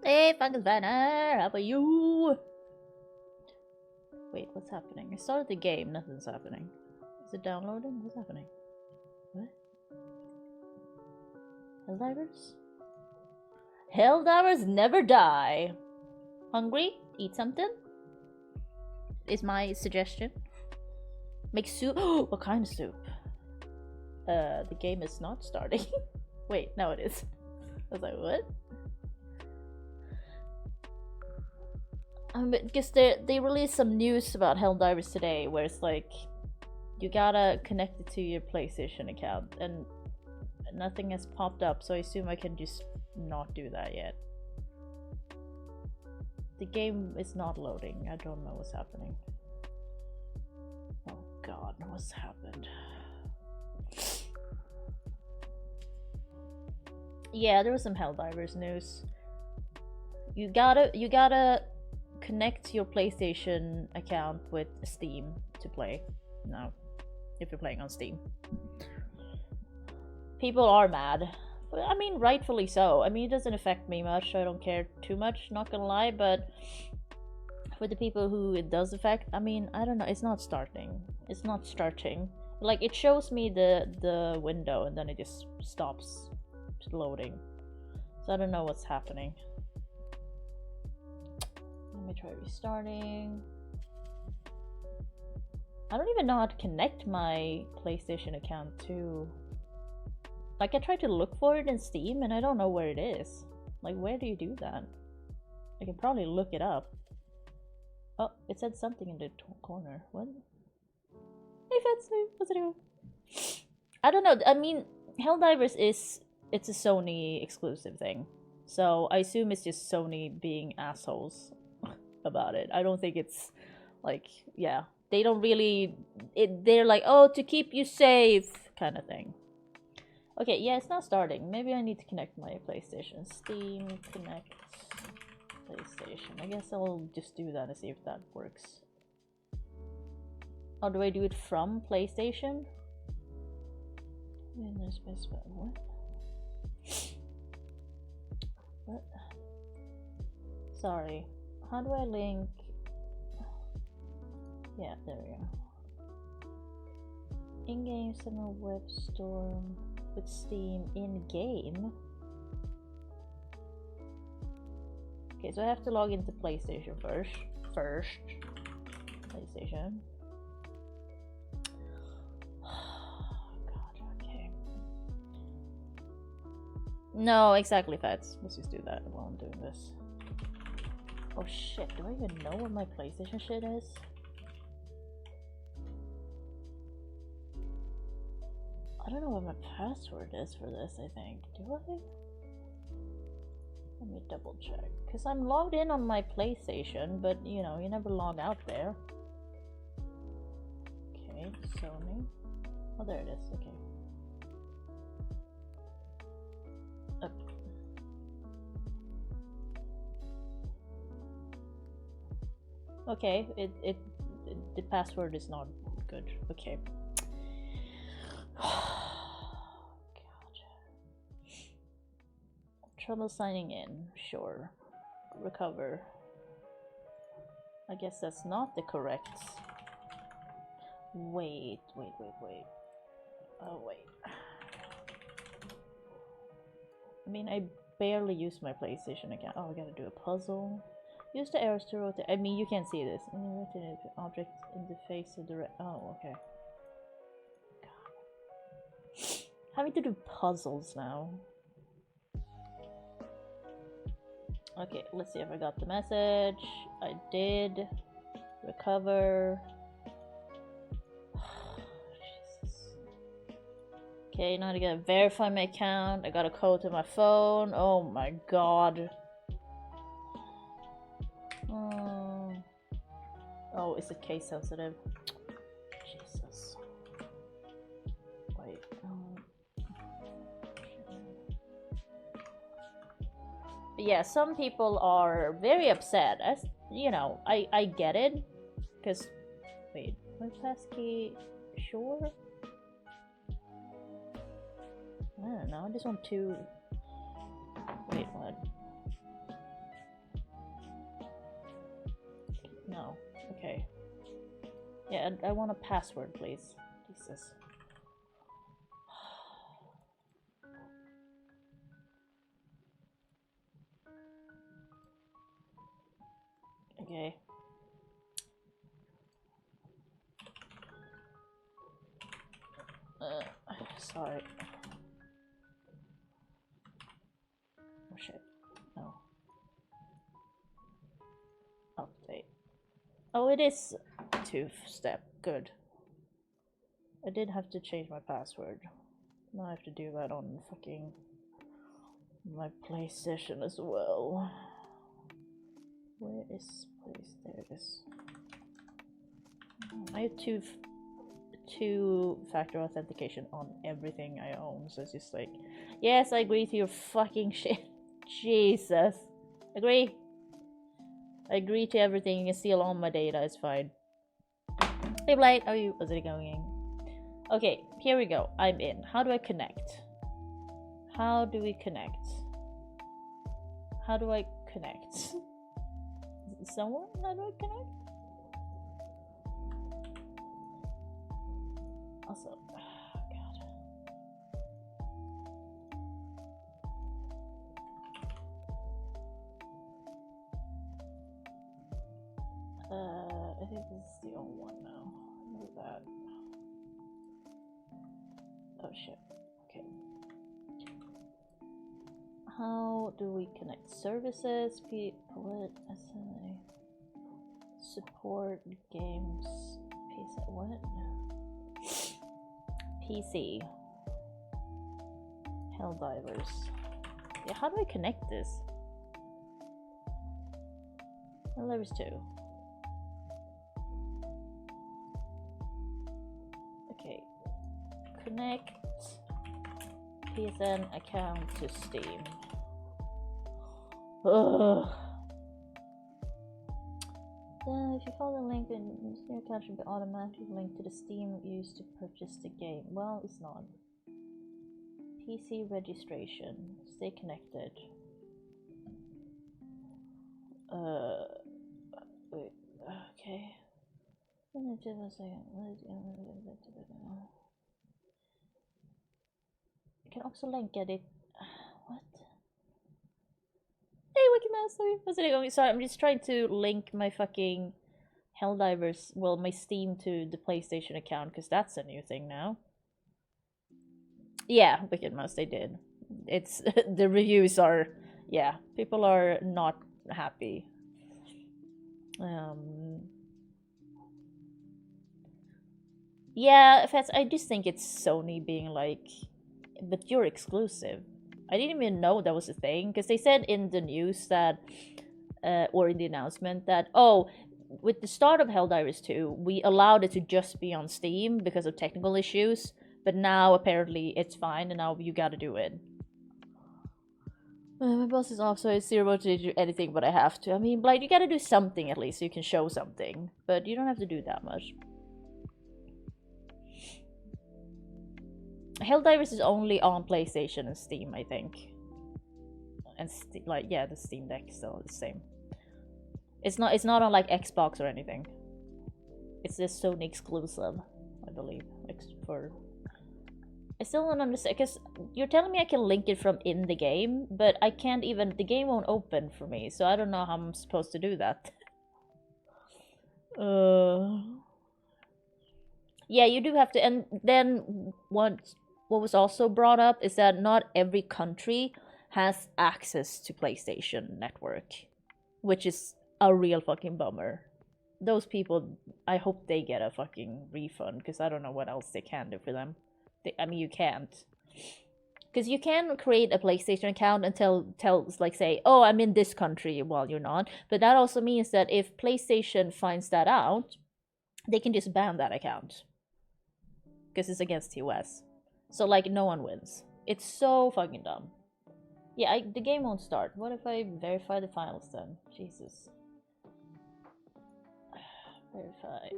Hey, Fungus Banner, how are you? Wait, what's happening? I started the game, nothing's happening. Is it downloading? What's happening? What? Helldivers? Helldivers never die. Hungry? Eat something? Is my suggestion. Make soup. What kind of soup? The game is not starting. Wait, no it is. I was like, what? Because they released some news about Helldivers today where it's like you gotta connect it to your PlayStation account and nothing has popped up, so I assume I can just not do that yet. The game is not loading. I don't know what's happening. Oh god, what's happened? Yeah, there was some Helldivers news. You gotta connect your PlayStation account with Steam to play now, if you're playing on Steam. People are mad. I mean, rightfully so. I mean, it doesn't affect me much, so I don't care too much, not gonna lie, but for the people who it does affect, I mean, I don't know, it's not starting. It's not starting. Like, it shows me the window and then it just stops loading. So I don't know what's happening. Let me try restarting. I don't even know how to connect my PlayStation account to... Like, I tried to look for it in Steam and I don't know where it is. Like, where do you do that? I can probably look it up. Oh, it said something in the corner. What? Hey Fetsu, what's it doing? I don't know, I mean, Helldivers it's a Sony exclusive thing. So I assume it's just Sony being assholes about it. I don't think it's like, yeah, they don't really, they're like, oh, to keep you safe kind of thing. Okay, yeah, it's not starting. Maybe I need to connect my PlayStation. Steam connect PlayStation. I guess I'll just do that and see if that works. Or do I do it from PlayStation? What? What? Sorry. How do I link? Yeah, there we go. In-game cinema web store with Steam in-game. Okay, so I have to log into PlayStation first. PlayStation. God, okay. No, exactly, Fats. Let's just do that while I'm doing this. Oh shit, do I even know what my PlayStation shit is? I don't know what my password is for this, I think. Do I? Let me double check. Because I'm logged in on my PlayStation, but you know, you never log out there. Okay, Sony. Oh, there it is. Okay. Up. Okay, the password is not good. Okay. God. Trouble signing in. Sure. Recover. I guess that's not the correct. Wait. Oh, wait. I mean, I barely use my PlayStation account. Oh, I gotta do a puzzle. Use the arrows to rotate. I mean, you can't see this. Rotate object in the face of the oh, okay. God. Having to do puzzles now. Okay, let's see if I got the message. I did. Recover. Jesus. Okay, now I gotta verify my account. I got a code to my phone. Oh my god. Oh, is it case sensitive? Jesus. Wait. But yeah, some people are very upset. As you know, I get it. Because, wait, my passkey, sure? I don't know, I just want to... Wait, what? Yeah, I want a password, please. Jesus. Okay. Sorry. Oh shit. No. Update. Oh, it is two-step. Good. I did have to change my password. Now I have to do that on fucking my PlayStation as well. Where is place? There it is. I have two-factor authentication on everything I own, so it's just like, yes, I agree to your fucking shit. Jesus. Agree. I agree to everything. You can steal all my data, it's fine. Hey Blade, how are you? How's it going? Okay, here we go. I'm in. How do I connect? How do we connect? How do I connect? Someone? How do I connect? Also, oh god. I think this is the only one now. Look at that. Oh shit. Okay. How do we connect? Services, what? Support games. PC. What? PC. Helldivers. Yeah, how do I connect this? Helldivers 2. Okay. Connect PSN account to Steam. Ugh. If you follow the link, then your account should be automatically linked to the Steam used to purchase the game. Well, it's not. PC registration. Stay connected. Wait. Okay. You can also link it. What? Hey, Wikimaster! How's it going? Sorry, I'm just trying to link my fucking Helldivers, well, my Steam to the PlayStation account, because that's a new thing now. Yeah, Wicked they did. It's the reviews are, yeah, people are not happy. Yeah, I just think it's Sony being like, but you're exclusive. I didn't even know that was a thing, because they said in the news that, or in the announcement that, oh, with the start of Helldivers 2, we allowed it to just be on Steam because of technical issues, but now apparently it's fine and now you gotta do it. My boss is off, so it's zero to do anything, but I have to. I mean, like, you gotta do something at least so you can show something, but you don't have to do that much. Helldivers is only on PlayStation and Steam, I think. And like, yeah, the Steam Deck is still the same. It's not on like Xbox or anything. It's just Sony exclusive, I believe. I still don't understand, because you're telling me I can link it from in the game, but I can't even, the game won't open for me, so I don't know how I'm supposed to do that. Yeah, you do have to, and then what was also brought up is that not every country has access to PlayStation Network, which is a real fucking bummer. Those people, I hope they get a fucking refund, because I don't know what else they can do for them. I mean, you can't. Because you can create a PlayStation account and tell, like, say, oh, I'm in this country while you're not. But that also means that if PlayStation finds that out, they can just ban that account. Because it's against TOS. So, like, no one wins. It's so fucking dumb. Yeah, the game won't start. What if I verify the files then? Jesus. Verify.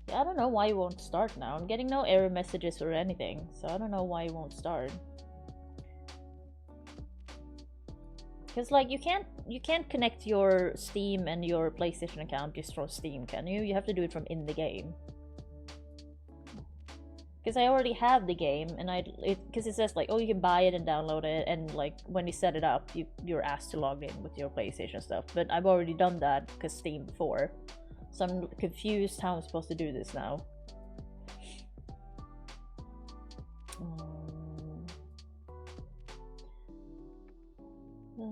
Yeah, I don't know why it won't start now. I'm getting no error messages or anything, so I don't know why it won't start. Because like you can't connect your Steam and your PlayStation account just from Steam, can you? You have to do it from in the game. Because I already have the game, and because it says like, oh, you can buy it and download it, and like when you set it up, you're asked to log in with your PlayStation stuff. But I've already done that because Steam before, so I'm confused how I'm supposed to do this now. Yeah,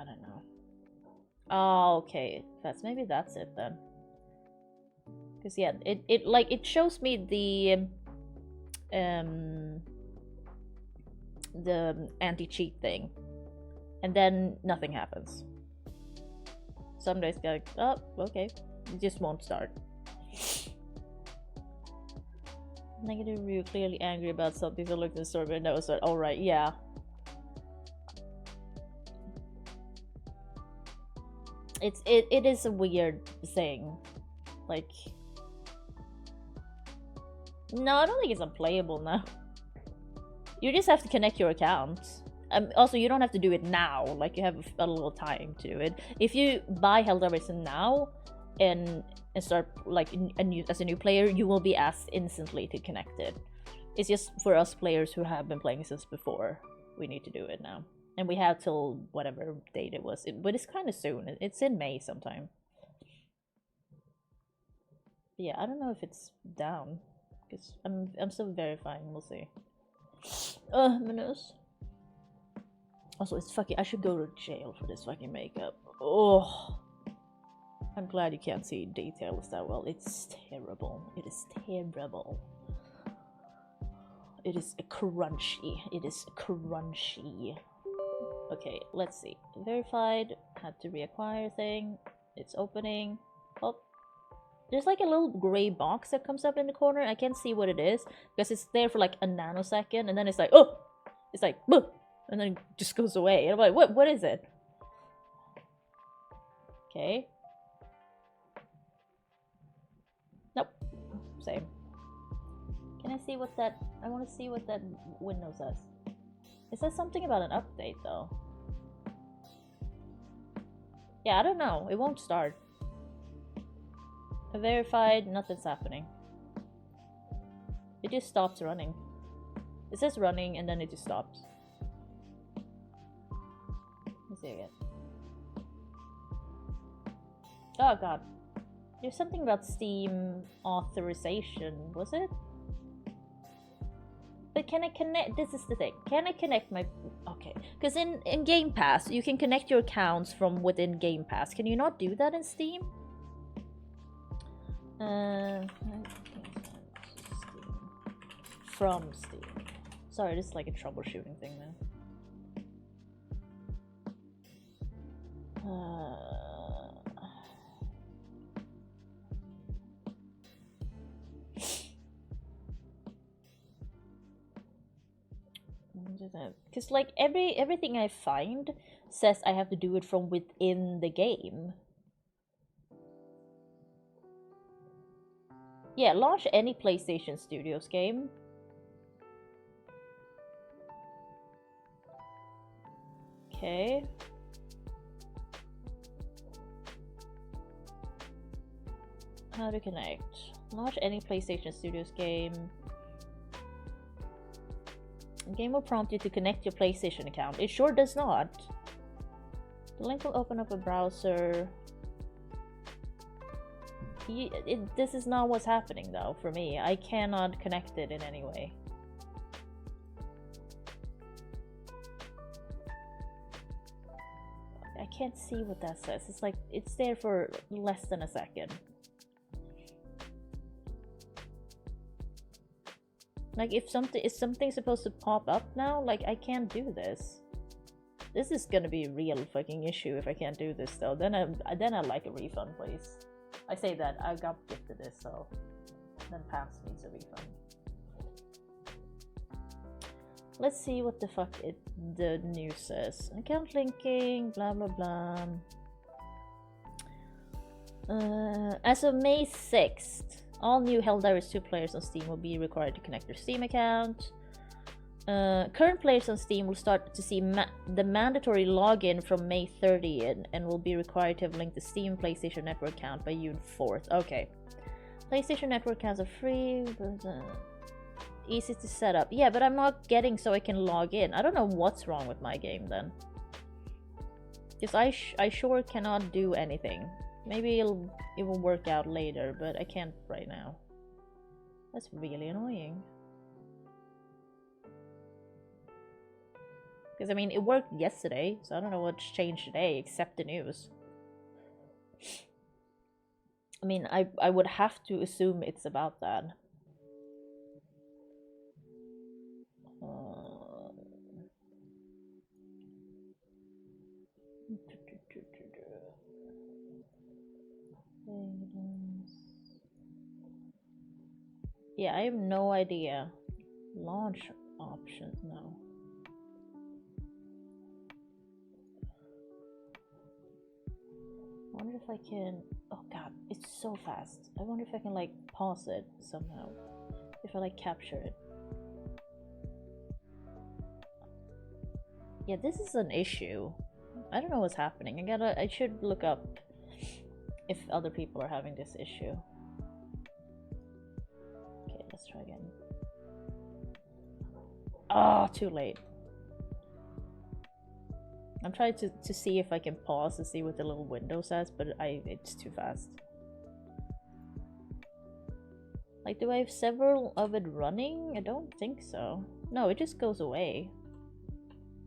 I don't know. Oh, okay. Maybe that's it then. Because yeah, it shows me the anti-cheat thing, and then nothing happens. Some days go like, oh, okay, it just won't start. Negative review, clearly angry about something. So looked at the story but knows that. All right, yeah. It is a weird thing, like. No, I don't think it's unplayable now. You just have to connect your accounts. Also, you don't have to do it now. Like, you have a little time to it. If you buy Helldivers now and start like as a new player, you will be asked instantly to connect it. It's just for us players who have been playing since before. We need to do it now, and we have till whatever date it was. But it's kind of soon. It's in May sometime. But yeah, I don't know if it's down. Because I'm still verifying, we'll see. My nose. Also, it's fucking. I should go to jail for this fucking makeup. Oh, I'm glad you can't see details that well. It's terrible. It is terrible. It is crunchy. It is crunchy. Okay, let's see. Verified. Had to reacquire thing. It's opening. Oh. There's like a little gray box that comes up in the corner. I can't see what it is because it's there for like a nanosecond, and then it's like, oh, it's like, boom, and then it just goes away. And I'm like, what is it? Okay. Nope. Same. Can I see what that? I want to see what that window says. It says something about an update though. Yeah, I don't know. It won't start. Verified, nothing's happening. It just stops running. It says running and then it just stops. Let's see again. Oh god. There's something about Steam authorization, was it? But can I connect? This is the thing. Can I connect my... Okay. Because in Game Pass, you can connect your accounts from within Game Pass. Can you not do that in Steam? From Steam. Sorry, this is like a troubleshooting thing now. Because like everything I find says I have to do it from within the game. Yeah, launch any PlayStation Studios game. Okay. How to connect. Launch any PlayStation Studios game. The game will prompt you to connect your PlayStation account. It sure does not. The link will open up a browser. This is not what's happening though for me. I cannot connect it in any way. I can't see what that says. It's like it's there for less than a second. Like if something's supposed to pop up now, like I can't do this. This is gonna be a real fucking issue if I can't do this though. Then I'd like a refund, please. I say that I got gifted this, so then Pants needs a refund. Let's see what the fuck the news says. Account linking, blah blah blah. As of May 6th, all new Helldivers 2 players on Steam will be required to connect their Steam account. Current players on Steam will start to see the mandatory login from May 30th and will be required to have linked the Steam PlayStation Network account by June 4th. Okay. PlayStation Network accounts are free, but easy to set up. Yeah, but I'm not getting so I can log in. I don't know what's wrong with my game then. Because I sure cannot do anything. Maybe it will work out later, but I can't right now. That's really annoying. Because I mean, it worked yesterday, so I don't know what's changed today except the news. I mean, I would have to assume it's about that. Yeah, I have no idea. Launch options, no. I wonder if I can... Oh god, it's so fast. I wonder if I can like pause it somehow. If I like capture it. Yeah, this is an issue. I don't know what's happening. I should look up if other people are having this issue. Okay, let's try again. Oh, too late. I'm trying to see if I can pause and see what the little window says, but it's too fast. Like, do I have several of it running? I don't think so. No, it just goes away.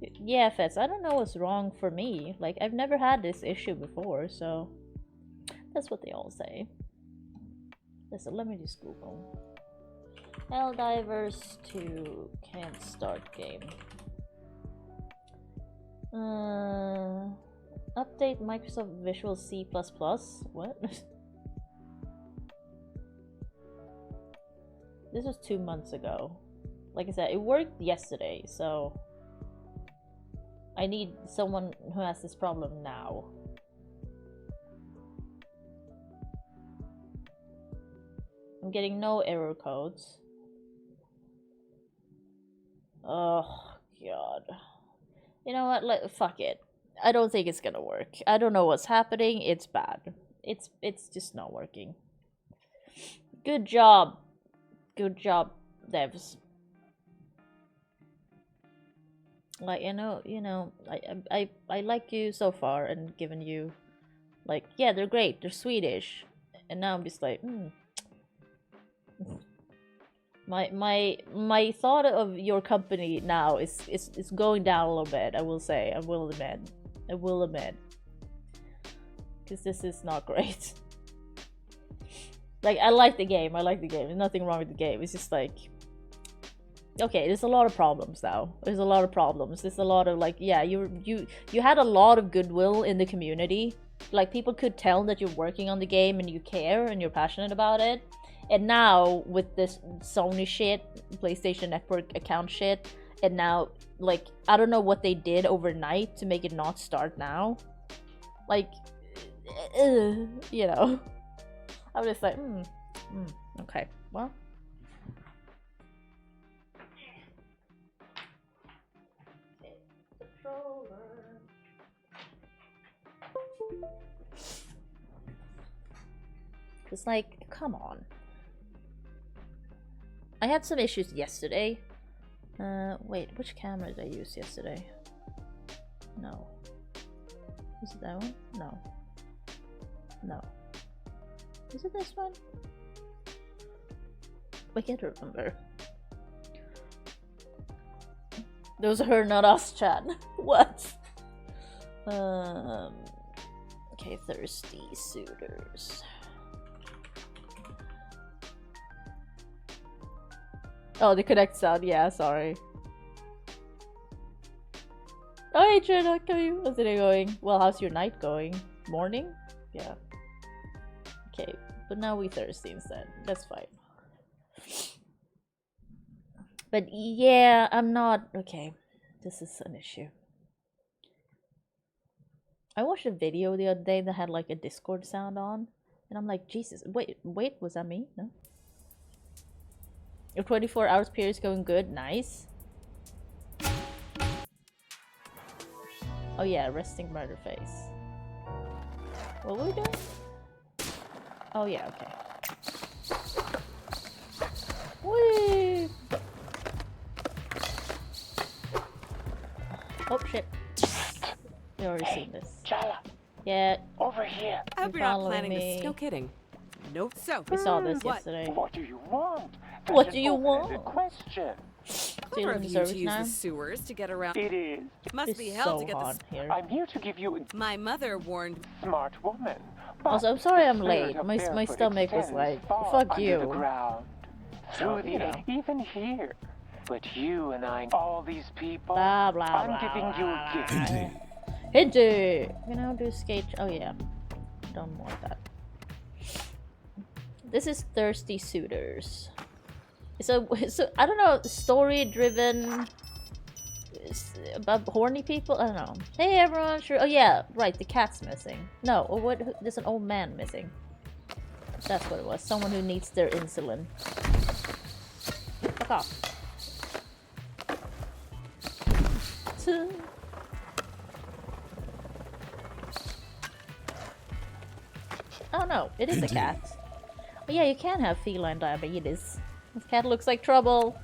Yeah, Fets, I don't know what's wrong for me. Like, I've never had this issue before, so... That's what they all say. Listen, let me just Google. Helldivers 2 can't start game. Update Microsoft Visual C++. What? This was 2 months ago. Like I said, it worked yesterday, so I need someone who has this problem now. I'm getting no error codes. Oh god. You know what? Fuck it. I don't think it's gonna work. I don't know what's happening. It's bad. It's just not working. Good job. Good job, devs. Like, you know, I like you so far and given you, like, yeah, they're great. They're Swedish, and now I'm just like, My thought of your company now is going down a little bit. I will say. I will admit. Because this is not great. Like, I like the game. There's nothing wrong with the game. It's just like, okay, there's a lot of problems now. There's a lot of problems. There's a lot of like, yeah, you had a lot of goodwill in the community. Like, people could tell that you're working on the game and you care and you're passionate about it. And now with this Sony shit, PlayStation Network account shit, and now, like, I don't know what they did overnight to make it not start now. Like, you know, I'm just like, okay, well. It's like, come on. I had some issues yesterday. Wait, which camera did I use yesterday? No. Was it that one? No. No. Was it this one? I can't remember. Those are her, not us, chat. What? Okay, thirsty suitors. Oh, the connect sound. Yeah, sorry. Oh, hey, Trina, how are you? How's it going? Well, how's your night going? Morning? Yeah. Okay, but now we thirsty instead. That's fine. But yeah, I'm not... Okay, this is an issue. I watched a video the other day that had like a Discord sound on. And I'm like, Jesus, wait, was that me? No? Your 24 hours period is going good. Nice. Oh yeah, resting murder face. What were we doing? Oh yeah, okay. Whee! Oh shit. We already seen this. Chala, Yeah. over here. I hope You're you're not following planning me. this. No kidding. Nope. So, We saw this what? yesterday. What do you want? What That's do an you open-ended want? question. Clever of the you service to use now? the sewers to get around. It is. Must It's be hell so to get hot the. here. I'm here to give you a My mother warned. smart woman. But Also, I'm sorry I'm the late. spirit of My barefoot stomach was extends like, far fuck under you. the ground, through the you know. air, even here. But you and I, all these people, Blah blah I'm blah. giving you a gift. Hinty! You know, do skate. Oh yeah. Don't want that. This is Thirsty Suitors. So I don't know, story driven about horny people. I don't know. Hey everyone, sure. Oh yeah, right. The cat's missing. No, or what? There's an old man missing. That's what it was. Someone who needs their insulin. Fuck off. Oh no, it is a cat. Oh yeah, you can have feline diabetes. This cat looks like trouble.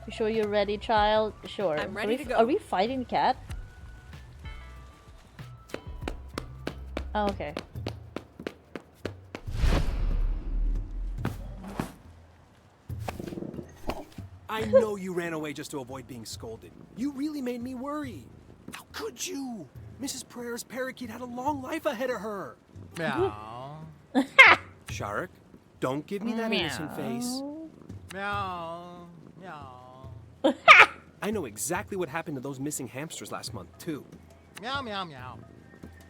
You sure you're ready, child? Sure. I'm ready to go. Are we fighting the cat? Oh, okay. I know you ran away just to avoid being scolded. You really made me worry. How could you? Mrs. Prayer's parakeet had a long life ahead of her. Meow. Sharik, don't give me that innocent face. Meow. Meow. I know exactly what happened to those missing hamsters last month, too. Meow, meow, meow.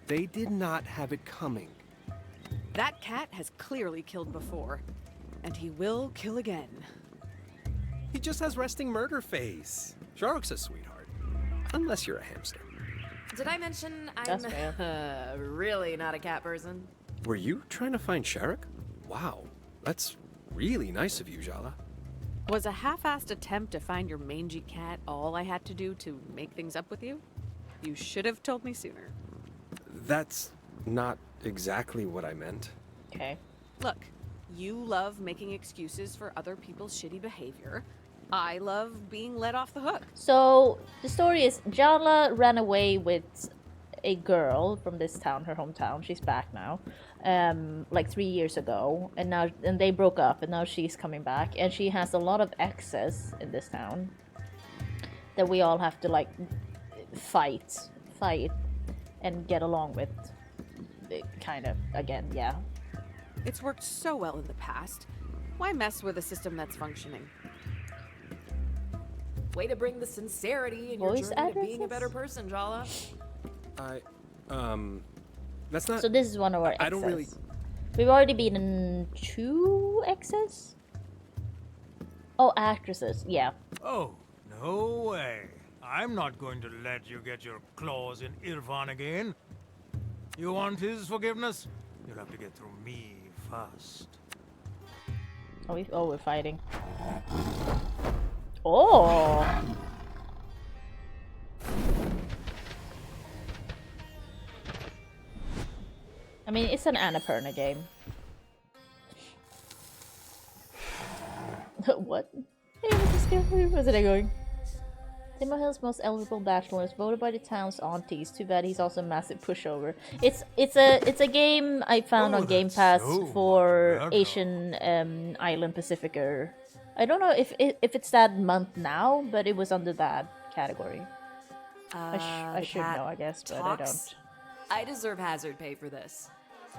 They did not have it coming. That cat has clearly killed before, and he will kill again. He just has resting murder face. Sharik's a sweetheart. Unless you're a hamster. Did I mention That's I'm really not a cat person? Were you trying to find Sharik? Wow, that's really nice of you, Jala. Was a half-assed attempt to find your mangy cat all I had to do to make things up with you? You should have told me sooner. That's not exactly what I meant. Okay. Look, you love making excuses for other people's shitty behavior. I love being let off the hook. So the story is Jala ran away with a girl from this town, her hometown. She's back now, like 3 years ago, and they broke up, and now she's coming back, and she has a lot of exes in this town that we all have to like fight, and get along with. Kind of again, yeah. It's worked so well in the past. Why mess with a system that's functioning? Way to bring the sincerity in your Voice journey to being a addresses? better person, Jala. That's not. So this is one of our exes. I don't really. We've already been in 2 exes. Oh, actresses. Yeah. Oh, no way. I'm not going to let you get your claws in Irfan again. You want his forgiveness? You'll have to get through me first. Oh, we're fighting. Oh. I mean, it's an Annapurna game. What? Hey, where's it going? Timo Hill's most eligible bachelor is voted by the town's aunties. Too bad he's also a massive pushover. It's a game I found on Game that's Pass so for much better. Asian Island Pacificer. I don't know if it's that month now, but it was under that category. I should know, I guess, but I don't. I deserve hazard pay for this.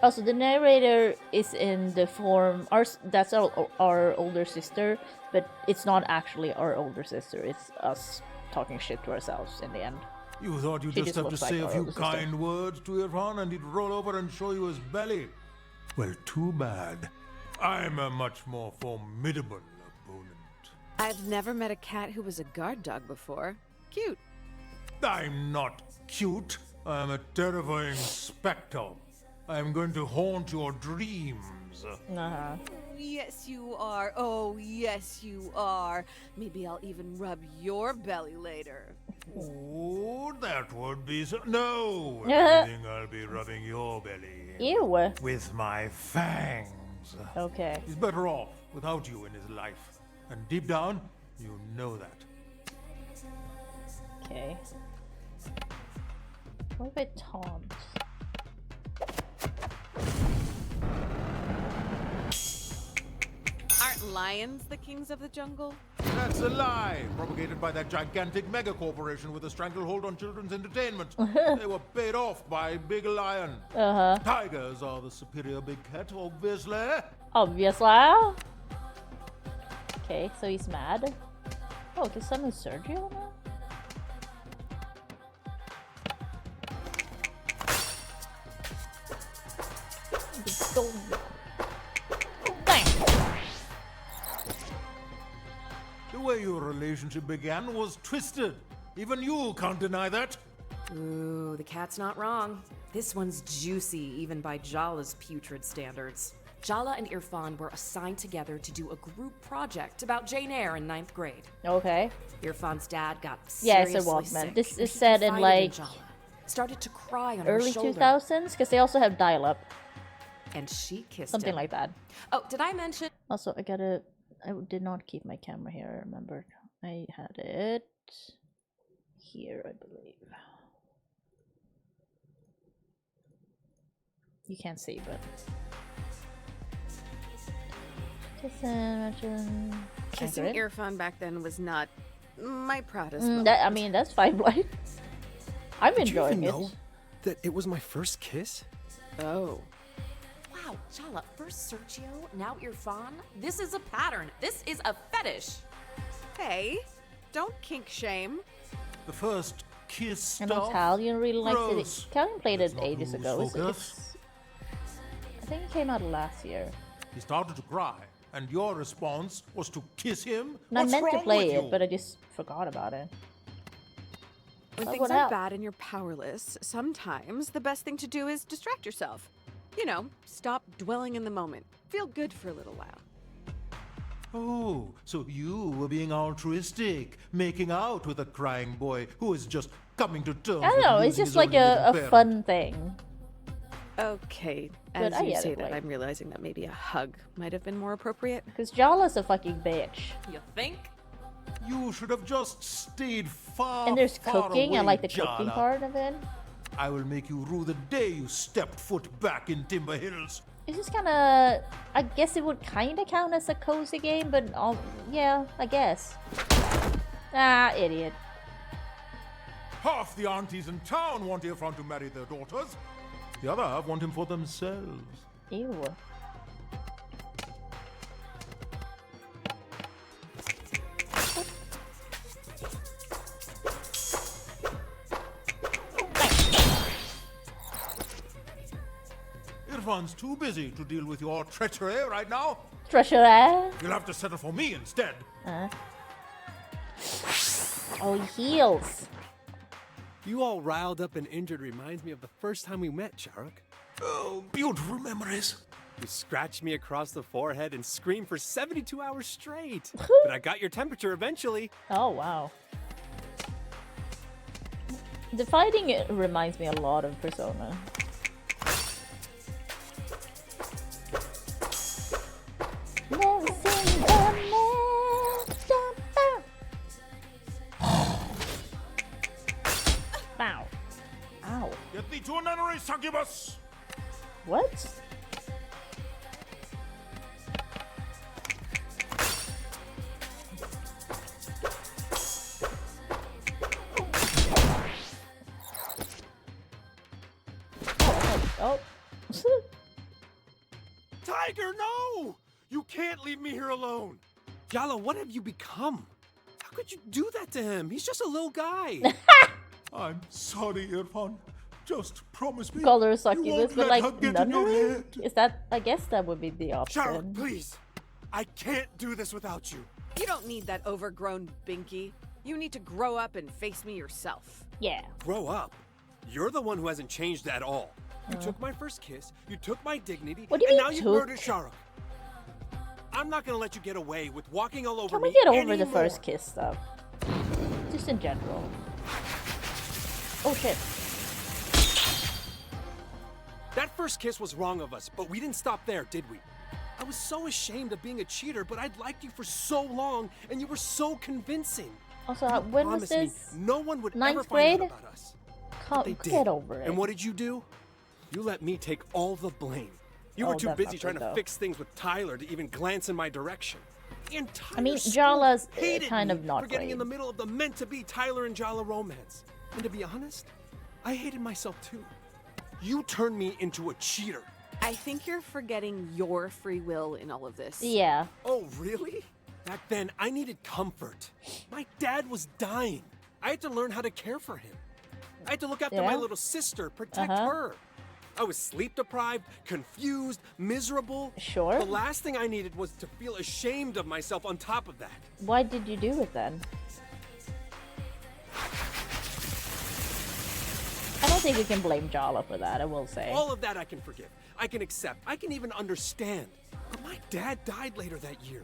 Also, the narrator is in the form that's our older sister, but it's not actually our older sister. It's us talking shit to ourselves in the end. You thought you She just just have to looks like say a our few older sister. kind words to Irfan and he'd roll over and show you his belly. Well, too bad. I'm a much more formidable opponent. I've never met a cat who was a guard dog before. Cute. I'm not cute. I'm a terrifying spectre. I'm going to haunt your dreams. Uh-huh. Yes, you are. Oh, yes, you are. Maybe I'll even rub your belly later. Oh, that would be so. No! If anything, I'll be rubbing your belly. Ew. With my fangs. Okay. He's better off without you in his life. And deep down, you know that. Okay. What if I taunt? Aren't lions the kings of the jungle? That's a lie, propagated by that gigantic megacorporation with a stranglehold on children's entertainment. They were paid off by Big Lion. Uh-huh. Tigers are the superior big cat, obviously. Obviously. Okay, so he's mad. Oh, can someone Sergio now? Go. Bang. The way your relationship began was twisted. Even you can't deny that. Ooh, the cat's not wrong. This one's juicy, even by Jala's putrid standards. Jala and Irfan were assigned together to do a group project about Jane Eyre in 9th grade. Okay. Irfan's dad got Yes, seriously it was, man. sick, This and is he said in confided like Jala. Started to cry on early her shoulder, 2000s, because they also have dial-up, and she kissed something him. like that. Oh, did I mention? Also, I did not keep my camera here. I remembered. I had it here, I believe. You can't see, but. Kissing Irfan back then was not my proudest moment. I mean, that's fine, right? I'm Did you enjoying even it. know that it was my first kiss? Oh. Wow, Jala, first Sergio, now Irfan. This is a pattern. This is a fetish. Hey, don't kink shame. The first kiss And stuff. Italian really likes Gross. it. Italian played Let's it not ages lose ago. focus. I think it came out last year. He started to cry, and your response was to kiss him? And I What's meant to wrong play with it, you? but I just forgot about it. When But things what are else? bad and you're powerless, sometimes the best thing to do is distract yourself. You know, stop dwelling in the moment. Feel good for a little while. Oh, so you were being altruistic, making out with a crying boy who is just coming to terms I don't with know, it's losing just his like only living a parent. fun thing. Okay, But as I you get say it, that, like- I'm realizing that maybe a hug might have been more appropriate. Because Jala's a fucking bitch. You think? You should have just stayed far, And there's far cooking, I away, like the cooking Jala. part of it. I will make you rue the day you stepped foot back in Timber Hills. It's just kinda... I guess it would kinda count as a cozy game, but yeah, I guess. Ah, idiot. Half the aunties in town want Irfan to marry their daughters. The other half want him for themselves. Ew. Irfan's too busy to deal with your treachery right now. Treasure. You'll have to settle for me instead. Oh, he heals. You all riled up and injured reminds me of the first time we met, Sharuk. Oh, beautiful memories. You scratched me across the forehead and screamed for 72 hours straight. But I got your temperature eventually. Oh, wow. The fighting reminds me a lot of Persona. Never seen a man jump out. Bow. Ow. Get thee to a nunnery, succubus! What? Oh. Tiger, no! You can't leave me here alone. Yala, what have you become? How could you do that to him? He's just a little guy. I'm sorry, Irfan. Just promise me. Call her a you succubus, won't but let her like get in your nunnery? head. Is that? I guess that would be the option. Sharuk, please. I can't do this without you. You don't need that overgrown binky. You need to grow up and face me yourself. Yeah. Grow up. You're the one who hasn't changed at all. You took my first kiss, you took my dignity, What do you and mean now you took? murdered Sharuk. I'm not gonna let you get away with walking all over Can we me get over the anymore. first kiss stuff? Just in general. Oh shit. That first kiss was wrong of us, but we didn't stop there, did we? I was so ashamed of being a cheater, but I'd liked you for so long, and you were so convincing. Also, You when was promised me this? no one would Ninth ever find grade? out about us. They get over it. And what did you do? You let me take all the blame. You were Oh, too that's busy not trying good, to though. fix things with Tyler to even glance in my direction. The entire I mean, school Jala's hated kind me of not for getting in great. the middle of the meant-to-be Tyler and Jala romance. And to be honest, I hated myself too. You turned me into a cheater. I think you're forgetting your free will in all of this. Yeah. Oh, really? Back then, I needed comfort. My dad was dying. I had to learn how to care for him. I had to look after my Yeah? little sister, protect Uh-huh. her. I was sleep deprived, confused, miserable. Sure. The last thing I needed was to feel ashamed of myself on top of that. Why did you do it then? I don't think you can blame Jala for that, I will say. All of that I can forgive. I can accept. I can even understand. But my dad died later that year.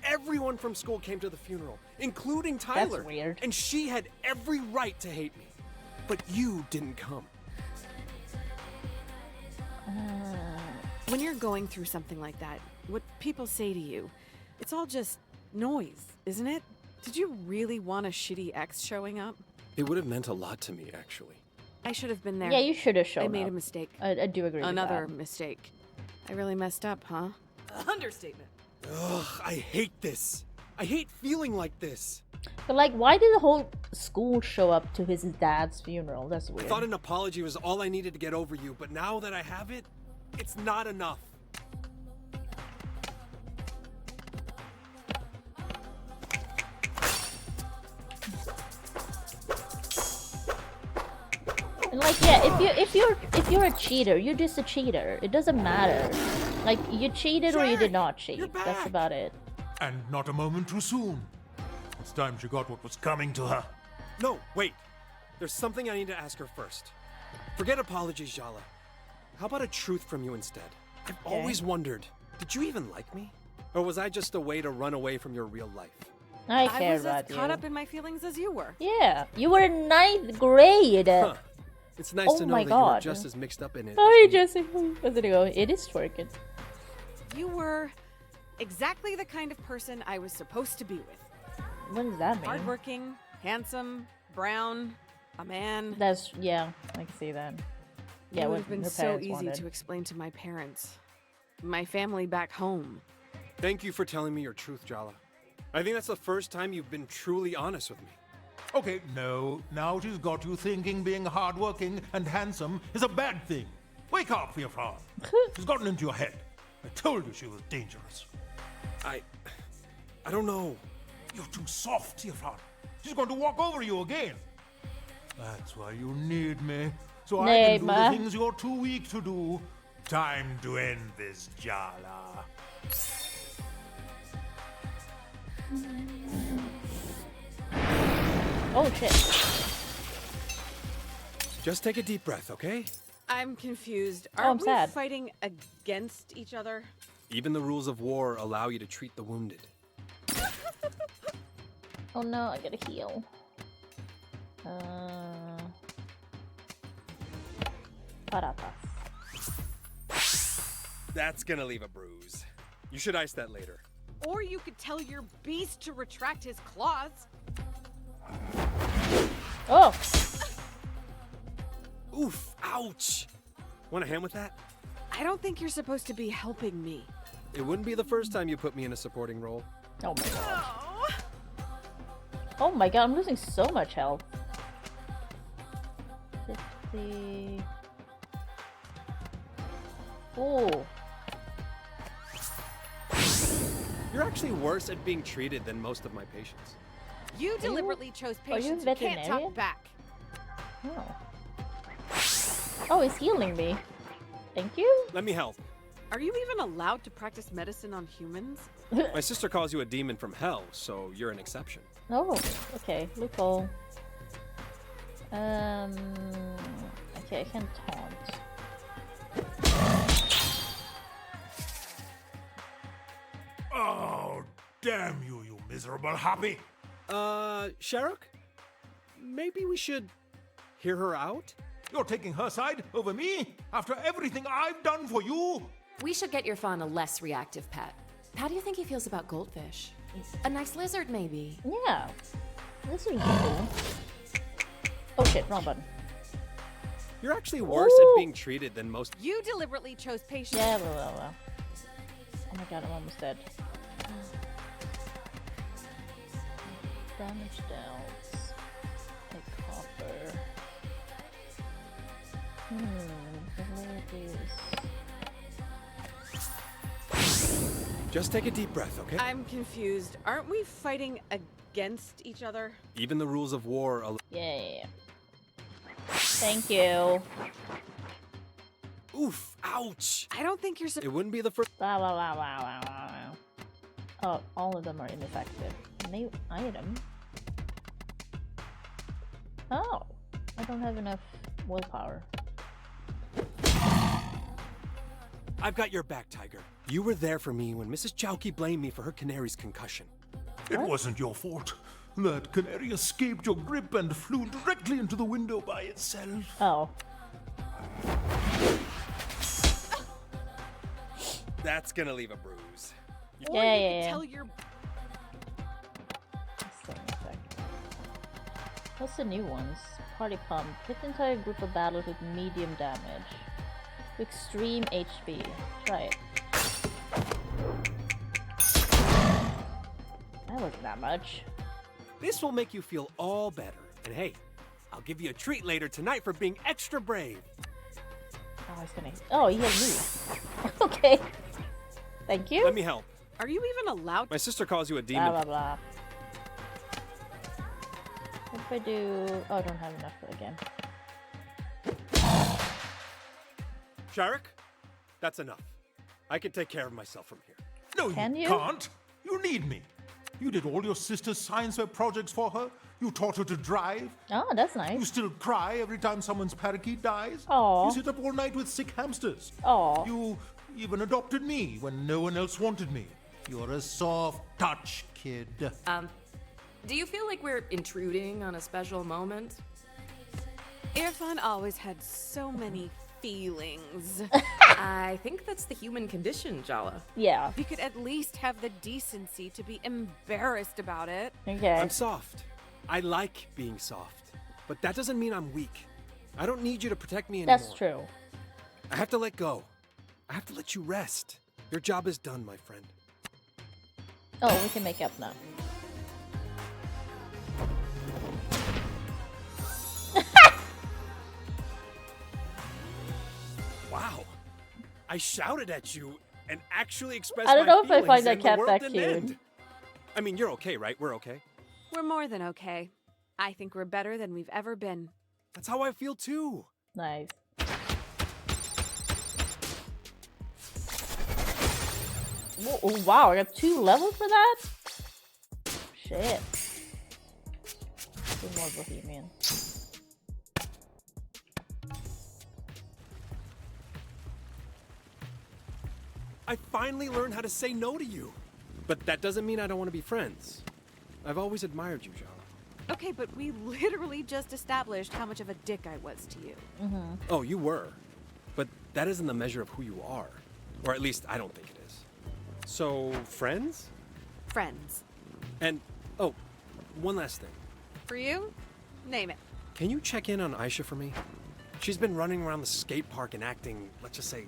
Everyone from school came to the funeral, including Tyler. weird. And she had every right to hate me. But you didn't come. When you're going through something like that, what people say to you, it's all just noise, isn't it? Did you really want a shitty ex showing up? It would have meant a lot to me, actually. I should have been there. Yeah, you should have shown I made up. a mistake. I do agree Another with that. mistake. I really messed up, huh? Understatement. Ugh, I hate this. I hate feeling like this. But like, why did the whole school show up to his dad's funeral? That's I weird. thought an apology was all I needed to get over you, but now that I have it, it's not enough. And like, yeah, if you're a cheater, you're just a cheater. It doesn't matter. Like, you cheated or you Jack, did not cheat. you're That's back. about it. And not a moment too soon. It's time she got what was coming to her. No, wait. There's something I need to ask her first. Forget apologies, Jala. How about a truth from you instead? I've always wondered, did you even like me? Or was I just a way to run away from your real life? I I care was as about caught you. up in my feelings as you were. Yeah, you were in ninth grade. Huh. It's nice Oh to know my that you were God. just as mixed up in it. Hi, as me. Jesse. How's it go? It is twerking. You were exactly the kind of person I was supposed to be with. What does that mean? Hardworking, handsome, brown, a man. That's, yeah, I can see that. Yeah, it would what have been her so parents easy wanted. to explain to my parents. My family back home. Thank you for telling me your truth, Jala. I think that's the first time you've been truly honest with me. Okay, no. Now she's got you thinking being hardworking and handsome is a bad thing. Wake up, Firfan. She's gotten into your head. I told you she was dangerous. I don't know. You're too soft, Firfan. She's going to walk over you again. That's why you need me. So I can do the Neymar. things you're too weak to do. Time to end this, Jala. Oh shit. Just take a deep breath, okay? I'm confused. Oh, Are I'm we sad. fighting against each other? Even the rules of war allow you to treat the wounded. Oh no, I gotta heal. Paratas. That's gonna leave a bruise. You should ice that later. Or you could tell your beast to retract his claws. Oh! Oof, ouch. Want a hand with that? I don't think you're supposed to be helping me. It wouldn't be the first time you put me in a supporting role. Oh my god. Oh. Oh my god, I'm losing so much health. 50. Oh. You're actually worse at being treated than most of my patients. You deliberately chose are you patients who can't veterinarian? talk back. Oh. Oh, he's healing me. Thank you. Let me help. Are you even allowed to practice medicine on humans? My sister calls you a demon from hell, so you're an exception. Oh, okay. Loophole. Okay, I can taunt. Oh, damn you, you miserable happy. Sharuk? maybe we should hear her out? You're taking her side over me? After everything I've done for you? We should get Irfan a less reactive pet. How do you think he feels about goldfish? A nice lizard, maybe? Yeah. This is cool. Oh shit, wrong button. You're actually worse Ooh. at being treated than most. You deliberately chose patience. Yeah, well. Oh my god, I'm almost dead. Damage dealt. Take copper. Just take a deep breath, okay? I'm confused. Aren't we fighting against each other? Even the rules of war. Yeah. Thank you. Oof! Ouch! I don't think you're It wouldn't be the first. Wow. Oh, all of them are ineffective. New item. Oh, I don't have enough willpower. I've got your back, Tiger. You were there for me when Mrs. Chowky blamed me for her canary's concussion. It wasn't your fault. That canary escaped your grip and flew directly into the window by itself. Oh. That's gonna leave a bruise. Yeah. Tell your What's the new ones? Party pump. Hit the entire group of battles with medium damage. Extreme HP. Try it. That wasn't that much. This will make you feel all better. And hey, I'll give you a treat later tonight for being extra brave. Oh, he's gonna. Oh, he has me. Okay. Thank you. Let me help. Are you even allowed? My sister calls you a demon. Blah blah blah. What if I do? Oh, I don't have enough for the game. Sharek, that's enough. I can take care of myself from here. No, Can you you? can't. You need me. You did all your sister's science fair projects for her. You taught her to drive. Oh, that's You nice. still cry every time someone's parakeet dies. Aw. You sit up all night with sick hamsters. Aw. You even adopted me when no one else wanted me. You're a soft touch kid. Do you feel like we're intruding on a special moment? Irfan always had so many feelings. I think that's the human condition, Jala. Yeah. You could at least have the decency to be embarrassed about it. Okay. I'm soft. I like being soft. But that doesn't mean I'm weak. I don't need you to protect me anymore. That's true. I have to let go. I have to let you rest. Your job is done, my friend. Oh, we can make up now. Wow. I shouted at you and actually expressed I don't my know if I find feelings that and the cat world that didn't cute. end. I mean, you're okay, right? We're okay. We're more than okay. I think we're better than we've ever been. That's how I feel too. Nice. Whoa, oh, wow, I got 2 levels for that? Shit. Do more Bohemian. I finally learned how to say no to you. But that doesn't mean I don't want to be friends. I've always admired you, Jala. Okay, but we literally just established how much of a dick I was to you. Oh, you were. But that isn't the measure of who you are. Or at least I don't think it is. So, friends? Friends. And, oh, one last thing. For you? Name it. Can you check in on Aisha for me? She's been running around the skate park and acting, let's just say,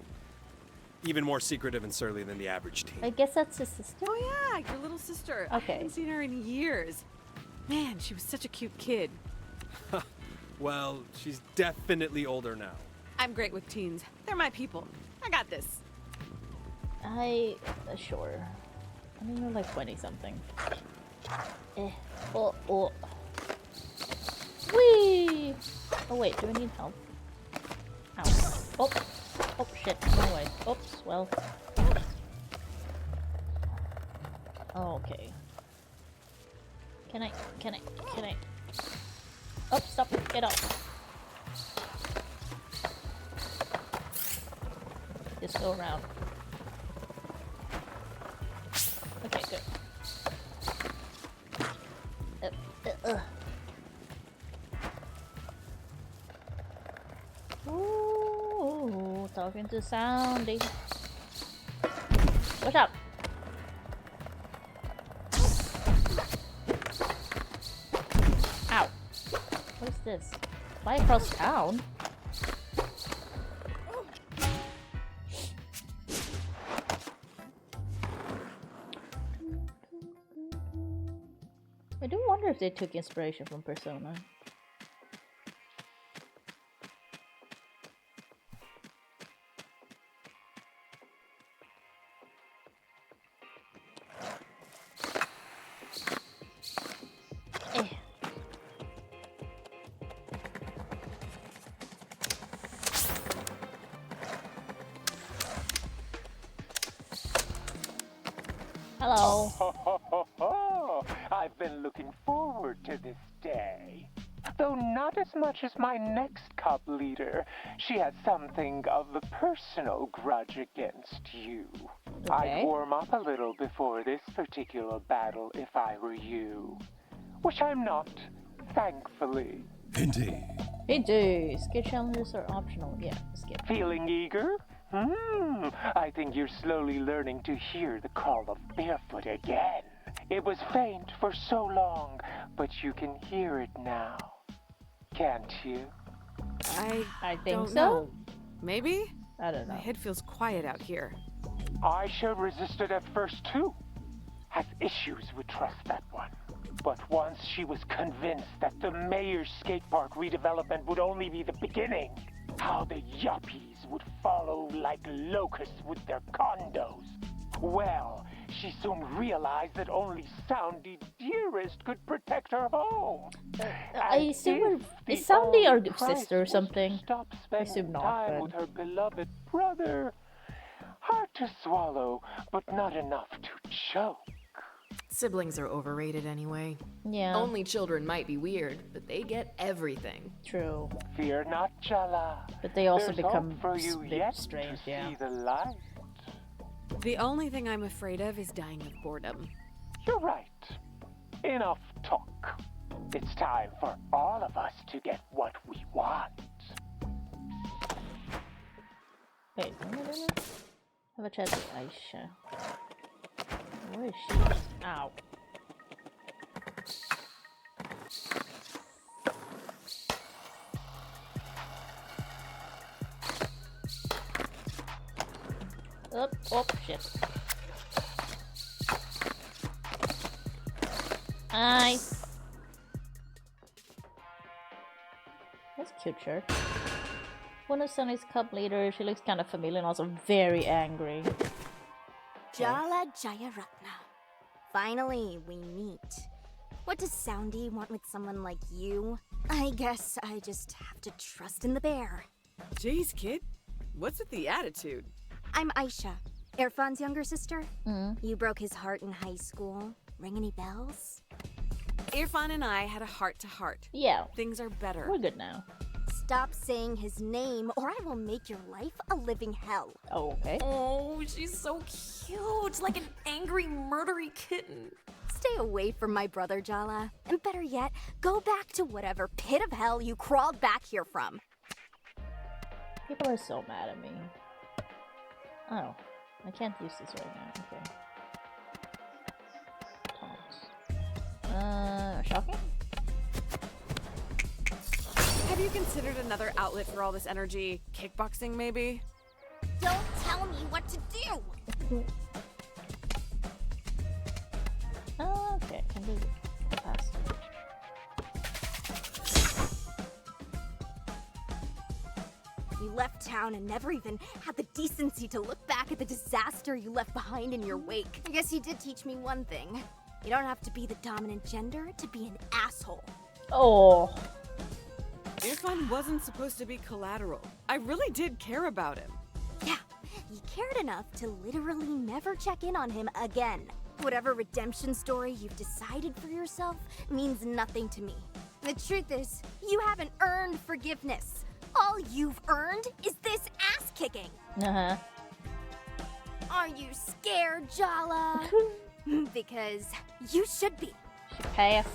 even more secretive and surly than the average teen. I guess that's his sister. Oh yeah, your little sister. Okay. I haven't seen her in years. Man, she was such a cute kid. Well, she's definitely older now. I'm great with teens. They're my people. I got this. Sure. I mean, you're like 20 something. Oh. Whee! Oh wait, do I need help? Ow. Oh shit, no way. Oops, well. Okay. Can I? Oh, stop, get off. Just go around. Okay, good. Talking to Soundy. Watch out! Ow! What is this? Fly across town? I do wonder if they took inspiration from Persona. Hello. Ho, ho, ho, ho. I've been looking forward to this day. Though not as much as my next cub leader. She has something of a personal grudge against you. Okay. I'd warm up a little before this particular battle if I were you. Which I'm not, thankfully. Indeed. Hey dude, skill challenges are optional. Yeah, skip. Feeling eager? I think you're slowly learning to hear the call of barefoot again. It was faint for so long, but you can hear it now. Can't you? I think don't so. know. Maybe? I don't know. My head feels quiet out here. Aisha resisted at first too. Has issues with trust, that one. But once she was convinced that the mayor's skate park redevelopment would only be the beginning, how the yuppies would follow like locusts with their condos. Well, she soon realized that only Soundy Dearest could protect her home. I assume is Soundy our sister or something? Stop I spending assume not, time but- with her beloved brother. Hard to swallow, but not enough to choke. Siblings are overrated anyway. Yeah, Only children might be weird, but they get everything. true. Fear not, Jala. But they also There's become hope for you bit yet strange, to yeah. see the light. The only thing I'm afraid of is dying of boredom. You're right. Enough talk. It's time for all of us to get what we want. Wait, have a chat with Aisha. Where is she? Ow. Oh, shit. Hi. That's a cute shirt. One of Sunny's cup leader. She looks kind of familiar and also very angry. Jala Jayaratna. Finally, we meet. What does Soundy want with someone like you? I guess I just have to trust in the bear. Jeez, kid. What's with the attitude? I'm Aisha, Irfan's younger sister. Mm. You broke his heart in high school. Ring any bells? Irfan and I had a heart-to-heart. Yeah, Things are better. we're good now. Stop saying his name, or I will make your life a living hell. Oh, okay. Oh, she's so cute, like an angry, murdery kitten. Stay away from my brother, Jala. And better yet, go back to whatever pit of hell you crawled back here from. People are so mad at me. Oh, I can't use this right now. Okay. Taunts. Shocking? Have you considered another outlet for all this energy? Kickboxing, maybe? Don't tell me what to do! Okay, can do fast. You left town and never even had the decency to look back at the disaster you left behind in your wake. I guess you did teach me one thing. You don't have to be the dominant gender to be an asshole. Oh, Irfan wasn't supposed to be collateral. I really did care about him. Yeah, you cared enough to literally never check in on him again. Whatever redemption story you've decided for yourself means nothing to me. The truth is, you haven't earned forgiveness. All you've earned is this ass kicking. uh-huh. Are you scared, Jala? Because you should be. She passed.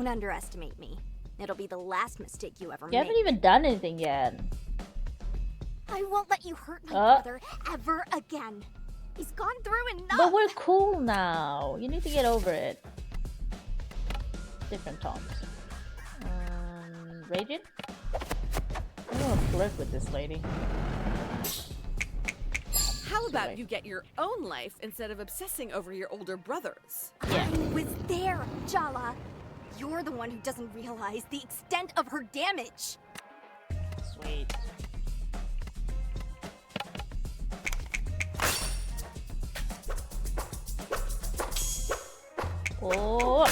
Don't underestimate me. It'll be the last mistake you ever You make. haven't even done anything yet. I won't let you hurt my brother ever again. He's gone through enough. But we're cool now. You need to get over it. Different tones. Raging? I want to flirt with this lady. How about you get your own life instead of obsessing over your older brothers? Yeah. I was there, Jala. You're the one who doesn't realize the extent of her damage. Sweet. Oh.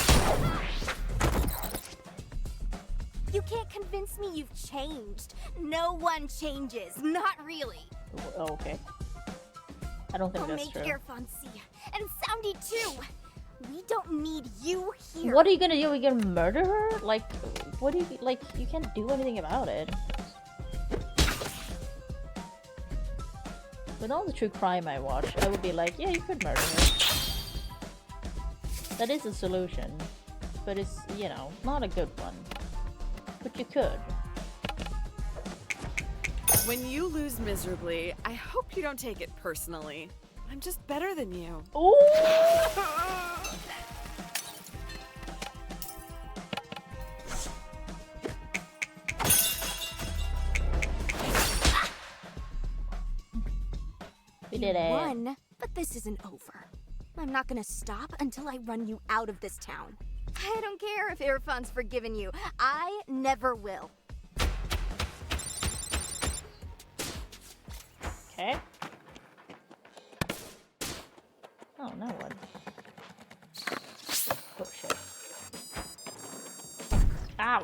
You can't convince me you've changed. No one changes. Not really. Okay. I don't think I'll that's make true. Irfan see. And Soundy too. We don't need you here. What are you gonna do? Are you gonna murder her? Like, what do you like? You can't do anything about it. With all the true crime I watch, I would be like, yeah, you could murder her. That is a solution, but it's, you know, not a good one. But you could. When you lose miserably, I hope you don't take it personally. I'm just better than you. Ooh! We did it. Won, but this isn't over. I'm not gonna stop until I run you out of this town. I don't care if Irfan's forgiven you. I never will. Okay. Oh, now what? Oh shit. Ow!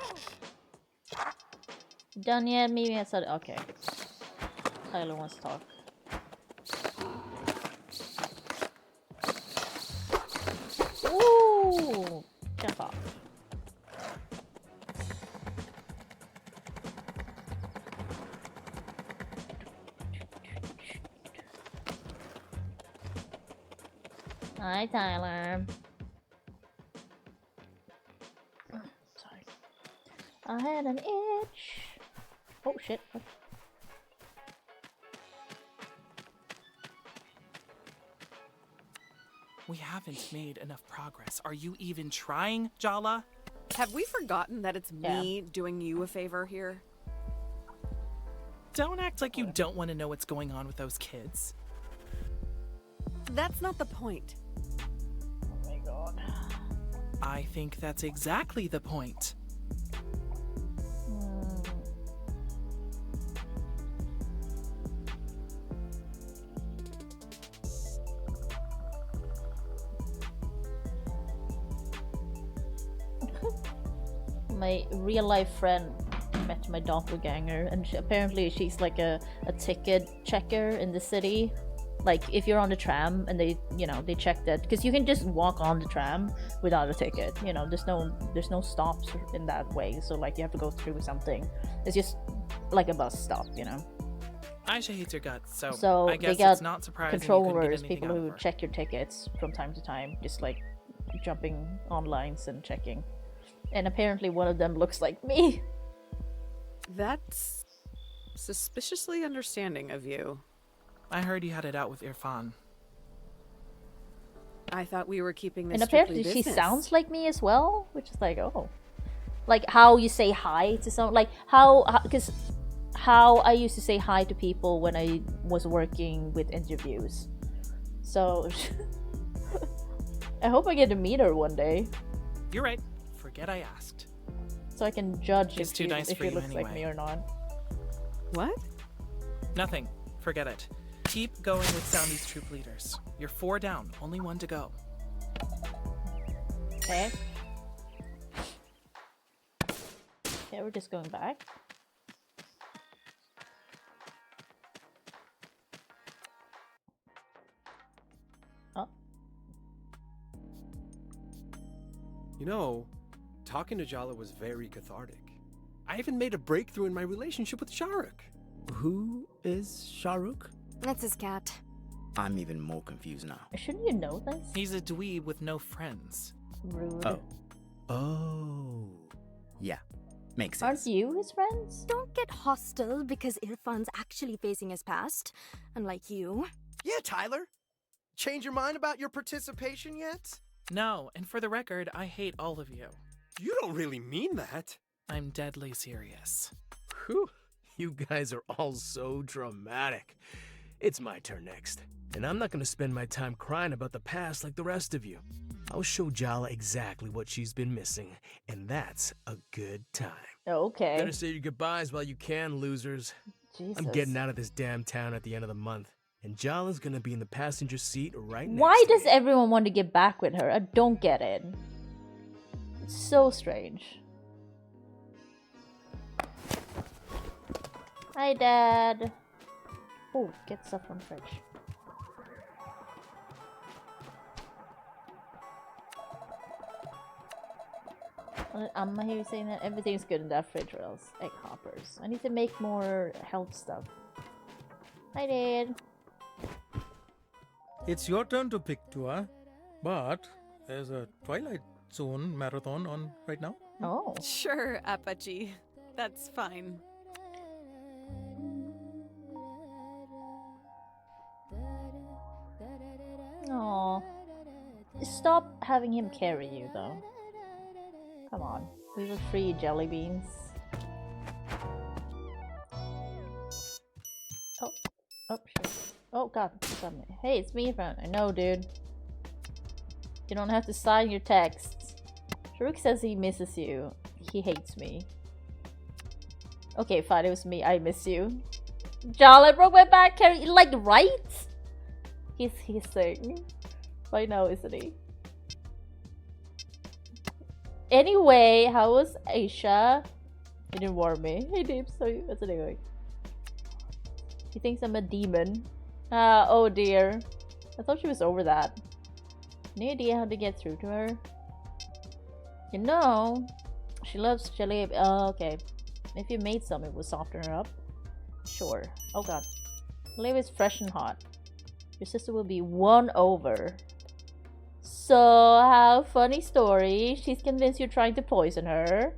Done yet? Maybe I said okay. Tyler wants to talk. Ooh! Jump off. Hi, Tyler. Sorry. I had an itch. Oh shit. What? We haven't made enough progress. Are you even trying, Jala? Have we forgotten that it's me doing you a favor here? Don't act like you don't want to know what's going on with those kids. That's not the point. Oh my god. I think that's exactly the point. My real life friend met my doppelganger, and apparently she's like a ticket checker in the city. Like if you're on the tram and they, you know, they check that, because you can just walk on the tram without a ticket. You know, there's no stops in that way. So like you have to go through something. It's just like a bus stop, you know. Aisha hates your guts, so I they guess got it's not surprising controllers, you couldn't get anything people out of who her. check your tickets from time to time, just like jumping on lines and checking. And apparently one of them looks like me. That's suspiciously understanding of you. I heard you had it out with Irfan. I thought we were keeping this And apparently strictly she business. sounds like me as well, which is like, oh. Like how you say hi to someone, like because how I used to say hi to people when I was working with interviews. So I hope I get to meet her one day, You're right. Forget I asked. so I can judge She's if too she, nice if for she you looks like anyway. me or not. What? Nothing. Forget it. Keep going with Soundy's troop leaders. You're 4 down. Only 1 to go. Okay. Okay, we're just going back. Oh. You know, talking to Jala was very cathartic. I even made a breakthrough in my relationship with Shahrukh. Who is Shahrukh? That's his cat. I'm even more confused now. Shouldn't you know this? He's a dweeb with no friends. Rude. Oh. Oh. Yeah, makes Aren't sense. you his friends? Don't get hostile because Irfan's actually facing his past, unlike you. Yeah, Tyler. Change your mind about your participation yet? No, and for the record, I hate all of you. You don't really mean that. I'm deadly serious. Whew, you guys are all so dramatic. It's my turn next, and I'm not gonna spend my time crying about the past like the rest of you. I'll show Jala exactly what she's been missing, and that's a good time. Okay. Better say your goodbyes while you can, losers. Jesus. I'm getting out of this damn town at the end of the month, and Jala's gonna be in the passenger seat right next Why to does me. everyone want to get back with her? I don't get it. It's so strange. Hi, Dad. Oh, get stuff from fridge. I hear you saying that everything's good in that fridge, or else egg hoppers. I need to make more health stuff. Hi, Dad. It's your turn to pick, Tua. But there's a Twilight Zone marathon on right now. Oh. Sure, Apache. That's fine. Aw. Stop having him carry you, though. Come on. We were free jelly beans. Oh. Oh, shit. Oh, God. Hey, it's me, friend. I know, dude. You don't have to sign your texts. Sharuk says he misses you. He hates me. Okay, fine. It was me. I miss you. Jala broke my back. Carry, like, right? He's saying. Right now, isn't he? Anyway, how was Aisha? He didn't warn me. Hey, Deep, so what's it doing? He thinks I'm a demon. Ah, oh dear. I thought she was over that. Any idea how to get through to her? You know, she loves jalebi. Oh, okay. If you made some, it would soften her up. Sure. Oh god. Jalebi is fresh and hot. Your sister will be won over. So, how funny story. She's convinced you're trying to poison her.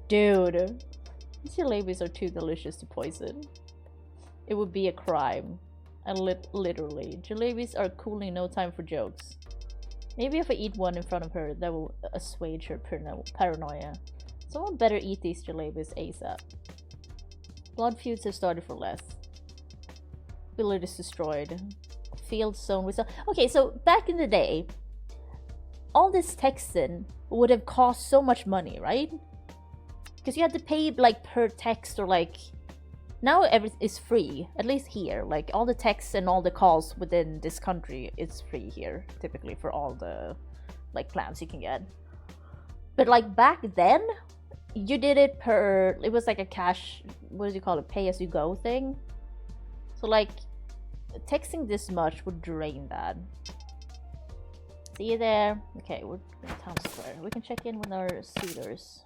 Dude. These jalebis are too delicious to poison. It would be a crime. And literally. Jalebis are cooling, no time for jokes. Maybe if I eat one in front of her, that will assuage her paranoia. Someone better eat these jalebis ASAP. Blood feuds have started for less. Village is destroyed. Field sown with... Okay, so back in the day, all this texting would have cost so much money, right? Because you had to pay like per text or like... Now everything is free, at least here. Like all the texts and all the calls within this country is free here, typically for all the like plans you can get. But like back then, you did it per, it was like a cash, what do you call it, pay as you go thing. So like texting this much would drain that. See you there. Okay, we're in town square. We can check in with our suitors.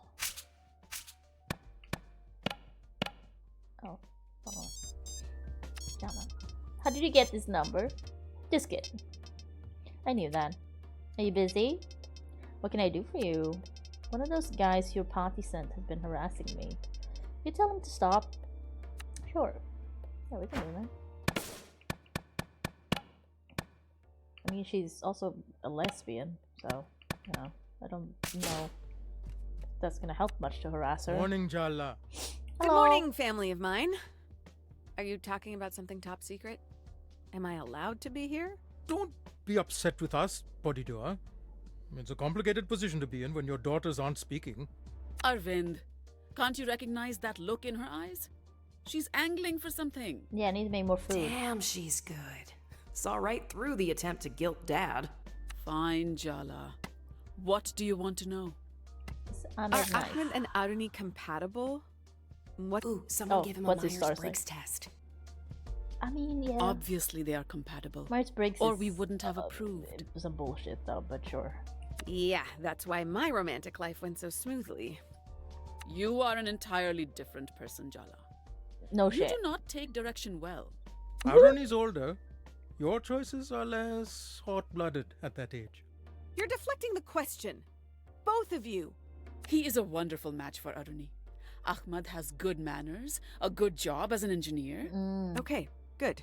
Oh, hold on. Jana. How did you get this number? Just kidding. I knew that. Are you busy? What can I do for you? One of those guys your party sent has been harassing me. You tell him to stop? Sure. Yeah, we can do that. I mean, she's also a lesbian, so, you know, I don't know if that's gonna help much to harass her. Morning, Jala. Good morning, family of mine. Are you talking about something top secret? Am I allowed to be here? Don't be upset with us, Bodhidua. It's a complicated position to be in when your daughters aren't speaking. Arvind, can't you recognize that look in her eyes? She's angling for something. Yeah, I need to make more food. Damn, she's good. Saw right through the attempt to guilt Dad. Fine, Jala. What do you want to know? Are Ahmed and Aruni compatible? What? Ooh, someone give him a Myers-Briggs test. I mean, yeah. Obviously they are compatible. Myers-Briggs or is, we wouldn't have approved. It was some bullshit though, but sure. Yeah, that's why my romantic life went so smoothly. You are an entirely different person, Jala. No you shit. do not take direction well. Aruni's older. Your choices are less hot-blooded at that age. You're deflecting the question. both of you. He is a wonderful match for Aruni. Ahmad has good manners, a good job as an engineer. Okay, good.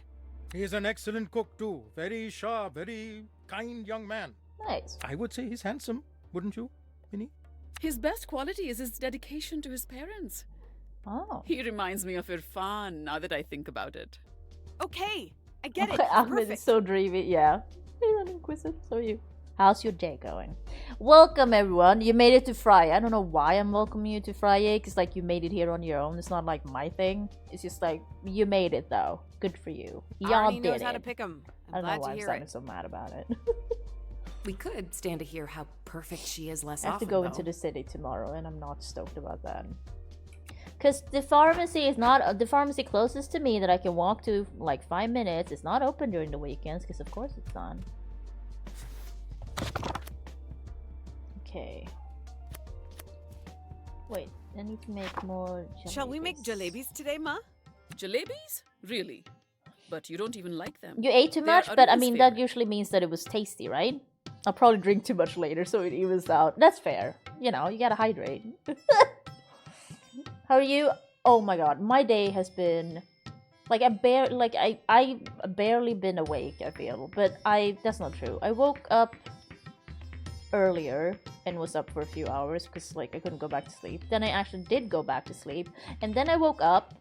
He is an excellent cook too. Very sharp, very kind young man. Nice. I would say he's handsome, wouldn't you, Minnie? His best quality is his dedication to his parents. Oh. He reminds me of Irfan now that I think about it. Okay, I get it. Okay, Ahmed Perfect. is so dreamy. Yeah. Hey, running quizzes. So are you. How's your day going? Welcome, everyone. You made it to friYAY. I don't know why I'm welcoming you to friYAY, because, like, you made it here on your own. It's not, like, my thing. It's just, like, you made it, though. Good for you. Y'all Arnie did knows it. how to pick 'em. I don't know glad why to I'm hear sounding it. so mad about it. We could stand to hear how perfect she is less I have to often, go though. into the city tomorrow, and I'm not stoked about that. Because the pharmacy is not... the pharmacy closest to me that I can walk to, like, 5 minutes. It's not open during the weekends, because of course it's not. Okay. Wait, I need to make more jalebis. Shall we make jalebis today, Ma? Jalebis? Really? But you don't even like them. You ate too They're much, but I Aruni's mean, that usually means that it was tasty, right? I'll probably drink too much later, so it evens out. That's fair. You know, you gotta hydrate. How are you? Oh my god, my day has been... Like, I barely been awake, I feel. But that's not true. I woke up earlier and was up for a few hours because, like, I couldn't go back to sleep. Then I actually did go back to sleep. And then I woke up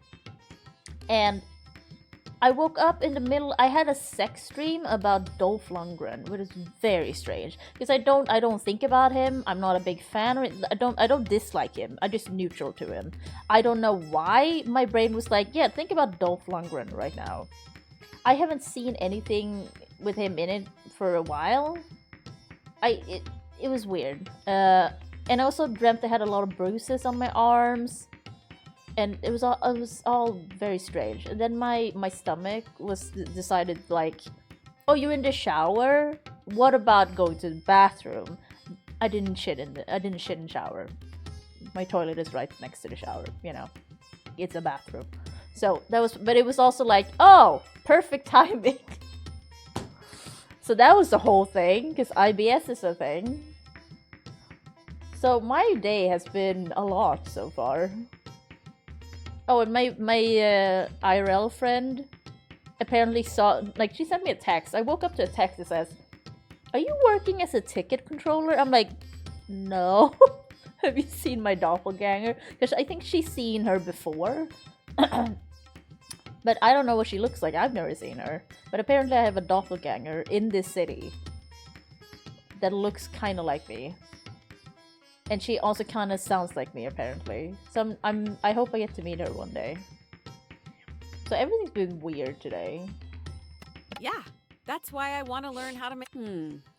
and I woke up in the middle. I had a sex dream about Dolph Lundgren, which is very strange because I don't think about him. I'm not a big fan. Or I don't dislike him. I'm just neutral to him. I don't know why my brain was like, yeah, think about Dolph Lundgren right now. I haven't seen anything with him in it for a while. It was weird. And I also dreamt I had a lot of bruises on my arms. And it was all very strange. And then my stomach was decided, like, oh, you're in the shower? What about going to the bathroom? I didn't shit in the shower. My toilet is right next to the shower, you know. It's a bathroom. So that was, but it was also like, oh, perfect timing. So that was the whole thing, because IBS is a thing. So my day has been a lot so far. Oh, and my IRL friend apparently saw, like, she sent me a text. I woke up to a text that says, are you working as a ticket controller? I'm like, no. Have you seen my doppelganger? Because I think she's seen her before. But I don't know what she looks like. I've never seen her. But apparently I have a doppelganger in this city that looks kind of like me. And she also kind of sounds like me, apparently. So I hope I get to meet her one day. So everything's been weird today. Yeah, that's why I want to learn how to make...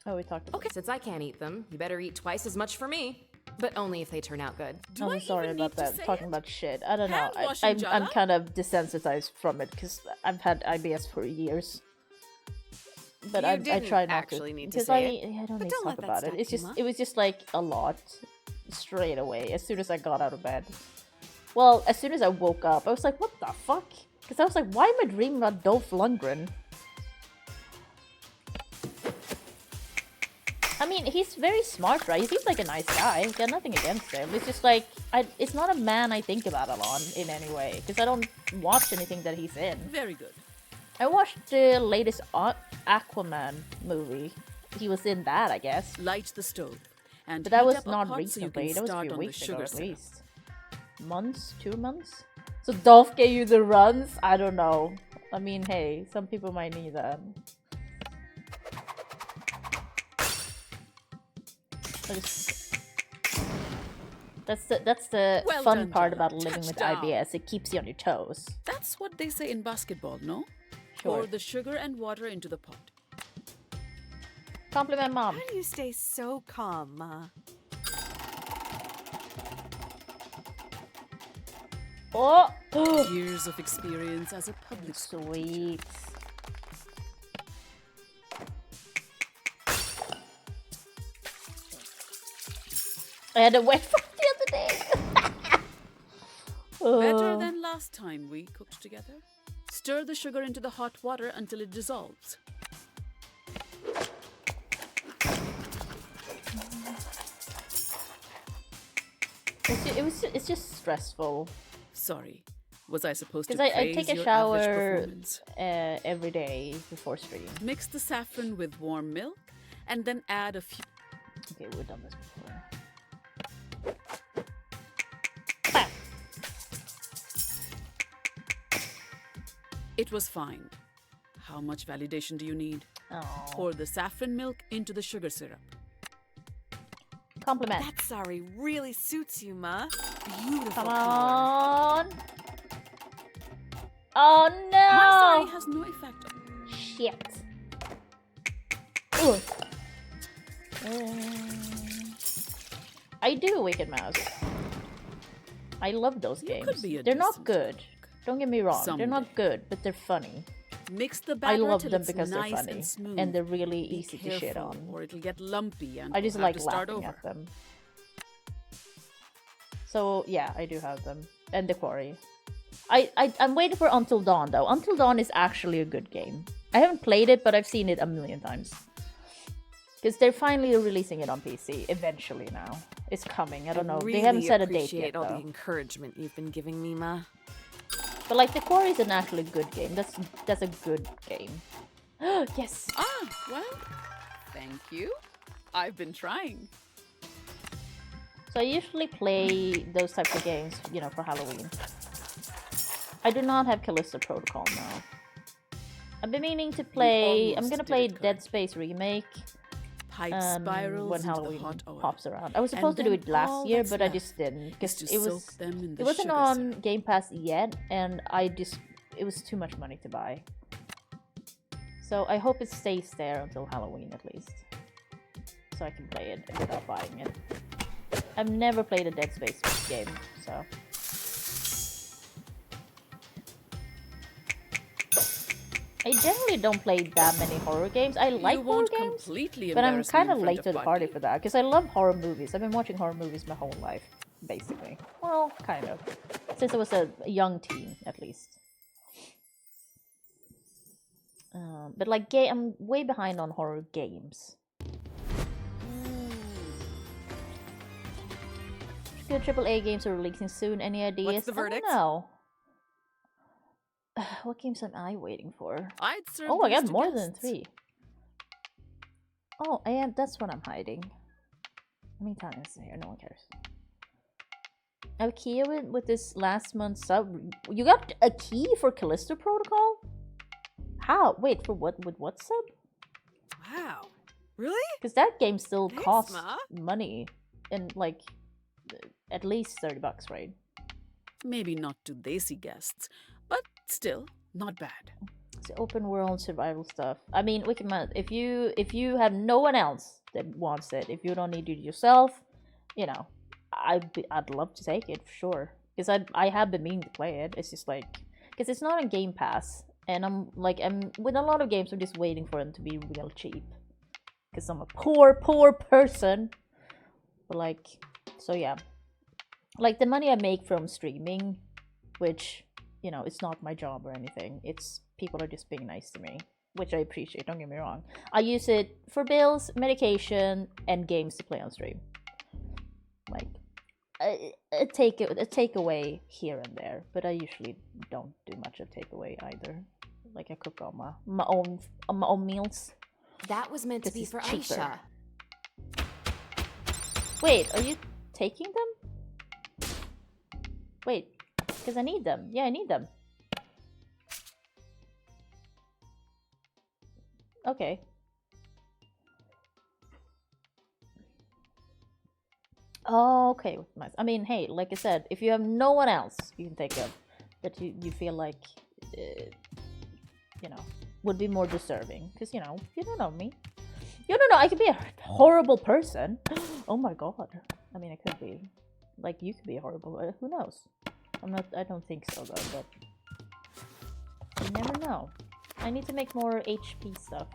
Oh, we talked about... Okay, since I can't eat them, you better eat twice as much for me. But only if they turn out good. I'm sorry about that. Talking about shit. I don't know. Hand-washing, I'm Jala? kind of desensitized from it because I've had IBS for years. But I didn't try not actually to. need to Because say it. I don't But need to don't talk let that about it. stop It's you, just Ma. it was just like a lot straight away as soon as I got out of bed. Well, as soon as I woke up, I was like, what the fuck? Because I was like, why am I dreaming about Dolph Lundgren? I mean, he's very smart, right? He seems like a nice guy. Got nothing against him. It's just like, it's not a man I think about a lot in any way. Because I don't watch anything that he's in. Very good. I watched the latest Aquaman movie. He was in that, I guess. Light the stove. And But that heat was up a not pot so you can recently. That was a start few on the weeks ago sugar at syrup. least. Months? 2 months? So Dolph gave you the runs? I don't know. I mean, hey, some people might need that. That's the Well fun done, part Jala. about living with Touchdown. IBS. It keeps you on your toes. That's what they say in basketball, no? Sure. Pour the sugar and water into the pot. Compliment mom. How do you stay so calm, Ma? Oh! Years of experience as a public school Sweet. I had a wet fart the other day. Better than last time we cooked together. Stir the sugar into the hot water until it dissolves. It's just stressful. Sorry. Was I supposed to Because I praise take a your shower average performance? every day before stream. Mix the saffron with warm milk and then add a few... Okay, we've done this before. It was fine. How much validation do you need? Oh. Pour the saffron milk into the sugar syrup. Compliment. That sari really suits you, Ma. Beautiful Come color. on. Oh no! My sari has no effect on... Shit. Ugh. I do Wicked Mouse. I love those games. could be a They're not decent good. Don't get me wrong. They're Someday. not good, but they're funny. Mix the I batter love till them it's because nice they're funny and smooth. and they're really Be easy to shit careful, on. or it'll get lumpy and I just we'll like have to start laughing over. at them. So yeah, I do have them. And the Quarry. I'm waiting for Until Dawn though. Until Dawn is actually a good game. I haven't played it, but I've seen it a million times. Because they're finally releasing it on PC eventually now. It's coming. I don't know. Really They haven't set a date appreciate yet all though. the encouragement you've been giving me, Ma. But like the Quarry is an actually good game. That's a good game. Yes. Ah, well, thank you. I've been trying. So I usually play those types of games, you know, for Halloween. I do not have Callisto Protocol now. I've been meaning to play. I'm almost gonna did play it Dead Space Remake Pipe spirals when into the Halloween hot oil. pops around. I was And supposed to do then it last all year, that's but I left just didn't because is to soak them in the it wasn't sugar on syrup. Game Pass yet, and it was too much money to buy. So I hope it stays there until Halloween at least, so I can play it without buying it. I've never played a Dead Space game, so. I generally don't play that many horror games. I like horror won't games, completely but I'm embarrass me kind in of front late of to the Bobby. party for that because I love horror movies. I've been watching horror movies my whole life, basically. Well, kind of, since I was a young teen, at least. But like, I'm way behind on horror games. Good AAA games are releasing soon. Any ideas? What's the verdict? I don't know. What games am I waiting for? I'd serve Oh, I these got to more than guests. 3. Oh, I am. That's what I'm hiding. How many times is here? No one cares. I have a key with this last month's sub. You got a key for Callisto Protocol? How? Wait, for what? With what sub? Wow. Really? Because that game still Thanks, costs Ma. money, and like at least $30, right? Maybe not to desi guests, but still, not bad. It's open world survival stuff. I mean, Wicked Mouse, if you have no one else that wants it, if you don't need it yourself, you know, I'd love to take it for sure. Because I have been meaning to play it. It's just like, because it's not on Game Pass, and I'm with a lot of games, I'm just waiting for them to be real cheap. Because I'm a poor person. But like, so yeah, like the money I make from streaming, which, you know, it's not my job or anything. It's people are just being nice to me, which I appreciate. Don't get me wrong. I use it for bills, medication, and games to play on stream. Like a takeaway here and there, but I usually don't do much of takeaway either. Like I cook all my own meals. That was meant to be This for is cheaper. Aisha. Wait, are you taking them? Wait, because I need them. Yeah, I need them. Okay. Oh, okay. Nice. I mean, hey, like I said, if you have no one else you can take up that you feel like, you know, would be more deserving. Because, you know, you don't know me. You don't know, I could be a horrible person. Oh my god. I mean, I could be. Like, you could be horrible. Who knows? I don't think so, though, but you never know. I need to make more HP stuff.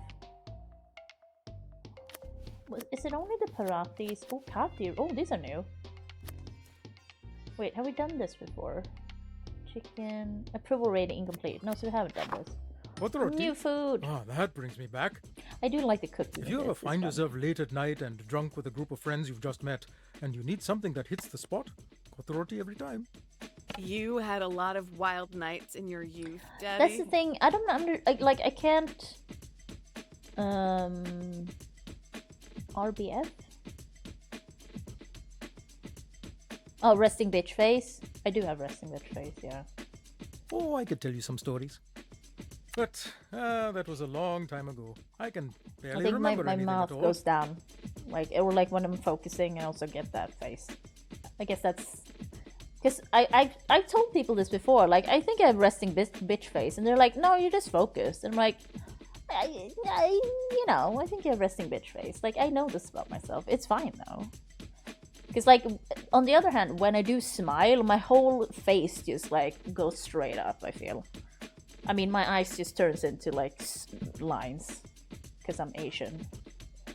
Is it only the Paratis? Oh, Kathir. Oh, these are new. Wait, have we done this before? Chicken. Approval rating incomplete. No, so we haven't done this. What roti? New food. Ah, that brings me back. I do like the cooking. If you ever find yourself late at night and drunk with a group of friends you've just met, and you need something that hits the spot, Authority every time. You had a lot of wild nights in your youth, Daddy. That's the thing. I don't like I can't. RBF. Oh, resting bitch face. I do have resting bitch face. Yeah. Oh, I could tell you some stories. But that was a long time ago. I can barely I think remember my anything mouth at all. goes down, or like when I'm focusing, I also get that face. I guess that's because I told people this before. Like I think I have resting bitch face, and they're like, "No, you're just focused." And I'm like, I think you have resting bitch face. Like I know this about myself. It's fine though. Because like on the other hand, when I do smile, my whole face just like goes straight up. I feel. I mean, my eyes just turns into like lines because I'm Asian.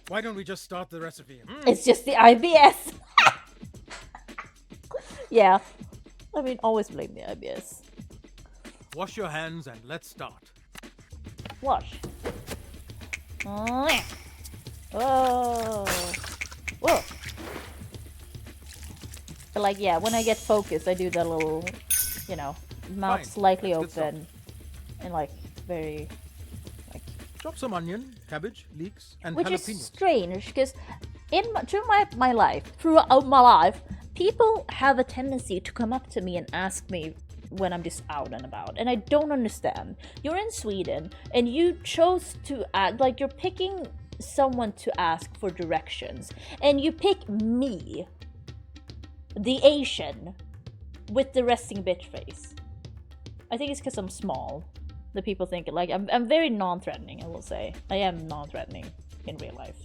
Why don't we just start the recipe? It's just the IBS. Yeah. I mean, always blame the IBS. Wash your hands and let's start. Wash. Oh, yeah. Whoa. Whoa. But like, yeah, when I get focused, I do that little, mouth Fine. slightly That's good open and like very, like. Chop some onion, cabbage, leeks, and Which jalapeno. is strange because throughout my life, people have a tendency to come up to me and ask me when I'm just out and about, and I don't understand. You're in Sweden and you chose to act like you're picking someone to ask for directions, and you pick me, the Asian, with the resting bitch face. I think it's because I'm small. The people think like I'm very non-threatening. I will say I am non-threatening in real life.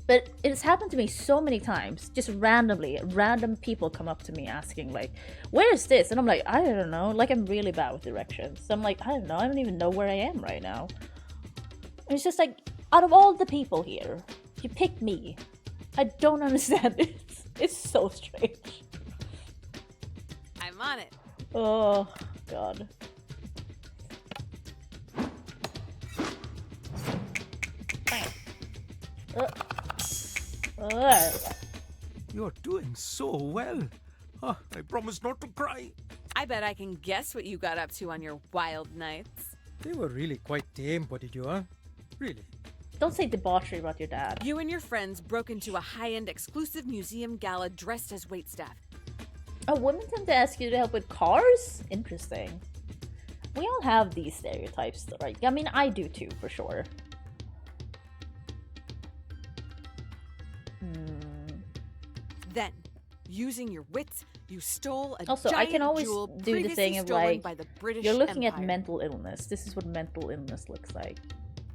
But it has happened to me so many times, just randomly. Random people come up to me asking like, "Where is this?" And I'm like, "I don't know." Like I'm really bad with directions. So I'm like, "I don't know. I don't even know where I am right now." And it's just like, out of all the people here, you picked me. I don't understand it. It's so strange. I'm on it. Oh God. You're doing so well. I promise not to cry. I bet I can guess what you got up to on your wild nights. They were really quite tame, what did you, huh? Really. Don't say debauchery about your dad. You and your friends broke into a high-end exclusive museum gala dressed as waitstaff. Oh, women tend to ask you to help with cars? Interesting. We all have these stereotypes, right? I mean, I do too, for sure. Then, using your wits, you stole a Also, giant I can always jewel do the previously thing of stolen like, by the British you're looking Empire. at mental illness. This is what mental illness looks like.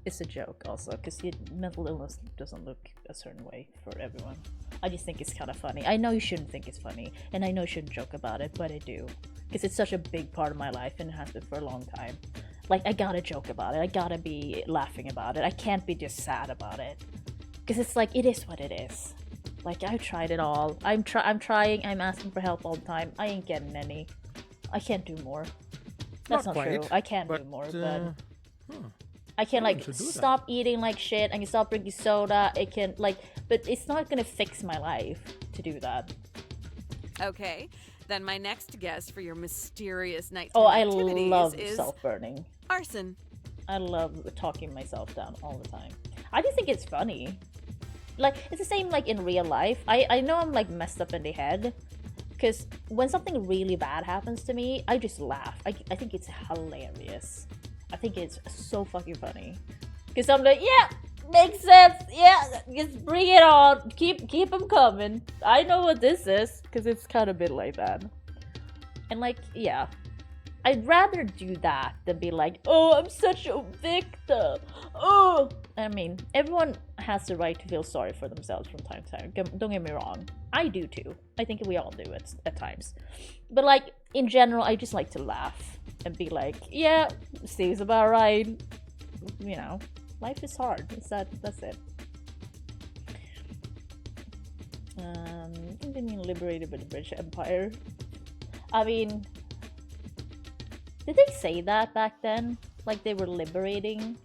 It's a joke also, because mental illness doesn't look a certain way for everyone. I just think it's kind of funny. I know you shouldn't think it's funny, and I know you shouldn't joke about it, but I do. Because it's such a big part of my life, and it has been for a long time. Like, I gotta joke about it. I gotta be laughing about it. I can't be just sad about it. Because it's like, it is what it is. Like, I've tried it all. I'm trying. I'm asking for help all the time. I ain't getting any. I can't do more. That's not true. I can do more, but I can like stop eating like shit. I can stop drinking soda. It can like, but it's not gonna fix my life to do that. Okay, then my next guess for your mysterious nighttime Oh, I activities love is self-burning. arson. I love talking myself down all the time. I just think it's funny. Like, it's the same like in real life. I know I'm like messed up in the head. Because when something really bad happens to me, I just laugh. I think it's hilarious. I think it's so fucking funny. Because I'm like, yeah, makes sense. Yeah, just bring it on. Keep them coming. I know what this is. Because it's kind of been like that. And like, yeah. I'd rather do that than be like, oh, I'm such a victim. Oh, I mean, everyone has the right to feel sorry for themselves from time to time. Don't get me wrong. I do too. I think we all do it at times. But like, in general, I just like to laugh and be like, yeah, Steve's about right. You know, life is hard. That's it. Being liberated by the British Empire. I mean, did they say that back then? Like they were liberating?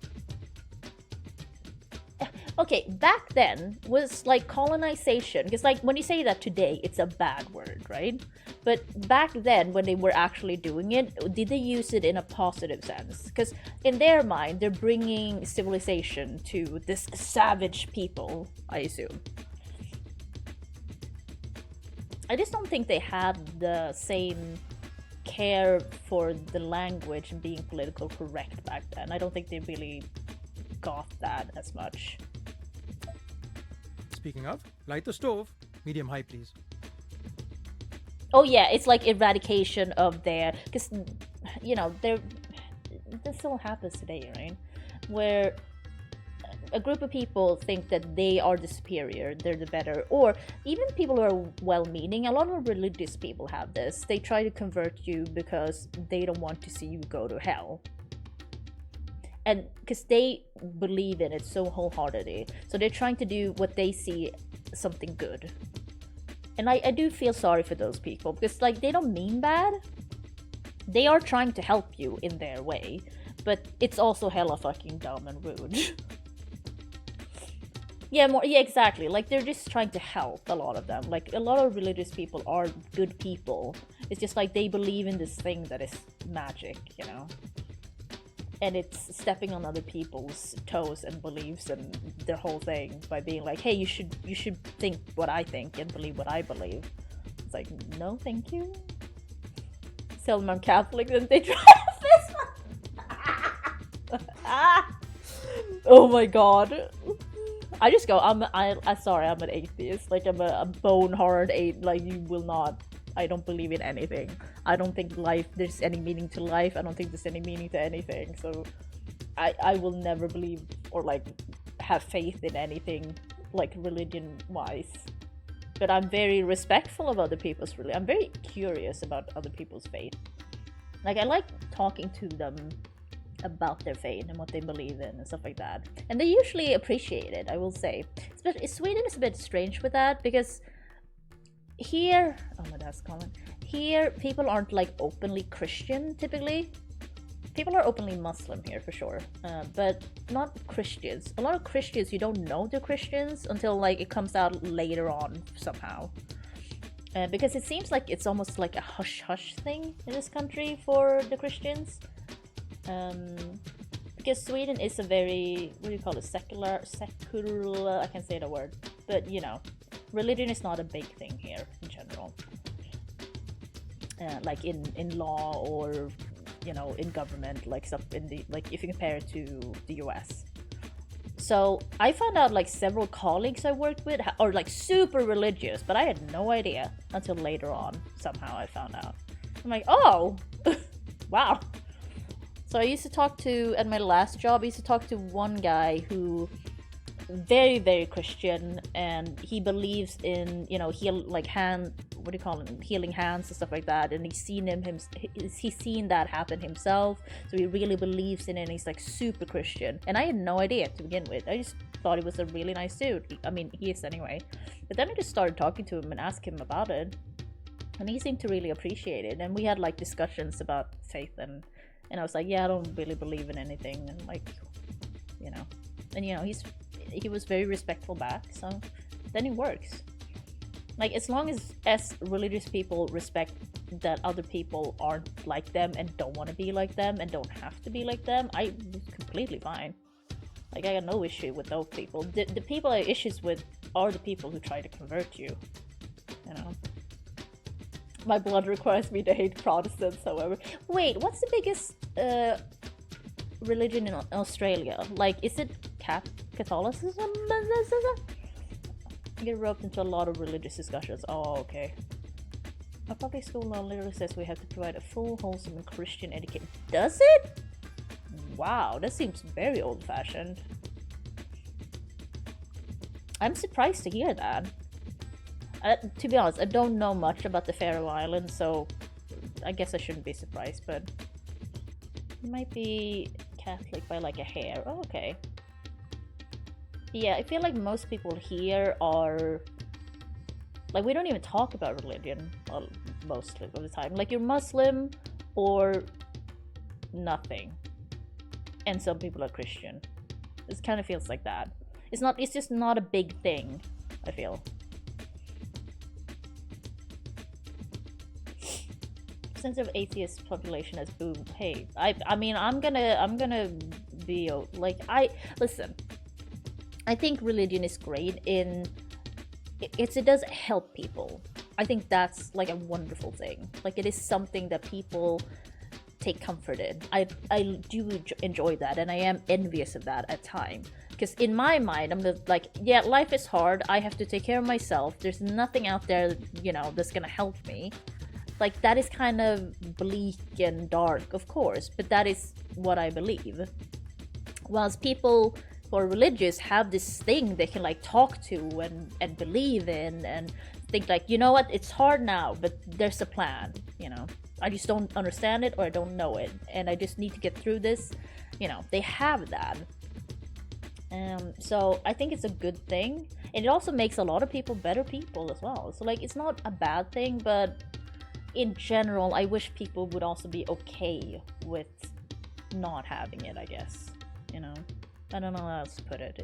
okay, back then was like colonization, because like when you say that today, it's a bad word, right? But back then, when they were actually doing it, did they use it in a positive sense? Because in their mind, they're bringing civilization to this savage people, I assume. I just don't think they had the same care for the language and being political correct back then. I don't think they really got that as much. Speaking of, light the stove. Medium high, please. Oh yeah, it's like eradication of their, because you know, this still happens today, right? Where a group of people think that they are the superior, they're the better, or even people who are well-meaning. A lot of religious people have this. They try to convert you because they don't want to see you go to hell. And because they believe in it so wholeheartedly, so they're trying to do what they see something good. And I do feel sorry for those people, because like they don't mean bad. They are trying to help you in their way, but it's also hella fucking dumb and rude. Yeah, exactly. Like they're just trying to help, a lot of them. Like a lot of religious people are good people. It's just like they believe in this thing that is magic, you know? And it's stepping on other people's toes and beliefs and their whole thing by being like, hey, you should think what I think and believe what I believe. It's like, no, thank you. Tell them I'm Catholic and they try this. Oh my god. I just go, I'm sorry, I'm an atheist. Like I'm a bone hard atheist. Like you will not. I don't believe in anything. I don't think there's any meaning to life. I don't think there's any meaning to anything. So I will never believe or like have faith in anything like religion wise. But I'm very respectful of other people's religion. I'm very curious about other people's faith. Like I like talking to them about their faith and what they believe in and stuff like that. And they usually appreciate it, I will say. Sweden is a bit strange with that, because here, oh my dad's comment. Here, people aren't like openly Christian typically. People are openly Muslim here for sure, but not Christians. A lot of Christians, you don't know they're Christians until like it comes out later on somehow. Because it seems like it's almost like a hush-hush thing in this country for the Christians. Because Sweden is a very, what do you call it, secular, I can't say the word, but you know, religion is not a big thing here in general. Like in law or, you know, in government, like stuff in the, like if you compare it to the US. So I found out like several colleagues I worked with are like super religious, but I had no idea until later on. Somehow I found out. I'm like, oh, wow. So I used to talk to, at my last job, I used to talk to one guy who very, very Christian, and he believes in, you know, healing hands and stuff like that, and he's seen that happen himself, so he really believes in it, and he's like super Christian. And I had no idea to begin with. I just thought he was a really nice dude. I mean, he is anyway. But then I just started talking to him and asked him about it, and he seemed to really appreciate it. And we had like discussions about faith, and I was like, yeah, I don't really believe in anything, and like, you know, and you know, he was very respectful back, so then it works. Like as long as religious people respect that other people aren't like them and don't want to be like them and don't have to be like them, I'm completely fine. Like I got no issue with those people. The people I have issues with are the people who try to convert you, you know. My blood requires me to hate Protestants, however. Wait, what's the biggest religion in Australia? Like, is it Catholicism? I get roped into a lot of religious discussions. Oh, okay. Our public school law literally says we have to provide a full, wholesome, and Christian education. Does it? Wow, that seems very old-fashioned. I'm surprised to hear that. To be honest, I don't know much about the Faroe Islands, so I guess I shouldn't be surprised, but it might be Catholic by like a hair. Oh, okay. Yeah, I feel like most people here are like, we don't even talk about religion most of the time. Like, you're Muslim or nothing, and some people are Christian. It kind of feels like that. It's just not a big thing, I feel. Percentage of atheist population has boomed. Hey, I mean, I'm gonna be like, listen. I think religion is great in it does help people. I think that's like a wonderful thing. Like, it is something that people take comfort in. I do enjoy that, and I am envious of that at times. Because in my mind, I'm like, yeah, life is hard. I have to take care of myself. There's nothing out there, you know, that's gonna help me. Like, that is kind of bleak and dark, of course, but that is what I believe. Whilst people who are religious have this thing they can like talk to and believe in and think like, you know what, it's hard now, but there's a plan, you know. I just don't understand it or I don't know it, and I just need to get through this. You know, they have that. So I think it's a good thing, and it also makes a lot of people better people as well. So like, it's not a bad thing, but in general, I wish people would also be okay with not having it, I guess. You know, I don't know how else to put it.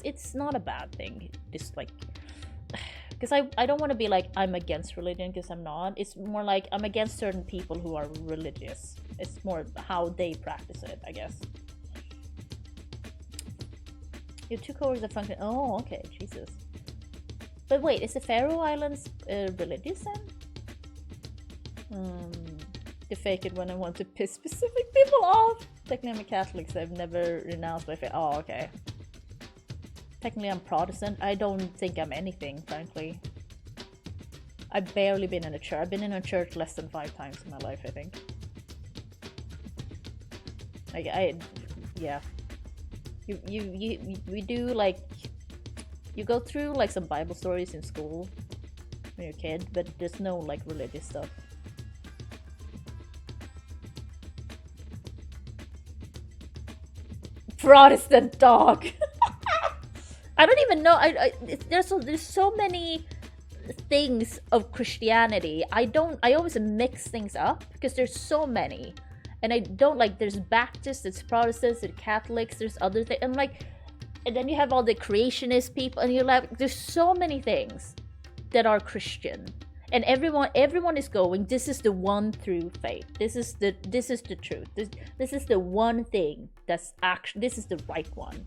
It's not a bad thing. Just like, because I don't want to be like I'm against religion, because I'm not. It's more like I'm against certain people who are religious. It's more how they practice it, I guess. You have 2 cohorts that function. Oh, okay, Jesus. But wait, is the Faroe Islands religious then? To fake it when I want to piss specific people off. Technically, I'm a Catholic, so I've never renounced my faith. Oh, okay. Technically, I'm Protestant. I don't think I'm anything, frankly. I've barely been in a church. I've been in a church less than 5 times in my life, I think. Like, yeah. We do, like, you go through, like, some Bible stories in school when you're a kid, but there's no, like, religious stuff. Protestant dog. I don't even know. There's so many things of Christianity. I always mix things up because there's so many, and I don't like. There's Baptists, there's Protestants, there's Catholics, there's other things, and like, and then you have all the creationist people, and you're like, there's so many things that are Christian, and everyone is going, this is the one true faith. This is the truth. This is the one thing that's actually, this is the right one.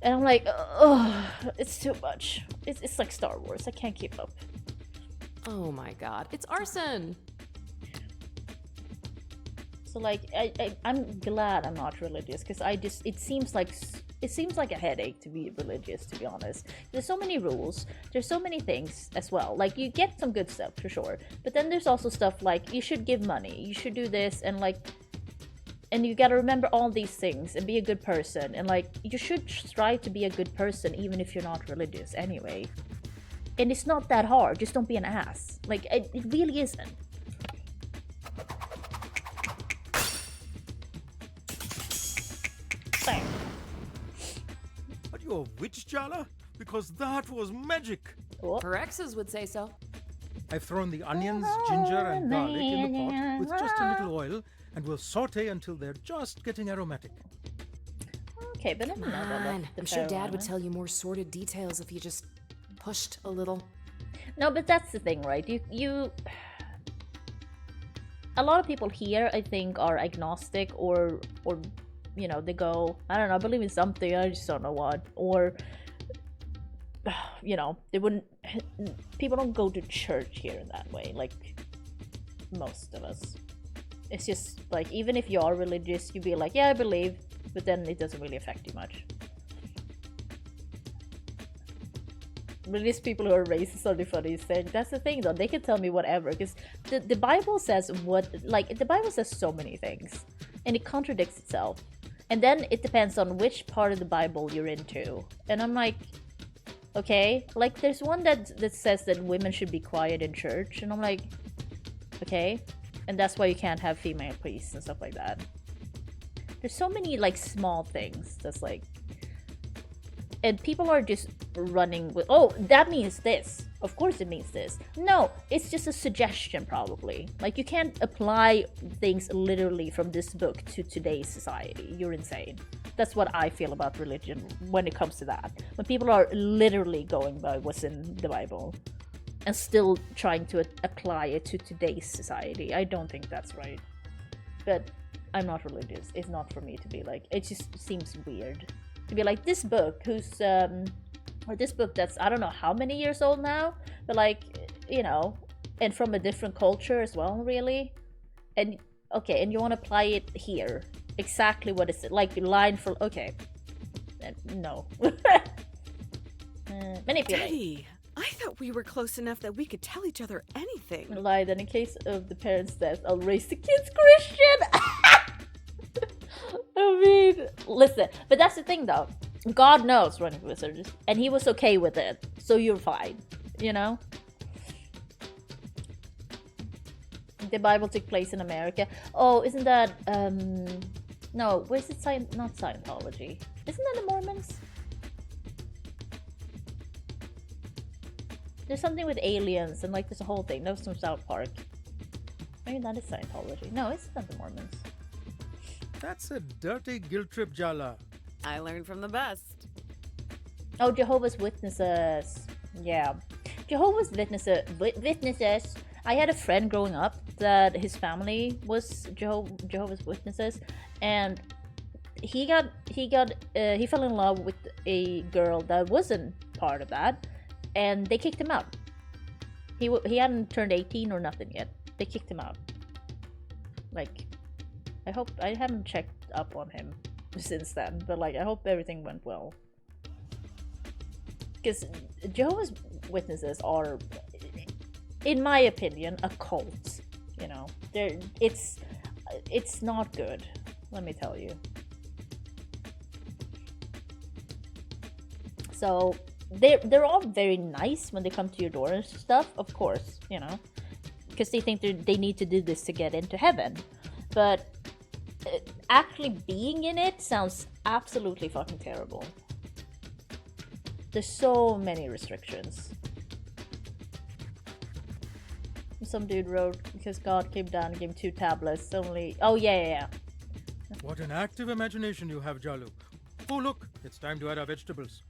And I'm like, oh, it's too much. It's like Star Wars. I can't keep up. Oh my god, it's arson! So like, I'm glad I'm not religious, because it seems like a headache to be religious, to be honest. There's so many rules, there's so many things as well. Like, you get some good stuff for sure, but then there's also stuff like you should give money, you should do this, and like, and you gotta remember all these things and be a good person, and like, you should strive to be a good person even if you're not religious anyway. And it's not that hard, just don't be an ass. Like, it really isn't. Bang. Are you a witch, Jala? Because that was magic. Her exes would say so. I've thrown the onions, ginger, and garlic in the pot with just a little oil, and we'll saute until they're just getting aromatic. Okay, but Come on. I'm sure Dad would tell you more sordid details if you just pushed a little. No, but that's the thing, right? You a lot of people here, I think, are agnostic, or you know, they go, I don't know, I believe in something, I just don't know what. Or, you know, they wouldn't, people don't go to church here in that way, like most of us. It's just like, even if you are religious, you'd be like, yeah, I believe, but then it doesn't really affect you much. Religious people who are racist are the funniest thing. That's the thing though, they can tell me whatever, because the Bible says the Bible says so many things, and it contradicts itself. And then it depends on which part of the Bible you're into. And I'm like, okay, like there's one that says that women should be quiet in church, and I'm like, okay, and that's why you can't have female priests and stuff like that. There's so many like small things that's like, and people are just running with, oh, that means this. Of course it means this. No, it's just a suggestion probably. Like, you can't apply things literally from this book to today's society. You're insane. That's what I feel about religion when it comes to that. When people are literally going by what's in the Bible and still trying to apply it to today's society, I don't think that's right. But I'm not religious. It's not for me to be like. It just seems weird to be like this book, or this book that's I don't know how many years old now, but like, you know, and from a different culture as well, really. And okay, and you want to apply it here. Exactly what is it? Like line for okay. No. Manipulate. Daddy, I thought we were close enough that we could tell each other anything. Lie, then in case of the parents' death, I'll raise the kids Christian. I mean, listen, but that's the thing though. God knows running wizards, and he was okay with it, so you're fine, you know? The Bible took place in America. Oh, isn't that, no, where's it, not Scientology. Isn't that the Mormons? There's something with aliens, and like there's a whole thing. That was from South Park. Maybe that is Scientology. No, it's not the Mormons. That's a dirty guilt trip, Jala. I learned from the best. Oh, Jehovah's Witnesses. Yeah. Jehovah's Witnesses. I had a friend growing up that his family was Jehovah's Witnesses, and he fell in love with a girl that wasn't part of that, and they kicked him out. He hadn't turned 18 or nothing yet. They kicked him out. Like, I haven't checked up on him since then, but like I hope everything went well. Because Jehovah's Witnesses are, in my opinion, a cult. You know, it's not good. Let me tell you. So they're all very nice when they come to your door and stuff, of course, you know, because they think they need to do this to get into heaven, but actually being in it sounds absolutely fucking terrible. There's so many restrictions. Some dude wrote, because God came down and gave him 2 tablets, only... Oh, yeah. What an active imagination you have, Jalu. Oh, look, it's time to add our vegetables.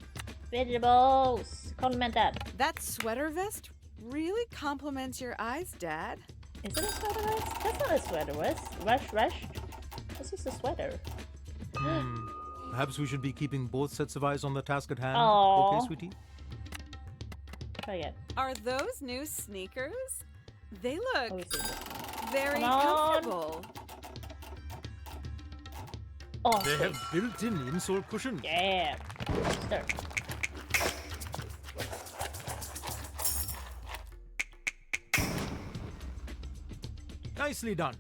Vegetables! Compliment that. That sweater vest really compliments your eyes, Dad. Is it a sweater vest? That's not a sweater vest. Rush. This is a sweater. Perhaps we should be keeping both sets of eyes on the task at hand. Aww. Okay, sweetie? Try again. Are those new sneakers? They look very Come on. comfortable. Oh, they have built-in insole cushions. Yeah. Start. Nicely done.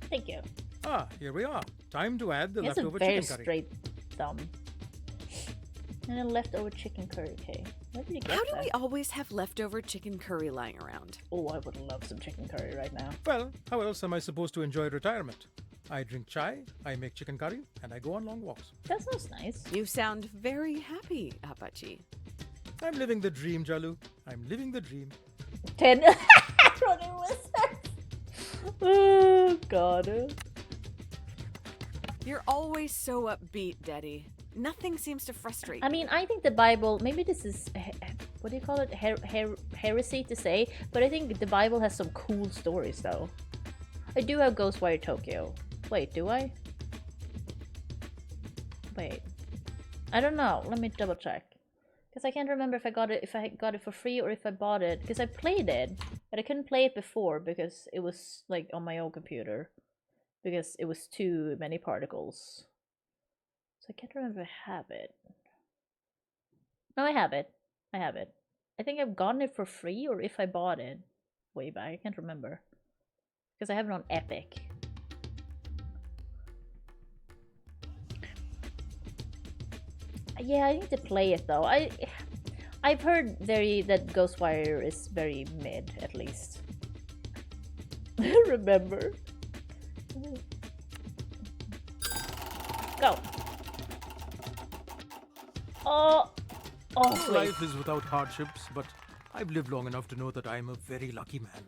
Thank you. Ah, here we are. Time to add the That's leftover a very chicken curry. straight thumb. And then leftover chicken curry. Okay. Where did you get How do that? we always have leftover chicken curry lying around? Oh, I would love some chicken curry right now. Well, how else am I supposed to enjoy retirement? I drink chai, I make chicken curry, and I go on long walks. That sounds nice. You sound very happy, Apache. I'm living the dream, Jalu. I'm living the dream. 10. Running wizards. Oh, God. You're always so upbeat, Daddy. Nothing seems to frustrate I mean, I think the Bible, maybe this is, what do you call it? Heresy to say, but I think the Bible has some cool stories, though. I do have Ghostwire Tokyo. Wait, do I? Wait. I don't know. Let me double check. Because I can't remember if I got it for free or if I bought it. Because I played it, but I couldn't play it before because it was like on my old computer. Because it was too many particles. So I can't remember if I have it. No, I have it. I think I've gotten it for free or if I bought it way back. I can't remember. Because I have it on Epic. Yeah, I need to play it though. I've heard that Ghostwire is very mid, at least. Remember? Go. Oh, sweet. Life is without hardships, but I've lived long enough to know that I'm a very lucky man.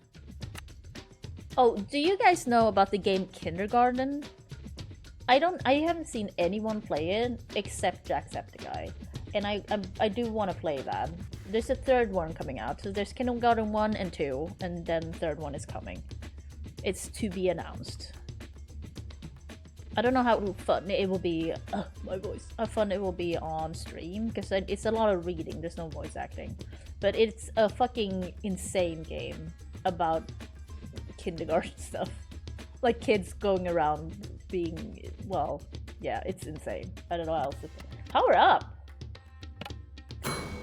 Oh, do you guys know about the game Kindergarten? I haven't seen anyone play it except Jacksepticeye, and I do want to play that. There's a third one coming out, so there's Kindergarten 1 and 2, and then the third one is coming. It's to be announced. I don't know how fun it will be. My voice. How fun it will be on stream, because it's a lot of reading. There's no voice acting, but it's a fucking insane game about kindergarten stuff, like kids going around being, well, yeah, it's insane. I don't know how else to say. Power up.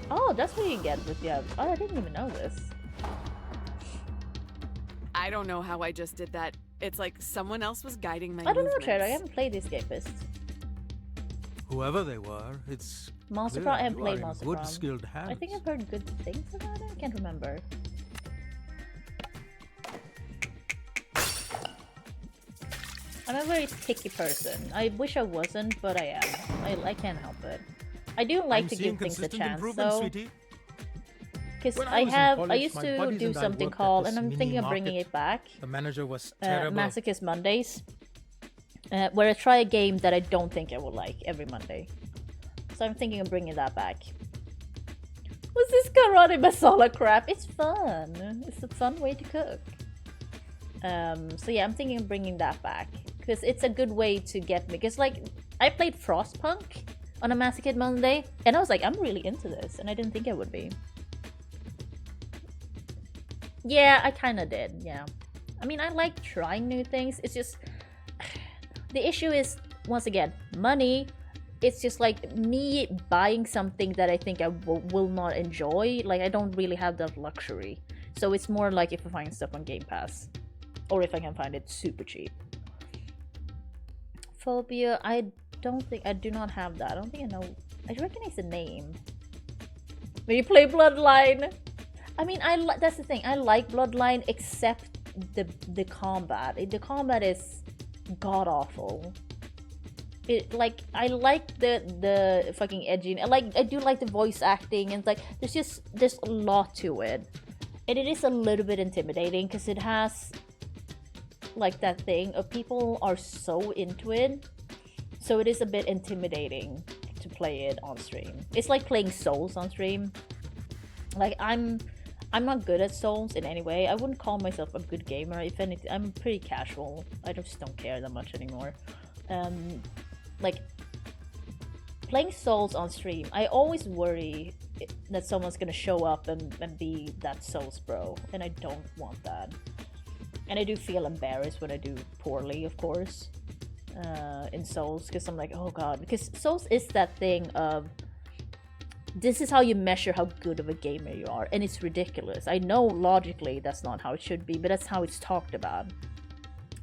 Oh, that's what you get with the. Oh, I didn't even know this. I don't know how I just did that. It's like someone else was guiding my I don't know, movements. Trevor. I haven't played this game first. Whoever they were, it's Monster clear Prom. I haven't you played are in Monster good, Prom. skilled hands. I think I've heard good things about it. I can't remember. I'm a very picky person. I wish I wasn't, but I am. I can't help it. I do like to give things a chance, though. Because I used to do something called, and I'm thinking of bringing it back. The manager was terrible. Masochist Mondays, where I try a game that I don't think I will like every Monday. So I'm thinking of bringing that back. What's this karate masala crap? It's fun. It's a fun way to cook. So yeah, I'm thinking of bringing that back because it's a good way to get me. Because like I played Frostpunk on a Masochist Monday, and I was like, I'm really into this, and I didn't think I would be. Yeah, I kind of did. Yeah, I mean, I like trying new things. It's just the issue is, once again, money. It's just like me buying something that I think I will not enjoy. Like I don't really have that luxury. So it's more like if I find stuff on Game Pass, or if I can find it super cheap. Phobia, I do not have that. I don't think I know. I recognize the name. When you play Bloodline, I mean, that's the thing. I like Bloodline, except the combat. The combat is god awful. I like the fucking edgy. I do like the voice acting, and like there's a lot to it, and it is a little bit intimidating because it has like that thing of people are so into it, so it is a bit intimidating to play it on stream. It's like playing Souls on stream. Like I'm not good at Souls in any way. I wouldn't call myself a good gamer. If anything, I'm pretty casual. I just don't care that much anymore. Like playing Souls on stream, I always worry that someone's gonna show up and be that Souls bro, and I don't want that. And I do feel embarrassed when I do poorly, of course, in Souls, because I'm like, oh god, because Souls is that thing of this is how you measure how good of a gamer you are, and it's ridiculous. I know logically that's not how it should be, but that's how it's talked about.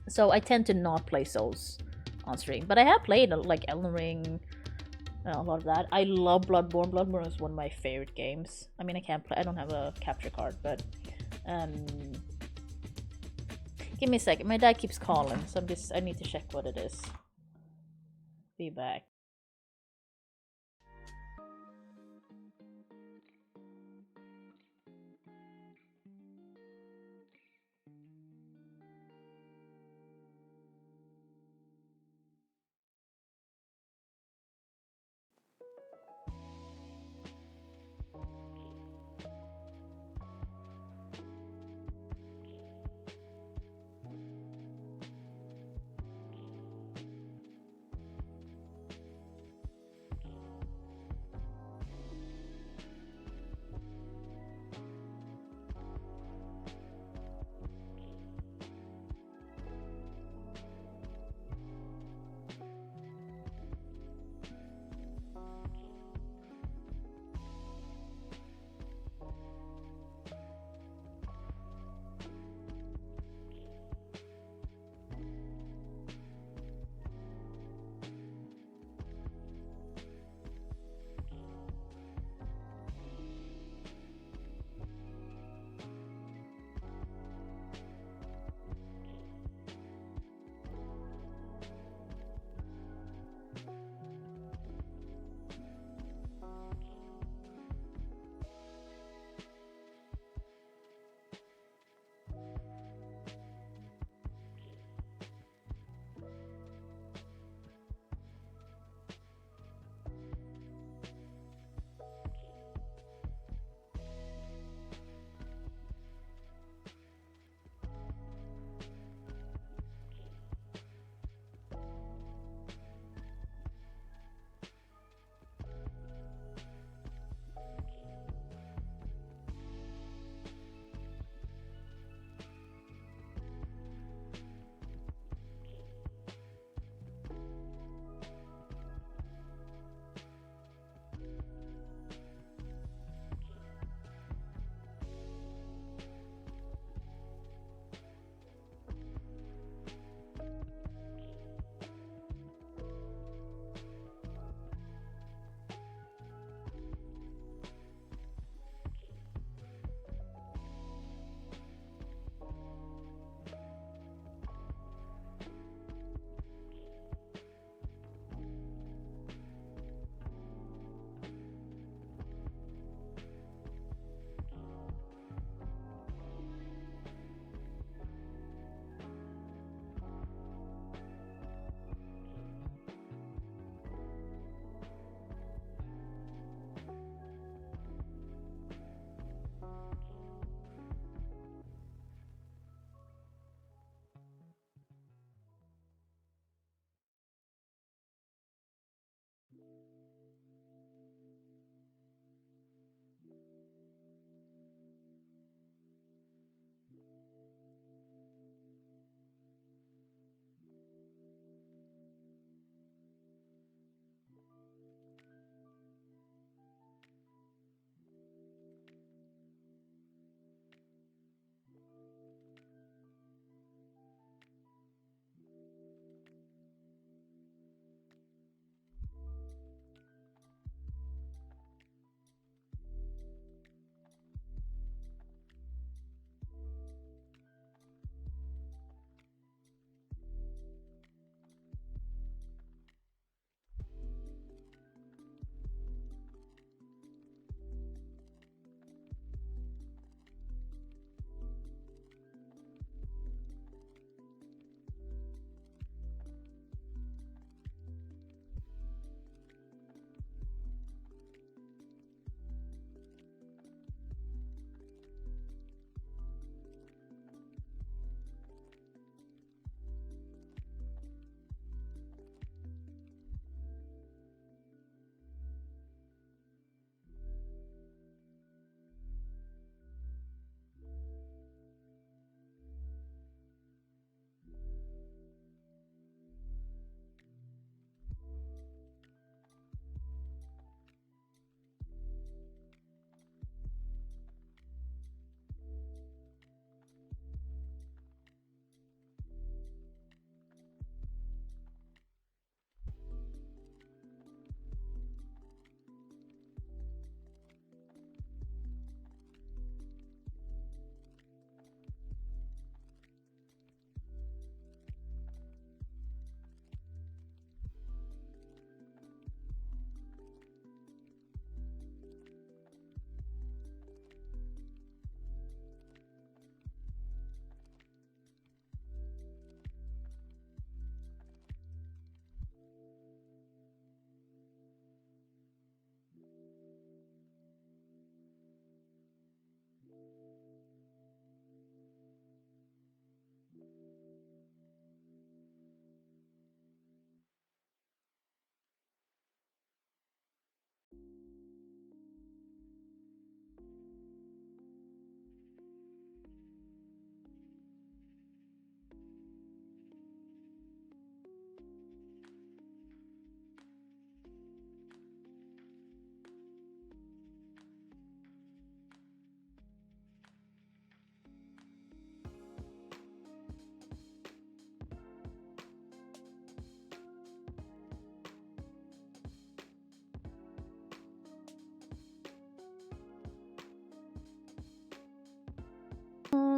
So I tend to not play Souls on stream, but I have played like Elden Ring, a lot of that. I love Bloodborne. Bloodborne is one of my favorite games. I mean, I can't play. I don't have a capture card, but give me a second. My dad keeps calling, so I need to check what it is. Be back.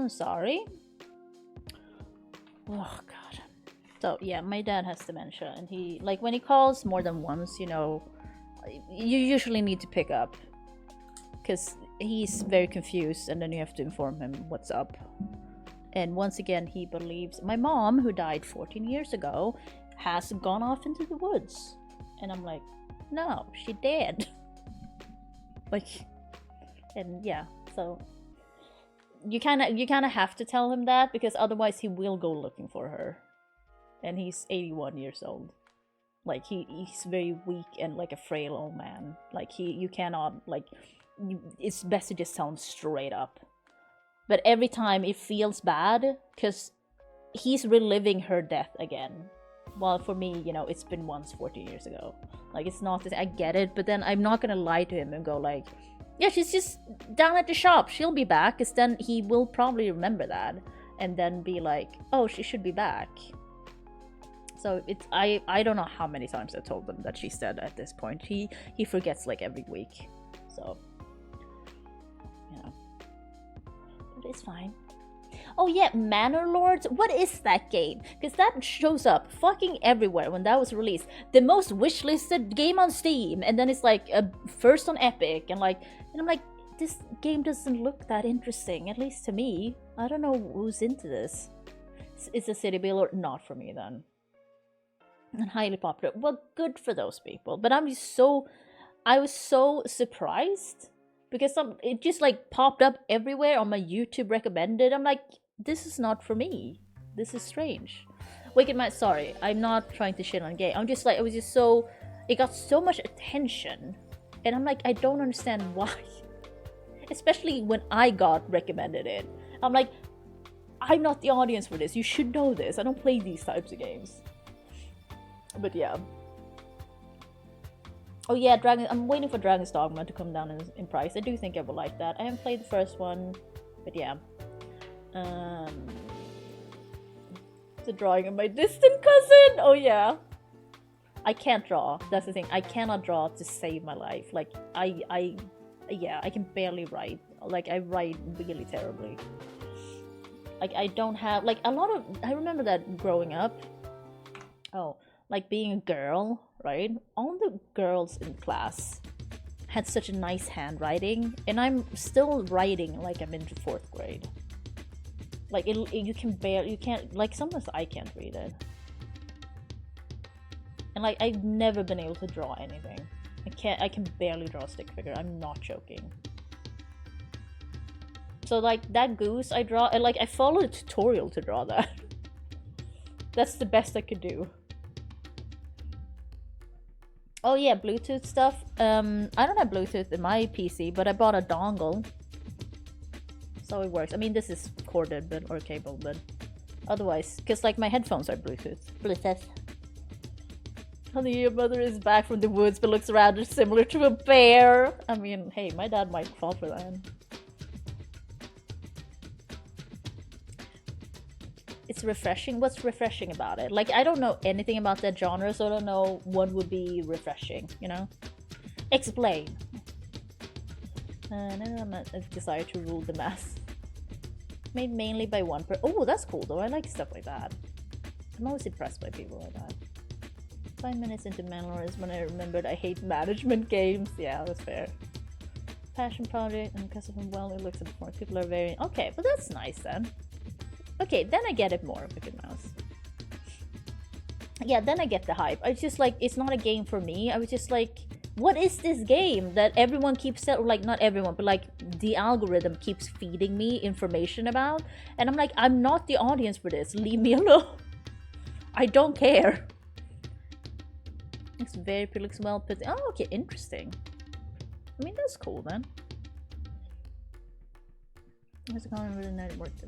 Sorry. Oh god. So yeah, my dad has dementia, and he, like, when he calls more than once, you know, you usually need to pick up because he's very confused, and then you have to inform him what's up. And once again, he believes my mom, who died 14 years ago, has gone off into the woods. And I'm like, no, she did. Like, and yeah, so you kind of have to tell him that, because otherwise he will go looking for her. And he's 81 years old. Like, he's very weak and like a frail old man. Like, you cannot, like, it's best to just tell him straight up. But every time it feels bad, because he's reliving her death again. Well, for me, you know, it's been once 14 years ago. Like, it's not this, I get it, but then I'm not gonna lie to him and go like, yeah, she's just down at the shop, she'll be back, because then he will probably remember that. And then be like, oh, she should be back. So it's, I don't know how many times I told him that she's dead at this point. He forgets like every week. So, you know. But it's fine. Oh yeah, Manor Lords? What is that game? Because that shows up fucking everywhere when that was released. The most wishlisted game on Steam, and then it's like first on Epic, and I'm like, this game doesn't look that interesting, at least to me. I don't know who's into this. It's a city builder, not for me then. And highly popular. Well, good for those people. But I was so surprised. Because it just like popped up everywhere on my YouTube recommended. I'm like, this is not for me. This is strange. Wicked Man, sorry, I'm not trying to shit on gay. I'm just like, it was just so, it got so much attention. And I'm like, I don't understand why. Especially when I got recommended it. I'm like, I'm not the audience for this. You should know this. I don't play these types of games. But yeah. Oh yeah, I'm waiting for Dragon's Dogma to come down in price. I do think I would like that. I haven't played the first one, but yeah. The drawing of my distant cousin! Oh yeah. I can't draw. That's the thing. I cannot draw to save my life. Like, I can barely write. Like, I write really terribly. Like, I don't have, like, a lot of, I remember that growing up. Oh, like being a girl, right? All the girls in class had such a nice handwriting, and I'm still writing like I'm in 4th grade. Like, you can't, like, sometimes I can't read it. And like, I've never been able to draw anything. I can barely draw a stick figure, I'm not joking. So like, that goose I draw, like, I followed a tutorial to draw that. That's the best I could do. Oh yeah, Bluetooth stuff. I don't have Bluetooth in my PC, but I bought a dongle. So it works. I mean, this is corded, or cable, but otherwise, because like my headphones are Bluetooth. Honey, your mother is back from the woods, but looks rather similar to a bear. I mean, hey, my dad might fall for that. It's refreshing. What's refreshing about it? Like, I don't know anything about that genre, so I don't know what would be refreshing, you know? Explain. I'm not a desire to rule the mass. Made mainly by one person. Oh, that's cool though. I like stuff like that. I'm always impressed by people like that. 5 minutes into Manlore is when I remembered I hate management games. Yeah, that's fair. Passion project, and because of him, well, it looks a bit more. People are very... Okay, but that's nice then. Okay, then I get it more, Wicked Mouse. Yeah, then I get the hype. I was just like, it's not a game for me. I was just like, what is this game that everyone keeps, like, not everyone, but like the algorithm keeps feeding me information about? And I'm like, I'm not the audience for this. Leave me alone. I don't care. It's very pretty, looks well put. Oh, okay, interesting. I mean, that's cool then. There's a comment where the night worked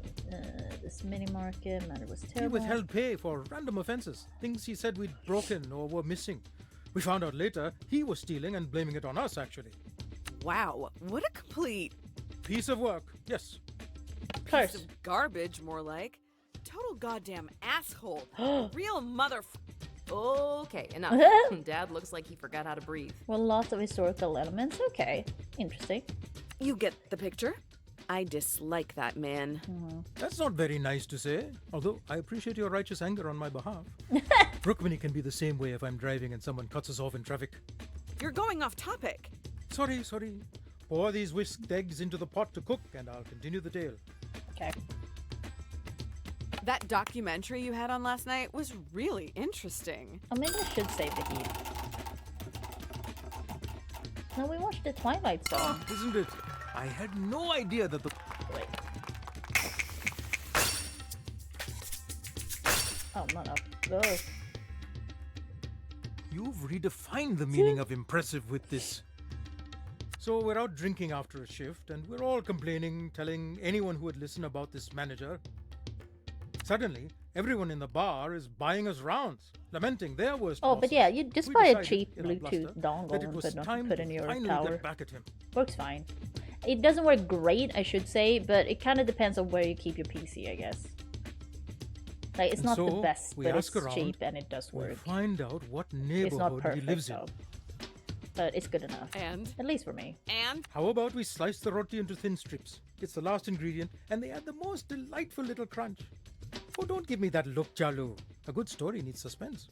this mini market, man, it was terrible. He withheld pay for random offenses, things he said we'd broken or were missing. We found out later he was stealing and blaming it on us, actually. Wow, what a complete... Piece of work, yes. Piece of garbage, more like. Total goddamn asshole. Real mother... Okay, enough. Dad looks like he forgot how to breathe. Well, lots of historical elements. Okay, interesting. You get the picture? I dislike that man. That's not very nice to say, although I appreciate your righteous anger on my behalf. Rukmini can be the same way if I'm driving and someone cuts us off in traffic. You're going off topic. Sorry. Pour these whisked eggs into the pot to cook and I'll continue the tale. Okay. That documentary you had on last night was really interesting. Oh, maybe I should save the heat. No, we watched the Twilight Zone. Isn't it? I had no idea that the... Wait. Oh, not up. Ugh. You've redefined the meaning of impressive with this. So we're out drinking after a shift, and we're all complaining, telling anyone who would listen about this manager. Suddenly, everyone in the bar is buying us rounds, lamenting their worst losses. But yeah, you just We buy a decided cheap in our Bluetooth bluster dongle that it and was time put in to your finally tower. get back at him. Works fine. It doesn't work great, I should say, but it kind of depends on where you keep your PC, I guess. Like, it's And not the so best, we but it's ask around, cheap and it does we work. find out what It's not neighborhood perfect, he lives though. in. But it's good enough. And? At least for me. And? How about we slice the roti into thin strips? It's the last ingredient, and they add the most delightful little crunch. Oh, don't give me that look, Jalu. A good story needs suspense.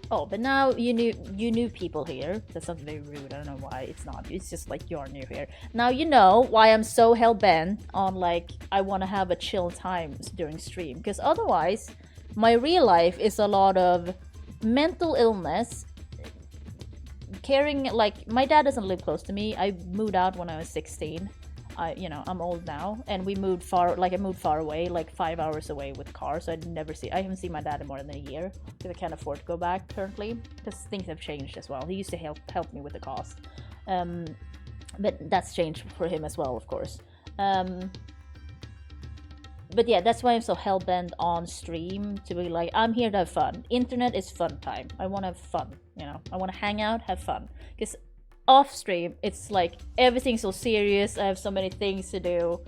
Oh, but now you knew people here. That's not very rude. I don't know why it's not. It's just like you're new here. Now you know why I'm so hell-bent on like I want to have a chill time during stream. Because otherwise, my real life is a lot of mental illness. Caring, like, my dad doesn't live close to me. I moved out when I was 16. I'm old now, and I moved far away, like 5 hours away with car, so I haven't seen my dad in more than a year, because I can't afford to go back currently, because things have changed as well. He used to help me with the cost, but that's changed for him as well, of course. But yeah, that's why I'm so hell-bent on stream, to be like, I'm here to have fun. Internet is fun time. I want to have fun, I want to hang out, have fun, because off stream, it's like everything's so serious. I have so many things to do.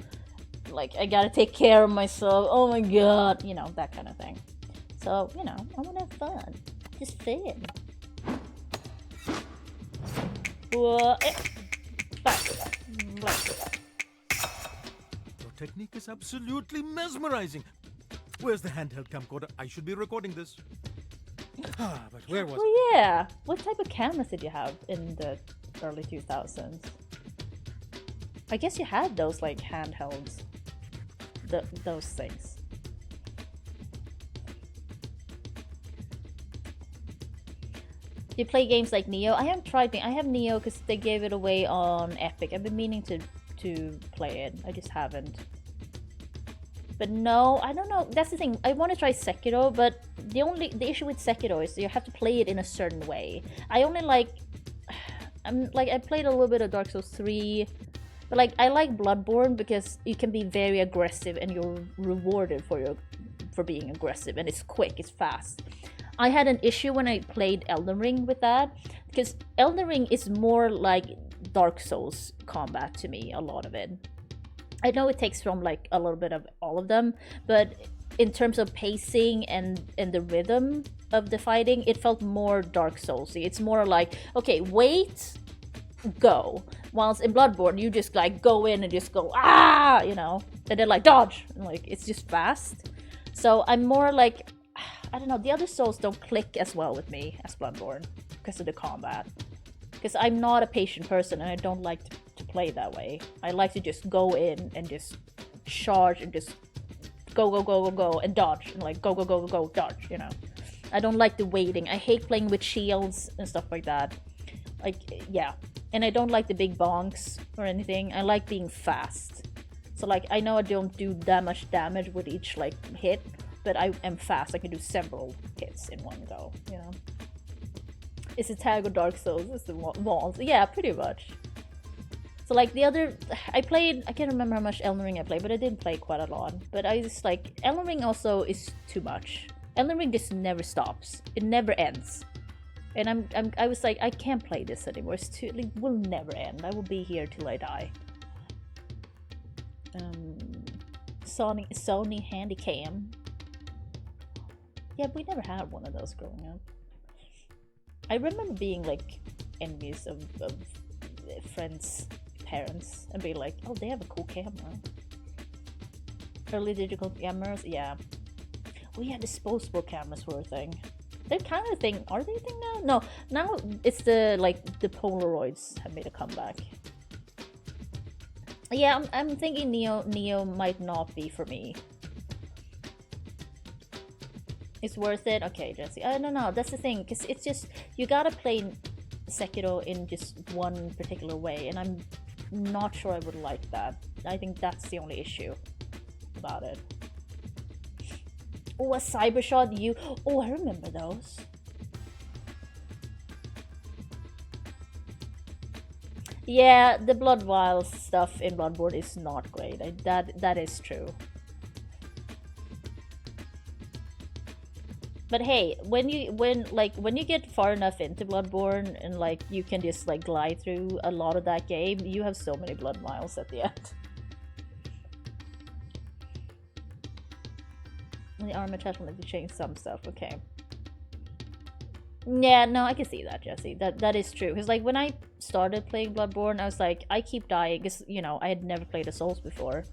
Like, I gotta take care of myself. Oh my god, that kind of thing. So, I want to have fun. Just fun. Your technique is absolutely mesmerizing. Where's the handheld camcorder? I should be recording this. But where was it? Oh yeah. What type of cameras did you have in the early 2000s? I guess you had those like handhelds. Those things. Do you play games like Neo? I haven't tried it. I have Neo because they gave it away on Epic. I've been meaning to play it. I just haven't. But no, I don't know. That's the thing. I want to try Sekiro, but the issue with Sekiro is you have to play it in a certain way. I played a little bit of Dark Souls 3, but like I like Bloodborne because you can be very aggressive and you're rewarded for being aggressive, and it's quick, it's fast. I had an issue when I played Elden Ring with that, because Elden Ring is more like Dark Souls combat to me, a lot of it. I know it takes from like a little bit of all of them, but in terms of pacing and the rhythm of the fighting, it felt more Dark Soulsy. It's more like, okay, wait, go. Whilst in Bloodborne, you just like go in and just go, and then like dodge. And, like, it's just fast. So I'm more like, I don't know, the other Souls don't click as well with me as Bloodborne because of the combat. Because I'm not a patient person and I don't like to play that way. I like to just go in and just charge and just go and dodge and like go dodge, I don't like the waiting. I hate playing with shields and stuff like that. Like, yeah. And I don't like the big bonks or anything. I like being fast. So like, I know I don't do that much damage with each like hit, but I am fast. I can do several hits in one go, It's a tag of Dark Souls, it's the walls. Yeah, pretty much. So like the other, I can't remember how much Elden Ring I played, but I did play quite a lot. But I just like, Elden Ring also is too much. Elden Ring just never stops. It never ends. And I was like, I can't play this anymore. It will never end. I will be here till I die. Sony Handycam. Yeah, we never had one of those growing up. I remember being like envious of friends parents and be like, oh, they have a cool camera. Early digital cameras, yeah. Oh yeah, disposable cameras were a thing. They're kind of a thing. Are they a thing now? No, now it's the Polaroids have made a comeback. Yeah, I'm thinking Neo might not be for me. It's worth it? Okay, Jesse. I don't know, that's the thing, because it's just, you gotta play Sekiro in just one particular way, and I'm not sure I would like that. I think that's the only issue about it. Oh, a Cybershot you. Oh, I remember those. Yeah, the Blood Vials stuff in Bloodborne is not great. That is true. But hey, when you get far enough into Bloodborne and like you can just like glide through a lot of that game, you have so many Blood Vials at the end. The armor attachment to change some stuff, okay. Yeah, no, I can see that, Jesse. That is true. Because like when I started playing Bloodborne, I was like, I keep dying because, you know, I had never played a Souls before.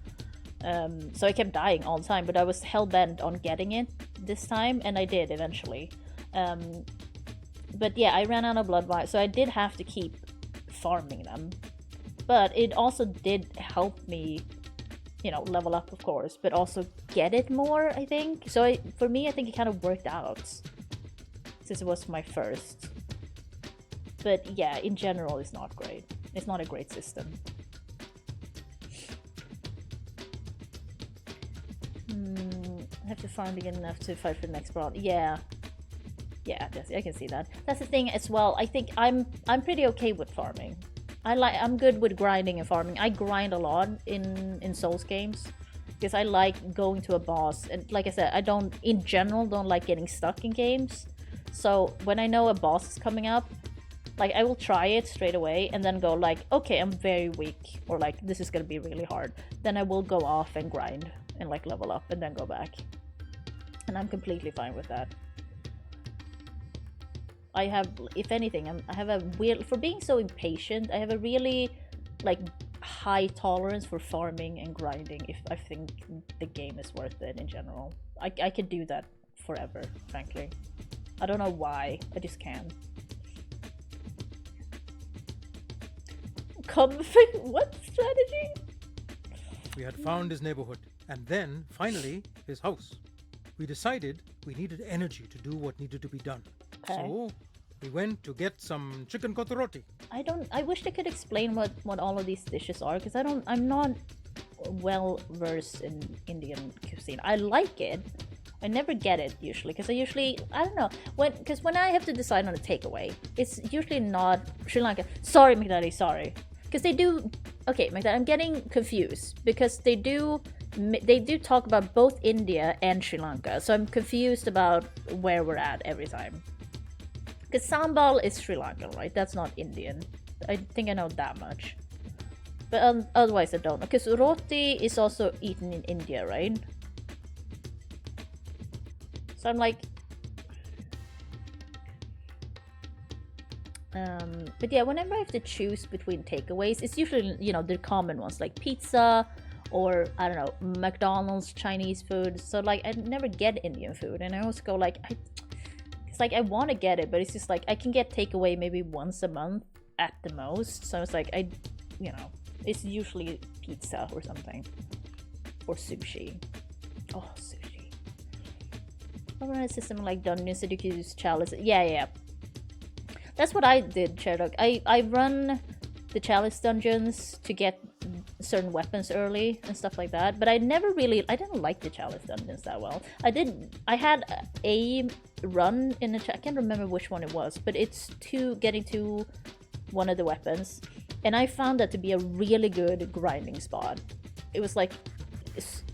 So I kept dying all the time, but I was hell-bent on getting it this time, and I did eventually. But yeah, I ran out of Blood Vials, so I did have to keep farming them. But it also did help me, you know, level up, of course, but also get it more, I think. So for me, I think it kind of worked out, since it was my first. But yeah, in general, it's not great. It's not a great system. I have to farm again enough to fight for the next brawl. Yeah. Yeah, Jesse, I can see that. That's the thing as well. I think I'm pretty okay with farming. I'm good with grinding and farming. I grind a lot in Souls games because I like going to a boss, and like I said, I don't in general don't like getting stuck in games. So when I know a boss is coming up, like I will try it straight away and then go like, okay, I'm very weak, or like this is gonna be really hard. Then I will go off and grind and like level up and then go back. And I'm completely fine with that. I have, if anything, I have a weird, for being so impatient, I have a really like high tolerance for farming and grinding if I think the game is worth it in general. I could do that forever, frankly. I don't know why, I just can. What strategy? We had found his neighborhood, and then, finally, his house. We decided we needed energy to do what needed to be done. Okay. So, we went to get some chicken kotoroti. I wish they could explain what all of these dishes are, because I'm not well versed in Indian cuisine. I like it. I never get it usually, because I don't know, because when I have to decide on a takeaway, it's usually not Sri Lanka. Sorry, McDaddy, sorry. Because they do, okay, McDaddy, I'm getting confused, because they do talk about both India and Sri Lanka, so I'm confused about where we're at every time. Because sambal is Sri Lankan, right? That's not Indian. I think I know that much. But otherwise I don't. Because roti is also eaten in India, right? So I'm like... but yeah, whenever I have to choose between takeaways, it's usually, you know, the common ones like pizza or, I don't know, McDonald's, Chinese food. So like I never get Indian food, and I always go like, it's like I want to get it, but it's just like I can get takeaway maybe once a month at the most. So it's like you know, it's usually pizza or something, or sushi. Oh, sushi. I run a system like dungeons that you can use chalice. Yeah. That's what I did, Sherlock. I run the chalice dungeons to get certain weapons early and stuff like that, but I didn't like the chalice dungeons that well. I had a run in I can't remember which one it was, but it's getting to one of the weapons, and I found that to be a really good grinding spot. It was like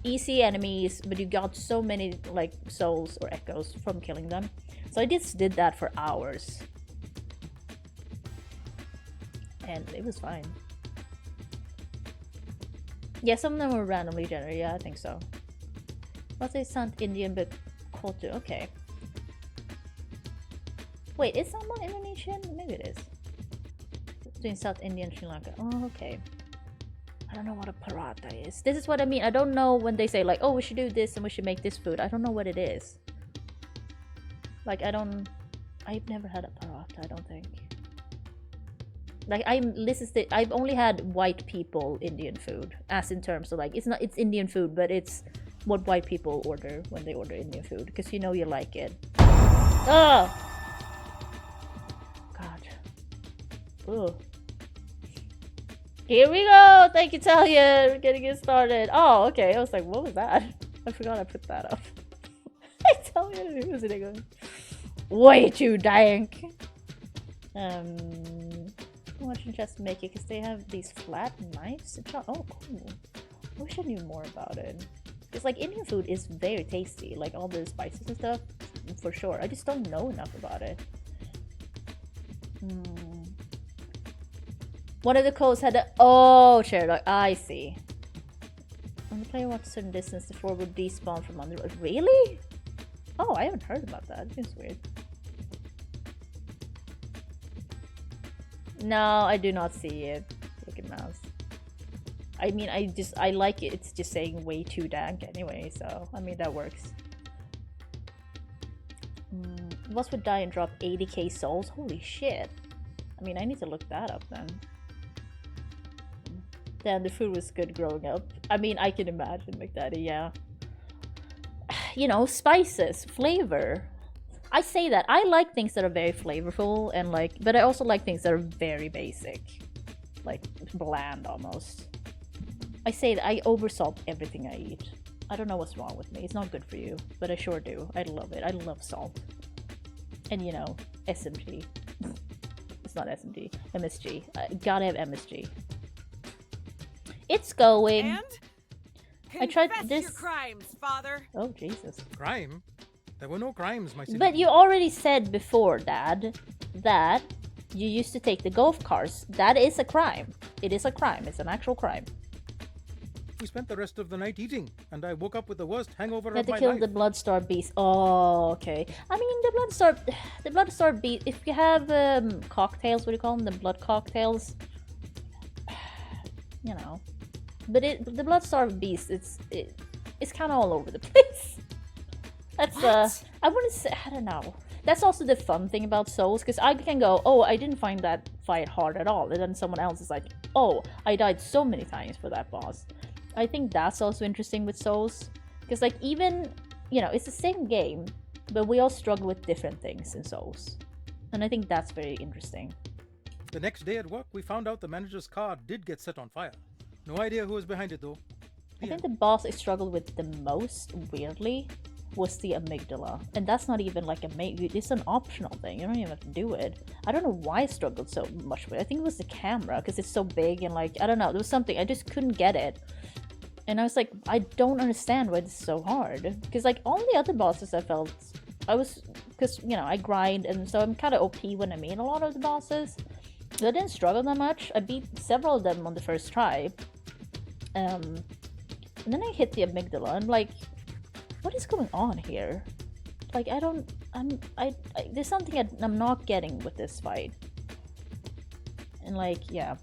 easy enemies, but you got so many like souls or echoes from killing them. So I just did that for hours. And it was fine. Yeah, some of them were randomly generated. Yeah, I think so. What's it sound Indian but culture? Okay. Wait, is someone Indonesian? Maybe it is. Between South India and Sri Lanka. Oh, okay. don't know what a paratha is. This is what I mean. I don't know when they say like, oh, we should do this and we should make this food. I don't know what it is. Like, I've never had a paratha, I don't think. Like, I've only had white people Indian food, as in terms of like, it's Indian food, but it's what white people order when they order Indian food, because you know you like it. Oh! God. Ugh. Here we go! Thank you, Talia! We're getting it started. Oh, okay. I was like, what was that? I forgot I put that up. I tell you, who's it going? Way too dank! I'm watching just make it because they have these flat knives. Oh, cool. I wish I knew more about it. Because, like, Indian food is very tasty. Like, all the spices and stuff, for sure. I just don't know enough about it. One of the codes had a... Oh, Sherlock. I see. When the player walks a certain distance, the floor would despawn from under... Really? Oh, I haven't heard about that. It's weird. No, I do not see it. Look at mouse. I mean, I like it. It's just saying way too dank anyway, so I mean that works. Boss would die and drop 80k souls. Holy shit! I mean, I need to look that up then. Then the food was good growing up. I mean, I can imagine McDaddy. Yeah. You know, spices, flavor. I say that. I like things that are very flavorful and like, but I also like things that are very basic. Like bland almost. I say that I oversalt everything I eat. I don't know what's wrong with me. It's not good for you, but I sure do. I love it. I love salt. And you know, SMG. It's not SMG. MSG. Gotta have MSG. It's going. And? I tried Confess this. Your crimes, father. Oh Jesus. Crime? There were no crimes, my son. But you already said before, Dad, that you used to take the golf carts. That is a crime. It is a crime. It's an actual crime. We spent the rest of the night eating, and I woke up with the worst hangover You had of to my kill life. the Bloodstar Beast. Oh, okay. I mean, the Bloodstar Beast. If you have cocktails, what do you call them? The blood cocktails. You know, but the Bloodstar Beast. It's kind of all over the place. That's I wouldn't say. I don't know. That's also the fun thing about Souls, because I can go, oh, I didn't find that fight hard at all, and then someone else is like, oh, I died so many times for that boss. I think that's also interesting with Souls, because like even, you know, it's the same game, but we all struggle with different things in Souls, and I think that's very interesting. The next day at work, we found out the manager's car did get set on fire. No idea who was behind it though. I think the boss I struggled with the most, weirdly, was the amygdala, and that's not even like it's an optional thing. You don't even have to do it. I don't know why I struggled so much with it. I think it was the camera, because it's so big and like, I don't know, there was something, I just couldn't get it. And I was like, I don't understand why this is so hard. Because like all the other bosses I felt, because you know, I grind, and so I'm kind of OP when I meet a lot of the bosses. So I didn't struggle that much. I beat several of them on the first try. And then I hit the amygdala. I'm like, what is going on here? Like, there's something I'm not getting with this fight. And like, yeah.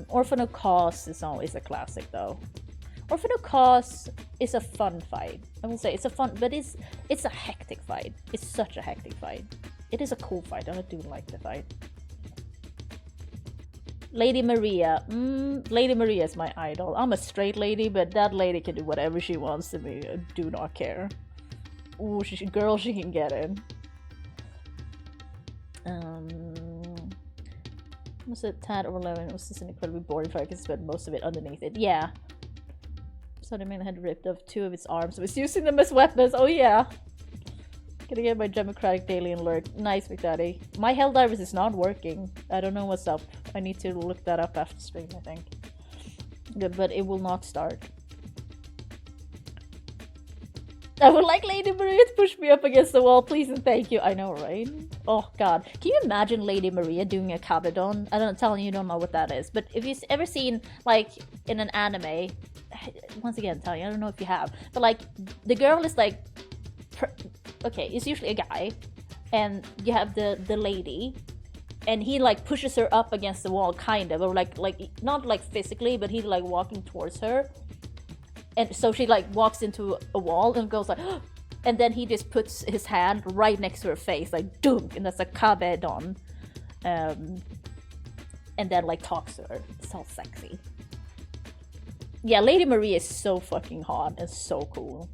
Orphan of Cause is always a classic though. Orphan of Cause is a fun fight. I will say it's a fun, but it's a hectic fight. It's such a hectic fight. It is a cool fight, and I do like the fight. Lady Maria. Lady Maria is my idol. I'm a straight lady, but that lady can do whatever she wants to me. I do not care. Ooh, she can get in. Was it tad over 11? It was just an incredibly boring fight. I could spend most of it underneath it. Yeah. So the man had ripped off 2 of its arms. So was using them as weapons. Oh yeah. Gonna get my democratic daily alert. Nice, McDaddy. My Helldivers is not working. I don't know what's up. I need to look that up after stream, I think. Good, but it will not start. I would like Lady Maria to push me up against the wall, please and thank you. I know, right? Oh god. Can you imagine Lady Maria doing a kabedon? I don't telling you don't know what that is, but if you've ever seen, like, in an anime, once again, telling you, I don't know if you have, but like, the girl is like, okay, it's usually a guy, and you have the lady, and he like pushes her up against the wall, kind of, or like not like physically, but he's like walking towards her, and so she like walks into a wall and goes like, and then he just puts his hand right next to her face, like dunk, and that's a kabedon, and then like talks to her. It's all sexy. Yeah, Lady Maria is so fucking hot and so cool.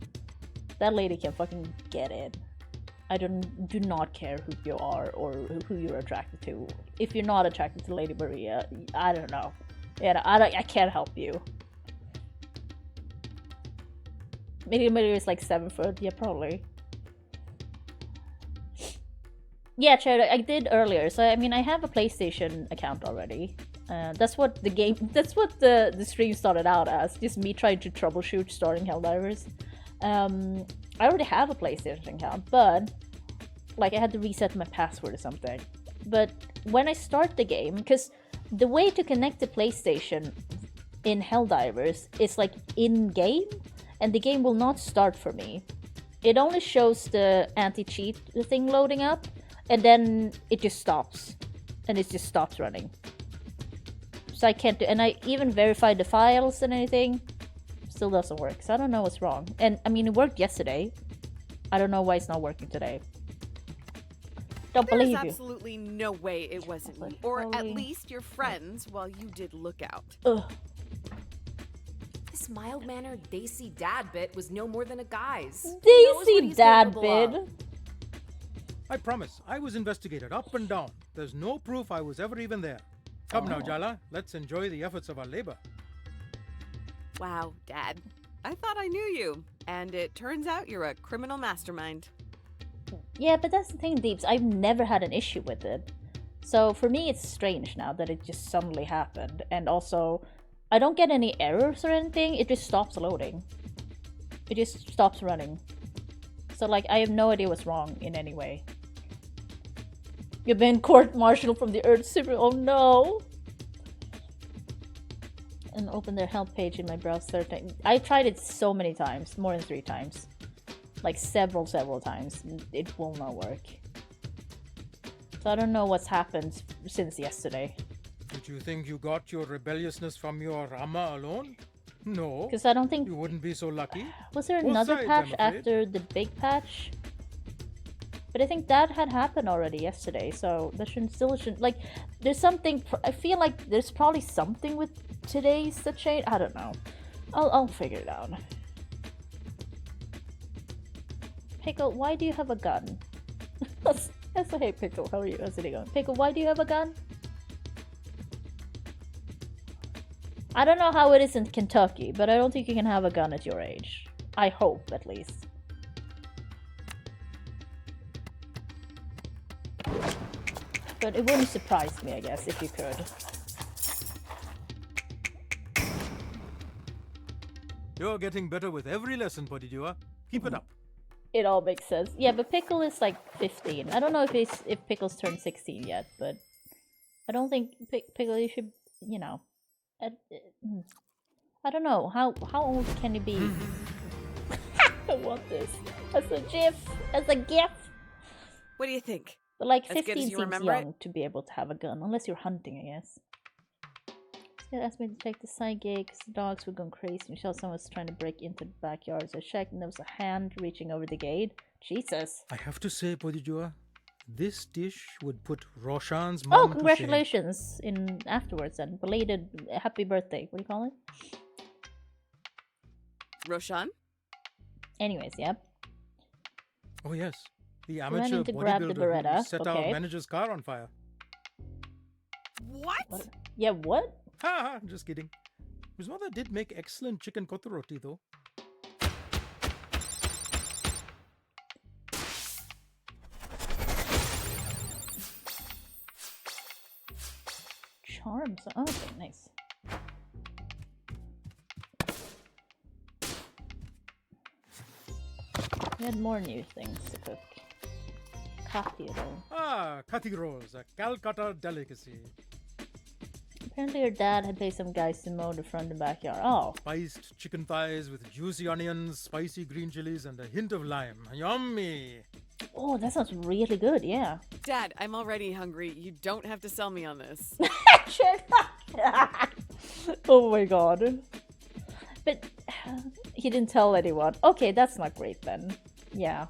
That lady can fucking get it. I do not care who you are or who you're attracted to. If you're not attracted to Lady Maria, I don't know. Yeah, I can't help you. Lady Maria is like 7 foot. Yeah, probably. Yeah, Chad, I did earlier. So I mean, I have a PlayStation account already. That's what the game. That's what the stream started out as. Just me trying to troubleshoot starting Helldivers. I already have a PlayStation account, but like I had to reset my password or something. But when I start the game, because the way to connect the PlayStation in Helldivers is like in-game, and the game will not start for me. It only shows the anti-cheat thing loading up, and then it just stops, and it just stops running. So I can't do, and I even verified the files and anything. Still doesn't work, so I don't know what's wrong. And I mean, it worked yesterday. I don't know why it's not working today. Don't believe you. There's absolutely no way it wasn't me, or at least your friends, while you did look out. Ugh. This mild-mannered Daisy dad bit was no more than a guy's. Daisy dad bit? I promise, I was investigated up and down. There's no proof I was ever even there. Come now, Jala, let's enjoy the efforts of our labor. Wow, Dad. I thought I knew you, and it turns out you're a criminal mastermind. Yeah, but that's the thing, Deeps. I've never had an issue with it. So for me, it's strange now that it just suddenly happened. And also, I don't get any errors or anything. It just stops loading. It just stops running. So like, I have no idea what's wrong in any way. You've been court-martialed from the Earth Super. Oh no! And open their help page in my browser. I tried it so many times, more than 3 times. Like several times. It will not work. So I don't know what's happened since yesterday. Did you think you got your rebelliousness from your Rama alone? No. Because I don't think... You wouldn't be so lucky. Was there Both another sides, patch I'm afraid. after the big patch? But I think that had happened already yesterday, so there shouldn't, like, there's something, I feel like there's probably something with today's that changed. I don't know. I'll figure it out. Pickle, why do you have a gun? That's a hey Pickle, how are you? How's it going? Pickle, why do you have a gun? I don't know how it is in Kentucky, but I don't think you can have a gun at your age. I hope, at least. But it wouldn't surprise me, I guess, if you could. You're getting better with every lesson, Podidua. Keep it up. It all makes sense. Yeah, but Pickle is like 15. I don't know if Pickle's turned 16 yet, but I don't think Pickle, you should, you know. I don't know. How old can you be? I want this. As a GIF. As a GIF. What do you think? But like As 15 good as you seems remember young to be able to have a gun, unless you're hunting, I guess. It asked me to take the side gate because the dogs were going crazy. Michelle, someone was trying to break into the backyard, so I checked and there was a hand reaching over the gate. Jesus. I have to say, Podidua, this dish would put Roshan's Oh, mom to shame. congratulations in afterwards and belated happy birthday. What do you call it? Roshan? Anyways, yeah. Oh yes, the Running amateur to grab the bodybuilder who Beretta, set okay. our manager's car on fire. What? Yeah, what? Ha ha, just kidding. His mother did make excellent chicken kotoroti though. Charms. Oh, okay, nice. We had more new things to cook. Kati roll. Ah, kati rolls, a Calcutta delicacy. Apparently your dad had paid some guys to mow the front and backyard. Oh. Spiced chicken thighs with juicy onions, spicy green chilies, and a hint of lime. Yummy! Oh, that sounds really good, yeah. Dad, I'm already hungry. You don't have to sell me on this. Shut up. Oh my god. But he didn't tell anyone. Okay, that's not great then. Yeah.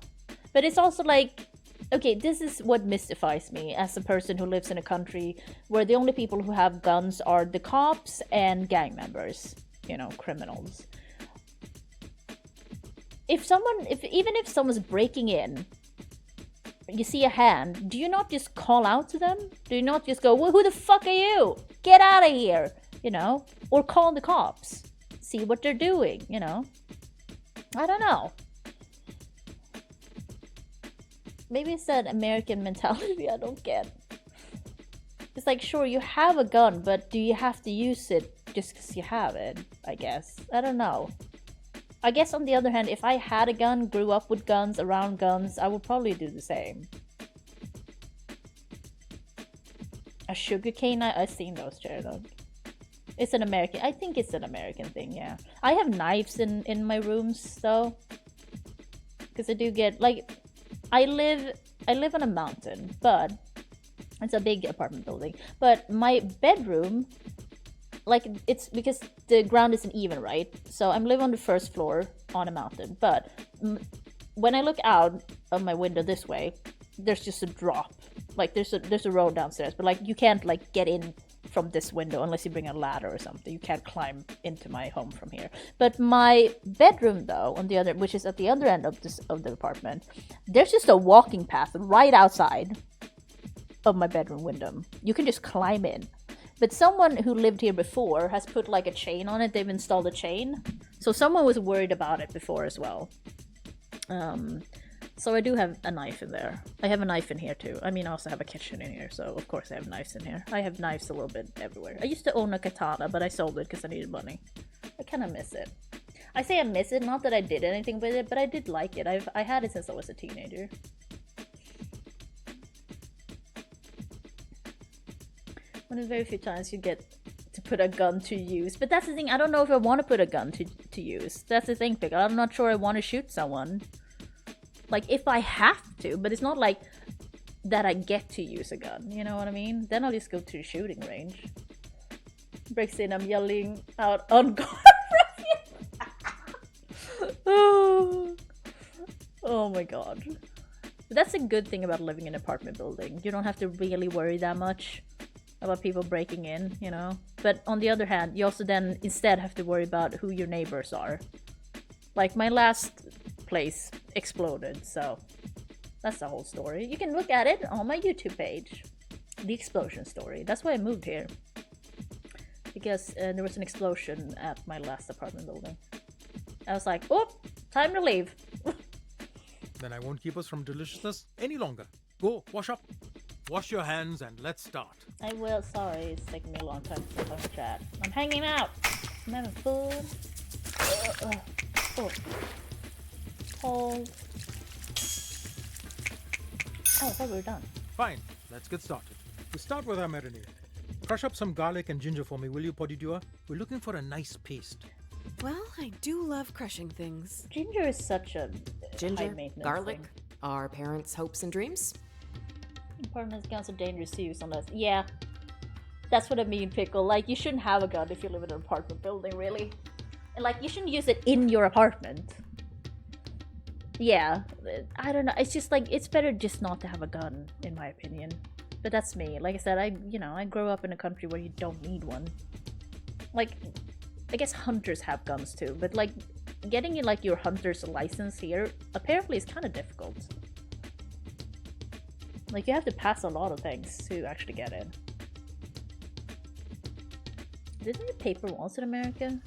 But it's also like, okay, this is what mystifies me as a person who lives in a country where the only people who have guns are the cops and gang members, you know, criminals. Even if someone's breaking in, you see a hand, do you not just call out to them? Do you not just go, well, who the fuck are you? Get out of here, you know? Or call the cops, see what they're doing, you know? I don't know. Maybe it's that American mentality I don't get. It's like, sure, you have a gun, but do you have to use it just because you have it? I guess. I don't know. I guess on the other hand, if I had a gun, grew up with guns, around guns, I would probably do the same. A sugarcane? I've seen those, Jared. It's an American... I think it's an American thing, yeah. I have knives in my rooms, though. Because I do get... Like, I live on a mountain, but... It's a big apartment building. But my bedroom... Like, it's because the ground isn't even, right? So I'm living on the first floor on a mountain. But when I look out of my window this way, there's just a drop. Like, there's a road downstairs. But, like, you can't, like, get in from this window unless you bring a ladder or something. You can't climb into my home from here. But my bedroom, though, on the other, which is at the other end of the apartment, there's just a walking path right outside of my bedroom window. You can just climb in. But someone who lived here before has put like a chain on it. They've installed a chain. So someone was worried about it before as well. So I do have a knife in there. I have a knife in here too. I mean, I also have a kitchen in here. So of course I have knives in here. I have knives a little bit everywhere. I used to own a katana, but I sold it because I needed money. I kind of miss it. I say I miss it, not that I did anything with it, but I did like it. I had it since I was a teenager. One of the very few times you get to put a gun to use. But that's the thing, I don't know if I want to put a gun to use. That's the thing, Pickle. I'm not sure I want to shoot someone. Like, if I have to, but it's not like that I get to use a gun. You know what I mean? Then I'll just go to the shooting range. Breaks in, I'm yelling out on guard. Oh my god. But that's a good thing about living in an apartment building. You don't have to really worry that much about people breaking in, you know? But on the other hand, you also then instead have to worry about who your neighbors are. Like, my last place exploded, so that's the whole story. You can look at it on my YouTube page. The explosion story. That's why I moved here. Because there was an explosion at my last apartment building. I was like, oh, time to leave. Then I won't keep us from deliciousness any longer. Go, wash up. Wash your hands and let's start. I will. Sorry, it's taking me a long time to film chat. I'm hanging out. I'm having food. Oh. Cold. Oh, I thought we were done. Fine, let's get started. We start with our marinade. Crush up some garlic and ginger for me, will you, Podidua? We're looking for a nice paste. Well, I do love crushing things. Ginger is such a Ginger, high-maintenance garlic, thing. our parents' hopes and dreams. Apartments, guns are dangerous to use unless... Yeah. That's what I mean, Pickle. Like, you shouldn't have a gun if you live in an apartment building, really. And, like, you shouldn't use it in your apartment. Yeah. I don't know. It's just, like, it's better just not to have a gun, in my opinion. But that's me. Like I said, I grew up in a country where you don't need one. Like, I guess hunters have guns too, but, like, getting, like, your hunter's license here apparently is kind of difficult. Like, you have to pass a lot of things to actually get in. Didn't they paper walls in America?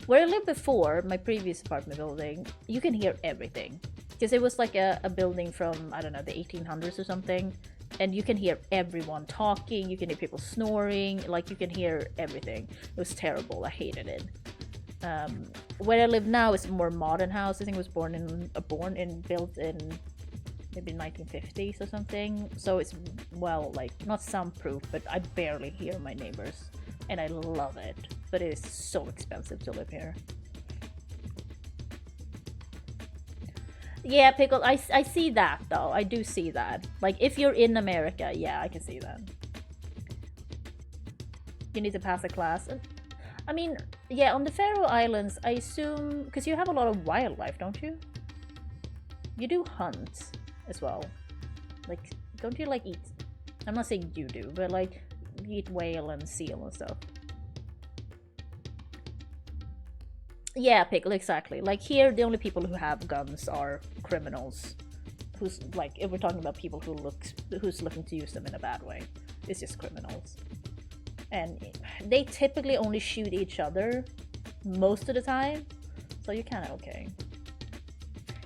Where I lived before, my previous apartment building, you can hear everything. Because it was like a building from, I don't know, the 1800s or something. And you can hear everyone talking, you can hear people snoring, like, you can hear everything. It was terrible, I hated it. Where I live now is a more modern house. I think it was built in maybe 1950s or something. So it's, well, like, not soundproof, but I barely hear my neighbors. And I love it. But it is so expensive to live here. Yeah, Pickle, I see that though. I do see that. Like, if you're in America, yeah, I can see that. You need to pass a class. I mean, yeah, on the Faroe Islands, I assume... Because you have a lot of wildlife, don't you? You do hunt as well. Like, don't you, like, eat... I'm not saying you do, but, like, you eat whale and seal and stuff. Yeah, Pickle, exactly. Like, here, the only people who have guns are criminals. Who's, like, if we're talking about people who's looking to use them in a bad way. It's just criminals. And they typically only shoot each other most of the time, so you're kind of okay.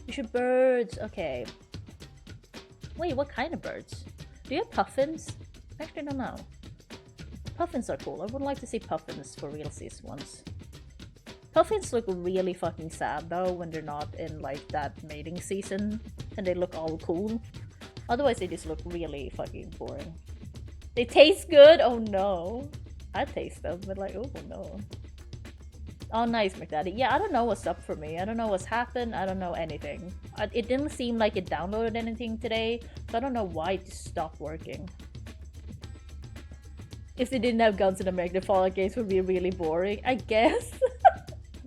You shoot birds, okay. Wait, what kind of birds? Do you have puffins? Actually, I don't know. Puffins are cool. I would like to see puffins for realsies once. Puffins look really fucking sad though when they're not in like that mating season and they look all cool. Otherwise they just look really fucking boring. They taste good? Oh no. I taste them, but like, oh no. Oh, nice, McDaddy. Yeah, I don't know what's up for me. I don't know what's happened. I don't know anything. It didn't seem like it downloaded anything today, so I don't know why it just stopped working. If they didn't have guns in America, the Fallout games would be really boring, I guess.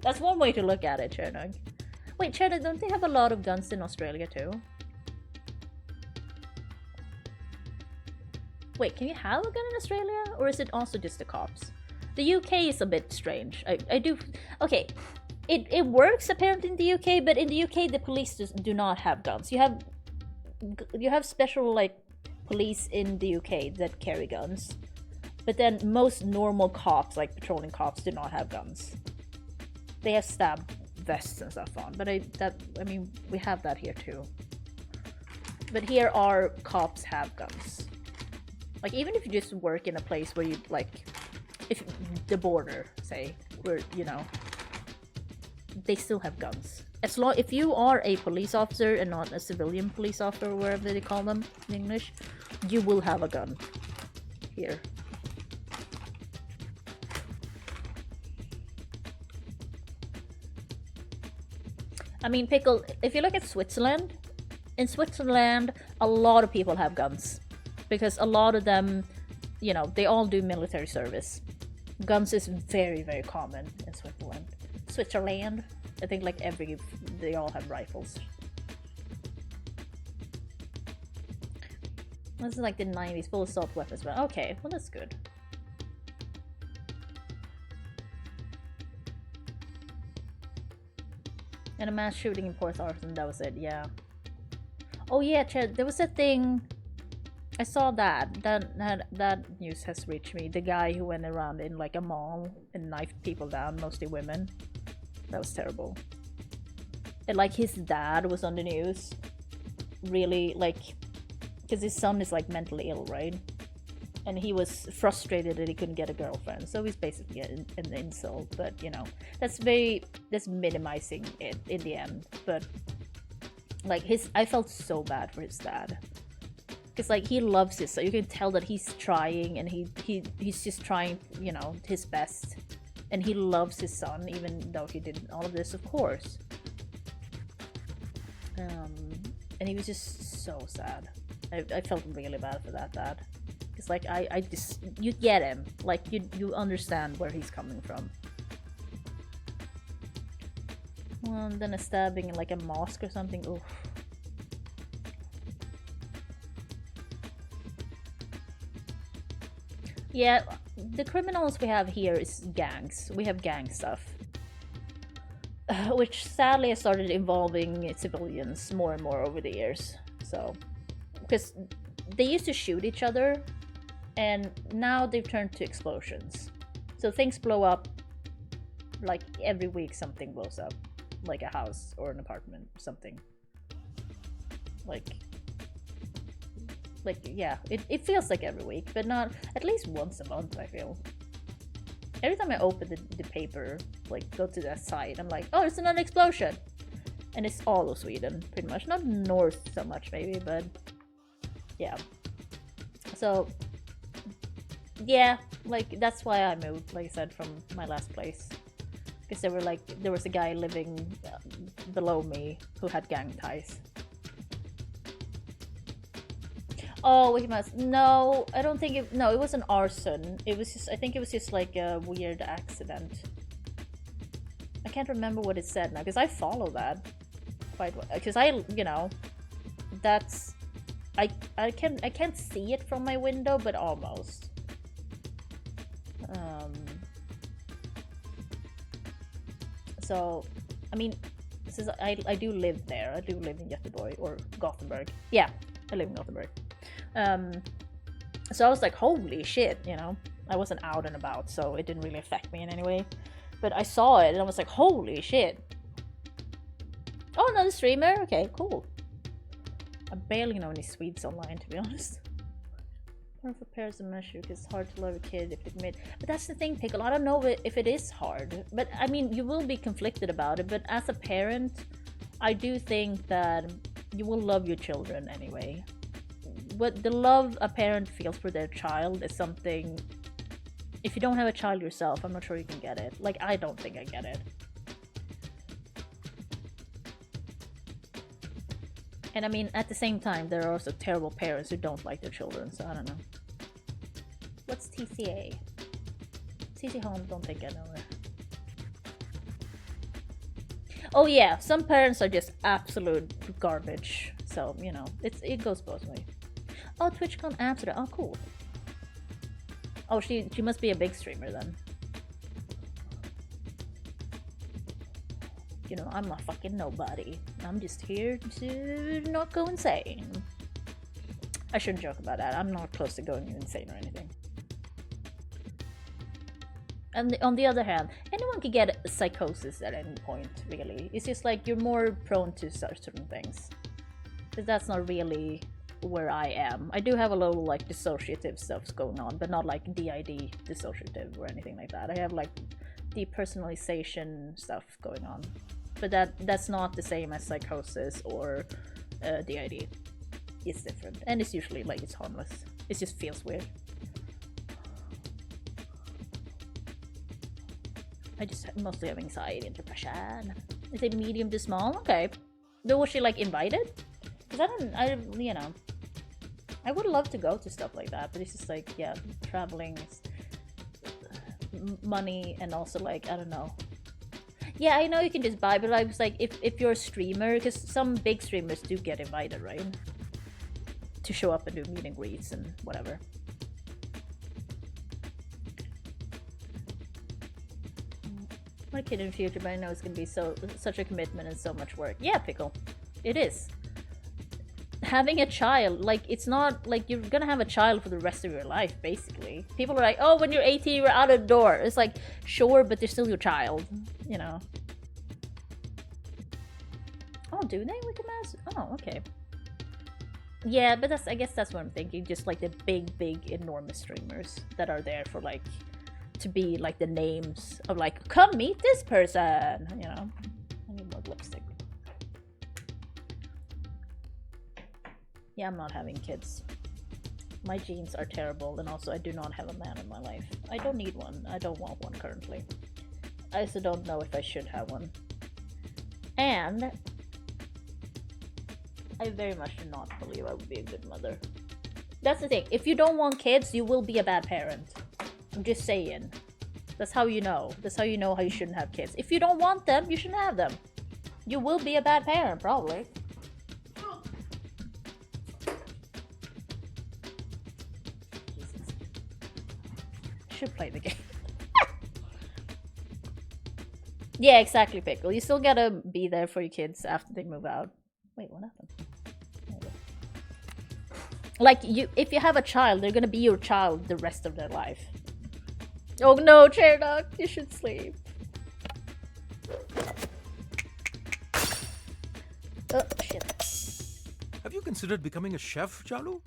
That's one way to look at it, Chernog. Wait, Chernog, don't they have a lot of guns in Australia too? Wait, can you have a gun in Australia? Or is it also just the cops? The UK is a bit strange. I do... Okay, it works apparently in the UK, but in the UK the police do not have guns. You have special, like, police in the UK that carry guns. But then most normal cops, like patrolling cops, do not have guns. They have stab vests and stuff on, but I mean, we have that here too. But here our cops have guns. Like, even if you just work in a place where you, like, if the border, say, where, you know, they still have guns. As long, if you are a police officer and not a civilian police officer, or wherever they call them in English, you will have a gun here. I mean, Pickle, if you look at Switzerland, in Switzerland, a lot of people have guns. Because a lot of them, you know, they all do military service. Guns is very, very common in Switzerland. Switzerland, I think like they all have rifles. This is like the 90s, full assault weapons, but okay, well that's good. And a mass shooting in Port Arthur, that was it, yeah. Oh yeah, Chad, there was a thing... I saw that news has reached me. The guy who went around in like a mall and knifed people down, mostly women. That was terrible. And like his dad was on the news. Really, like, because his son is like mentally ill, right? And he was frustrated that he couldn't get a girlfriend. So he's basically an insult, but you know, that's minimizing it in the end. But like I felt so bad for his dad. Because like he loves his son. You can tell that he's trying and he's just trying, you know, his best. And he loves his son even though he did all of this, of course. And he was just so sad. I felt really bad for that dad. Because like I just, you get him. Like you understand where he's coming from. Well, and then a stabbing in like a mosque or something. Oof. Yeah, the criminals we have here is gangs. We have gang stuff. Which sadly has started involving civilians more and more over the years. So, because they used to shoot each other, and now they've turned to explosions. So things blow up, like every week something blows up. Like a house or an apartment, something. Like yeah, it feels like every week, but not at least once a month, I feel. Every time I open the paper, like go to that site, I'm like, oh, it's another explosion. And it's all of Sweden, pretty much. Not north so much, maybe, but yeah. So, yeah, like that's why I moved, like I said, from my last place. Because there was a guy living below me who had gang ties. Oh, we must. No, I don't think it. No, it was an arson. It was just. I think it was just like a weird accident. I can't remember what it said now because I follow that quite well. Because you know, that's. I can't see it from my window, but almost. So, I mean, this is I do live there. I do live in Göteborg or Gothenburg. Yeah, I live in Gothenburg. So I was like, holy shit, you know. I wasn't out and about, so it didn't really affect me in any way. But I saw it and I was like, holy shit. Oh, another streamer? Okay, cool. I barely know any Swedes online, to be honest. Or if a parent's a measure, it's hard to love a kid if they commit. But that's the thing, Pickle. I don't know if it is hard. But I mean, you will be conflicted about it. But as a parent, I do think that you will love your children anyway. What the love a parent feels for their child is something. If you don't have a child yourself, I'm not sure you can get it. Like, I don't think I get it. And I mean, at the same time, there are also terrible parents who don't like their children, so I don't know. What's TCA? TC Home, don't think I know it. Oh yeah, some parents are just absolute garbage. So, you know, it goes both ways. Oh, TwitchCon Amsterdam. Oh, cool. Oh, she must be a big streamer then. You know, I'm a fucking nobody. I'm just here to not go insane. I shouldn't joke about that. I'm not close to going insane or anything. And on the other hand, anyone can get psychosis at any point, really. It's just like you're more prone to certain things. Because that's not really where I am. I do have a little like dissociative stuff going on, but not like DID dissociative or anything like that. I have like depersonalization stuff going on. But that's not the same as psychosis or DID. It's different. And it's usually like it's harmless. It just feels weird. I just mostly have anxiety and depression. Is it medium to small? Okay. But was she like invited? Because you know, I would love to go to stuff like that, but it's just like, yeah, traveling, money, and also like, I don't know. Yeah, I know you can just buy, but I was like, if you're a streamer, because some big streamers do get invited, right? To show up and do meet and greets and whatever. My kid in the future, but I know it's gonna be such a commitment and so much work. Yeah, Pickle, it is. Having a child, like, it's not like you're gonna have a child for the rest of your life, basically. People are like, oh, when you're 18, you're out of the door. It's like, sure, but they're still your child, you know. Oh, do they with the mask? Oh, okay. Yeah, but I guess that's what I'm thinking. Just like the big, enormous streamers that are there for like, to be like the names of like, come meet this person, you know. I need more lipstick. Yeah, I'm not having kids. My genes are terrible, and also I do not have a man in my life. I don't need one. I don't want one currently. I also don't know if I should have one. And I very much do not believe I would be a good mother. That's the thing. If you don't want kids, you will be a bad parent. I'm just saying. That's how you know. That's how you know how you shouldn't have kids. If you don't want them, you shouldn't have them. You will be a bad parent, probably. Should play the game. Yeah, exactly, Pickle. You still gotta be there for your kids after they move out. Wait, what happened? Like, if you have a child, they're gonna be your child the rest of their life. Oh no, Chair Duck, you should sleep. Oh, shit. Have you considered becoming a chef, Jalu?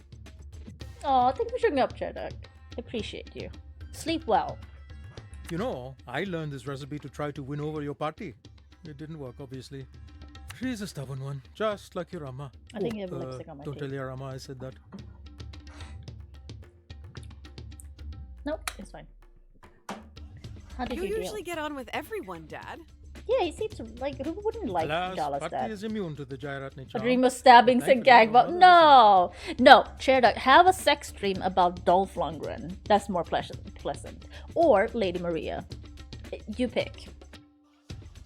Oh, thank you for showing up, Chair Duck. Appreciate you. Sleep well. You know, I learned this recipe to try to win over your party. It didn't work, obviously. She's a stubborn one, just like your Amma. I think you have lipstick on my Don't teeth. tell your Amma I said that. Nope, it's fine. How did You you usually deal? get on with everyone, Dad. Yeah, he seems like who wouldn't like Alas, Jala's Patti dad? is immune to the Jairatni A charm. dream of stabbings and gangbang. No, Sherdog, have a sex dream about Dolph Lundgren. That's more pleasant. Or Lady Maria. You pick.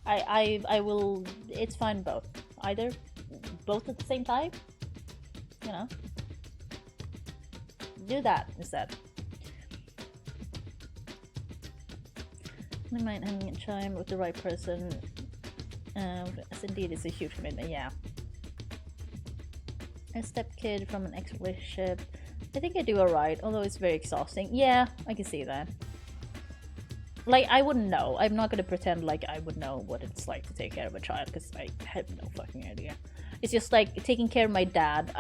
I will. It's fine both. Either, both at the same time. You know. Do that instead. I might hang a chime with the right person. As indeed it's a huge commitment, yeah. A stepkid from an ex-relationship. I think I do alright, although it's very exhausting. Yeah, I can see that. Like, I wouldn't know. I'm not gonna pretend like I would know what it's like to take care of a child, because I have no fucking idea. It's just like taking care of my dad.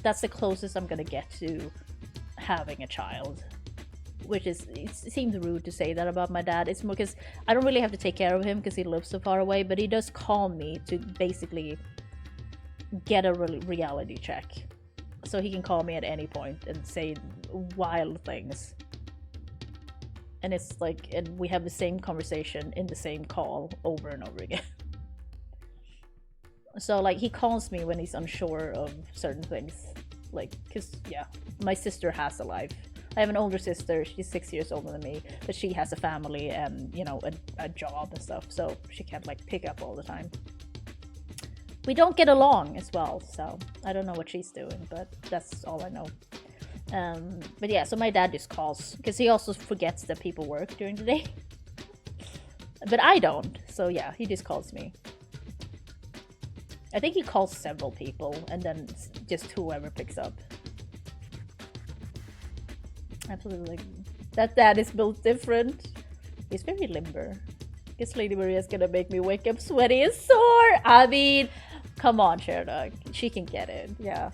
That's the closest I'm gonna get to having a child. Which is, it seems rude to say that about my dad. It's more because I don't really have to take care of him because he lives so far away, but he does call me to basically get a reality check. So he can call me at any point and say wild things. And it's like, and we have the same conversation in the same call over and over again. So like, he calls me when he's unsure of certain things. Like, because, yeah, my sister has a life. I have an older sister, she's 6 years older than me, but she has a family and, you know, a job and stuff, so she can't, like, pick up all the time. We don't get along as well, so I don't know what she's doing, but that's all I know. But yeah, so my dad just calls, because he also forgets that people work during the day. But I don't, so yeah, he just calls me. I think he calls several people, and then just whoever picks up. Absolutely. That dad is built different. He's very limber. Guess Lady Maria's gonna make me wake up sweaty and sore. I mean, come on, Sherdog. She can get it. Yeah.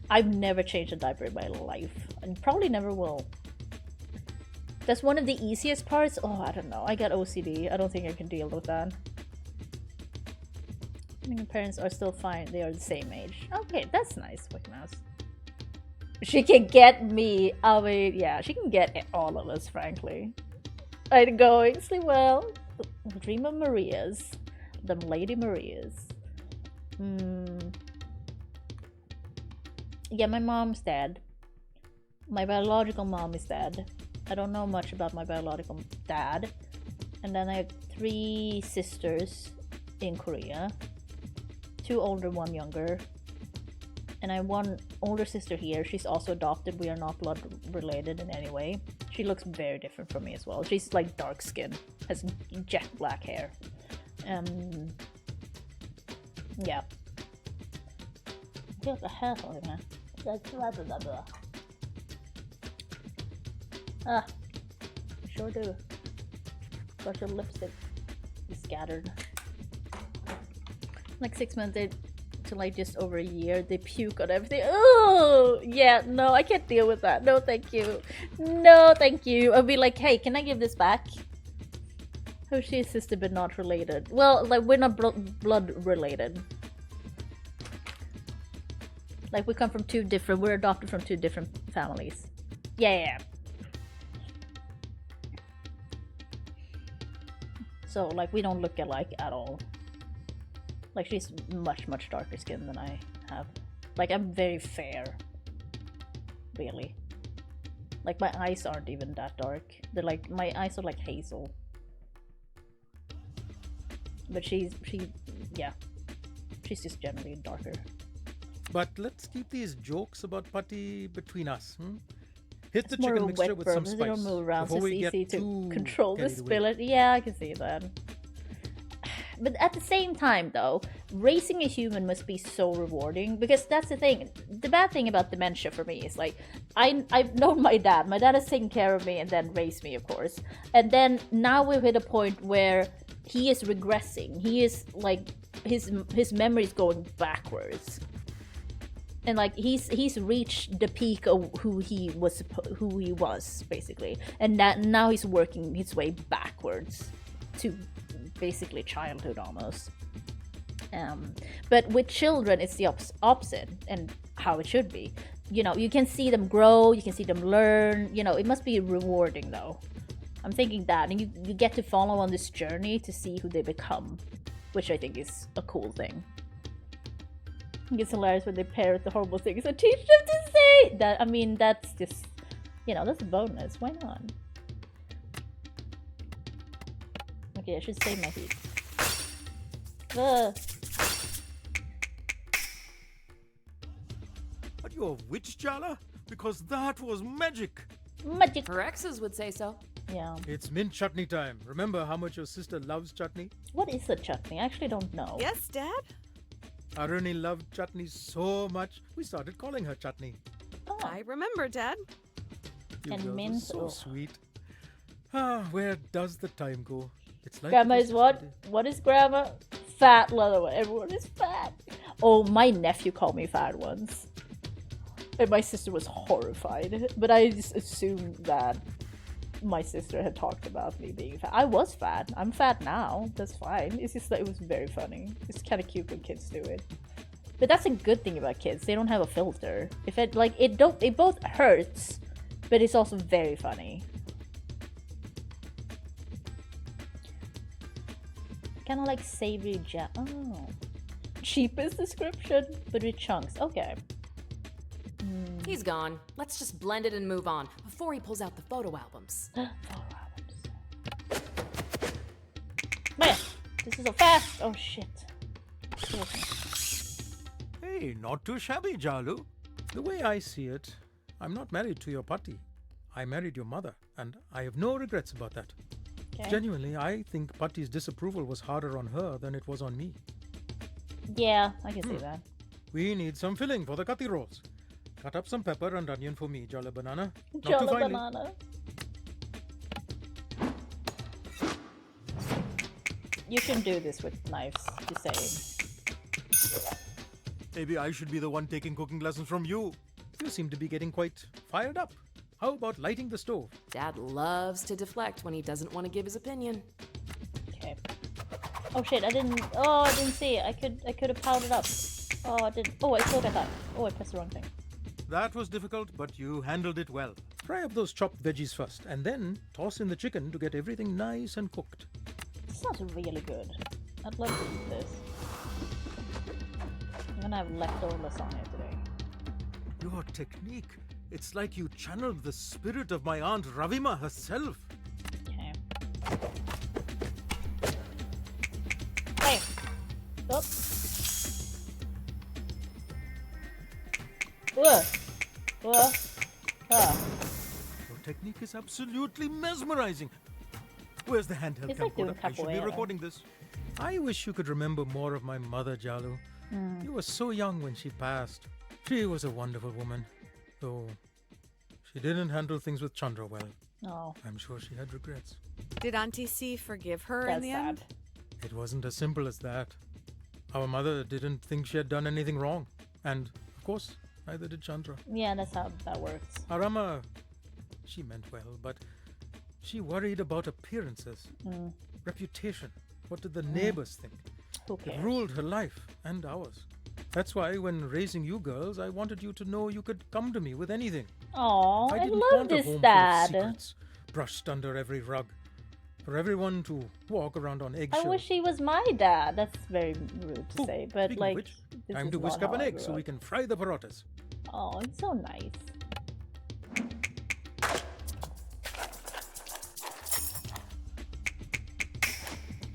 I've never changed a diaper in my life. And probably never will. That's one of the easiest parts. Oh, I don't know. I got OCD. I don't think I can deal with that. I mean, parents are still fine. They are the same age. Okay, that's nice, Wick Mouse. She can get me. I mean, yeah, she can get all of us, frankly. I'm going, sleep well. The dream of Maria's. Them Lady Maria's. Yeah, my mom's dead. My biological mom is dead. I don't know much about my biological dad. And then I have 3 sisters in Korea. 2 older, 1 younger. And I have 1 older sister here. She's also adopted. We are not blood related in any way. She looks very different from me as well. She's like dark skin, has jet black hair. Yeah. I feel like a hair falling, man. Ah, sure do. Got your lipstick scattered. Like 6 months to like just over a year, they puke on everything. Oh yeah, no, I can't deal with that. No thank you. No thank you. I'll be like, hey, can I give this back? Oh, she's sister but not related. Well, like, we're not blood related. Like, we come from 2 different, we're adopted from 2 different families. Yeah. So like, we don't look alike at all. Like, she's much darker skin than I have. Like, I'm very fair. Really. Like, my eyes aren't even that dark. They're like, my eyes are like hazel. But yeah. She's just generally darker. But let's keep these jokes about Patti between us, Hit the It's more chicken of a mixture wet with burn, some they spice. don't move around, so before it's we get easy to too control the carried away. spill. Yeah, I can see that. But at the same time, though, raising a human must be so rewarding, because that's the thing. The bad thing about dementia for me is, like, I've known my dad. My dad has taken care of me and then raised me, of course. And then now we've hit a point where he is regressing. He is, like, his memory is going backwards. And like, he's reached the peak of who he was basically, and now he's working his way backwards to basically childhood almost. But with children, it's the opposite, and how it should be. You know, you can see them grow, you can see them learn. You know, it must be rewarding though. I'm thinking that, and you get to follow on this journey to see who they become, which I think is a cool thing. It's hilarious when they parrot the horrible things and teach them to say that. I mean, that's just, you know, that's a bonus. Why not? Okay, I should save my heat. Ugh. Are you a witch, Jala? Because that was magic. Magic. Her exes would say so. Yeah. It's mint chutney time. Remember how much your sister loves chutney? What is a chutney? I actually don't know. Yes, Dad? Aruni loved chutney so much, we started calling her chutney. Oh. I remember, Dad. You And girls are mint. so Oh. sweet. Ah, where does the time go? It's like Grandma it was is what? yesterday. What is grandma? Fat leather. Everyone is fat. Oh, my nephew called me fat once. And my sister was horrified. But I just assumed that my sister had talked about me being fat. I was fat. I'm fat now. That's fine. It's just that it was very funny. It's kind of cute when kids do it. But that's a good thing about kids. They don't have a filter. If it like it both hurts, but it's also very funny. Kind of like savory jam. Oh, cheapest description, but with chunks. Okay. He's gone. Let's just blend it and move on before he pulls out the photo albums. Photo albums. Man, this is so fast. Oh shit. Hey, not too shabby, Jalu. The way I see it, I'm not married to your putty. I married your mother, and I have no regrets about that. Okay. Genuinely, I think Putty's disapproval was harder on her than it was on me. Yeah, I can see that. We need some filling for the kati rolls. Cut up some pepper and onion for me, Jolly Banana. Not too Jolly finely. banana. You can do this with knives, just saying. Maybe I should be the one taking cooking lessons from you. You seem to be getting quite fired up. How about lighting the stove? Dad loves to deflect when he doesn't want to give his opinion. Okay. Oh shit, I didn't see it. I could have powdered up. Oh, I didn't. Oh, I still got that. Oh, I pressed the wrong thing. That was difficult, but you handled it well. Fry up those chopped veggies first, and then toss in the chicken to get everything nice and cooked. This sounds really good. I'd love to eat this. I'm gonna have leftover lasagna today. Your technique. It's like you channeled the spirit of my Aunt Ravima herself. Okay. Hey! Stop! Your technique is absolutely mesmerizing. Where's the handheld It's like doing camcorder? I should be capoeira. recording this. I wish you could remember more of my mother, Jalu. You were so young when she passed. She was a wonderful woman, though she didn't handle things with Chandra well. Oh, I'm sure she had regrets. Did Auntie C forgive her in that's the sad. end? It wasn't as simple as that. Our mother didn't think she had done anything wrong. And, of course, neither did Chandra. Yeah, that's how that works. Arama, she meant well, but she worried about appearances, reputation. What did the neighbors think? Who It cares? ruled her life and ours. That's why when raising you girls, I wanted you to know you could come to me with anything. Aw, I didn't love want a this, home full of Dad. secrets brushed under every rug. For everyone to walk around on I eggshells. wish he was my dad. That's very rude to Oh, say, but speaking of like, which, this time is to whisk not up an how I egg grew so we up. can fry the parotas. Oh, it's so nice.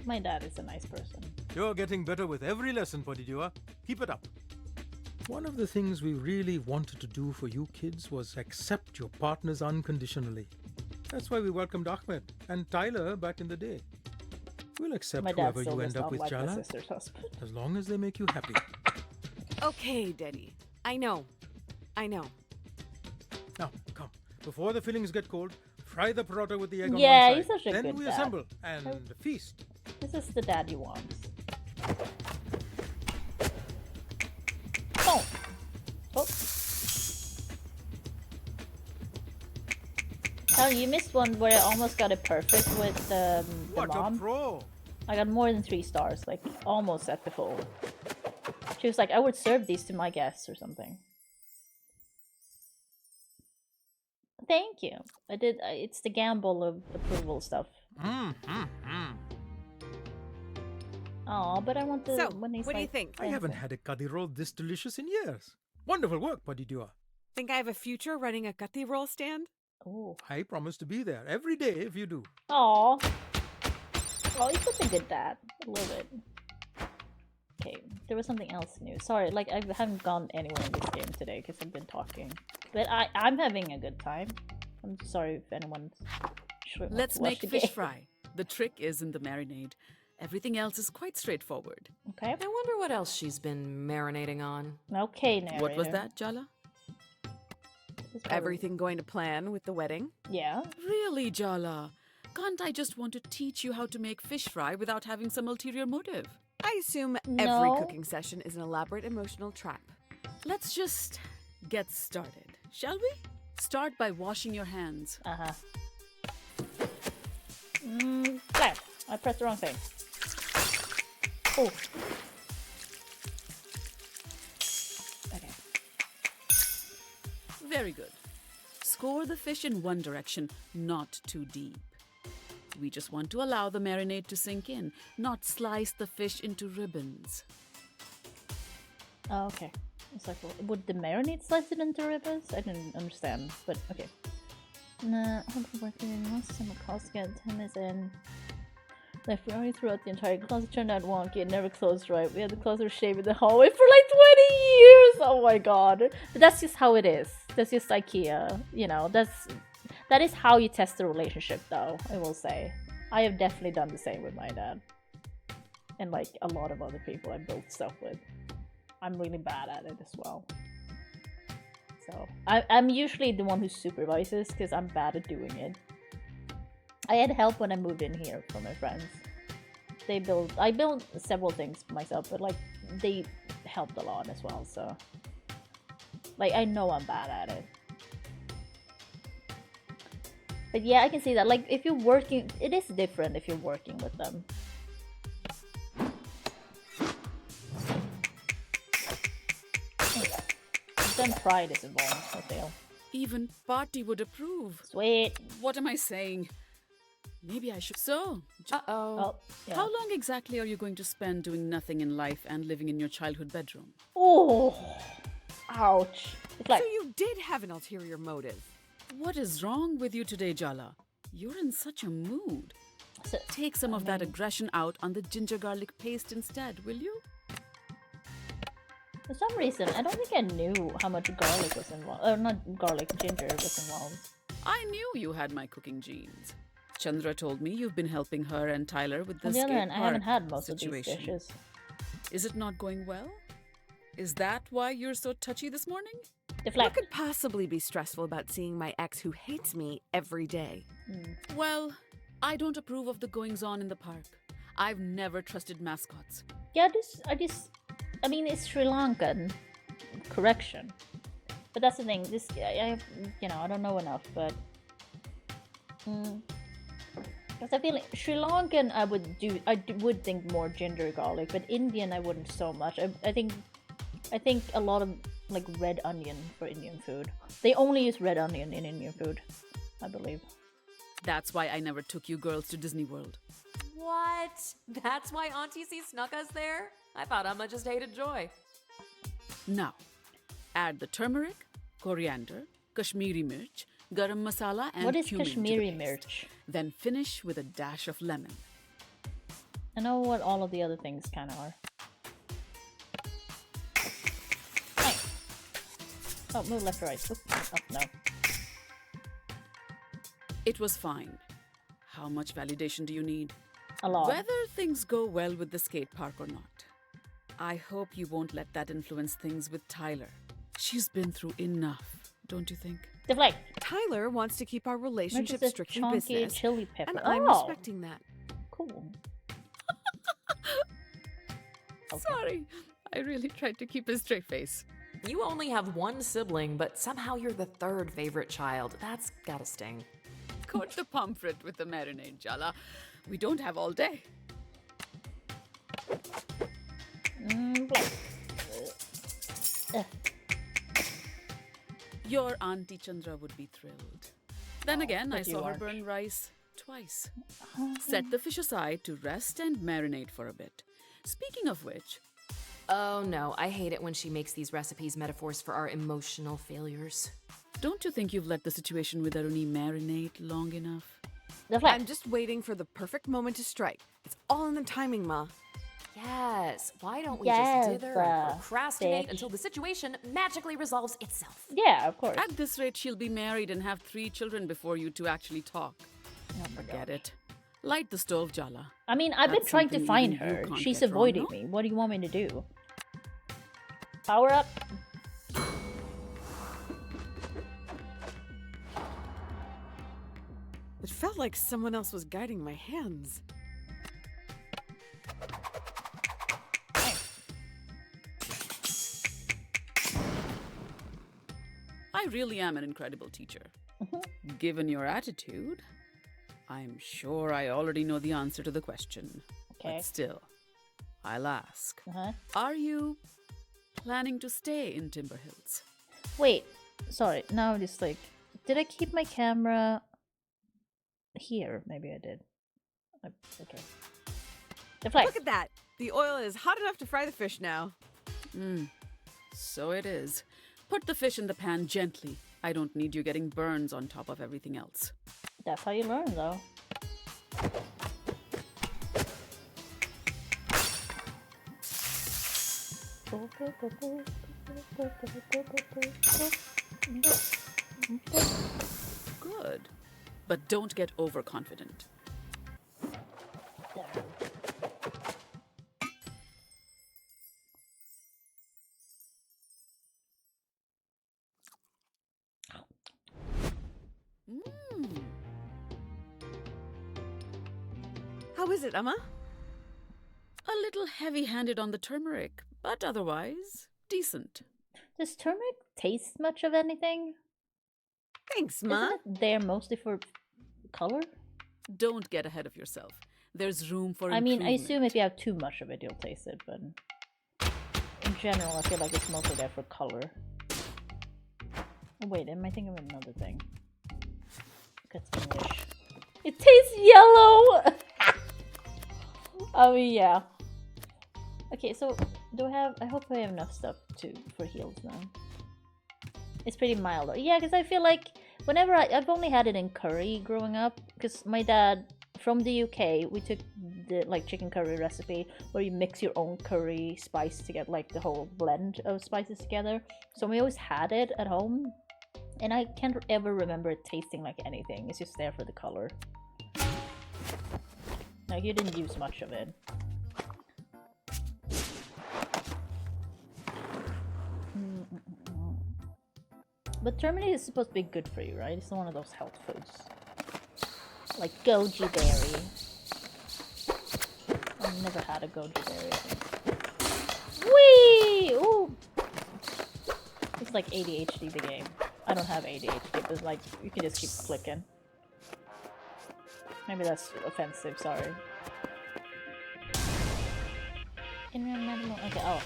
My dad is a nice person. You're getting better with every lesson, Podidua. Keep it up. One of the things we really wanted to do for you kids was accept your partners unconditionally. That's why we welcomed Ahmed and Tyler back in the day. We'll accept My dad whoever still you does end up not with, like my Jala, sister's husband. as long as they make you happy. Okay, Denny. I know. Now, come. Before the fillings get cold, fry the parota with the egg on Yeah, one he's side. such a Then good we dad. assemble and feast. This is the dad you want. Oh. Oh. Oh, you missed one where I almost got it perfect with the What a mom. pro! I got more than 3 stars, like almost at the full. She was like, I would serve these to my guests or something. thank you. I did. It's the gamble of approval stuff. Oh, but I want to. So, when he's what do you like, think? I haven't had a curry roll this delicious in years. Wonderful work, Buddy Dua. Think I have a future running a gutty roll stand? Oh. I promise to be there every day if you do. Aw. Oh, he's such a good dad. I love it. Okay, there was something else new. Sorry, like I haven't gone anywhere in this game today because I've been talking. But I'm having a good time. I'm sorry if anyone's. Let's make fish fry. The trick is in the marinade. Everything else is quite straightforward. Okay. I wonder what else she's been marinating on. Okay, narrator. What was that, Jala? Everything going to plan with the wedding? Yeah. Really, Jala? Can't I just want to teach you how to make fish fry without having some ulterior motive? I assume No. every cooking session is an elaborate emotional trap. Let's just get started, shall we? Start by washing your hands. Uh-huh. Flat. I pressed the wrong thing. Oh. Okay. Very good. Score the fish in one direction, not too deep. We just want to allow the marinade to sink in, not slice the fish into ribbons. Oh, okay. It's like, would the marinade slice it into ribbons? I didn't understand, but okay. Nah, hold on, working. Once some cost get 10 minutes in. Left running throughout the entire closet turned out wonky. It never closed right. We had the closet shaved in the hallway for like 20 years. Oh my god! But that's just how it is. That's just IKEA. You know, that is how you test the relationship, though. I will say, I have definitely done the same with my dad, and like a lot of other people I built stuff with. I'm really bad at it as well. So I'm usually the one who supervises because I'm bad at doing it. I had help when I moved in here from my friends. I built several things myself, but like they helped a lot as well. So like I know I'm bad at it. But yeah, I can see that. Like if you're working, it is different if you're working with them. Then pride is involved, I feel. Even Party would approve. Sweet. What am I saying? Maybe I should. So, Oh, yeah. how long exactly are you going to spend doing nothing in life and living in your childhood bedroom? Oh, ouch. It's like, So you did have an ulterior motive. What is wrong with you today, Jala? You're in such a mood. So, Take some of that aggression out on the ginger garlic paste instead, will you? for some reason, I don't think I knew how much garlic was involved. Or not garlic, ginger was involved. I knew you had my cooking genes. Chandra told me you've been helping her and Tyler with the On the other skate hand, I haven't park had most situation. of these dishes. Is it not going well? Is that why you're so touchy this morning? What Deflect. could possibly be stressful about seeing my ex who hates me every day? Well, I don't approve of the goings-on in the park. I've never trusted mascots. Yeah, I mean, it's Sri Lankan. Correction. But that's the thing. I don't know enough, but because I feel like Sri Lankan, I would think more ginger garlic, but Indian, I wouldn't so much. I think a lot of like red onion for Indian food. They only use red onion in Indian food, I believe. That's why I never took you girls to Disney World. What? That's why Auntie C snuck us there? I thought Amma just hated Joy. Now, add the turmeric, coriander, Kashmiri mirch, garam masala, and What is cumin to the Kashmiri paste. mirch? Then finish with a dash of lemon. I know what all of the other things kind of are. Hey. Oh, move left or right. Oop, up, no. It was fine. How much validation do you need? A lot. Whether things go well with the skate park or not, I hope you won't let that influence things with Tyler. She's been through enough, don't you think? Deflect. Tyler wants to keep our relationship Which is a strictly chunky business, chili pepper. and I'm Oh. respecting that. Cool. Sorry, I really tried to keep a straight face. You only have one sibling, but somehow you're the third favorite child. That's gotta sting. Coat the pomfret with the marinade, Jala. We don't have all day. Black. Your Auntie Chandra would be thrilled. Then again, I but you saw her aren't. burn rice twice. Set the fish aside to rest and marinate for a bit. Speaking of which, Oh no, I hate it when she makes these recipes metaphors for our emotional failures. don't you think you've let the situation with Aruni marinate long enough? I'm just waiting for the perfect moment to strike. It's all in the timing, Ma. Yes, why don't we Yes, just dither and bitch. procrastinate until the situation magically resolves itself? Yeah, of course. At this rate, she'll be married and have 3 children before you two actually talk. Oh my Forget God. it. Light the stove, Jala. I mean, I've been That's trying to something find even you her. can't She's get wrong, avoiding no? me. What do you want me to do? Power up. It felt like someone else was guiding my hands. I really am an incredible teacher. Given your attitude, I'm sure I already know the answer to the question. Okay. But still, I'll ask. Uh-huh. Are you planning to stay in Timber Hills? Wait, sorry. Now I'm just like, did I keep my camera here? Maybe I did. Okay. The flag. Look at that! The oil is hot enough to fry the fish now. So it is. Put the fish in the pan gently. I don't need you getting burns on top of everything else. That's how you learn, though. Good. But don't get overconfident. How is it, Emma? A little heavy-handed on the turmeric, but otherwise decent. Does turmeric taste much of anything? Thanks, Ma. Isn't it there mostly for color? Don't get ahead of yourself. There's room for I mean, I improvement. assume if you have too much of it, you'll taste it, but in general, I feel like it's mostly there for color. Oh, wait, am I thinking of another thing? That's English. It tastes yellow! I mean, yeah. Okay, so do I have... I hope I have enough stuff for heals now. It's pretty mild though. Yeah, because I feel like whenever I've only had it in curry growing up, because my dad from the UK, we took the like chicken curry recipe where you mix your own curry spice to get like the whole blend of spices together. So we always had it at home, and I can't ever remember it tasting like anything. It's just there for the color. Like you didn't use much of it. But turmeric is supposed to be good for you, right? It's one of those health foods. Like goji berry. I've never had a goji berry. Whee! Ooh! It's like ADHD, the game. I don't have ADHD, but like, you can just keep clicking. Maybe that's offensive, sorry. Okay, oh.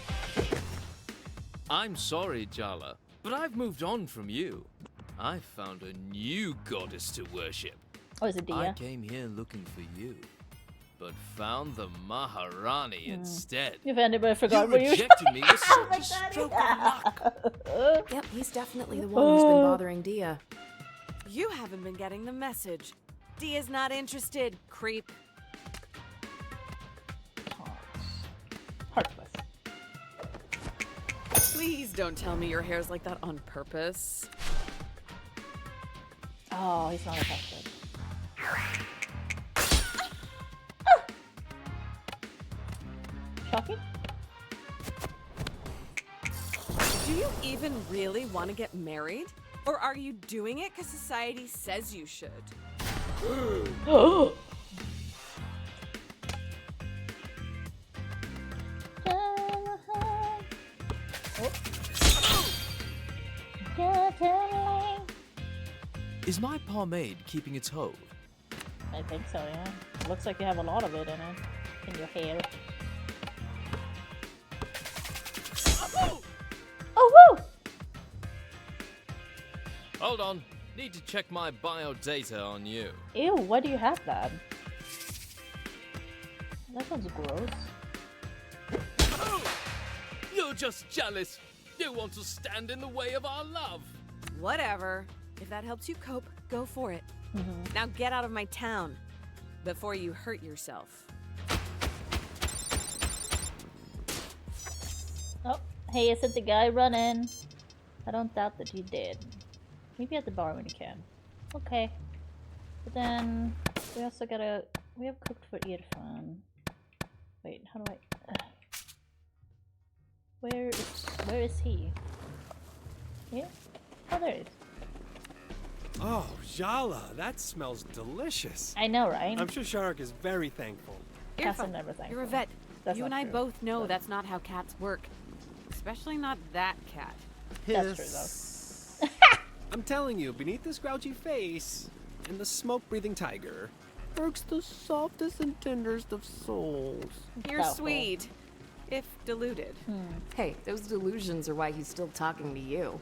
I'm sorry, Jala, but I've moved on from you. I found a new goddess to worship. Oh, is it Dia? I came here looking for you, but found the Maharani instead. You've ended, but I forgot You what you rejected me with such a stroke of luck. Yep, he's definitely the one who's been bothering Dia. You haven't been getting the message. Dia's not interested, creep. Heartless. Please don't tell me your hair's like that on purpose. Oh, he's not affected. Shocking? Do you even really want to get married? Or are you doing it because society says you should? Is my pomade keeping its hold? I think so, yeah. Looks like you have a lot of it in it. In your hair. Oh, woo! Hold on. Need to check my biodata on you. Ew, why do you have that? That sounds gross. Oh, you're just jealous. You want to stand in the way of our love. Whatever. If that helps you cope, go for it. Now get out of my town before you hurt yourself. Oh, hey, is it the guy running? I don't doubt that you did. Maybe at the bar when you can. Okay. But then we also gotta. We have cooked for Irfan. Wait, how do I? Where is he? Here? Oh, there it is. Oh, Jala, that smells delicious. I know, right? I'm sure Sharak is very thankful. Irfan never thankful. You're a vet. That's you not and I true, both know but- that's not how cats work. Especially not that cat. That's true, though. I'm telling you, beneath this grouchy face and the smoke-breathing tiger lurks the softest and tenderest of souls. You're Doubtful. sweet, if deluded. Hey, those delusions are why he's still talking to you.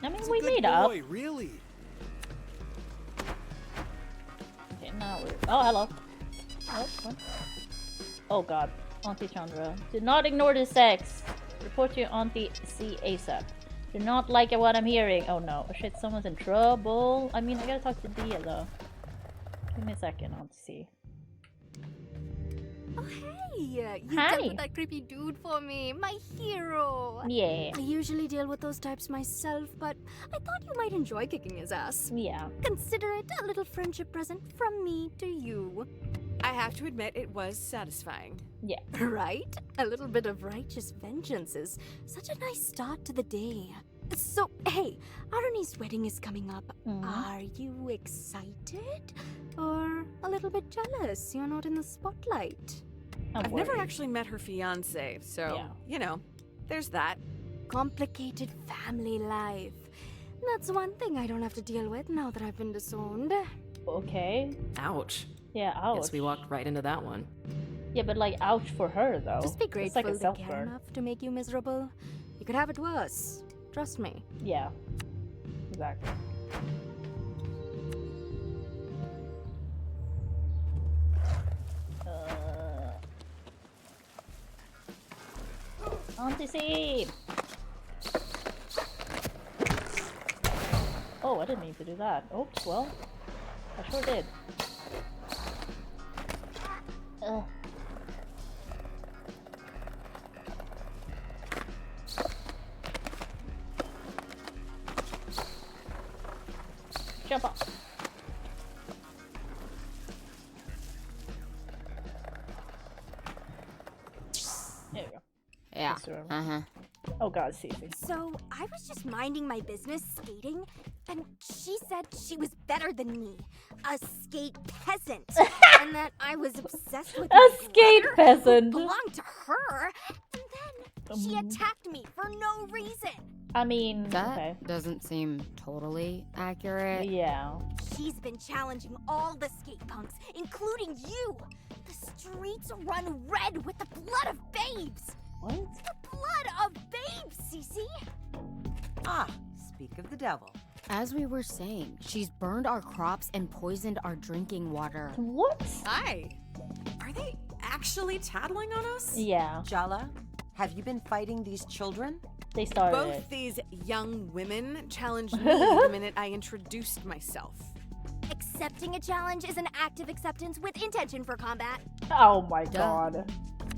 I mean, He's we a good made up. boy, really. Okay, now we're. Oh, hello. Oh, what? Oh god. Auntie Chandra. Do not ignore the sex. Report to your Auntie C ASAP. Do not like what I'm hearing. Oh no. Oh shit, someone's in trouble. I mean, I gotta talk to Dia though. Give me a second, Auntie C. Oh, hey! You Hi. dealt with that creepy dude for me. My hero! Yeah. I usually deal with those types myself, but I thought you might enjoy kicking his ass. Yeah. Consider it a little friendship present from me to you. I have to admit, it was satisfying. Yeah. Right? A little bit of righteous vengeance is such a nice start to the day. So, hey, Aruni's wedding is coming up. Are you excited? Or a little bit jealous you're not in the spotlight? I've never actually met her fiance, so, Yeah. you know, there's that. Complicated family life. That's one thing I don't have to deal with now that I've been disowned. Okay. Ouch. Yeah, ouch. Guess we walked right into that one. Yeah, but like, ouch for her though. Just be It's grateful like a they care self-burn. enough to make you miserable. You could have it worse. Trust me. Yeah. Exactly. Auntie C! Oh, I didn't mean to do that. Oops, well, I sure did. Jump up. There we go. Yeah. Uh-huh. Oh god, Cece. So, I was just minding my business skating, and she said she was better than me. A skate peasant. And that I was obsessed with A my skate brother peasant. who belonged to her. And then she attacked me for no reason. I mean, That okay. doesn't seem totally accurate. Yeah. She's been challenging all the skate punks, including you. The streets run red with the blood of babes. What? The blood of babes, Cece. Ah, speak of the devil. As we were saying, she's burned our crops and poisoned our drinking water. What? Hi. Are they actually tattling on us? Yeah. Jala, have you been fighting these children? They started Both it. these young women challenged me the minute I introduced myself. Accepting a challenge is an act of acceptance with intention for combat. Oh my god.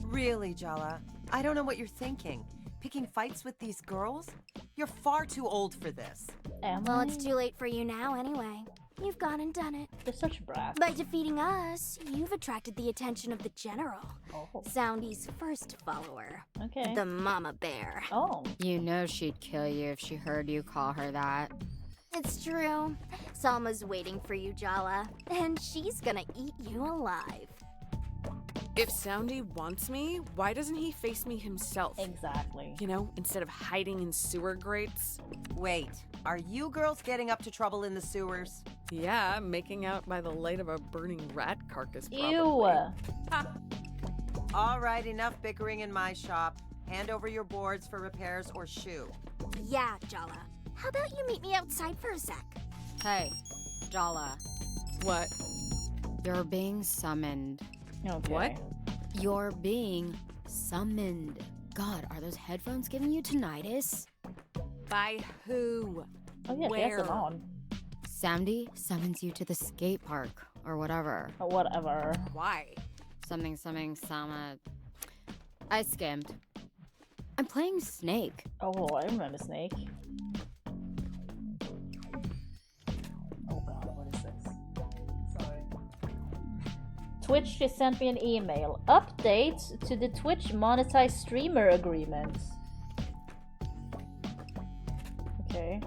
Really, Jala? I don't know what you're thinking. Picking fights with these girls? You're far too old for this. Well, it's too late for you now anyway. You've gone and done it. They're such brats. By defeating us, you've attracted the attention of the general. Oh. Soundy's first follower. Okay. The mama bear. Oh. You know she'd kill you if she heard you call her that. It's true. Salma's waiting for you, Jala. And she's gonna eat you alive. If Soundy wants me, why doesn't he face me himself? Exactly. You know, instead of hiding in sewer grates? Wait, are you girls getting up to trouble in the sewers? Yeah, making out by the light of a burning rat carcass, probably. Ew. All right, enough bickering in my shop. Hand over your boards for repairs or shoo. Yeah, Jala. How about you meet me outside for a sec? Hey, Jala. What? You're being summoned. Okay. What? You're being summoned. God, are those headphones giving you tinnitus? By who? Oh yeah, she has them on. Samdi summons you to the skate park, or whatever. Or whatever. Why? Something, Sama. I skimmed. I'm playing Snake. Oh, I remember Snake. Oh god, what is this? Sorry. Twitch just sent me an email. Update to the Twitch monetized streamer agreement. Okay.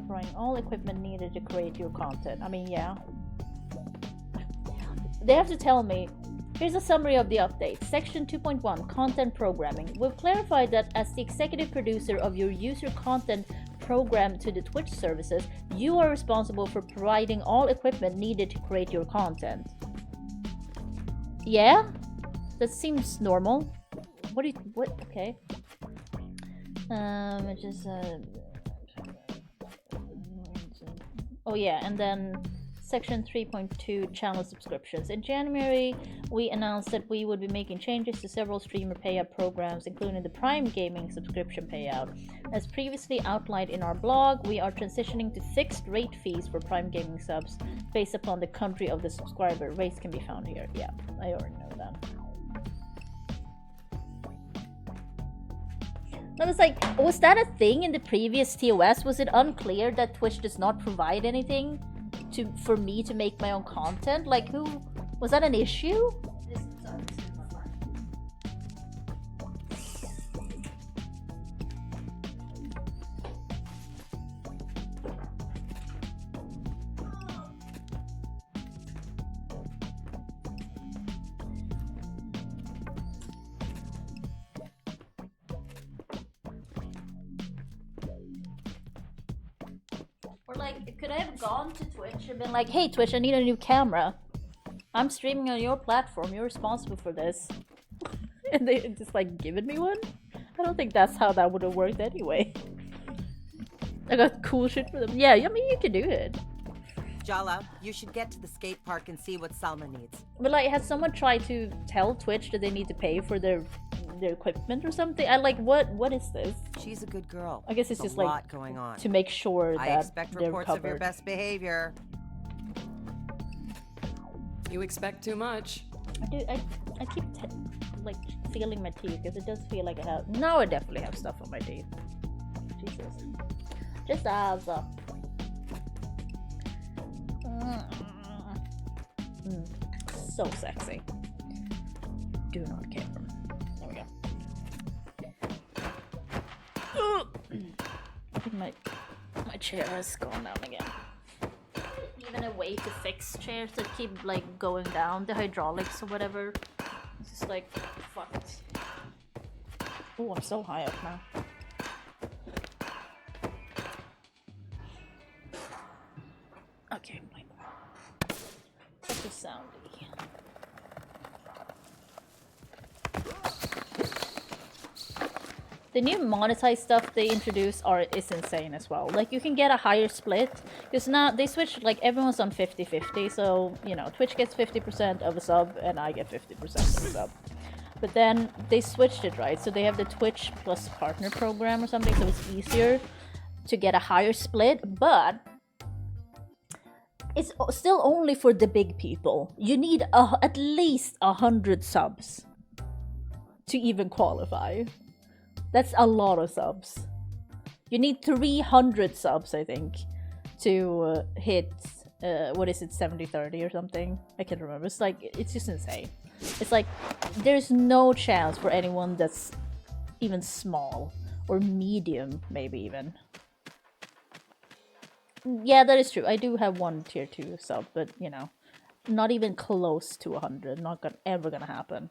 Bring all equipment needed to create your content. I mean, yeah. They have to tell me. Here's a summary of the update. Section 2.1, Content Programming. We've clarified that as the executive producer of your user content program to the Twitch services, you are responsible for providing all equipment needed to create your content. Yeah? That seems normal. Okay. It just, oh yeah, and then Section 3.2 channel subscriptions. In January, we announced that we would be making changes to several streamer payout programs, including the Prime Gaming subscription payout. As previously outlined in our blog, we are transitioning to fixed rate fees for Prime Gaming subs based upon the country of the subscriber. Rates can be found here. Yeah, I already know that. I was like, was that a thing in the previous TOS? Was it unclear that Twitch does not provide anything for me to make my own content? Like, was that an issue? Or like, could I have gone to Twitch and been like, hey Twitch, I need a new camera. I'm streaming on your platform, you're responsible for this. And they just like given me one? I don't think that's how that would have worked anyway. I got cool shit for them. Yeah, I mean, you can do it. Jala, you should get to the skate park and see what Salma needs. But like, has someone tried to tell Twitch that they need to pay for their equipment or something? I like, what is this? She's a good girl. I guess it's just like a lot going on to make sure that I expect they're reports covered. of your best behavior. You expect too much. I keep like feeling my teeth because it does feel like I have. Now I definitely have stuff on my teeth. Jesus. Just as so sexy. Do not care. There we go. I think my chair has gone down again. Even a way to fix chairs that keep like going down, the hydraulics or whatever. It's just like fucked. Oh, I'm so high up now. Okay, such a soundy. The new monetized stuff they introduce is insane as well. Like, you can get a higher split because now they switched, like, everyone's on 50-50, so you know, Twitch gets 50% of a sub and I get 50% of a sub. But then they switched it, right? So they have the Twitch plus partner program or something, so it's easier to get a higher split, but it's still only for the big people. You need at least 100 subs to even qualify. That's a lot of subs. You need 300 subs, I think, to hit, what is it, 70-30 or something? I can't remember. It's like, it's just insane. It's like, there's no chance for anyone that's even small or medium, maybe even. Yeah, that is true. I do have one tier 2 sub, but you know, not even close to 100. Not ever gonna happen.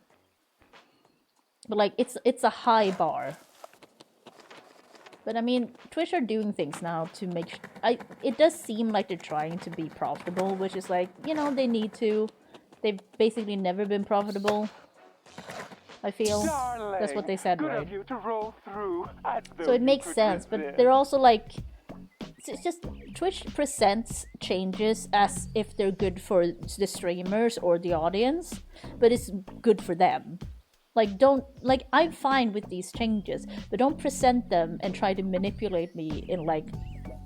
But like, it's a high bar. But I mean, Twitch are doing things now to make. It does seem like they're trying to be profitable, which is like, you know, they need to. They've basically never been profitable. I feel Darling, that's what they said, good right? of you to roll through. As though So it you makes could sense, but resist. they're also like, it's just Twitch presents changes as if they're good for the streamers or the audience, but it's good for them. Like, don't, like, I'm fine with these changes, but don't present them and try to manipulate me in like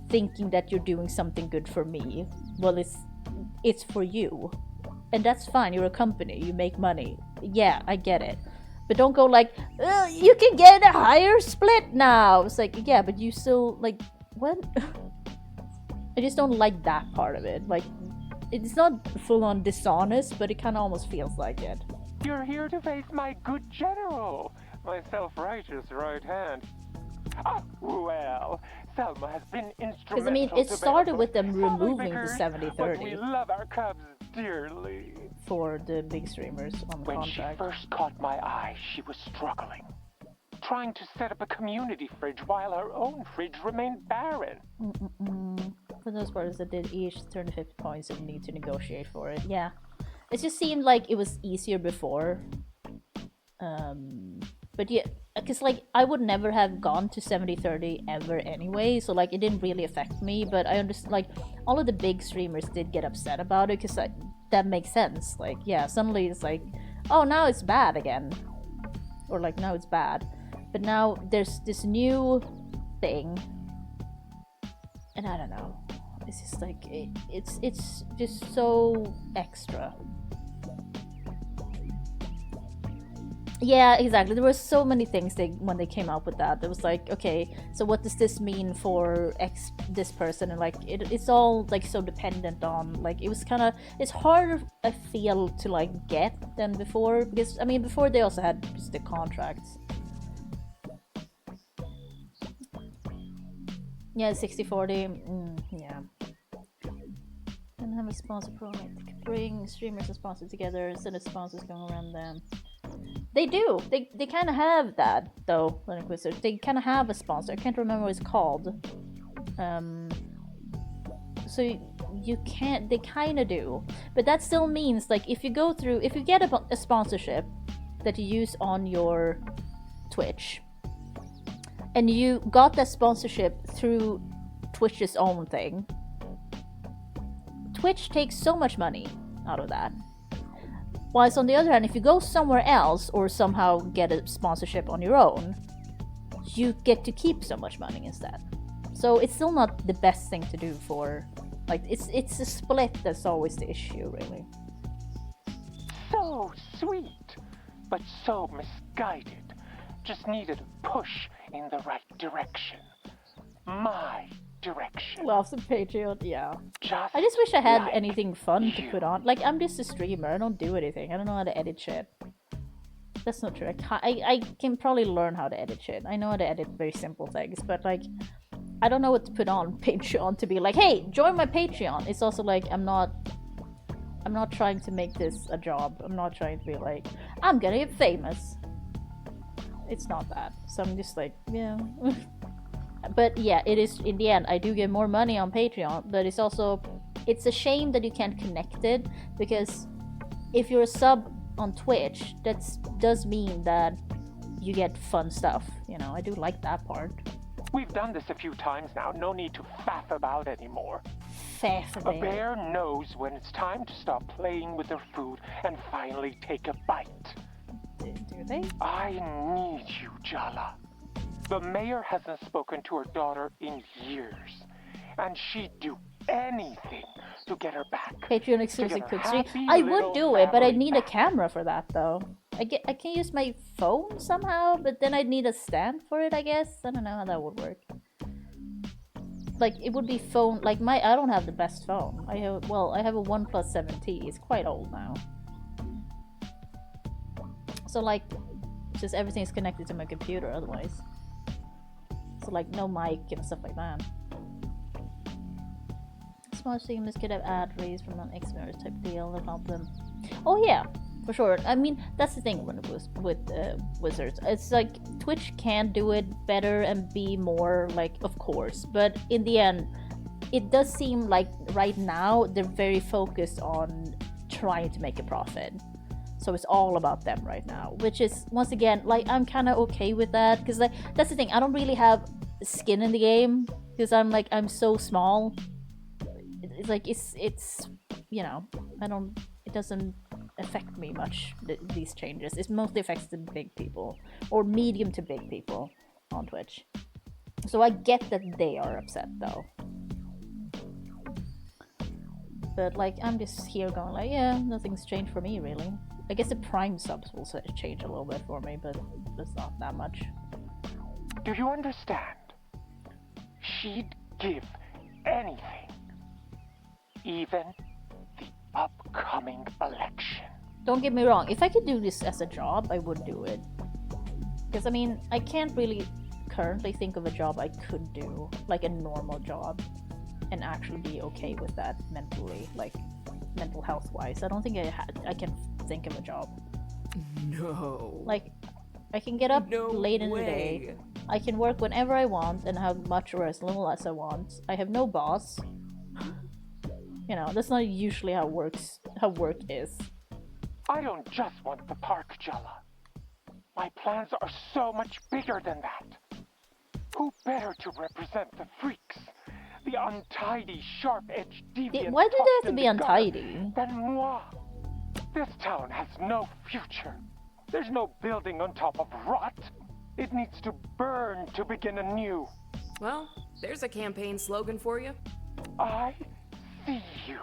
thinking that you're doing something good for me. Well, it's for you, and that's fine. You're a company, you make money. Yeah, I get it. But don't go like, you can get a higher split now. It's like, yeah, but you still, like, what? I just don't like that part of it. Like, it's not full-on dishonest, but it kind of almost feels like it. You're here to face my good general, my self-righteous right hand. Ah, well, Selma has been instrumental. Because, I mean, it started with them removing the 70-30. But we love our cubs dearly. For the big streamers on the When contract. she first caught my eye, she was struggling, trying to set up a community fridge while her own fridge remained barren. For those parties that did each turn 50 points and need to negotiate for it. Yeah. It just seemed like it was easier before. But yeah, because like I would never have gone to 70-30 ever anyway, so like it didn't really affect me. But I understand, like, all of the big streamers did get upset about it, because like, that makes sense. Like, yeah, suddenly it's like, oh, now it's bad again, or like, now it's bad. But now there's this new thing, and I don't know. It's just like it's just so extra. Yeah, exactly. There were so many things when they came up with that. It was like, okay, so what does this mean for this person? And like, it's all like so dependent on, like, it was kind of, it's harder, I feel, to like get than before, because I mean, before they also had just the contracts. Yeah, 60-40. Yeah. And have a sponsor program. Bring streamers and sponsors together instead of sponsors going around them. They do. They kind of have that though. They kind of have a sponsor. I can't remember what it's called. So you can't. They kind of do, but that still means like if you get a sponsorship that you use on your Twitch, and you got that sponsorship through Twitch's own thing, Twitch takes so much money out of that. Whilst on the other hand, if you go somewhere else or somehow get a sponsorship on your own, you get to keep so much money instead. So it's still not the best thing to do for, like, it's a split that's always the issue, really. So sweet, but so misguided. Just needed a push in the right direction. My direction. Loves the Patreon, yeah. Just I just wish I had like anything fun to put on. Like, I'm just a streamer. I don't do anything. I don't know how to edit shit. That's not true. I can probably learn how to edit shit. I know how to edit very simple things, but like, I don't know what to put on Patreon to be like, hey, join my Patreon. It's also like, I'm not trying to make this a job. I'm not trying to be like, I'm gonna get famous. It's not that. So I'm just like, yeah. But yeah, it is, in the end, I do get more money on Patreon, but it's also, it's a shame that you can't connect it, because if you're a sub on Twitch, that does mean that you get fun stuff, you know. I do like that part. We've done this a few times now, no need to faff about anymore. Faff about. A bear knows when it's time to stop playing with their food and finally take a bite. Do they? I need you, Jala. The mayor hasn't spoken to her daughter in years, and she'd do anything to get her back. Patreon exclusive quick stream. I would do it, but I need a camera for that though. I can use my phone somehow, but then I'd need a stand for it, I guess. I don't know how that would work. Like, it would be phone, like I don't have the best phone. I have a OnePlus 7T. It's quite old now. So like, just everything's connected to my computer otherwise. So like, no mic and stuff like that. Small streamers could have ad reads from an X-Mirrors type deal and help them. Oh yeah, for sure. I mean, that's the thing when it was with Wizards. It's like Twitch can do it better and be more like, of course. But in the end, it does seem like right now they're very focused on trying to make a profit. So it's all about them right now, which is, once again, like, I'm kind of okay with that, because like, that's the thing, I don't really have skin in the game, because I'm so small. It's like, it's you know, it doesn't affect me much, these changes. It mostly affects the big people, or medium to big people on Twitch. So I get that they are upset though. But like, I'm just here going like, yeah, nothing's changed for me really. I guess the Prime subs will change a little bit for me, but it's not that much. Do you understand? She'd give anything. Even the upcoming election. Don't get me wrong, if I could do this as a job, I would do it. Because I mean, I can't really currently think of a job I could do, like a normal job, and actually be okay with that mentally, like mental health wise. I don't think I can think of a job. No. Like, I can get up late in the day. I can work whenever I want and have much or as little as I want. I have no boss. You know, that's not usually how work is. I don't just want the park, Jala. My plans are so much bigger than that. Who better to represent the freaks? The untidy, sharp-edged deviant. Why do they have to be untidy? Than moi. This town has no future. There's no building on top of rot. It needs to burn to begin anew. Well, there's a campaign slogan for you. I see you.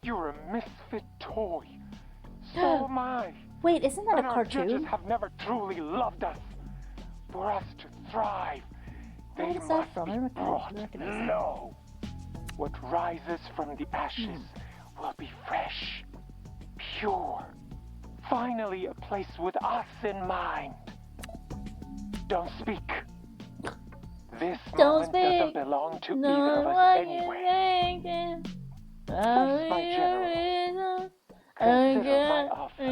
You're a misfit toy. So am I. Wait, isn't that and a our cartoon? judges have never truly loved us. For us to thrive, they What is that must from? be brought low. What rises from the ashes will be fresh, pure. Finally, a place with us in mind. Don't speak. This moment doesn't belong to either of us anyway. First, my general, consider my offer.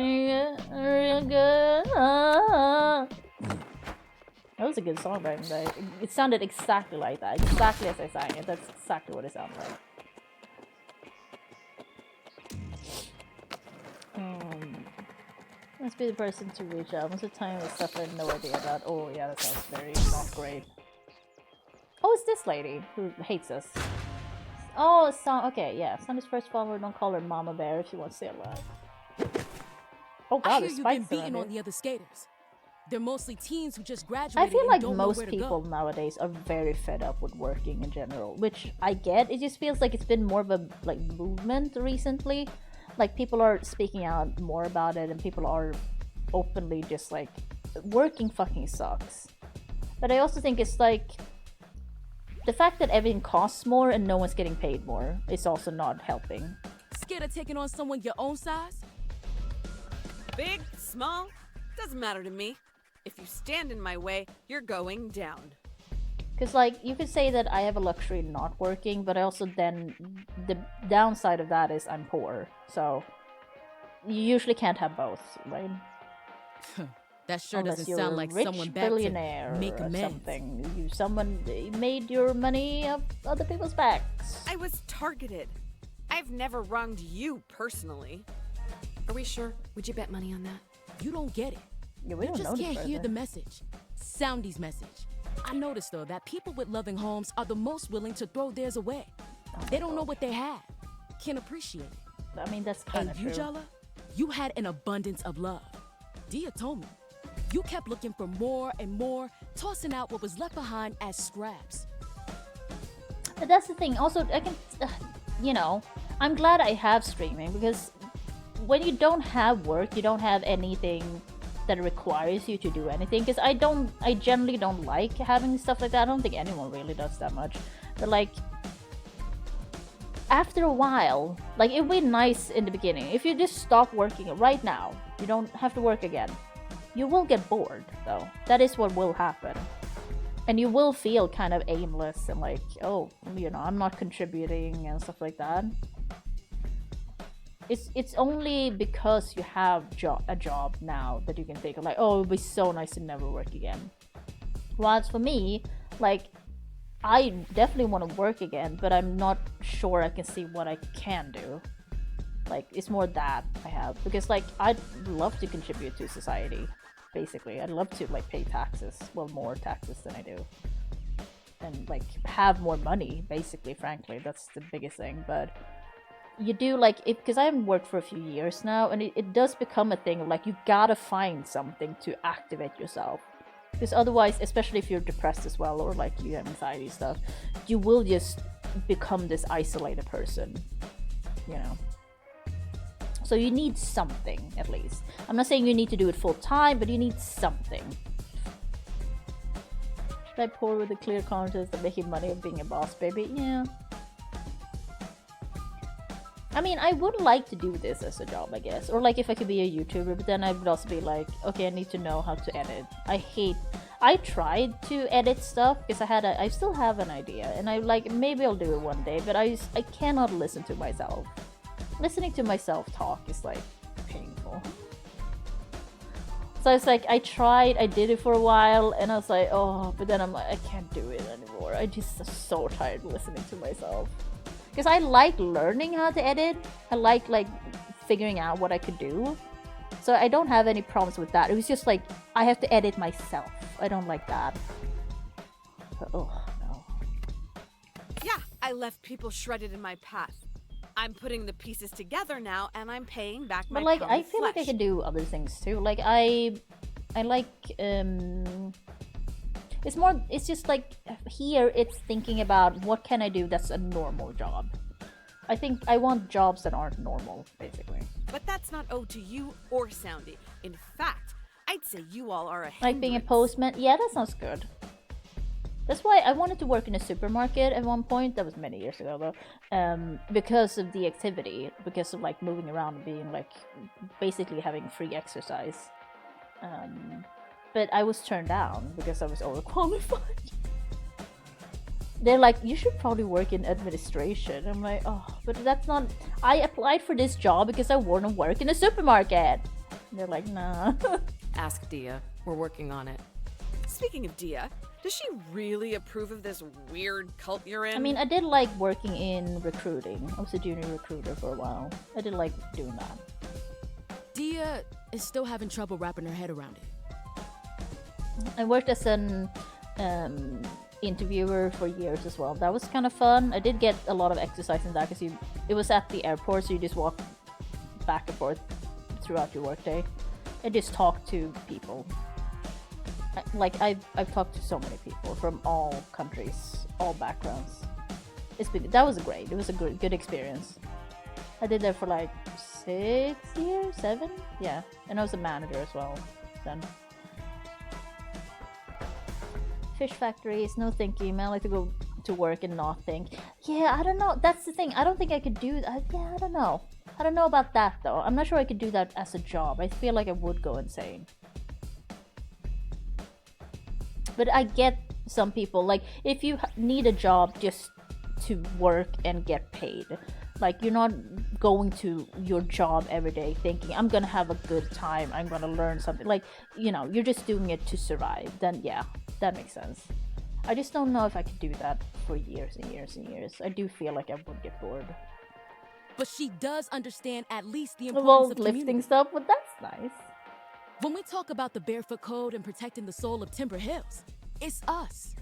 That was a good song back in the day. It sounded exactly like that. Exactly as I sang it. That's exactly what it sounded like. Must be the person to reach out. Most of the time with stuff I had no idea about. Oh yeah, that sounds very not great. Oh, it's this lady who hates us. Oh, okay, yeah. Sonny's first follower, don't call her Mama Bear if she wants to stay alive. Oh god, there's spikes you've been beating around on the other skaters. They're mostly teens who just I graduated feel and like don't know most where to people go. nowadays are very fed up with working in general, which I get. It just feels like it's been more of a like movement recently. Like people are speaking out more about it and people are openly just like, working fucking sucks. But I also think it's like, the fact that everything costs more and no one's getting paid more is also not helping. Scared of taking on someone your own size? Big, small, doesn't matter to me. If you stand in my way, you're going down. Because, like, you could say that I have a luxury in not working, but I also then, the downside of that is I'm poor. So, you usually can't have both, right? That sure Unless doesn't you're sound a like rich someone back billionaire to make or amends. something. Someone made your money off other people's backs. I was targeted. I've never wronged you personally. Are we sure? Would you bet money on that? You don't get it. Yeah, we You don't just know can't each hear other. the message. Soundy's message. I noticed though that people with loving homes are the most willing to throw theirs away. They don't know what they have. Can't appreciate it. I mean, that's kind of And you, true. Jala, you had an abundance of love. Dia told me. You kept looking for more and more, tossing out what was left behind as scraps. But that's the thing. Also, I can, you know, I'm glad I have streaming because when you don't have work, you don't have anything that requires you to do anything. Because I generally don't like having stuff like that. I don't think anyone really does that much. But like, after a while, like it would be nice in the beginning. If you just stop working right now, you don't have to work again. You will get bored, though. That is what will happen. And you will feel kind of aimless and like, oh, you know, I'm not contributing and stuff like that. It's only because you have a job now that you can think of like, oh, it would be so nice to never work again. Whilst for me, like, I definitely want to work again, but I'm not sure I can see what I can do. Like, it's more that I have, because like I'd love to contribute to society. Basically, I'd love to like pay taxes, well, more taxes than I do, and like have more money. Basically, frankly, that's the biggest thing. But you do like it, because I haven't worked for a few years now, and it does become a thing of like you gotta find something to activate yourself, because otherwise, especially if you're depressed as well, or like you have anxiety stuff, you will just become this isolated person, you know. So you need something, at least. I'm not saying you need to do it full time, but you need something. Should I pour with a clear conscience and making money of being a boss, baby? Yeah. I mean, I would like to do this as a job, I guess. Or like if I could be a YouTuber, but then I would also be like, okay, I need to know how to edit. I tried to edit stuff because I still have an idea, and I like, maybe I'll do it one day, but I cannot listen to myself. Listening to myself talk is like painful. So it's like I tried, I did it for a while, and I was like, oh, but then I'm like, I can't do it anymore. I just am so tired of listening to myself. Because I like learning how to edit. I like figuring out what I could do. So I don't have any problems with that. It was just like I have to edit myself. I don't like that. But, oh no. Yeah, I left people shredded in my path. I'm putting the pieces together now, and I'm paying back my But like, pound I of feel like I flesh. can do other things too. Like I like it's just like here it's thinking about what can I do that's a normal job. I think I want jobs that aren't normal, basically. But that's not owed to you or Soundy. In fact, I'd say you all are a Like being a hindrance. postman. Yeah, that sounds good. That's why I wanted to work in a supermarket at one point. That was many years ago though. Because of the activity, because of like moving around and being like basically having free exercise. But I was turned down because I was overqualified. They're like, you should probably work in administration. I'm like, oh, but that's not. I applied for this job because I want to work in a supermarket. They're like, nah. Ask Dia. We're working on it. Speaking of Dia, does she really approve of this weird cult you're in? I mean, I did like working in recruiting. I was a junior recruiter for a while. I did like doing that. Dia is still having trouble wrapping her head around it. I worked as an interviewer for years as well. That was kind of fun. I did get a lot of exercise in that because it was at the airport, so you just walk back and forth throughout your workday and just talk to people. Like I've talked to so many people from all countries, all backgrounds. That was great. It was a good experience. I did that for like 6 years, 7, yeah, and I was a manager as well then. Fish factories, no thank you. I like to go to work and not think. Yeah, I don't know. That's the thing. I don't think I could do that. Yeah, I don't know. I don't know about that though. I'm not sure I could do that as a job. I feel like I would go insane. But I get some people, like, if you need a job just to work and get paid, like, you're not going to your job every day thinking, I'm gonna have a good time, I'm gonna learn something, like, you know, you're just doing it to survive, then yeah, that makes sense. I just don't know if I could do that for years and years and years. I do feel like I would get bored. But she does understand at least the Well, importance of lifting community. stuff, but that's nice. When we talk about the Barefoot Code and protecting the soul of Timber Hills, it's us.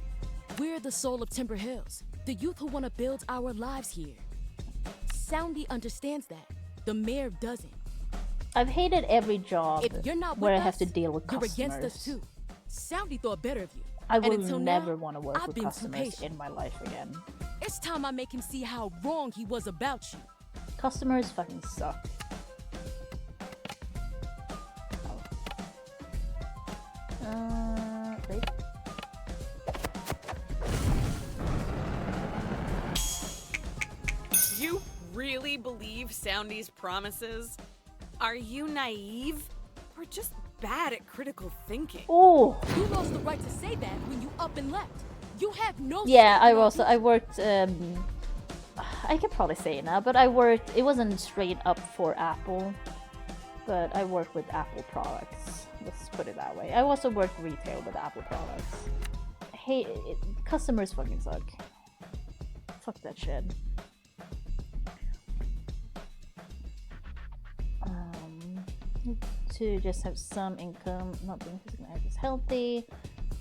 We're the soul of Timber Hills, the youth who want to build our lives here. Soundy understands that. The mayor doesn't. I've hated every job If you're not where I with have us, to deal with you're customers. against us too. Soundy thought better of you. I And will until never now, want to work I've with been too customers patient. in my life again. It's time I make him see how wrong he was about you. Customers fucking suck. Wait. You really believe Soundy's promises? Are you naive? Or just bad at critical thinking? Oh! You lost the right to say that when you up and left. You have no Yeah, say in our I worked, I could probably say it now, but I worked, it wasn't straight up for Apple, but I worked with Apple products. Let's put it that way. I also worked retail with Apple products. Hey, customers fucking suck. Fuck that shit. to just have some income, not being physically active is healthy.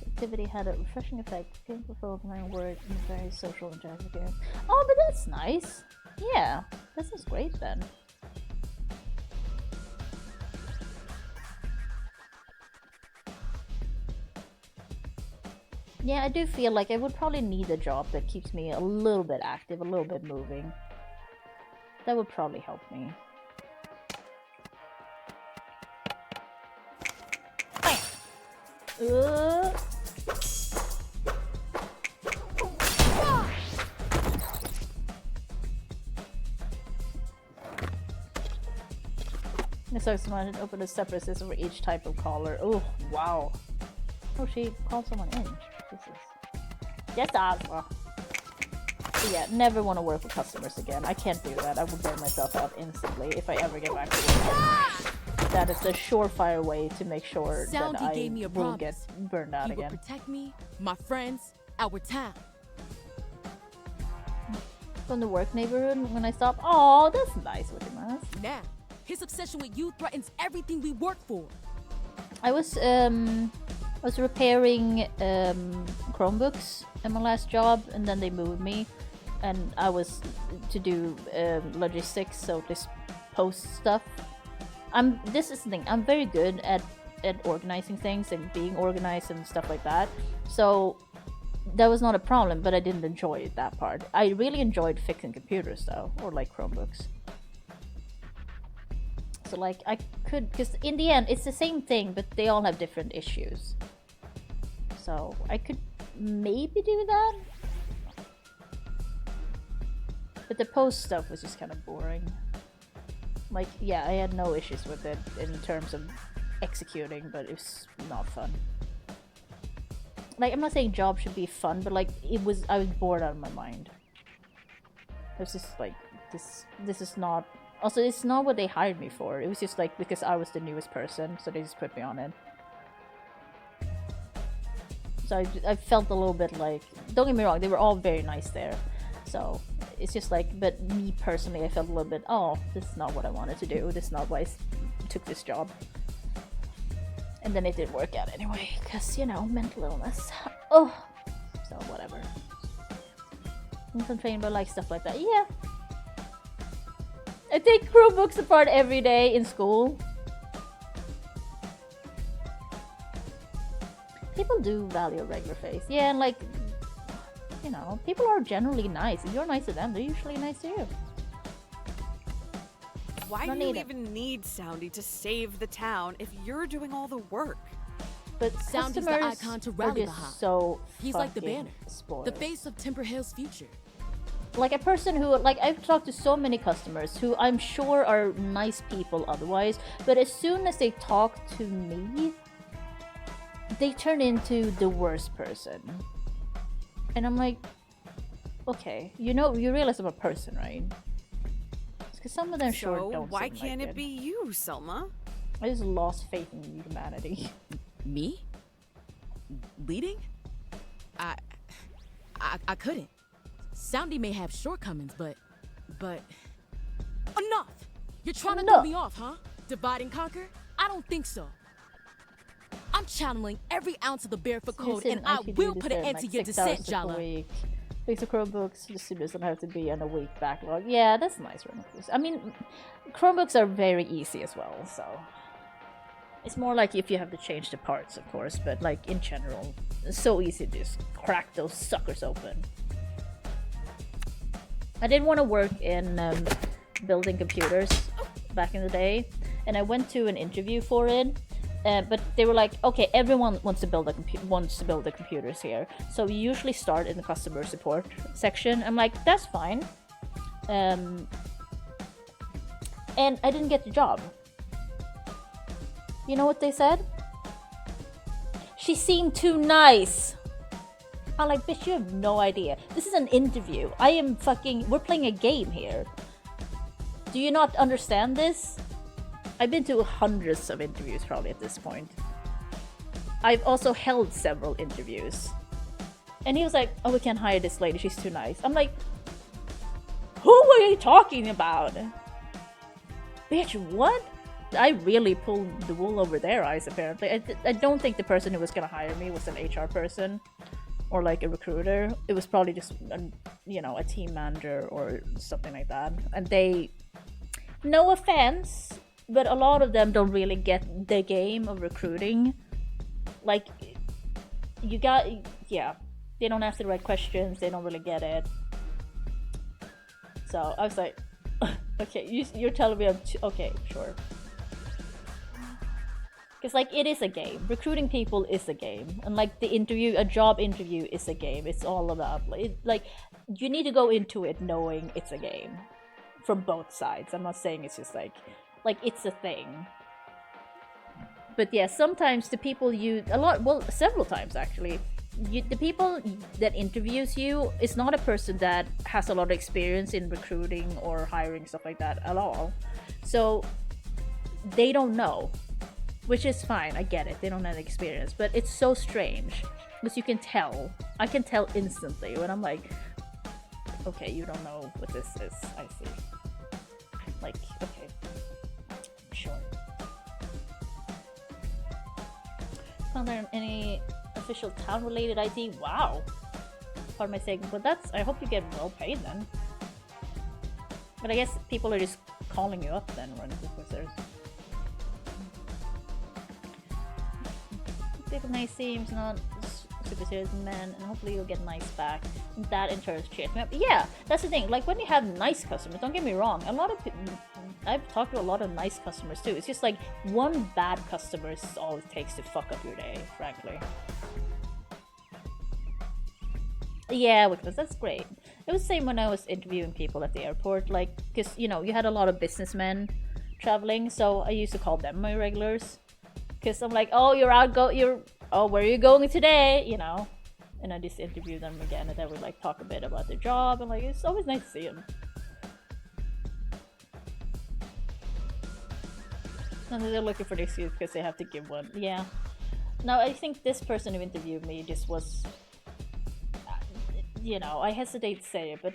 Activity had a refreshing effect. People felt my word and very social and interactive. Oh, but that's nice. Yeah, this is great then. Yeah, I do feel like I would probably need a job that keeps me a little bit active, a little bit moving. That would probably help me. So smart, open a separate system for each type of caller. Oh, wow. Oh, she called someone in. Jesus. Yes, Asma. Yeah, never want to work with customers again. I can't do that. I will burn myself out instantly if I ever get back to work. That is the surefire way to make sure that I will get burned out again. He will protect me, my friends, our town. From the work neighborhood when I stop. Oh, that's nice with him, man. Now, his obsession with you threatens everything we work for. I was repairing Chromebooks in my last job, and then they moved me, and I was to do logistics, so this post stuff. This is the thing. I'm very good at organizing things and being organized and stuff like that. So that was not a problem, but I didn't enjoy that part. I really enjoyed fixing computers though, or like Chromebooks. So like I could, because in the end it's the same thing, but they all have different issues. So I could maybe do that. But the post stuff was just kind of boring. Like, yeah, I had no issues with it in terms of executing, but it was not fun. Like, I'm not saying jobs should be fun, but like, I was bored out of my mind. It was just like, this is not... Also, it's not what they hired me for. It was just like, because I was the newest person, so they just put me on it. So I felt a little bit like... Don't get me wrong, they were all very nice there. So, it's just like, but me personally, I felt a little bit, oh, this is not what I wanted to do. This is not why I took this job. And then it didn't work out anyway, because, you know, mental illness. Oh, so whatever. Concentrating about like stuff like that. Yeah. I take Chromebooks apart every day in school. People do value a regular face. Yeah, and like, you know, people are generally nice. If you're nice to them, they're usually nice to you. Why do you even need Soundy to save the town if you're doing all the work? But Soundy's the icon to rally behind. So he's like the banner, spoiled. the face of Timber Hill's future. Like a person who, like, I've talked to so many customers who I'm sure are nice people otherwise, but as soon as they talk to me, they turn into the worst person. And I'm like, okay, you know, you realize I'm a person, right? Because some of them sure don't. Why can't it be you, Selma? I just lost faith in humanity. Me? Leading? I couldn't. Soundy may have shortcomings, but enough! You're trying to throw me off, huh? Divide and conquer? I don't think so. I'm channeling every ounce of the Barefoot Code, and I will put an end to your descent, Jala. Fix the Chromebooks, the Suitors don't have to be on a week backlog. Yeah, that's nice. I mean, Chromebooks are very easy as well, so... It's more like if you have to change the parts, of course, but like in general, it's so easy to just crack those suckers open. I didn't want to work in building computers back in the day, and I went to an interview for it. But they were like, okay, everyone wants to build the computers here. So we usually start in the customer support section. I'm like, that's fine. And I didn't get the job. You know what they said? She seemed too nice. I'm like, bitch, you have no idea. This is an interview. We're playing a game here. Do you not understand this? I've been to hundreds of interviews probably at this point. I've also held several interviews. And he was like, oh, we can't hire this lady, she's too nice. I'm like, who are you talking about? Bitch, what? I really pulled the wool over their eyes, apparently. I don't think the person who was gonna hire me was an HR person or like a recruiter. It was probably just, a team manager or something like that. And they, no offense, but a lot of them don't really get the game of recruiting. Like, they don't ask the right questions, they don't really get it. So I was like, okay, you're telling me okay, sure. Because like, it is a game. Recruiting people is a game. And like a job interview is a game. It's all about, like, you need to go into it knowing it's a game. From both sides. I'm not saying it's just like it's a thing. But yeah, sometimes the people several times actually, the people that interviews you is not a person that has a lot of experience in recruiting or hiring, stuff like that at all. So they don't know, which is fine. I get it. They don't have experience, but it's so strange because you can tell. I can tell instantly when I'm like, okay, you don't know what this is. I see. Like, okay, sure. Not there any official town-related ID? Wow. What am I saying? But I hope you get well paid then. But I guess people are just calling you up then, when because there's people nice seems not super serious man, and hopefully you'll get nice back. And that in turn cheers me up. Yeah, that's the thing. Like when you have nice customers, don't get me wrong. A lot of I've talked to a lot of nice customers too. It's just like one bad customer is all it takes to fuck up your day, frankly. Yeah, that's great. It was the same when I was interviewing people at the airport, like, because you had a lot of businessmen traveling, so I used to call them my regulars. Because I'm like, oh, where are you going today? And I just interview them again, and then we like talk a bit about their job, and like it's always nice to see them. And they're looking for the excuse because they have to give one. Yeah. No, I think this person who interviewed me just was, I hesitate to say it, but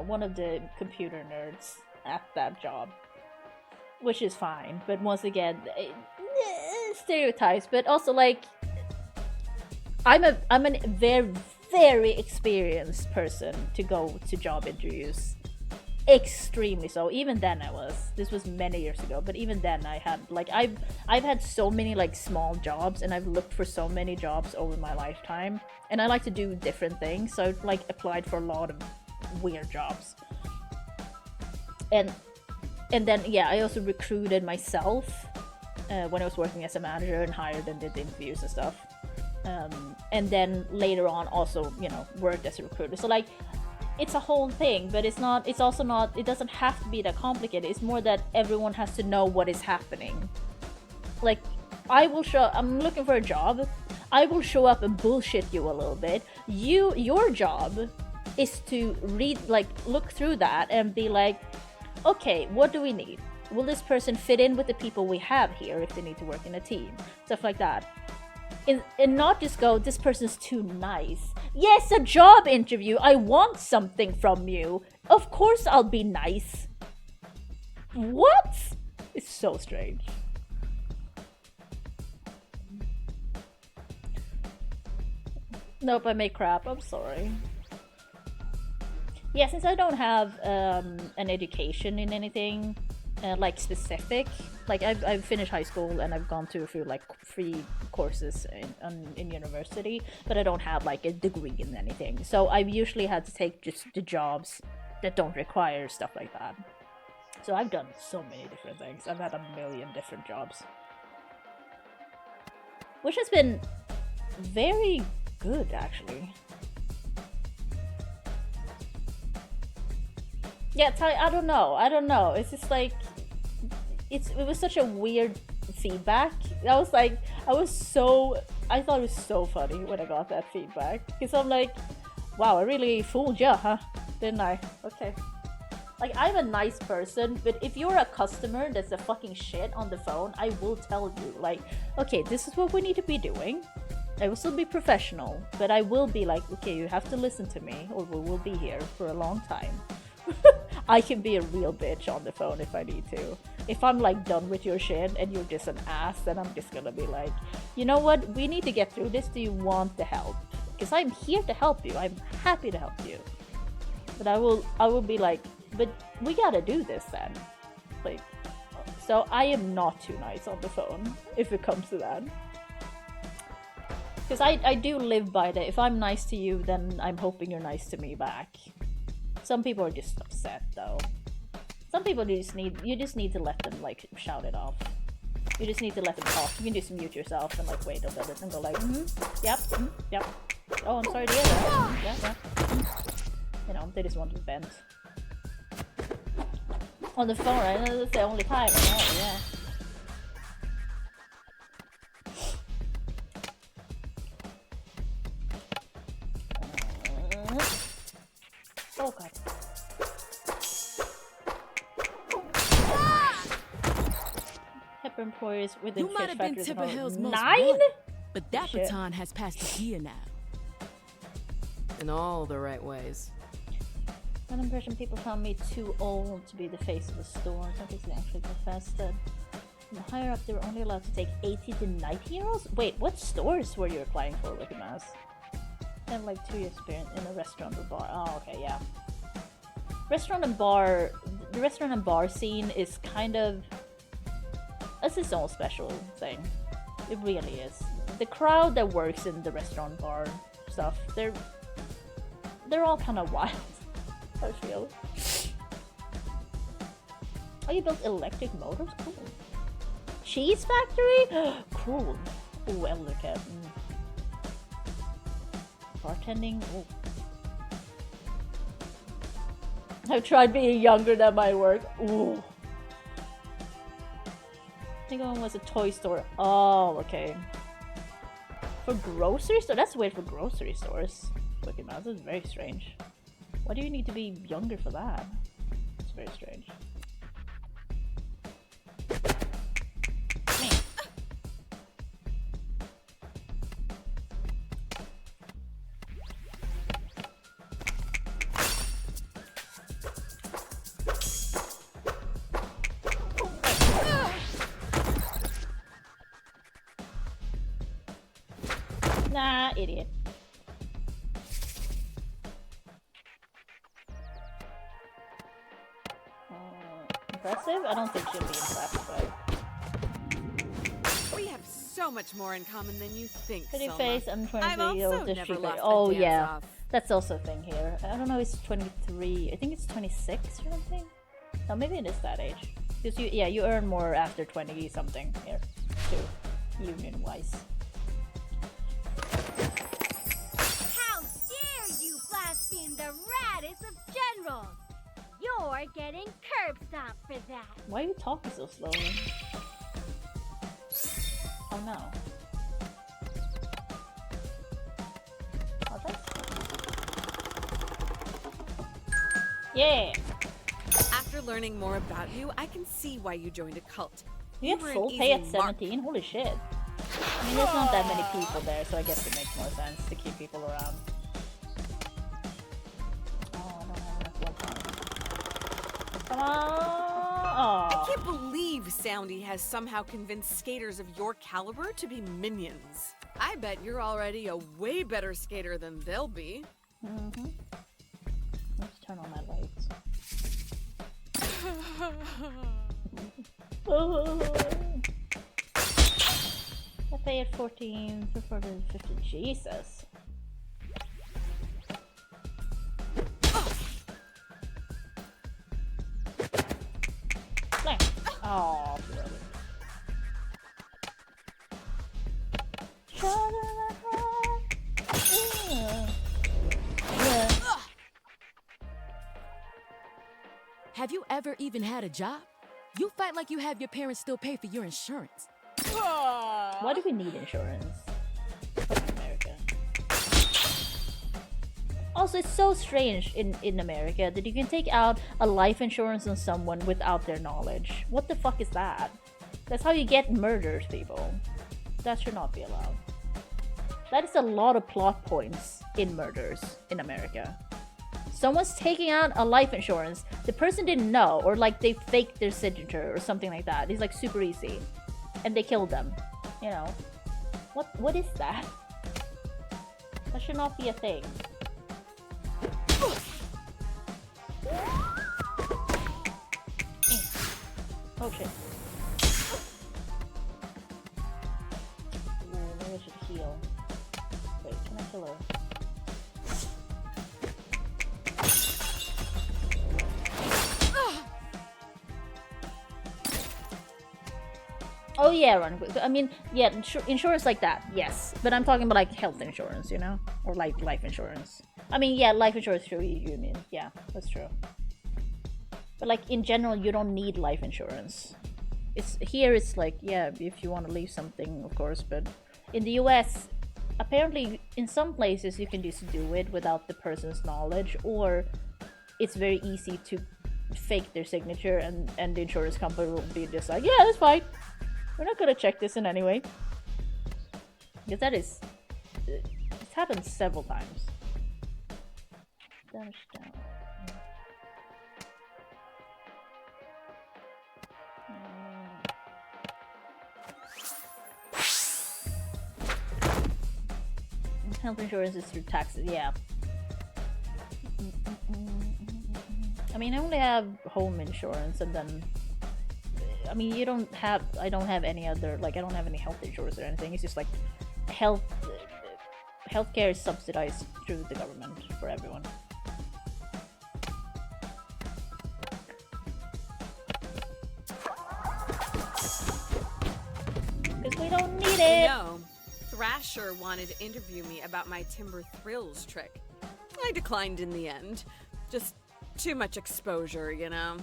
one of the computer nerds at that job, which is fine. But once again, stereotypes, but also like I'm a very, very experienced person to go to job interviews. Extremely so. Even then this was many years ago, but even then I had like I've had so many like small jobs, and I've looked for so many jobs over my lifetime, and I like to do different things, so I've like applied for a lot of weird jobs. And then yeah, I also recruited myself when I was working as a manager, and hired and did interviews and stuff. And then later on also, worked as a recruiter. So like, it's a whole thing, but it doesn't have to be that complicated. It's more that everyone has to know what is happening. Like, I'm looking for a job. I will show up and bullshit you a little bit. Your job is to look through that and be like, okay, what do we need? Will this person fit in with the people we have here if they need to work in a team? Stuff like that. And not just go, this person's too nice. Yes, a job interview. I want something from you. Of course I'll be nice. What? It's so strange. Nope, I make crap. I'm sorry. Yeah, since I don't have an education in anything like specific, like I've finished high school and I've gone to a few like free courses in university, but I don't have like a degree in anything. So I've usually had to take just the jobs that don't require stuff like that. So I've done so many different things. I've had a million different jobs, which has been very good actually. Yeah, I don't know. It's just like, it was such a weird feedback. I thought it was so funny when I got that feedback. Because I'm like, wow, I really fooled you, huh? Didn't I? Okay. Like, I'm a nice person, but if you're a customer that's a fucking shit on the phone, I will tell you, like, okay, this is what we need to be doing. I will still be professional, but I will be like, okay, you have to listen to me, or we will be here for a long time. I can be a real bitch on the phone if I need to. If I'm like done with your shit and you're just an ass, then I'm just gonna be like, you know what? We need to get through this. Do you want the help? Because I'm here to help you. I'm happy to help you. But I will be like, but we gotta do this then. Like, so I am not too nice on the phone if it comes to that. Because I do live by that. If I'm nice to you, then I'm hoping you're nice to me back. Some people are just upset though. Some people you just need to let them like shout it off. You just need to let them talk. You can just mute yourself and like wait a bit and go like, yep, yep. Oh, I'm sorry to hear that. Yeah. You know, they just want to vent. On the phone, right? That's the only time. Oh, yeah. Oh god. Pepper employees within You might have been factories Timber and all- Hill's most 9? wanted, but that Shit. baton has passed to Gia now. In all the right ways. One impression people found me too old to be the face of the store. That is actually confessed. From higher up, they were only allowed to take 80 to 90-year-olds? Wait, what stores were you applying for, Ricky Mouse? I have like 2 years experience in a restaurant or bar. Oh, okay, yeah. Restaurant and bar... The restaurant and bar scene is kind of... It's its own special thing. It really is. The crowd that works in the restaurant bar stuff, they're all kind of wild, I feel. Oh, you built electric motors? Cool. Cheese factory? Cool. Ooh, elder cat. Bartending? Ooh. I've tried being younger than my work. Ooh. I think one was a toy store. Oh, okay. For grocery store? That's weird for grocery stores. Look at that. This is very strange. Why do you need to be younger for that? It's very strange. Nah, idiot. Impressive? I don't think she'll be impressed, but... We have so much more in common than you think, Pretty Selma. face, I'm 23 I've also years never district. lost Oh a dance yeah, off. that's also a thing here. I don't know, it's 23. I think it's 26 or something. No, maybe it is that age. Because you earn more after 20 something here too, union wise. How dare you blaspheme the raddest of generals! You're getting curb stomped for that. Why are you talking so slowly? Oh no. Oh, that's... Yeah! After learning more about you, I can see why you joined a cult. You get full pay at 17? Holy shit. I mean, there's not that many people there, so I guess it makes more sense to keep people around. Oh, I don't have enough blood points. Come on! I can't believe Soundy has somehow convinced skaters of your caliber to be minions. I bet you're already a way better skater than they'll be. Mm-hmm. Let's turn on that light. I pay at 14, 450. Jesus. Oh, Have you ever even had a job? You fight like you have your parents still pay for your insurance. Why do we need insurance? Fucking America. Also, it's so strange in America that you can take out a life insurance on someone without their knowledge. What the fuck is that? That's how you get murdered, people. That should not be allowed. That is a lot of plot points in murders in America. Someone's taking out a life insurance. The person didn't know, or like they faked their signature or something like that. It's like super easy. And they killed them. You know. What is that? That should not be a thing. Oh shit. Ooh, maybe I should heal. Wait, can I kill her? Oh yeah, run quick. I mean, yeah, insurance like that, yes. But I'm talking about like health insurance, you know? Or like life insurance. I mean, yeah, life insurance, true, you mean. Yeah, that's true. But like in general, you don't need life insurance. It's like, yeah, if you want to leave something, of course, but in the US, apparently in some places you can just do it without the person's knowledge, or it's very easy to fake their signature and the insurance company will be just like, yeah, that's fine. We're not gonna check this in any way. Because that is... It's happened several times. Damage down. Health insurance is through taxes, yeah. I mean, I only have home insurance, and then... I mean, I don't have any other, like, I don't have any health insurance or anything. It's just like healthcare is subsidized through the government for everyone. Because we don't need it. No, Thrasher wanted to interview me about my Timber Thrills trick. I declined in the end. Just too much exposure, you know?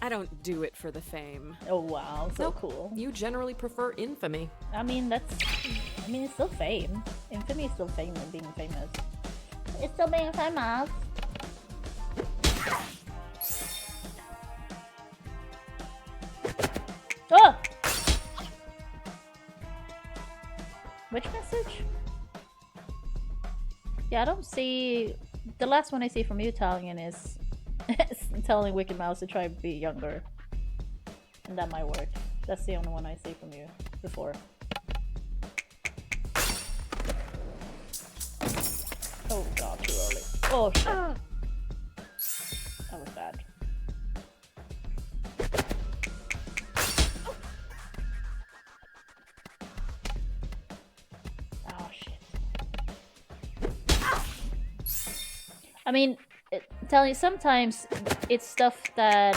I don't do it for the fame. Oh wow, so cool. You generally prefer infamy. I mean, it's still fame. Infamy is still fame and being famous. It's still being famous. Oh! Which message? Yeah, I don't see... The last one I see from you, Italian, is telling Wicked Mouse to try to be younger. And that might work. That's the only one I see from you before. Oh god, too early. Oh shit. That was bad. Oh shit. I mean, telling you, sometimes it's stuff that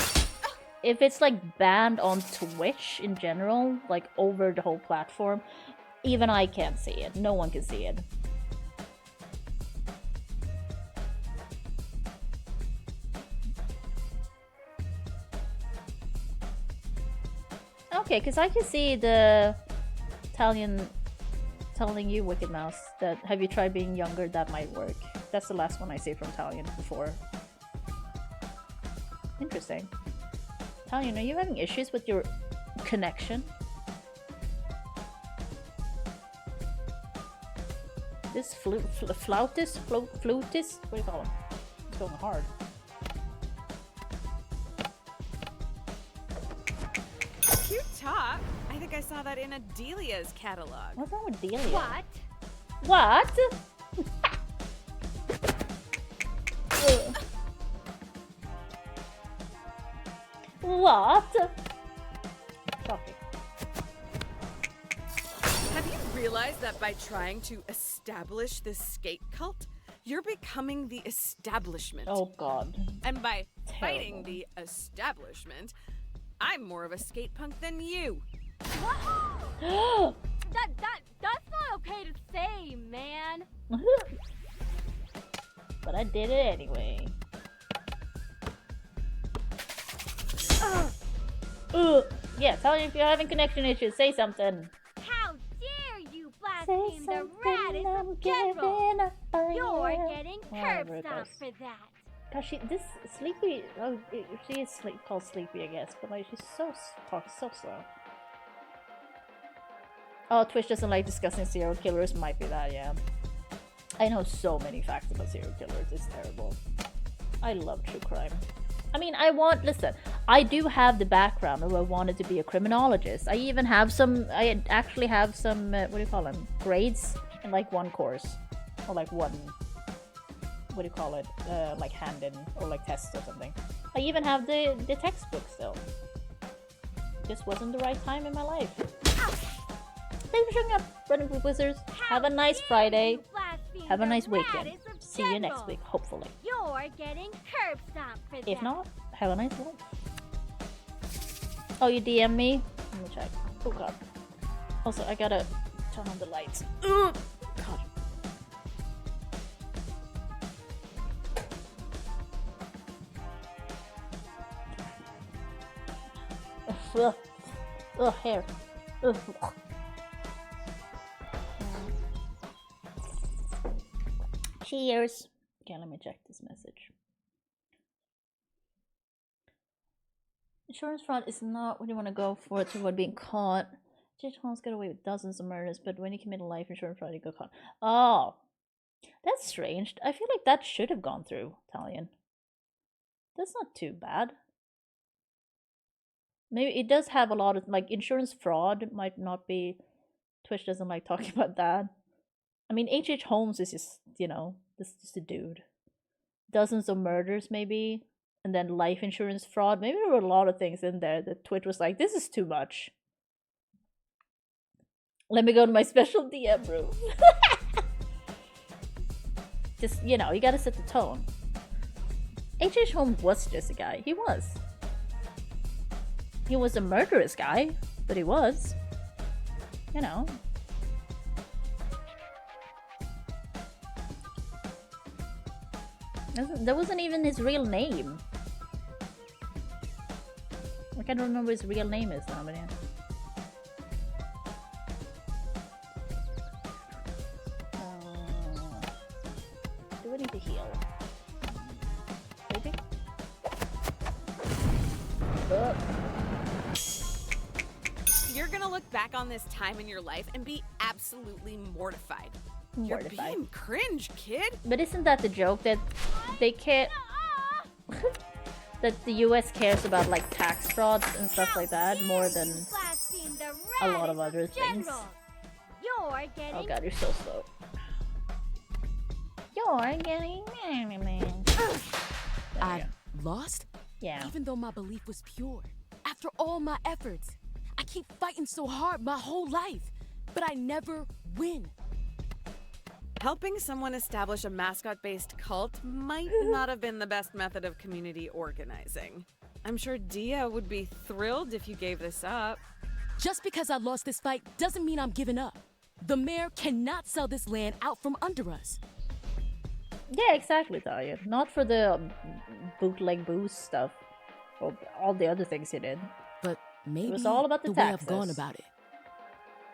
if it's like banned on Twitch in general, like over the whole platform, even I can't see it. No one can see it. Okay, because I can see the Italian telling you, Wicked Mouse, that have you tried being younger? That might work. That's the last one I see from Italian before. Interesting. Italian, are you having issues with your connection? This flautist? Flutist? What do you call him? It's going hard. Cute top. I think I saw that in Adelia's catalog. What's wrong with Delia? What? What? What? Shocking. Have you realized that by trying to establish this skate cult, you're becoming the establishment? Oh god. And by fighting the establishment, I'm more of a skate punk than you. That's not okay to say, man. But I did it anyway. Yeah, tell me if you're having connection issues. Say something. How dare you blaspheme the raddest of generals? You're getting curb stomped for that. Gosh, this Sleepy. Oh, she is called Sleepy, I guess. But like, she's talks so slow. Oh, Twitch doesn't like discussing serial killers. Might be that, yeah. I know so many facts about serial killers. It's terrible. I love true crime. I mean, listen, I do have the background of I wanted to be a criminologist. I even have I actually have some, what do you call them, grades in like one course. Or like one, what do you call it, like hand-in or like test or something. I even have the textbook still. Just wasn't the right time in my life. Thanks for showing up, Running with Wizards. Have a nice Friday. Have a nice weekend. See you next week, hopefully. You're getting curb stomped for that. If not, have a nice life. Oh, you DM me? Let me check. Oh god. Also, I gotta turn on the lights. Ugh. God. Ugh. Ugh, hair. Ugh. Cheers. Okay, let me check this message. Insurance fraud is not what you want to go for to avoid being caught. Judge Holmes got away with dozens of murders, but when you commit a life insurance fraud, you go caught. Oh, that's strange. I feel like that should have gone through, Italian. That's not too bad. Maybe it does have a lot of, like, insurance fraud might not be... Twitch doesn't like talking about that. I mean, H.H. Holmes is just, you know, this is just a dude. Dozens of murders, maybe. And then life insurance fraud. Maybe there were a lot of things in there that Twitch was like, this is too much. Let me go to my special DM room. Just, you know, you gotta set the tone. H.H. Holmes was just a guy. He was. He was a murderous guy, but he was. You know. That wasn't even his real name. I can't remember what his real name is now, but yeah. Do I need to heal? Maybe? You're gonna look back on this time in your life and be absolutely mortified. Mortified. You're being cringe, kid. But isn't that the joke that they can't... that the US cares about like tax frauds and stuff like that more than a lot of other things? You're getting... Oh god, you're so slow. You're getting... I lost? Yeah. Even though my belief was pure. After all my efforts. I keep fighting so hard my whole life. But I never win. Helping someone establish a mascot-based cult might not have been the best method of community organizing. I'm sure Dia would be thrilled if you gave this up. Just because I lost this fight doesn't mean I'm giving up. The mayor cannot sell this land out from under us. Yeah, exactly, Talia. Not for the bootleg booze stuff. Or all the other things he did. But maybe it was all about the way taxes. I've gone about it.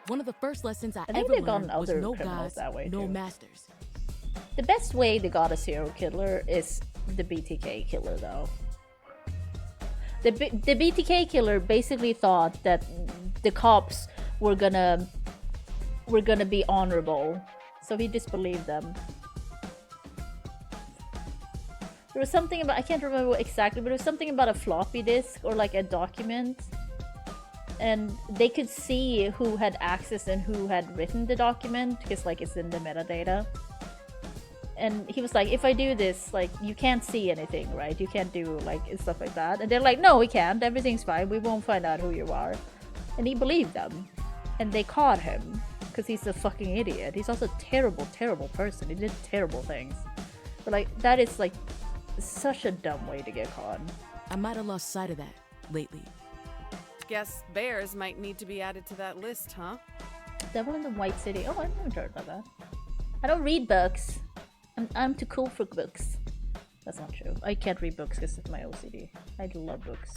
One of the first lessons I think ever they've gotten learned was other no criminals gods, that way no too. masters. The best way they got a serial killer is the BTK killer, though. The BTK killer basically thought that the cops were gonna be honorable, so he disbelieved them. There was something about, I can't remember exactly, but it was something about a floppy disk or like a document. And they could see who had access and who had written the document, because like it's in the metadata. And he was like, if I do this, like, you can't see anything, right? You can't do like stuff like that. And they're like, no, we can't. Everything's fine. We won't find out who you are. And he believed them. And they caught him because he's a fucking idiot. He's also a terrible, terrible person. He did terrible things. But like, that is like such a dumb way to get caught. I might have lost sight of that lately. Guess bears might need to be added to that list, huh? Devil in the White City. Oh, I haven't heard about that. I don't read books. I'm too cool for books. That's not true. I can't read books because of my OCD. I love books.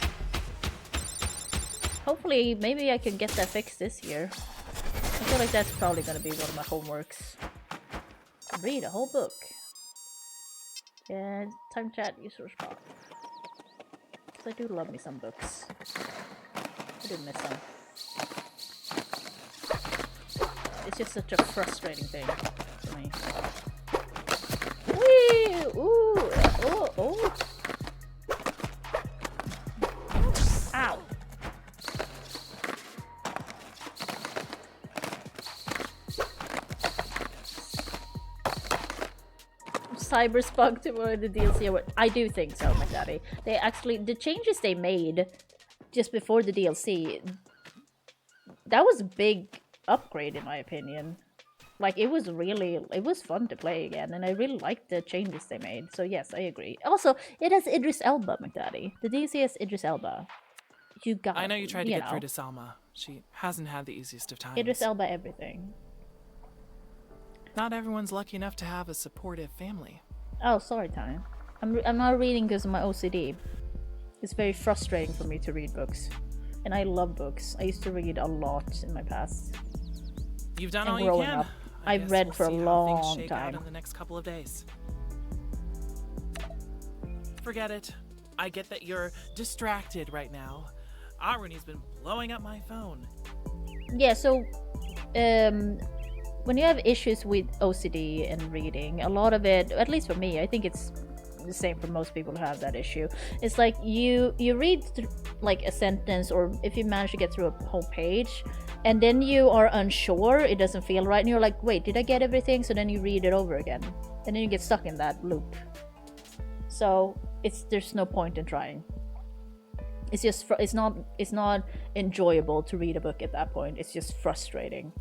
Hopefully, maybe I can get that fixed this year. I feel like that's probably gonna be one of my homeworks. Read a whole book. And time chat, user spot. Because I do love me some books. I did miss some. It's just such a frustrating thing for me. Whee! Ooh! Oh! Oh! cyberspunk to the DLC? I do think so, my daddy. They actually, the changes they made just before the DLC, that was a big upgrade in my opinion. Like, it was fun to play again, and I really liked the changes they made. So yes, I agree. Also, it has Idris Elba, McDaddy. The DLC has Idris Elba. I know you tried to get through to Salma. She hasn't had the easiest of times. Idris Elba everything. Not everyone's lucky enough to have a supportive family. Oh, sorry, Tanya. I'm not reading because of my OCD. It's very frustrating for me to read books. And I love books. I used to read a lot in my past. You've done all and you growing can. up, I've read for a long time. In the next couple of days. Forget it. I get that you're distracted right now. Irony's been blowing up my phone. Yeah, so when you have issues with OCD and reading, a lot of it, at least for me, I think it's the same for most people who have that issue. It's like you read like a sentence, or if you manage to get through a whole page, and then you are unsure, it doesn't feel right, and you're like, wait, did I get everything? So then you read it over again, and then you get stuck in that loop. So there's no point in trying. It's just it's not enjoyable to read a book at that point. It's just frustrating.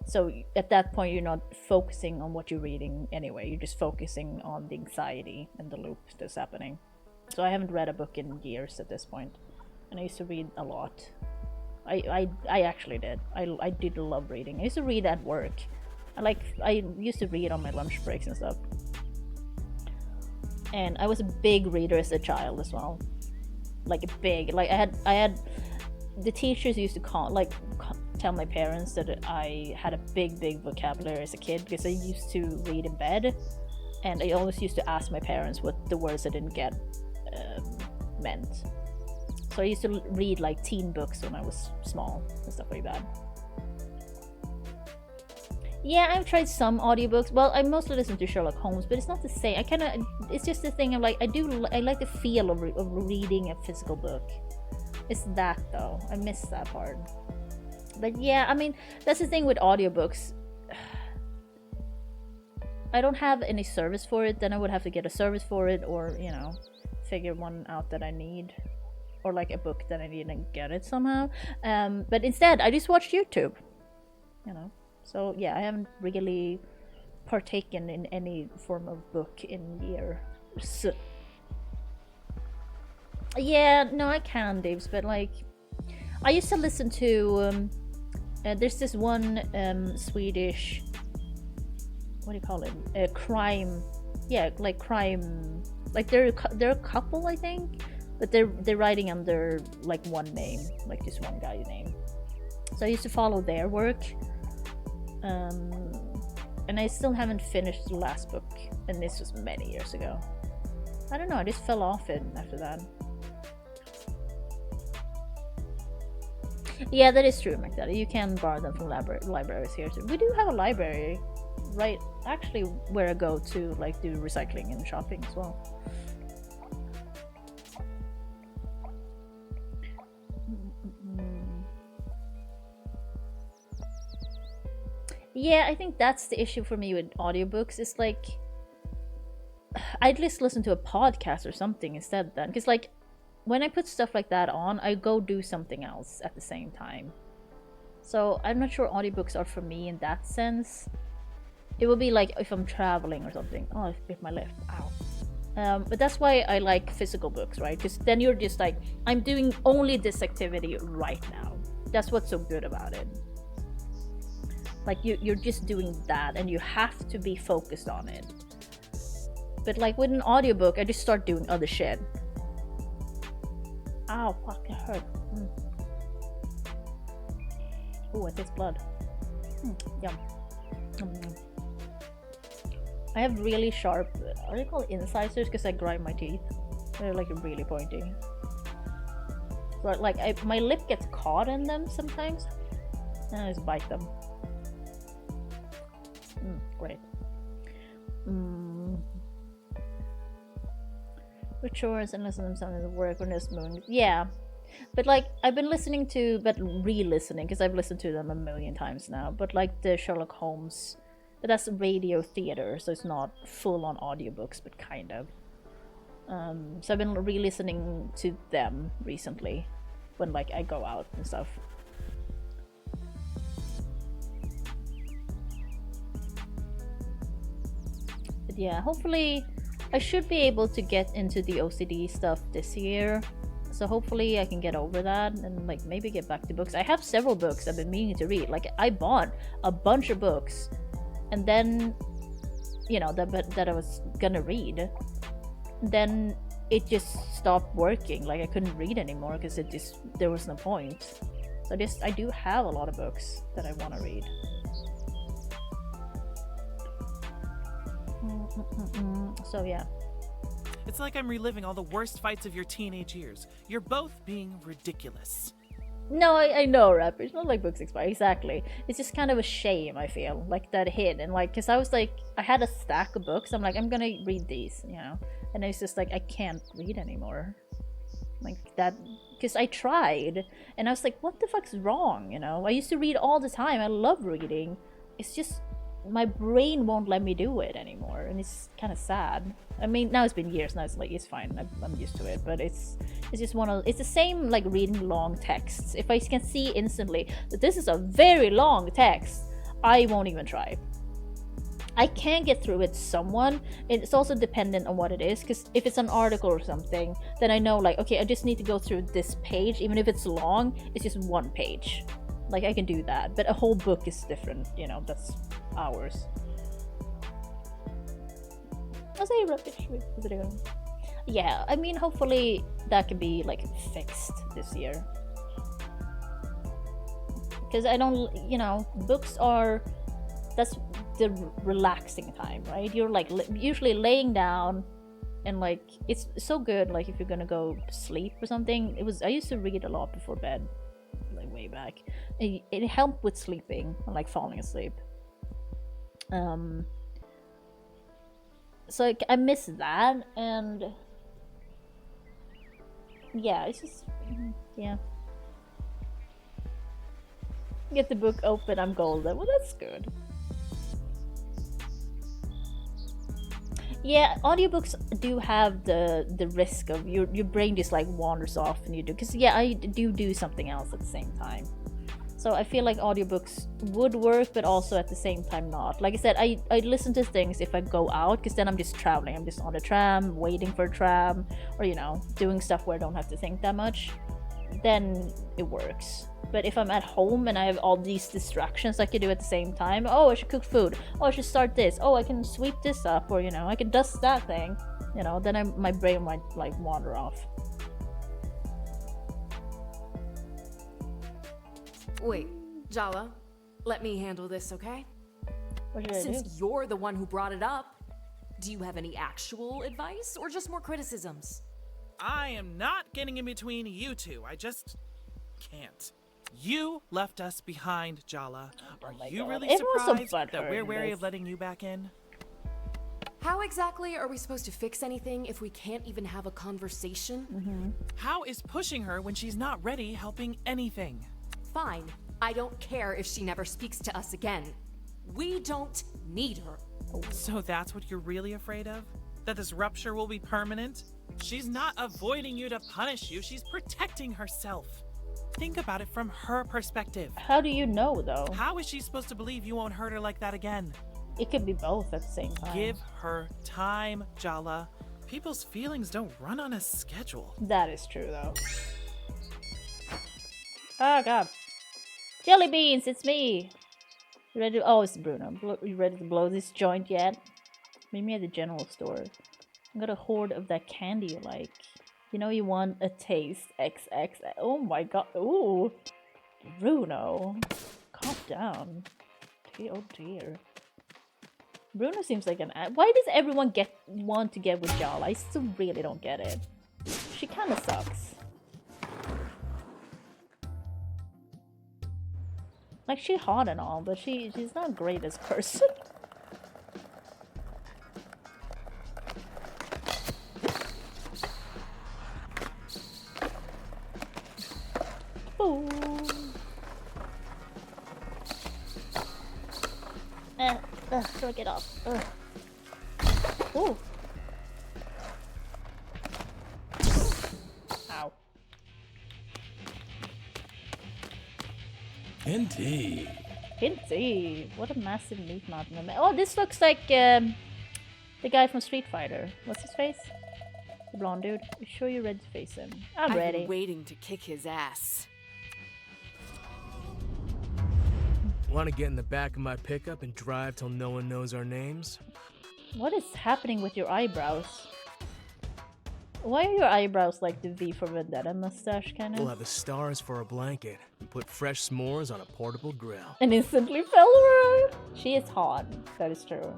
So at that point, you're not focusing on what you're reading anyway. You're just focusing on the anxiety and the loop that's happening. So I haven't read a book in years at this point, and I used to read a lot. I actually did. I did love reading. I used to read at work. I used to read on my lunch breaks and stuff. And I was a big reader as a child as well. Like a big, like I had the teachers used to tell my parents that I had a big vocabulary as a kid, because I used to read in bed, and I always used to ask my parents what the words I didn't get meant. So I used to read like teen books when I was small and stuff like that. Yeah, I've tried some audiobooks. Well, I mostly listen to Sherlock Holmes, but it's not the same. It's just the thing of like, I like the feel of reading a physical book. It's that though. I miss that part. But yeah, I mean, that's the thing with audiobooks. I don't have any service for it, then I would have to get a service for it, or, you know, figure one out that I need. Or like a book that I need and get it somehow. But instead, I just watched YouTube. You know. So yeah, I haven't really partaken in any form of book in years. Yeah, no, I can, Daves, but like, I used to listen to, there's this one Swedish, what do you call it? Crime, yeah, like crime, like they're a couple, I think, but they're writing under like one name, like just one guy's name. So I used to follow their work. And I still haven't finished the last book, and this was many years ago. I don't know, I just fell off it after that. Yeah, that is true, McDaddy. You can borrow them from libraries here too. We do have a library, right? Actually, where I go to like do recycling and shopping as well. Yeah, I think that's the issue for me with audiobooks. It's like, I'd just listen to a podcast or something instead then. Because like, when I put stuff like that on, I go do something else at the same time. So I'm not sure audiobooks are for me in that sense. It would be like if I'm traveling or something. Oh, I bit my lip. Ow. But that's why I like physical books, right? Because then you're just like, I'm doing only this activity right now. That's what's so good about it. Like you're just doing that, and you have to be focused on it. But like with an audiobook, I just start doing other shit. Ow, fuck, it hurt. Oh, I taste blood. Yum. I have really sharp, are they called incisors? Because I grind my teeth. They're like really pointy. So like my lip gets caught in them sometimes, and I just bite them. Great. With chores and listen to something at work when there's moon. Yeah. But like, I've been listening to, but re-listening, because I've listened to them a million times now. But like the Sherlock Holmes But that's radio theater, so it's not full-on audiobooks, but kind of. So I've been re-listening to them recently when like I go out and stuff. But yeah, hopefully I should be able to get into the OCD stuff this year. So hopefully I can get over that and like maybe get back to books. I have several books I've been meaning to read. Like I bought a bunch of books and then, you know, that I was gonna read. Then it just stopped working. Like I couldn't read anymore because there was no point. So I do have a lot of books that I want to read. So yeah. It's like I'm reliving all the worst fights of your teenage years. You're both being ridiculous. No, I know, Rapper. It's not like books expire. Exactly. It's just kind of a shame, I feel. Like that hit. And like, because I was like, I had a stack of books. I'm like, I'm gonna read these, you know? And it's just like, I can't read anymore. Like that. Because I tried. And I was like, what the fuck's wrong, you know? I used to read all the time. I love reading. It's just, my brain won't let me do it anymore. And it's kind of sad. I mean, now it's been years. Now it's like, it's fine. I'm used to it. But it's just it's the same like reading long texts. If I can see instantly that this is a very long text, I won't even try. I can get through it someone. It's also dependent on what it is, because if it's an article or something, then I know like, okay, I just need to go through this page. Even if it's long, it's just one page. Like I can do that. But a whole book is different, you know, that's hours. I say rubbish with video. Yeah, I mean, hopefully that can be like fixed this year. Because I don't, you know, books are, that's the relaxing time, right? You're like usually laying down and like, it's so good, like if you're gonna go sleep or something. I used to read a lot before bed, like way back. It helped with sleeping, like falling asleep. So I miss that, and yeah, it's just, yeah. Get the book open, I'm golden. Well, that's good. Yeah, audiobooks do have the risk of your brain just like wanders off and you do, because yeah, I do something else at the same time. So I feel like audiobooks would work, but also at the same time not. Like I said, I listen to things if I go out, because then I'm just traveling. I'm just on a tram, waiting for a tram, or you know, doing stuff where I don't have to think that much. Then it works. But if I'm at home and I have all these distractions I could do at the same time, oh, I should cook food, oh, I should start this, oh, I can sweep this up, or you know, I can dust that thing, you know, then my brain might like wander off. Wait, Jala, let me handle this, okay? What should I do? Since you're the one who brought it up, do you have any actual advice or just more criticisms? I am not getting in between you two. I just can't. You left us behind, Jala. Are you really surprised that we're wary of letting you back in? How exactly are we supposed to fix anything if we can't even have a conversation? How is pushing her when she's not ready helping anything? Fine. I don't care if she never speaks to us again. We don't need her. So that's what you're really afraid of? That this rupture will be permanent? She's not avoiding you to punish you, she's protecting herself. Think about it from her perspective. How do you know, though? How is she supposed to believe you won't hurt her like that again? It could be both at the same time. Give her time, Jala. People's feelings don't run on a schedule. That is true, though. Oh, God. Jelly beans, it's me! You ready to... Oh, it's Bruno. You ready to blow this joint yet? Meet me at the general store. I got a hoard of that candy you like. You know you want a taste. XX. Oh my god. Ooh. Bruno. Calm down. Oh dear. Bruno seems like an... Why does everyone want to get with Jala? I still really don't get it. She kind of sucks. Like, she's hot and all, but she's not great as a person. Ooh. Don't get off. Ooh. Ow. Indeed. Indeed. What a massive meat mountain. Oh, this looks like the guy from Street Fighter. What's his face? The blonde dude. You sure you're ready to face him? I'm ready. I've been waiting to kick his ass. Want to get in the back of my pickup and drive till no one knows our names? What is happening with your eyebrows? Why are your eyebrows like the V for Vendetta mustache kind of? We'll have the stars for a blanket and put fresh s'mores on a portable grill. And instantly fell her. She is hot. That is true.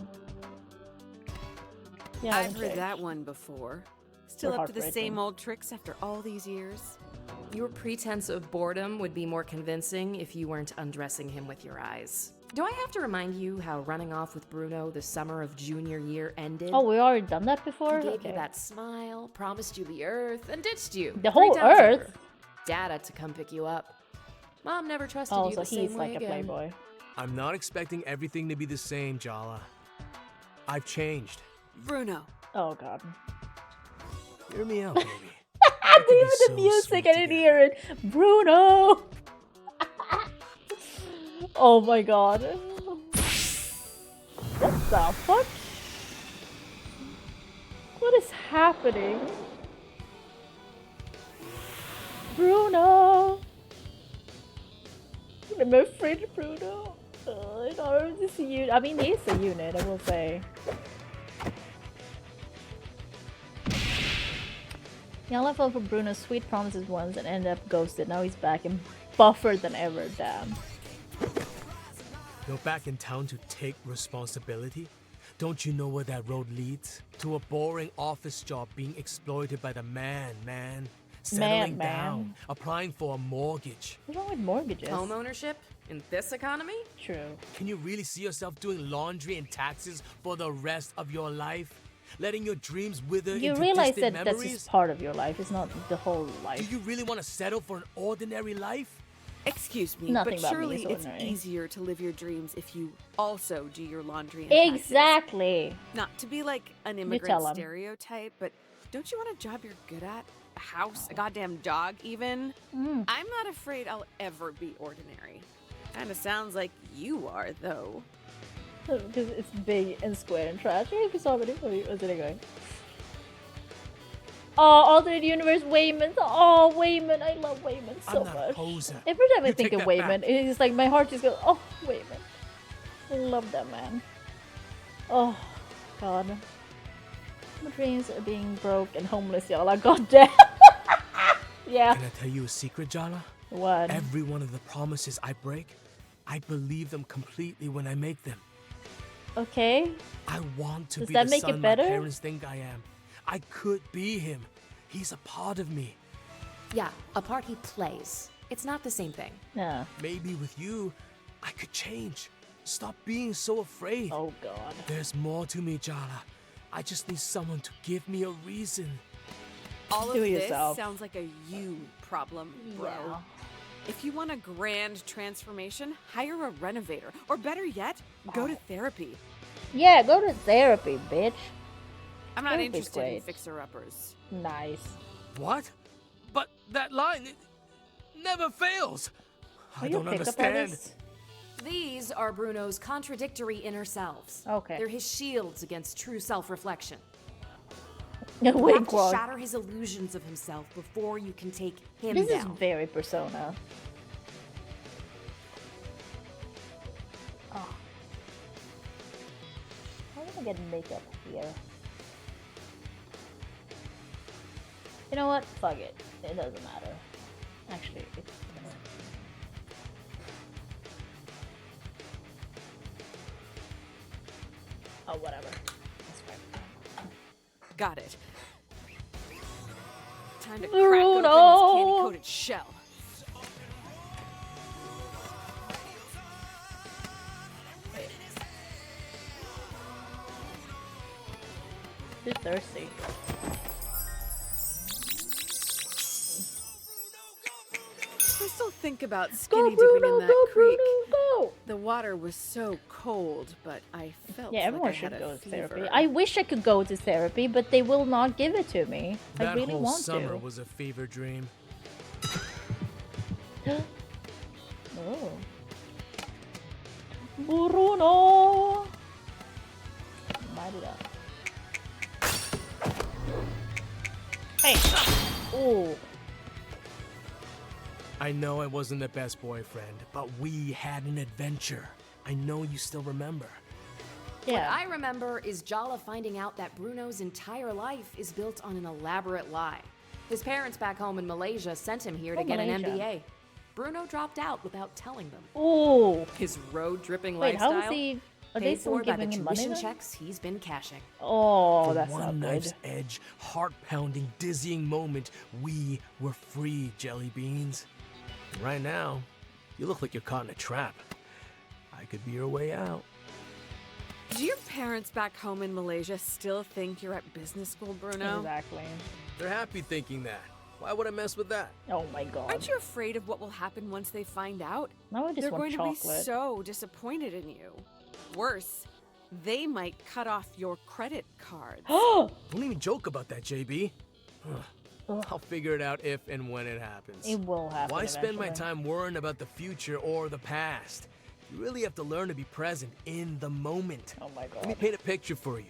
Yeah, I've heard that one before. Still up to the same old tricks after all these years? Your pretense of boredom would be more convincing if you weren't undressing him with your eyes. Do I have to remind you how running off with Bruno the summer of junior year ended? Oh, we already done that before? He gave you that smile, promised you the earth, and ditched you. The whole earth? Over. Dad had to come pick you up. Mom never trusted you the so same he's way like again. a playboy. I'm not expecting everything to be the same, Jala. I've changed. Bruno. Oh, God. Hear me out, baby. Even the music, I didn't hear it. Bruno! Oh my god. What the fuck? What is happening? Bruno! I'm afraid of Bruno. I don't know, this unit. I mean, he is a unit, I will say. Yeah, I left over Bruno's sweet promises once and ended up ghosted. Now he's back and buffer than ever, damn. You're back in town to take responsibility? Don't you know where that road leads? To a boring office job being exploited by the man. Settling down, applying for a mortgage. What's wrong with mortgages? Home ownership? In this economy? True. Can you really see yourself doing laundry and taxes for the rest of your life? Letting your dreams wither You into realize distant that memories? that's just part of your life, it's not the whole life. Do you really want to settle for an ordinary life? Excuse me, Nothing but about me surely is it's ordinary. easier to live your dreams if you also do your laundry and taxes. Exactly. Not to be like an tell immigrant 'em. stereotype, but don't you want a job you're good at? A house, a goddamn dog even? Mm. I'm not afraid I'll ever be ordinary. Kinda sounds like you are, though. Because it's big and square and trash. What's it going? Oh, alternate universe Wayman. Oh, Wayman. I love Wayman so I'm not a much. poser. Every time I You think take of that Wayman, back. it's like my heart just goes, oh, Wayman. I love that man. Oh, God. My dreams are being broke and homeless, y'all. Like, goddamn. Yeah. Can I tell you a secret, Jala? What? Every one of the promises I break, I believe them completely when I make them. Okay. I want to Does be that the make son it my better? parents think I am. I could be him. He's a part of me. Yeah, a part he plays. It's not the same thing. Yeah. Maybe with you, I could change. Stop being so afraid. Oh, God. There's more to me, Jala. I just need someone to give me a reason. All of Do this yourself. sounds like a you problem, bro. Yeah. If you want a grand transformation, hire a renovator. Or better yet, go to therapy. Yeah, go to therapy, bitch. I'm not Therapy's interested in great. fixer-uppers. Nice. What? But that line, it never fails. Are I you don't a pickup understand. artist? These are Bruno's contradictory inner selves. Okay. They're his shields against true self-reflection. No, You wait, have to what? shatter his illusions of himself before you can take him This is down. very Persona. Oh. I'm gonna get makeup here. You know what? Fuck it. It doesn't matter. Actually, it's oh, whatever. That's fine. Got it. Time to crack open this Bruno! candy-coated shell. Too thirsty. I still think about Go, skinny dipping Bruno! in that Go, creek. Bruno! No! The water was so cold, but I felt Yeah, like everyone I should had go a to therapy. fever. I wish I could go to therapy, but they will not give it to me. I That really whole want summer to. was a fever dream. Oh. Bruno! Light it up. Hey! Oh. I know I wasn't the best boyfriend, but we had an adventure. I know you still remember. What I remember is Jala finding out that Bruno's entire life is built on an elaborate lie. His parents back home in Malaysia sent him here to get an MBA. Bruno dropped out without telling them. Oh. His road-tripping Wait, lifestyle how is he? Are they paid still for by the giving him money tuition then? checks he's been cashing. Oh, For that's one not knife's good. edge, heart-pounding, dizzying moment, we were free, jelly beans. And right now, you look like you're caught in a trap. I could be your way out. Do your parents back home in Malaysia still think you're at business school, Bruno? Exactly. They're happy thinking that. Why would I mess with that? Oh my god. Aren't you afraid of what will happen once they find out? Now I just They're want going to chocolate. be so disappointed in you. Worse, they might cut off your credit cards. Don't even joke about that, JB. I'll figure it out if and when it happens. It will happen. Why spend my eventually. time worrying about the future or the past? You really have to learn to be present in the moment. Oh my god. Let me paint a picture for you.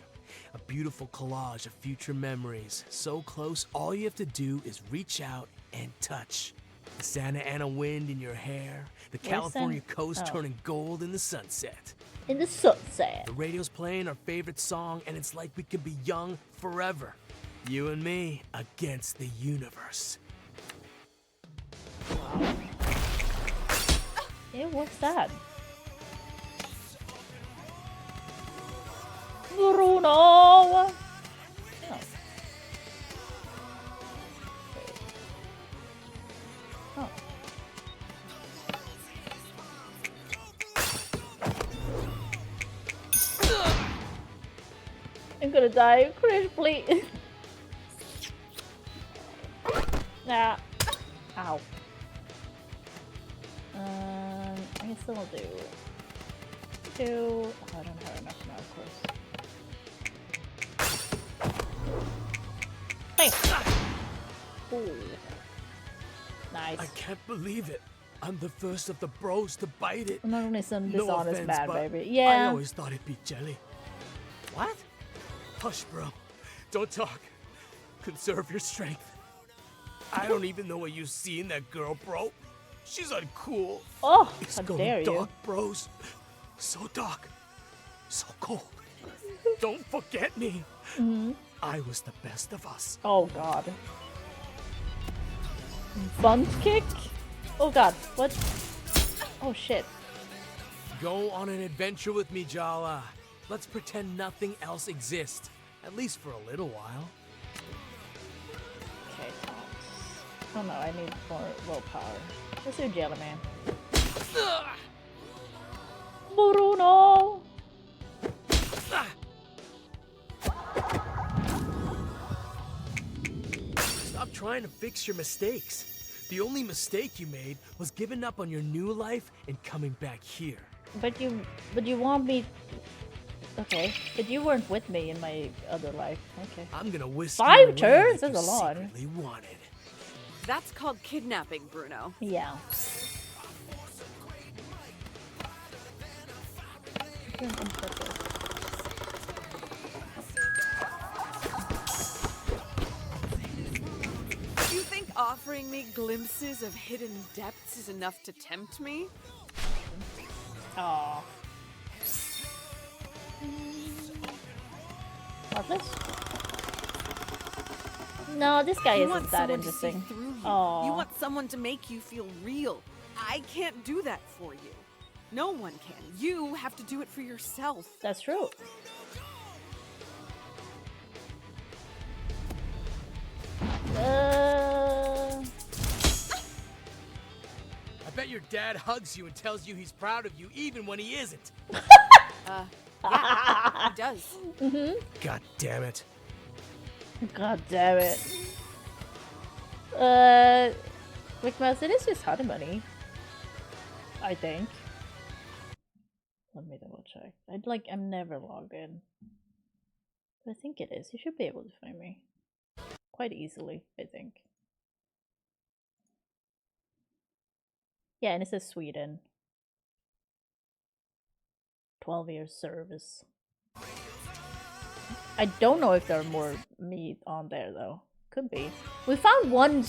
A beautiful collage of future memories. So close, all you have to do is reach out and touch. The Santa Ana wind in your hair, the Where's California San- coast oh. turning gold in the sunset. In the sunset. The radio's playing our favorite song, and it's like we could be young forever. You and me against the universe. Ew, what's that? Bruno! Oh. Oh. I'm gonna die. Chris, please. Nah. Ow. I can still do 2. Oh, I don't have enough now, of course. Hey! Ooh. Nice. I can't believe it. I'm the first of the bros to bite it. I'm not only some No dishonest offense, bad but baby. I Yeah. always thought it'd be jelly. What? Hush, bro. Don't talk. Conserve your strength. I don't even know what you see in that girl, bro. She's uncool. Oh, it's how going dare dark, you. bros. So dark. So cold. Don't forget me. Mhm. I was the best of us. Oh god. Bunt kick? Oh god, what? Oh shit. Go on an adventure with me, Jala. Let's pretend nothing else exists. At least for a little while. Okay. Oh no, I need more willpower. Let's do Jelly Man. Bruno! Stop trying to fix your mistakes. The only mistake you made was giving up on your new life and coming back here. But you want me... Okay, but you weren't with me in my other life. Okay. I'm gonna whisk 5 you away turns? like That's a you lot. secretly wanted. That's called kidnapping, Bruno. Yeah. Do you think offering me glimpses of hidden depths is enough to tempt me? Aww. Heartless? No, this guy You isn't want that someone to see interesting. through you. Aww. You want someone to make you feel real. I can't do that for you. No one can. You have to do it for yourself. That's true. I bet your dad hugs you and tells you he's proud of you even when he isn't. Yeah, he does. Mm-hmm. God damn it. God damn it. Quick Mouse, it is just honey money. I think. Let me double check. I'm never logged in. But I think it is. You should be able to find me. Quite easily, I think. Yeah, and it says Sweden. 12 years service. I don't know if there are more meat on there though. Could be. We found one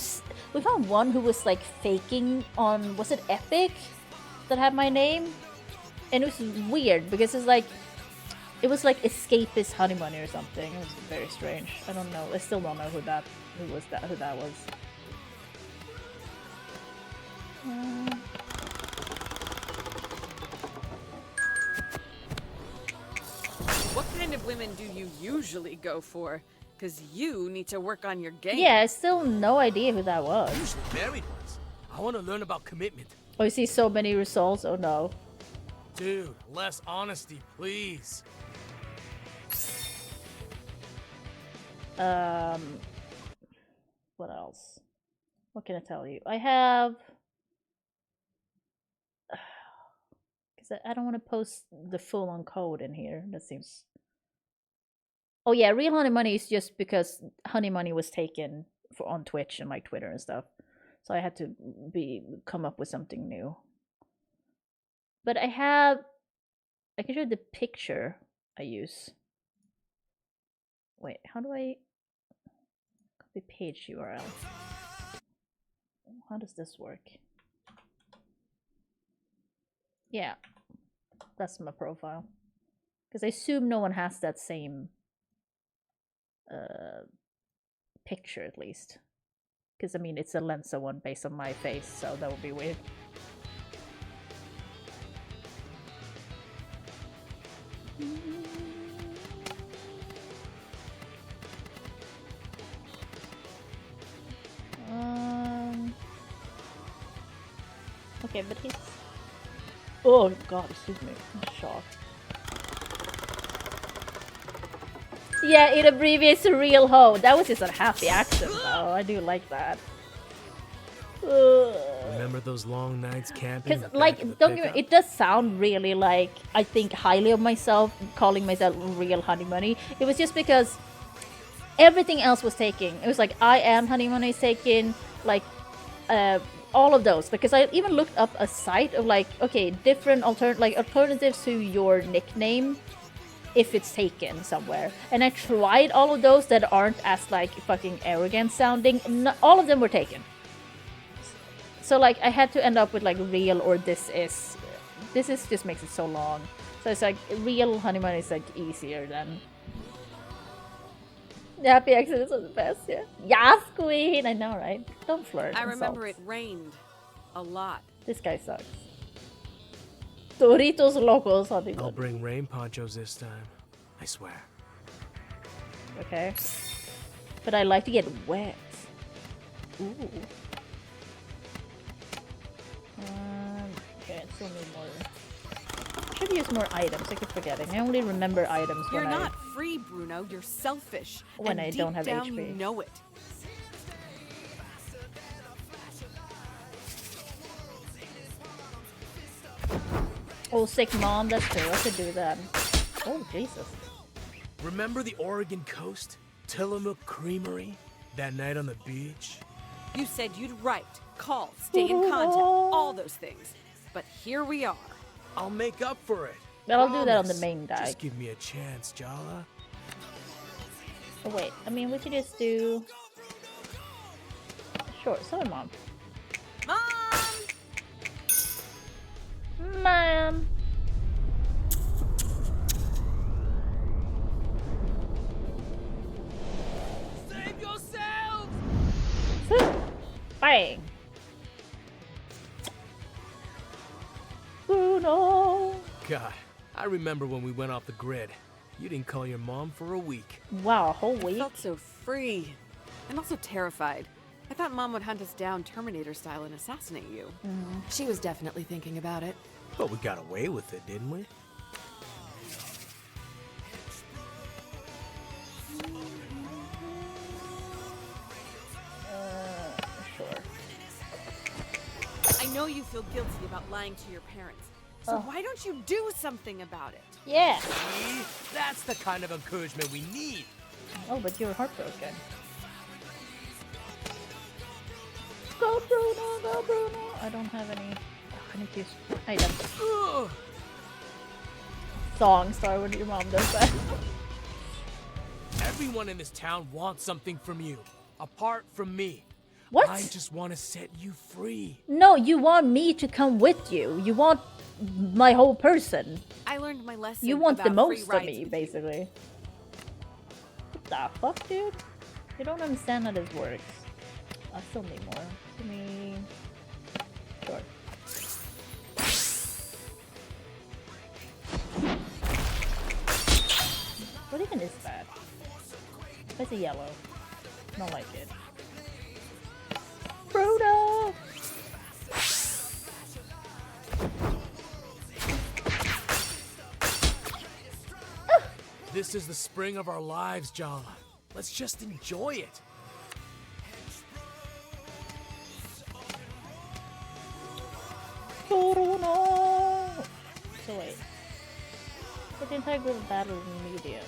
who was like faking on, was it Epic that had my name? And it was weird because it was like escapist honey money or something. It was very strange. I don't know. I still don't know who that was. What kind of women do you usually go for? Because you need to work on your game. Yeah, I still no idea who that was. Usually married ones. I want to learn about commitment. Oh, you see so many results? Oh no. Dude, less honesty, please. What else? What can I tell you? I have... Because I don't want to post the full-on code in here. That seems... Oh yeah, real honey money is just because honey money was taken on Twitch and like Twitter and stuff. So I had to come up with something new. But I can show you the picture I use. Wait, how do I copy page URL? How does this work? Yeah, that's my profile. Because I assume no one has that same picture at least. Because I mean, it's a Lensa one based on my face, so that would be weird. Okay, but he's... Oh god, excuse me. I'm shocked. Yeah, it abbreviates to real hoe. That was just a happy action though. I do like that. Remember those long nights camping? Because, like, don't get me, it does sound really like I think highly of myself, calling myself real honey money. It was just because everything else was taken. It was like I am honey money is taken, like all of those. Because I even looked up a site of like, okay, different alternatives to your nickname if it's taken somewhere. And I tried all of those that aren't as like fucking arrogant sounding. All of them were taken. So like I had to end up with like real or this is just makes it so long. So it's like real honey money is like easier than the happy accidents are the best, yeah. Yes, queen! I know, right? Don't flirt. I remember it rained a lot. This guy sucks. Doritos Locos honey money. I'll bring rain ponchos this time. I swear. Okay. But I like to get wet. Ooh. Okay, I still need more. I should use more items. I keep forgetting. I only remember items when You're not free, Bruno. You're selfish. When and I don't have deep down, HP. You know it. Oh, sick mom. That's true. I could do that. Oh, Jesus. Remember the Oregon coast? Tillamook Creamery? That night on the beach? You said you'd write, call, stay in contact, all those things. But here we are. I'll make up for it. But I'll do that on the main die. Just give me a chance, Jala. Oh, wait. I mean, we could just do... Sure. Sorry, Mom. Mom! Save yourself! Bang! Bruno! God, I remember when we went off the grid. You didn't call your mom for a week. Wow, a whole week? I felt so free. And also terrified. I thought Mom would hunt us down Terminator style and assassinate you. She was definitely thinking about it. But we got away with it, didn't we? Sure. I know you feel guilty about lying to your parents, So why don't you do something about it? Yeah. See? That's the kind of encouragement we need. Oh, but you're heartbroken. Go Bruno, go Bruno. I don't have any. I need to use items. Song star when your mom does that. Everyone in this town wants something from you, apart from me. What? I just want to set you free. No, you want me to come with you. You want my whole person. I learned my lesson. You want the about most free of me, rides. basically. What the fuck, dude? You don't understand how this works. I still need more. Give me... Sure. What even is that? It's a yellow. Don't like it. Bruno! This is the spring of our lives, Jala. Let's just enjoy it. Bruno! So wait. Put the entire group battle in medium.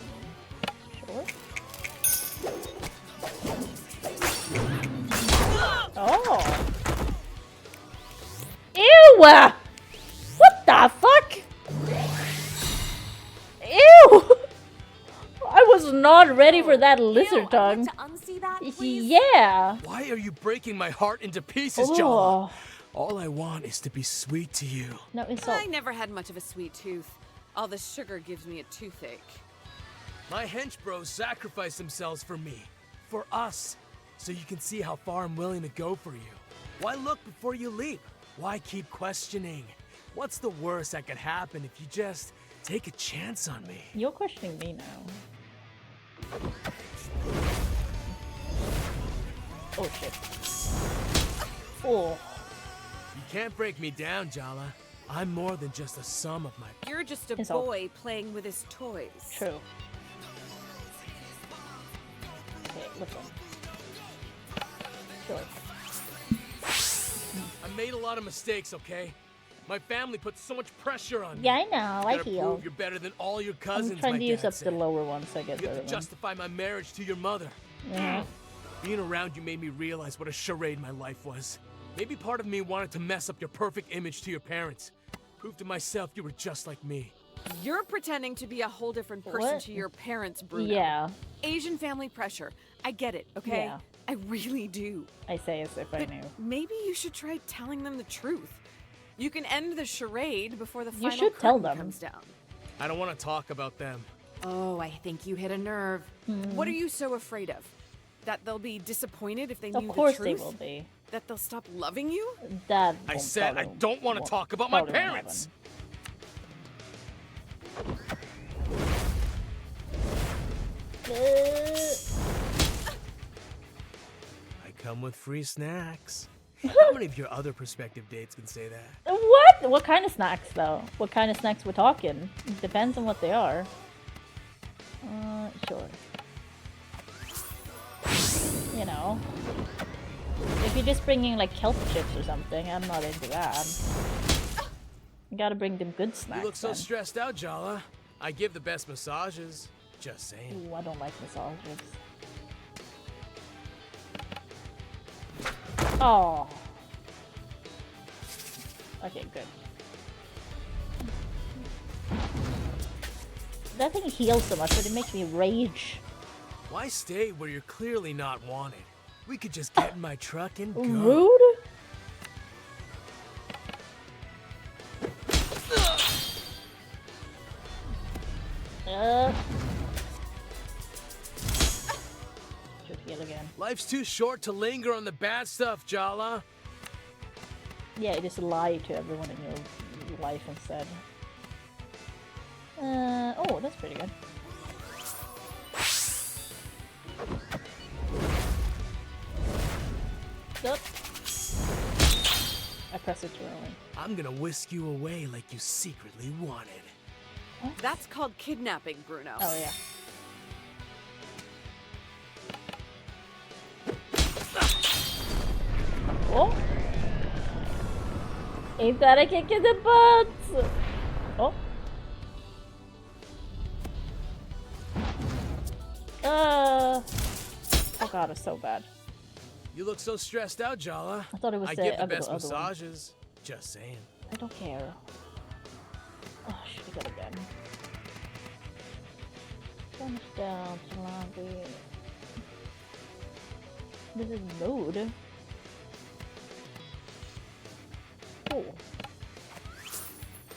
Sure. Oh! Ew! What the fuck? Ew! I was not ready for that lizard tongue. Yeah! Why are you breaking my heart into pieces, Oh. Jala? All I want is to be sweet to you. No, I never had much of a sweet tooth. All the sugar gives me a toothache. My hench bros sacrifice themselves for me, for us, so you can see how far I'm willing to go for you. Why look before you leap? Why keep questioning? What's the worst that could happen if you just take a chance on me? You're questioning me now. Oh shit. Oh. You can't break me down, Jala. I'm more than just a sum of my... You're just a It's all- boy playing with his toys. True. Okay, listen. Sure. I made a lot of mistakes, okay? My family put so much pressure on me. Yeah, I know. I You gotta heal. prove you're better than all your cousins, I'm trying my to use dad up said. the lower ones so I get You rid have of to them. justify my marriage to your mother. Yeah. Being around you made me realize what a charade my life was. Maybe part of me wanted to mess up your perfect image to your parents. Prove to myself you were just like me. You're pretending to be a whole different person What? to your parents, Bruno. Yeah. Asian family pressure. I get it, okay? Yeah. I really do. I say as if I knew. Maybe you should try telling them the truth. You can end the charade before the You final should tell curtain them. comes down. I don't want to talk about them. Oh, I think you hit a nerve. What are you so afraid of? That they'll be disappointed if they Of knew course the they truth? will be. That they'll stop loving you? That I won't said I probably- don't want to won't- talk about my probably won't parents. I come with free snacks. How many of your other prospective dates can say that? What? What kind of snacks, though? What kind of snacks we're talking? Depends on what they are. Sure. You know. If you're just bringing, like, kelp chips or something, I'm not into that. You gotta bring them good snacks. You look so then. stressed out, Jala. I give the best massages. Just saying. Ooh, I don't like massages. Oh. Okay, good. That thing heals so much, but it makes me rage. Why stay where you're clearly not wanted? We could just get in my truck and go. Rude? Should heal again. Life's too short to linger on the bad stuff, Jala. Yeah, just lie to everyone in your life instead. Oh, that's pretty good. Yep. I pressed it too early. I'm gonna whisk you away like you secretly wanted. That's called kidnapping, Bruno. Oh, yeah. Oh! Ain't that a kick in the butt? God, it's so bad. You look so stressed out, Jala. I thought it was I the give the other best one. massages. Just saying. I don't care. Oh, should have got again. Thumbs down to lobby. This is mood. Oh.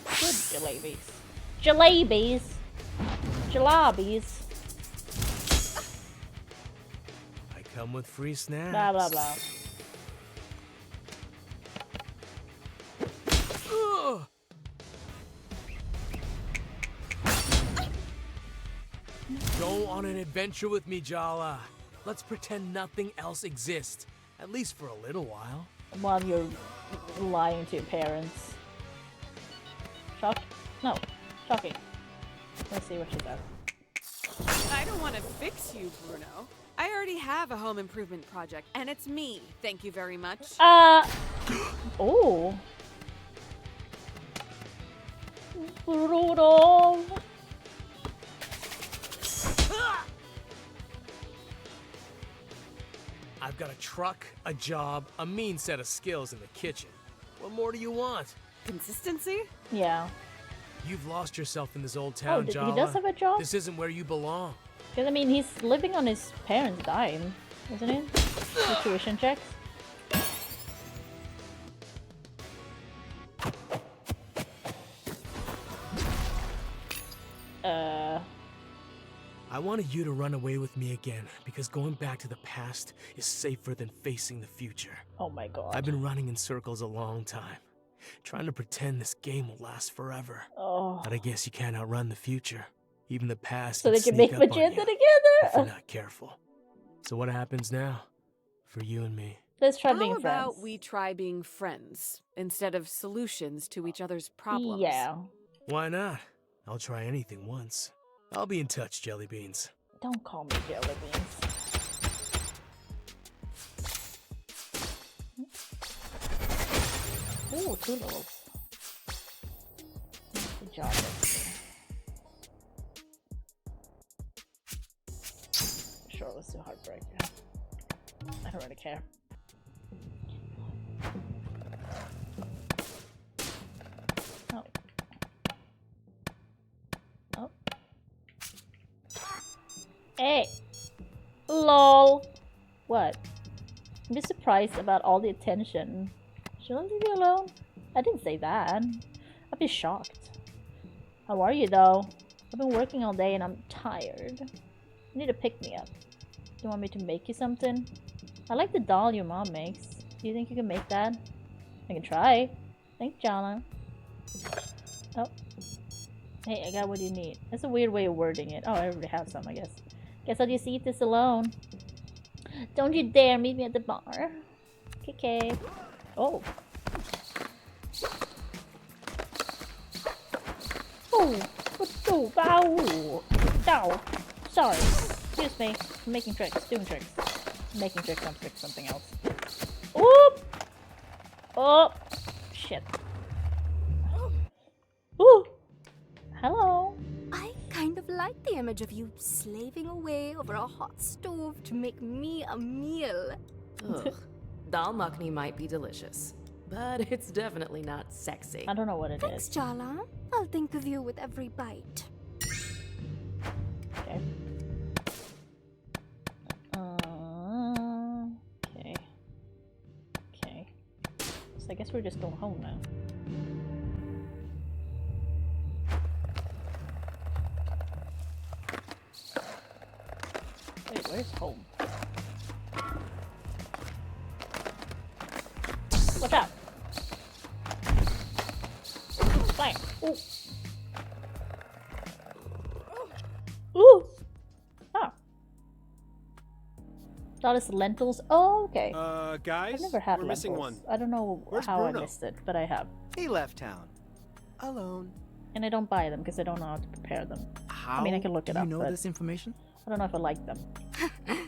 Good jalebis. Jalebis! Jalabis. I come with free snacks. Blah blah blah. Ugh. Go on an adventure with me, Jala. Let's pretend nothing else exists, at least for a little while. While you're lying to your parents. Shock? No. Shocking. Let's see what she does. I don't want to fix you, Bruno. I already have a home improvement project, and it's me. Thank you very much. Oh. Bruno. I've got a truck, a job, a mean set of skills in the kitchen. What more do you want? Consistency? Yeah. You've lost yourself in this old town, he Jala. does have a job? This isn't where you belong. Because, I mean, he's living on his parents' dime, isn't he? The tuition checks. I wanted you to run away with me again, because going back to the past is safer than facing the future. Oh my god. I've been running in circles a long time, trying to pretend this game will last forever. Oh. But I guess you can't outrun the future. Even the past So can they can sneak make up on magenta you together? if you're not careful. So what happens now? For you and me? Let's try How being about friends. we try being friends instead of solutions to each other's problems? Yeah. Why not? I'll try anything once. I'll be in touch, Jelly Beans. Don't call me jelly beans. Ooh, 2 levels. Good job, Lexi. Sure, let's do Heartbreaker. I don't really care. Oh. Oh. Hey! LOL! What? I'm just surprised about all the attention. Should I leave you alone? I didn't say that. I'd be shocked. How are you though? I've been working all day and I'm tired. You need to pick me up. Do you want me to make you something? I like the doll your mom makes. Do you think you can make that? I can try. Thanks, Jana. Oh. Hey, I got what you need. That's a weird way of wording it. Oh, I already have some, I guess. Guess I'll just eat this alone. Don't you dare meet me at the bar. Okay. Oh. Oh. Oh. Ow. Ow. Sorry. Excuse me. I'm making tricks. Doing tricks. Making tricks on tricks. Something else. Oop. Oh. Shit. Ooh. Hello. I kind of like the image of you slaving away over a hot stove to make me a meal. Ugh. Dal makhni might be delicious, but it's definitely not sexy. I don't know what it Thanks, is. Jala. I'll think of you with every bite. Okay. Okay. Okay. So I guess we're just going home now. Wait, where's home? Watch out! Fire! Ooh! Ooh! Oh. That is lentils. Oh, okay. Guys, I've never had we're lentils. missing one. I don't know Where's how Bruno? I missed it, but I have. He left town. Alone. And I don't buy them because I don't know how to prepare them. How I mean, I can look it do you up, know but this information? I don't know if I like them.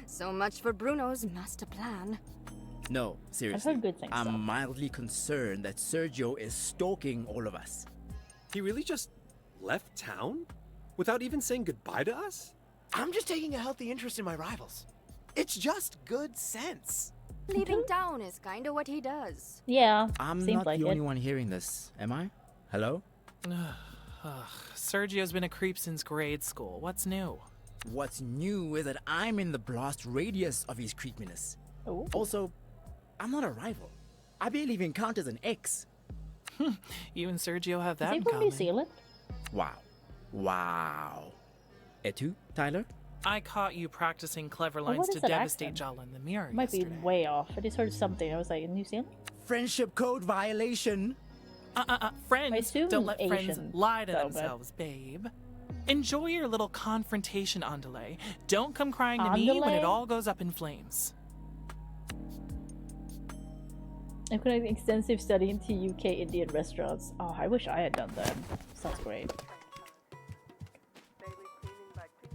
So much for Bruno's master plan. No, seriously. heard good things, I'm though. mildly concerned that Sergio is stalking all of us. He really just left town? Without even saying goodbye to us? I'm just taking a healthy interest in my rivals. It's just good sense. Leaving town is kinda what he does. Yeah, I'm seems not like the it. only one hearing this, am I? Hello? Sergio's been a creep since grade school. What's new? What's new is that I'm in the blast radius of his creepiness. Ooh. Also, I'm not a rival. I barely even count as an ex. You and Sergio have that Is he in from New common. Zealand? Wow. Et tu, Tyler? I caught you practicing clever Oh, lines what is to that devastate accent? Jala in the mirror Might be yesterday. way off. I just heard something. I was like, in New Zealand? Friendship code violation. Friends, assume don't let friends Asian, lie to though, but- themselves, babe. Enjoy your little confrontation, Andale. Don't come crying to me when it Andale? all goes up in flames. I'm going to have extensive study into UK Indian restaurants. Oh, I wish I had done that. Sounds great.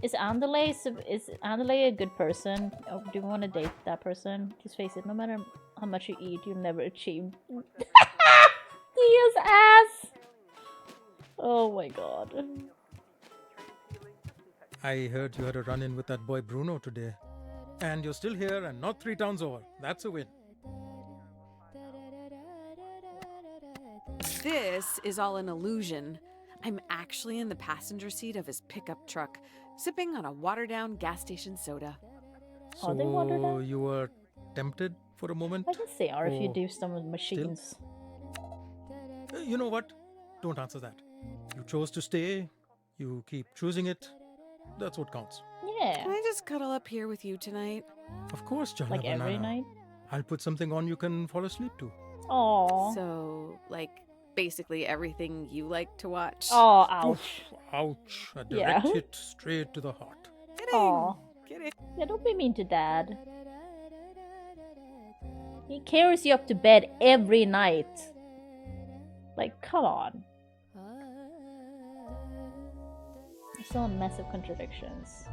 Is Andale a good person? Or do you want to date that person? Just face it, no matter how much you eat, you'll never achieve. Dia's ass! Oh my god. I heard you had a run-in with that boy Bruno today. And you're still here and not 3 towns over. That's a win. This is all an illusion. I'm actually in the passenger seat of his pickup truck, sipping on a watered-down gas station soda. Are they watered So down? you were tempted for a moment? I guess they are if you Oh, do some of the machines. You know what? Don't answer that. You chose to stay. You keep choosing it. That's what counts. Yeah. Can I just cuddle up here with you tonight? Of course, Jala Like every Banana. night? I'll put something on you can fall asleep to. Aww. So, like, basically everything you like to watch? Oh, ouch. Oof, ouch. A Yeah. direct hit straight to the heart. Aw. Kidding. Yeah, don't be mean to Dad. He carries you up to bed every night. Like, come on. There's so massive contradictions.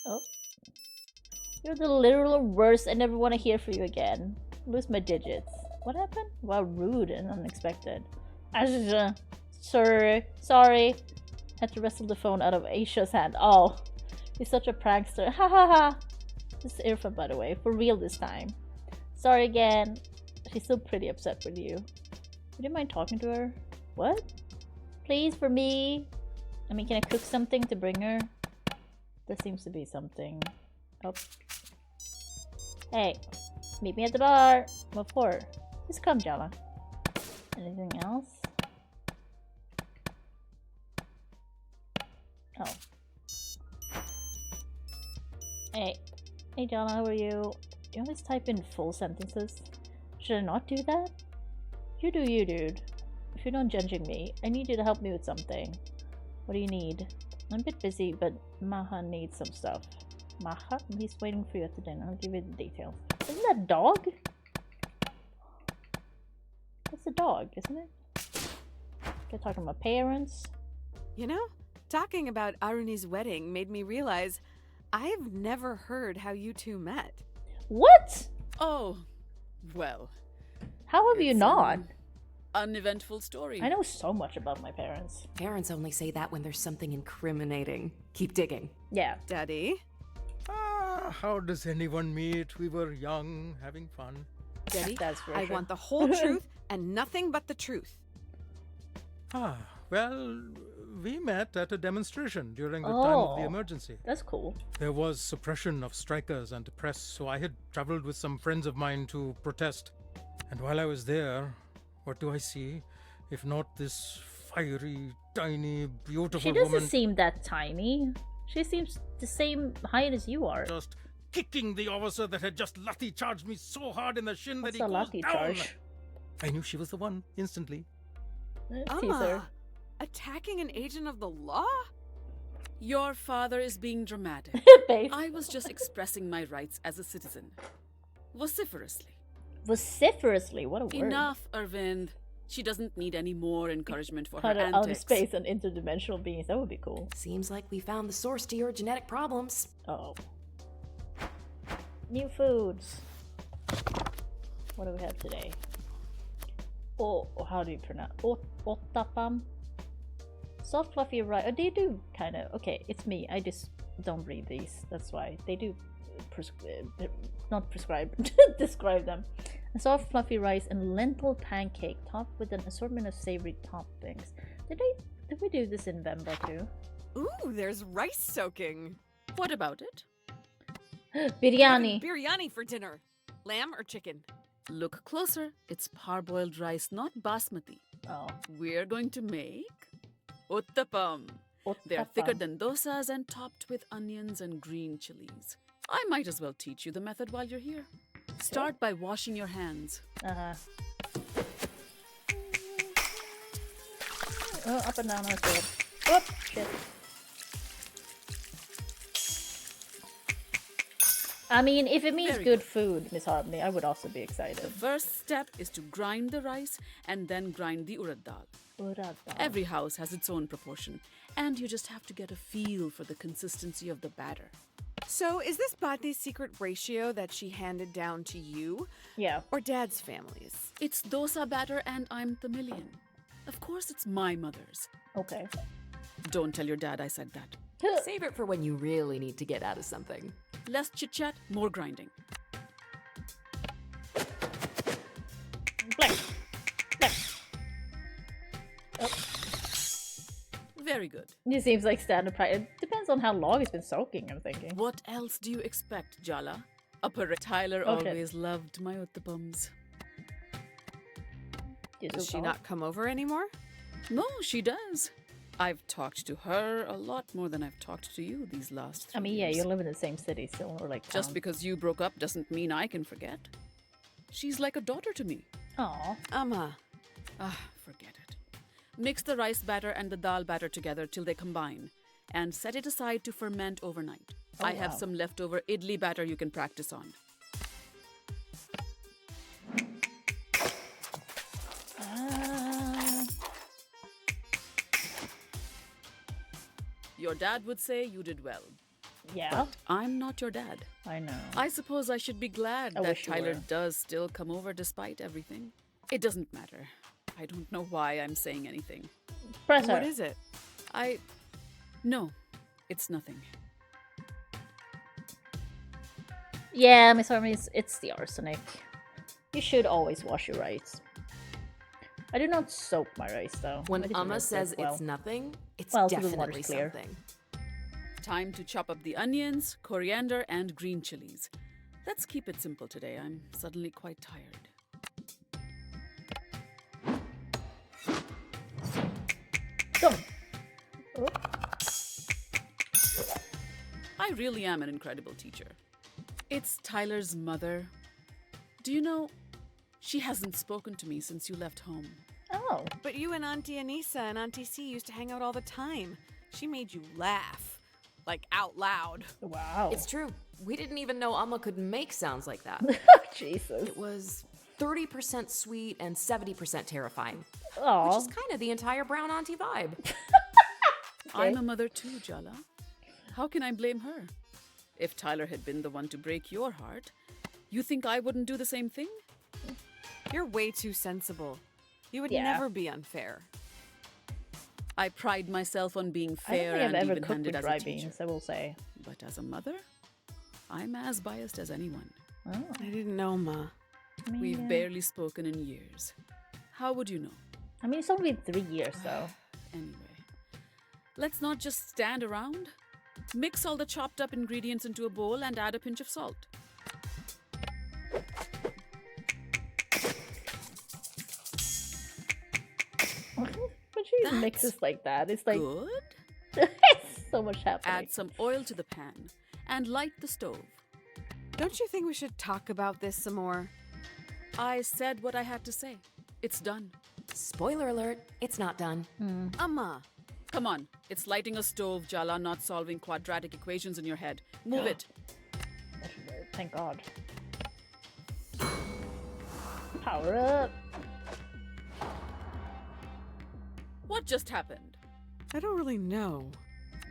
Oh. You're the literal worst. I never want to hear from you again. Lose my digits. What happened? Wow, rude and unexpected. Sorry. Had to wrestle the phone out of Aisha's hand. Oh, he's such a prankster. Ha ha ha. This is earphone, by the way. For real this time. Sorry again. She's still pretty upset with you. Would you mind talking to her? What? Please, for me. I mean, can I cook something to bring her? There seems to be something. Oh. Hey, meet me at the bar. What for? Just come, Jala. Anything else? Oh. Hey, Jala, how are you? Do you always type in full sentences? Should I not do that? You do you, dude. If you're not judging me, I need you to help me with something. What do you need? I'm a bit busy, but Maha needs some stuff. Maha? He's waiting for you at the dinner. I'll give you the details. Isn't that a dog? That's a dog, isn't it? They're talking about parents. You know, talking about Aruni's wedding made me realize I've never heard how you two met. What? Oh, well. How have you not? Uneventful story. I know so much about my parents. Parents only say that when there's something incriminating. Keep digging. Yeah. Daddy? How does anyone meet? We were young, having fun. Daddy, That's for I sure. want the whole truth and nothing but the truth. Well, we met at a demonstration during the time of the Oh. emergency. That's cool. There was suppression of strikers and press, so I had traveled with some friends of mine to protest. And while I was there, what do I see? If not this fiery, tiny, beautiful She doesn't woman seem that tiny. She seems the same height as you are. just kicking the officer that had just lathi charged me so hard in the shin What's that a he goes lathi down. charge? I knew she was the one instantly. Amma, attacking an agent of the law? Your father is being dramatic. Babe. I was just expressing my rights as a citizen. Vociferously. Vociferously, what a word. Enough, Arvind. She doesn't need any more encouragement for her Out of outer antics. space and interdimensional beings. That would be cool. Seems like we found the source to your genetic problems. Oh. New foods. What do we have today? Oh, how do you pronounce? Ottapam. Soft, fluffy rice. Oh, they do kind of. Okay, it's me. I just don't read these. That's why they do. Not prescribe. Describe them. A soft, fluffy rice and lentil pancake topped with an assortment of savory toppings. Did we do this in Vemba too? Ooh, there's rice soaking. What about it? Biryani. Biryani for dinner. Lamb or chicken? Look closer. It's parboiled rice, not basmati. Oh. We're going to make uttapam. They're thicker than dosas and topped with onions and green chilies. I might as well teach you the method while you're here. Start by washing your hands. Oh, up and down on the Oh, shit. I mean, if it means good food, Miss Harmony, I would also be excited. The first step is to grind the rice and then grind the urad dal. Urad dal. Every house has its own proportion, and you just have to get a feel for the consistency of the batter. So, is this Botany's secret ratio that she handed down to you? Yeah. Or Dad's family's? It's dosa batter and I'm Tamilian. Of course it's my mother's. Okay. Don't tell your dad I said that. Save it for when you really need to get out of something. Less chit-chat, more grinding. Blank. Blank. Oh. Very good. It seems like standard practice. It depends on how long it's been soaking, I'm thinking. What else do you expect, Jala? Tyler always loved my uttapams. Does she not come over anymore? No, she does. I've talked to her a lot more than I've talked to you these last 3 I mean, years. yeah, you live in the same city still, or like Just because you broke up doesn't mean I can forget. She's like a daughter to me. Aw. Amma. Forget it. Mix the rice batter and the dal batter together till they combine, and set it aside to ferment overnight. I have some leftover idli batter you can practice on. Your dad would say you did well. Yeah. But I'm not your dad. I know. I suppose I should be glad that Tyler does still come over despite everything. It doesn't matter. I don't know why I'm saying anything. Press her. What is it? No, it's nothing. Yeah, Miss Harmony, it's the arsenic. You should always wash your rice. I do not soak my rice though. When Amma says it's nothing, it's so the definitely water's clear. something. Time to chop up the onions, coriander, and green chilies. Let's keep it simple today. I'm suddenly quite tired. Go. Oh. I really am an incredible teacher. It's Tyler's mother. Do you know, she hasn't spoken to me since you left home. Oh. But you and Auntie Anissa and Auntie C used to hang out all the time. She made you laugh. Like, out loud. Wow. It's true. We didn't even know Amma could make sounds like that. Jesus. It was 30% sweet and 70% terrifying. Aww. Which is kind of the entire brown auntie vibe. I'm a mother too, Jala. How can I blame her? If Tyler had been the one to break your heart, you think I wouldn't do the same thing? You're way too sensible. You would Yeah. never be unfair. I pride myself on being I don't fair think I've and ever cooked even-handed with as dry a teacher. beans, I will say. But as a mother, I'm as biased as anyone. Oh. I didn't know, Ma. We've barely spoken in years. How would you know? I mean, it's only been 3 years though. Anyway, let's not just stand around. Mix all the chopped up ingredients into a bowl and add a pinch of salt. When she mixes like that, it's like Good. it's so much happening. Add some oil to the pan and light the stove. Don't you think we should talk about this some more? I said what I had to say. It's done. Spoiler alert, it's not done. Amma. Come on. It's lighting a stove, Jala, not solving quadratic equations in your head. Move it. Thank God. Power up. What just happened? I don't really know.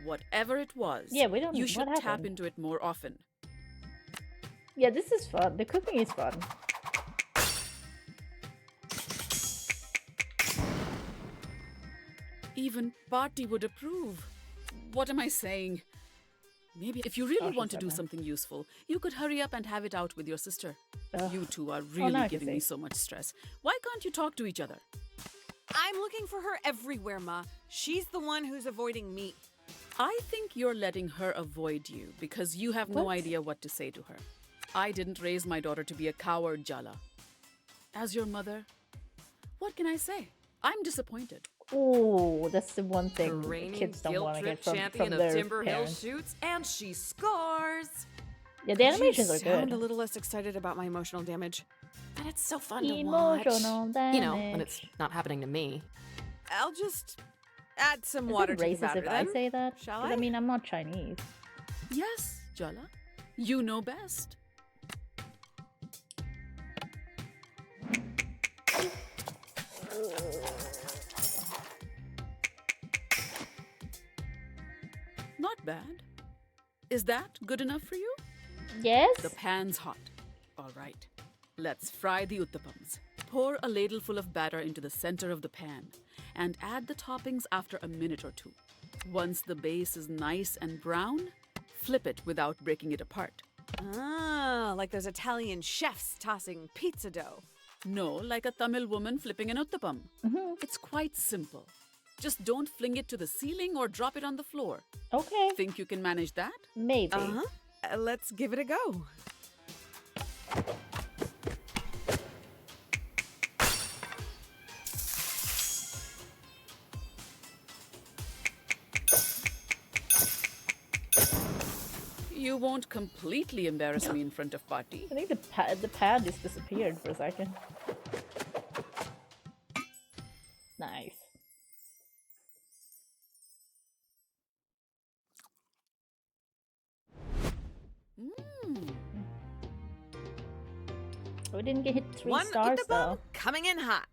Whatever it was, Yeah, we don't know you what should tap happened. into it more often. Yeah, this is fun. The cooking is fun. Even Party would approve. What am I saying? Maybe if you really want to do something useful, you could hurry up and have it out with your sister. You two are really giving me so much stress. Why can't you talk to each other? I'm looking for her everywhere, Ma. She's the one who's avoiding me. I think you're letting her avoid you because you have no idea what to say to her. I didn't raise my daughter to be a coward, Jala. As your mother, what can I say? I'm disappointed. Oh, that's the one thing Reigning kids don't want to get from champion their of Timber Hill parents. shoots, and she scores. Yeah, the animations are Sound good. a little less excited about my emotional damage. But it's so fun to watch. Emotional damage. You know, when it's not happening to me. I'll just add some Is water it to the racist batter if I then. say that? Shall 'Cause, I? I mean, I'm not Chinese. Yes, Jala. You know best. Not bad. Is that good enough for you? Yes. The pan's hot. All right. Let's fry the uttapams. Pour a ladleful of batter into the center of the pan and add the toppings after a minute or two. Once the base is nice and brown, flip it without breaking it apart. Ah, like those Italian chefs tossing pizza dough. No, like a Tamil woman flipping an uttapam. It's quite simple. Just don't fling it to the ceiling or drop it on the floor. Okay. Think you can manage that? Maybe. Let's give it a go. You won't completely embarrass me in front of Party. I think the pad just disappeared for a second. Nice. We didn't get hit 3 One stars uttapam though. coming in hot.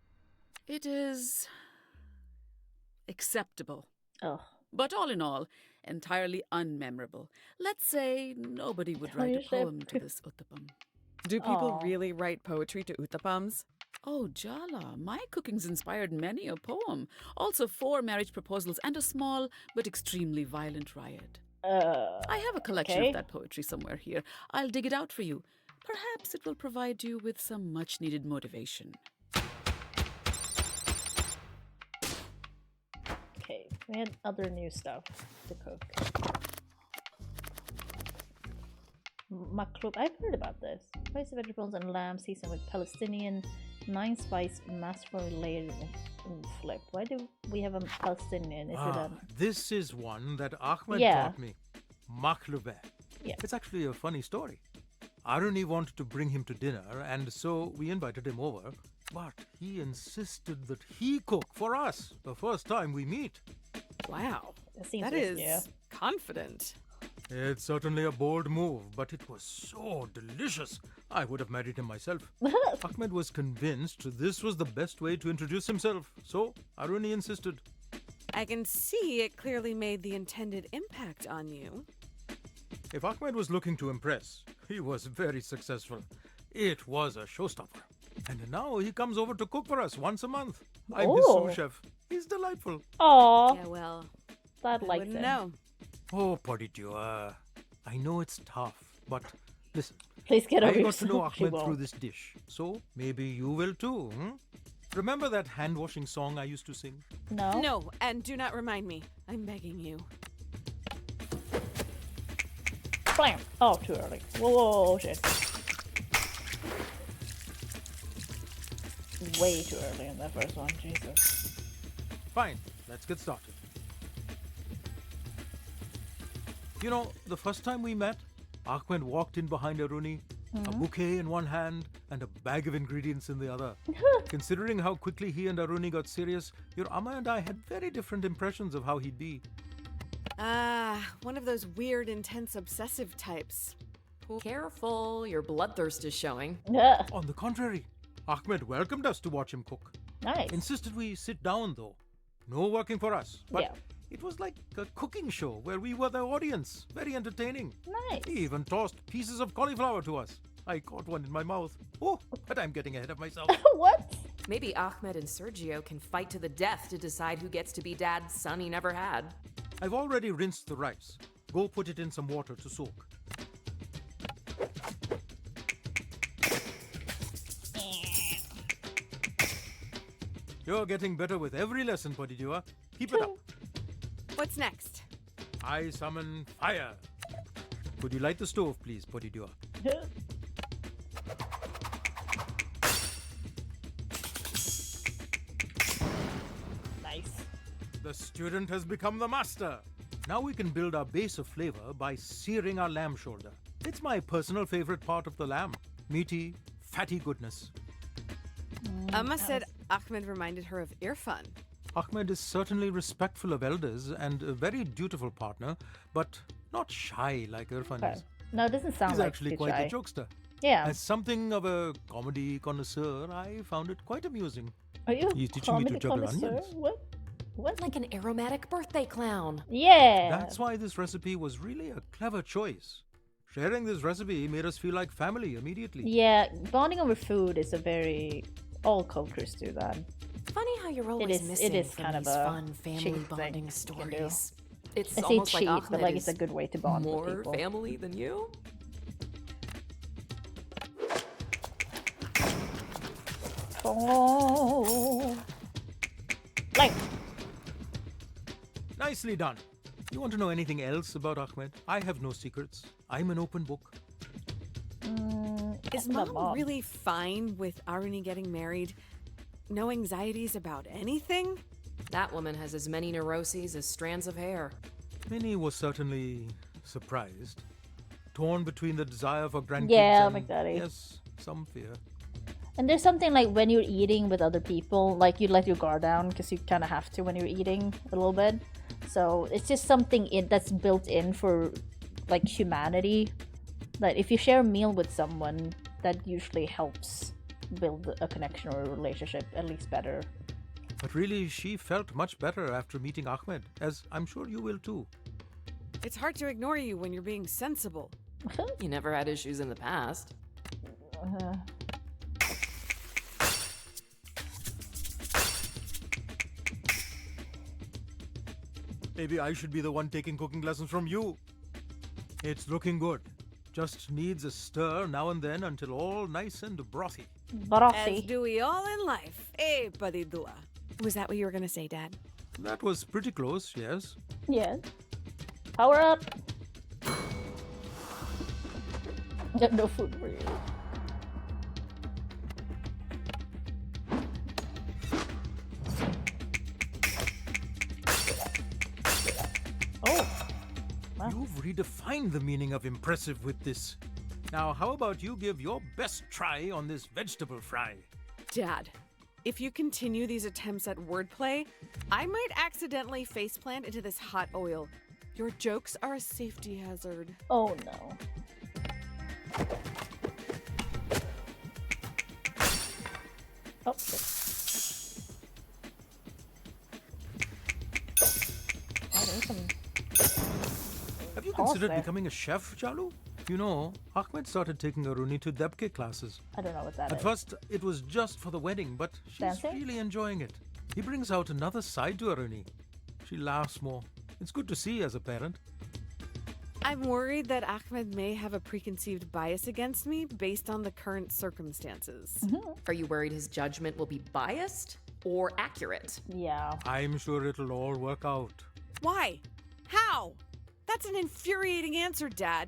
It is acceptable. Oh. But all in all, entirely unmemorable. Let's say nobody would Tell write a your chef. poem to this uttapam. Do people really write poetry to uttapams? Oh, Jala, my cooking's inspired many a poem. Also 4 marriage proposals and a small but extremely violent riot. I have a collection of that poetry somewhere here. I'll dig it out for you. Perhaps it will provide you with some much-needed motivation. Okay, we had other new stuff to cook. Maklub, I've heard about this. Spicy vegetables and lamb seasoned with Palestinian 9-spice masterfully layered and flipped. Why do we have a Palestinian? Is it a... This is one that Ahmed Yeah. taught me. Maklube. Yeah. It's actually a funny story. Aruni wanted to bring him to dinner, and so we invited him over. But he insisted that he cook for us the first time we meet. Wow. seems That risky, is yeah. confident. It's certainly a bold move, but it was so delicious. I would have married him myself. Ahmed was convinced this was the best way to introduce himself, so Aruni insisted. I can see it clearly made the intended impact on you. If Ahmed was looking to impress, he was very successful. It was a showstopper. And now he comes over to cook for us once a month. I'm his sous chef. He's delightful. Aww. Yeah, well, That I likes wouldn't him. know. Oh, Paditya, I know it's tough, but listen. Please get over I got to know yourself, she Ahmed through won't. this dish, so maybe you will too. Remember that hand-washing song I used to sing? No. No, and do not remind me. I'm begging you. Blam! Oh, too early. Whoa, whoa, whoa, shit. Way too early in that first one, Jesus. Fine, let's get started. You know, the first time we met, Ahmed walked in behind Aruni, a bouquet in one hand and a bag of ingredients in the other. Considering how quickly he and Aruni got serious, your Amma and I had very different impressions of how he'd be. One of those weird, intense, obsessive types. Careful, your bloodthirst is showing. On the contrary, Ahmed welcomed us to watch him cook. Nice. Insisted we sit down though. No working for us. But Yeah. it was like a cooking show where we were the audience. Very entertaining. Nice. He even tossed pieces of cauliflower to us. I caught one in my mouth. Oh, but I'm getting ahead of myself. What? Maybe Ahmed and Sergio can fight to the death to decide who gets to be Dad's son he never had. I've already rinsed the rice. Go put it in some water to soak. You're getting better with every lesson, Podidua. Keep it up. What's next? I summon fire. Could you light the stove, please, Podidua? Nice. The student has become the master. Now we can build our base of flavor by searing our lamb shoulder. It's my personal favorite part of the lamb. Meaty, fatty goodness. Amma said Ahmed reminded her of Irfan. Ahmed is certainly respectful of elders and a very dutiful partner, but not shy like Irfan is. No, it doesn't sound He's like actually he's quite shy. a jokester. Yeah. As something of a comedy connoisseur, I found it quite amusing. Are you He's teaching me to juggle connoisseur? onions. What? Like an aromatic birthday clown. Yeah. That's why this recipe was really a clever choice. Sharing this recipe made us feel like family immediately. Yeah, bonding over food is a very... All cultures do that. Funny how you're always missing it is from kind of these a fun family cheap bonding thing you can do. stories. It's I say almost cheap, like but Ahmed like it's is a good way to bond with more people. family than you. Oh. Like. Nicely done. You want to know anything else about Ahmed? I have no secrets. I'm an open book. Is Mom really fine with Aruni getting married? No anxieties about anything? That woman has as many neuroses as strands of hair. Minnie was certainly surprised. Torn between the desire for grandkids Yeah, and, like daddy. yes, some fear. And there's something like when you're eating with other people, like you let your guard down because you kind of have to when you're eating a little bit. So it's just something that's built in for like humanity. That if you share a meal with someone, that usually helps build a connection or a relationship at least better. But really, she felt much better after meeting Ahmed, as I'm sure you will too. It's hard to ignore you when you're being sensible. You never had issues in the past. Maybe I should be the one taking cooking lessons from you. It's looking good. Just needs a stir now and then until all nice and brothy. As do we all in life. Eh, Padidua. Was that what you were going to say, Dad? That was pretty close, yes. Yes. Power up! Got no food for you. Oh. Wow. You've redefined the meaning of impressive with this. Now, how about you give your best try on this vegetable fry? Dad, if you continue these attempts at wordplay, I might accidentally faceplant into this hot oil. Your jokes are a safety hazard. Oh no. Oh, shit. Oh, there's some... Have you Pause considered there. becoming a chef, Jalu? You know, Ahmed started taking Aruni to Debke classes. I don't know what that At is. first, it was just for the wedding, but she's Dancing? really enjoying it. He brings out another side to Aruni. She laughs more. It's good to see as a parent. I'm worried that Ahmed may have a preconceived bias against me based on the current circumstances. Are you worried his judgment will be biased or accurate? Yeah. I'm sure it'll all work out. Why? How? That's an infuriating answer, Dad.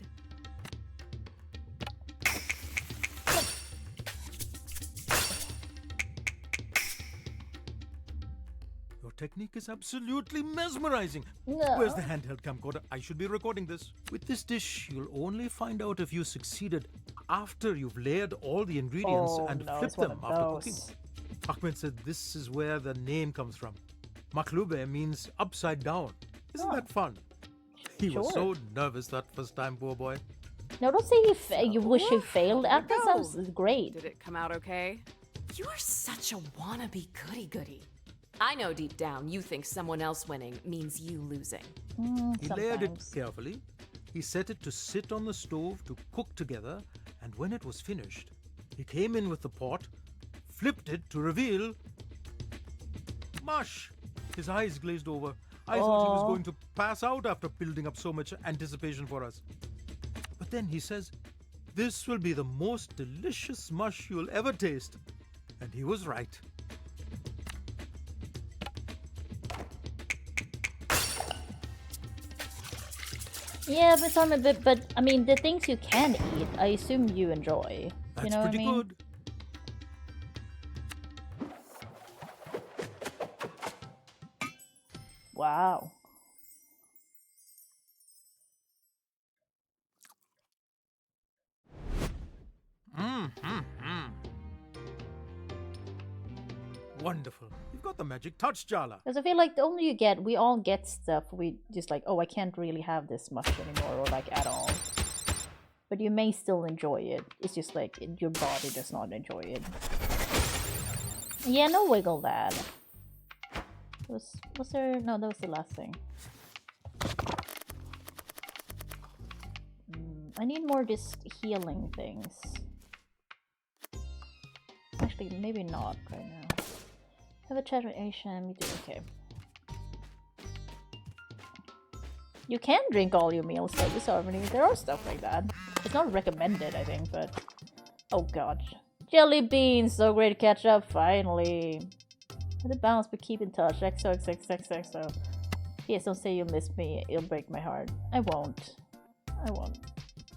Your technique is absolutely mesmerizing. No. Where's the handheld camcorder? I should be recording this. With this dish, you'll only find out if you succeeded after you've layered all the ingredients Oh, and no, flipped it's one them of after those. cooking. Ahmed said this is where the name comes from. Maklube means upside down. Isn't that fun? He was so Sure. nervous that first time, poor boy. No, don't say you wish you failed. How'd it That go? sounds great. Did it come out okay? You are such a wannabe goody-goody. I know deep down you think someone else winning means you losing. He layered it carefully. He set it to sit on the stove to cook together, and when it was finished, he came in with the pot, flipped it to reveal mush. His eyes glazed over. I thought he was going to pass out after building up so much anticipation for us. But then he says, "This will be the most delicious mush you'll ever taste." And he was right. Yeah, but I mean, the things you can eat, I assume you enjoy. That's you know what I pretty mean? good. Wow. Wonderful. You've got the magic touch, Jala. Because I feel like the older you get, we all get stuff we just like, oh, I can't really have this much anymore, or like at all. But you may still enjoy it. It's just like your body does not enjoy it. Yeah, no wiggle that. Was there? No, that was the last thing. I need more just healing things. Actually, maybe not right now. Have a chat with Asian. Me too. Okay. You can drink all your meals at the ceremony. There are stuff like that. It's not recommended, I think, but oh god, jelly beans, so great to catch up. Finally, let it bounce, but keep in touch. XOXXXXO. Yes, don't say you miss me. It'll break my heart. I won't. I won't.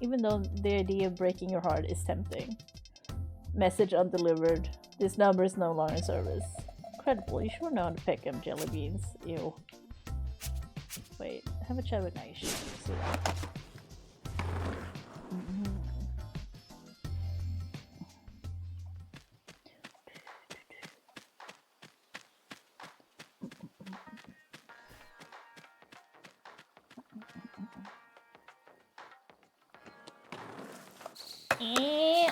Even though the idea of breaking your heart is tempting. Message undelivered. This number is no longer in service. Incredible. You sure know how to pick them, jelly beans. Ew. Wait, have a chat with Nish. See that.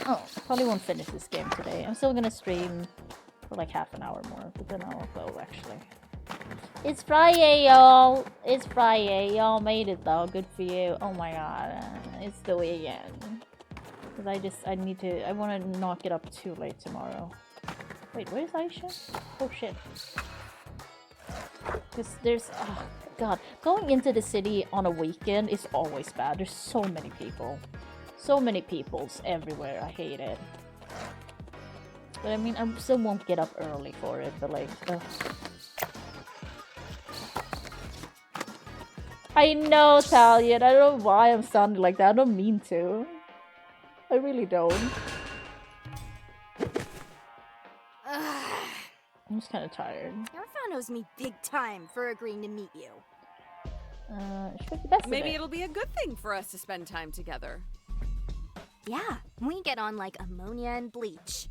Oh, probably won't finish this game today. I'm still gonna stream for like half an hour more, but then I'll go actually. It's friYAY, y'all! It's friYAY. Y'all made it though. Good for you. Oh my god. It's the weekend. Because I want to not get up too late tomorrow. Wait, where's Aisha? Oh shit. Because there's... Oh god. Going into the city on a weekend is always bad. There's so many people. So many peoples everywhere. I hate it. But I mean, I still won't get up early for it, but like... Ugh. I know, Talia. I don't know why I'm sounding like that. I don't mean to. I really don't. I'm just kind of tired. Irfan owes me big time for agreeing to meet you. Maybe it'll be a good thing for us to spend time together. Yeah, we get on like ammonia and bleach.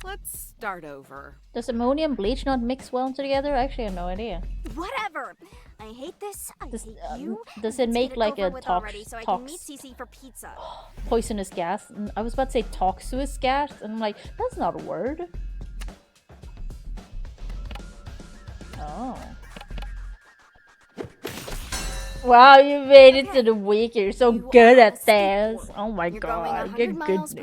Let's start over. Does ammonia and bleach not mix well together? Actually, I have no idea. Whatever. I hate this. I hate you. Does it make like a poisonous gas? I was about to say toxous gas, and I'm like, that's not a word. Oh. Wow, you made it to the week. You're so good at this. Oh my god, you're good news.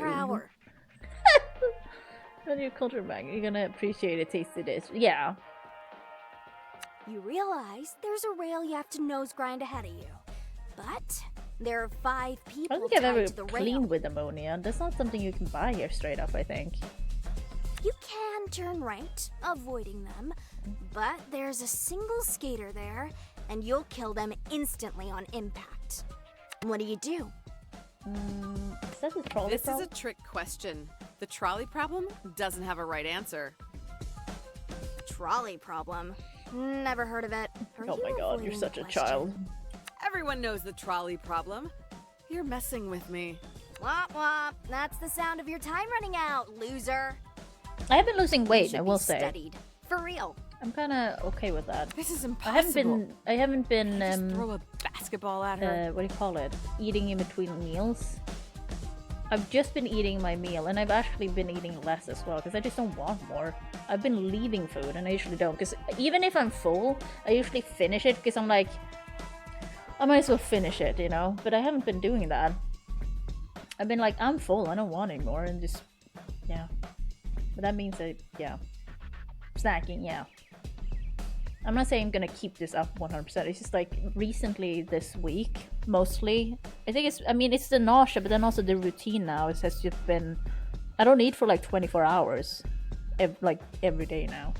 When your culture back, you're gonna appreciate a tasty dish. Yeah. You realize there's a rail you have to nose grind ahead of you. But there are 5 people I don't think I've ever to the cleaned rail. with ammonia. That's not something you can buy here straight up, I think. You can turn right, avoiding them. But there's a single skater there, and you'll kill them instantly on impact. What do you do? Is that the trolley This problem? is a trick question. The trolley problem doesn't have a right answer. Trolley problem? Never heard of it. Oh my god, you're such a child. Everyone knows the trolley problem. You're messing with me. Womp womp. That's the sound of your time running out, loser. I have been losing weight, You I should will be say. studied. For real. I'm kind of okay with that. This is I impossible. haven't been Just throw a basketball at her. what do you call it? Eating in between meals. I've just been eating my meal, and I've actually been eating less as well, because I just don't want more. I've been leaving food, and I usually don't, because even if I'm full, I usually finish it, because I'm like, I might as well finish it, you know? But I haven't been doing that. I've been like, I'm full, I don't want any more, and just, yeah. But that means that, yeah. Snacking, yeah. I'm not saying I'm gonna keep this up 100%. It's just like recently this week, mostly. I think it's the nausea, but then also the routine now. It has just been, I don't eat for like 24 hours. Like every day now.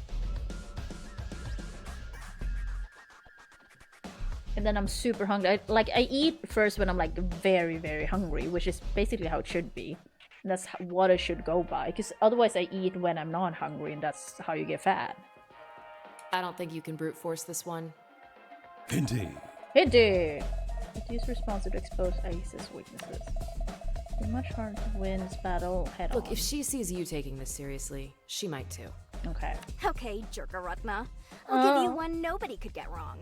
And then I'm super hungry. I eat first when I'm like very, very hungry, which is basically how it should be. And that's what I should go by. Because otherwise I eat when I'm not hungry, and that's how you get fat. I don't think you can brute force this one. Indeed. It is responsible to expose Ace's weaknesses. It's much harder to win this battle head on. Look, if she sees you taking this seriously, she might too. Okay. Okay, Jerkarutna. I'll give you one nobody could get wrong.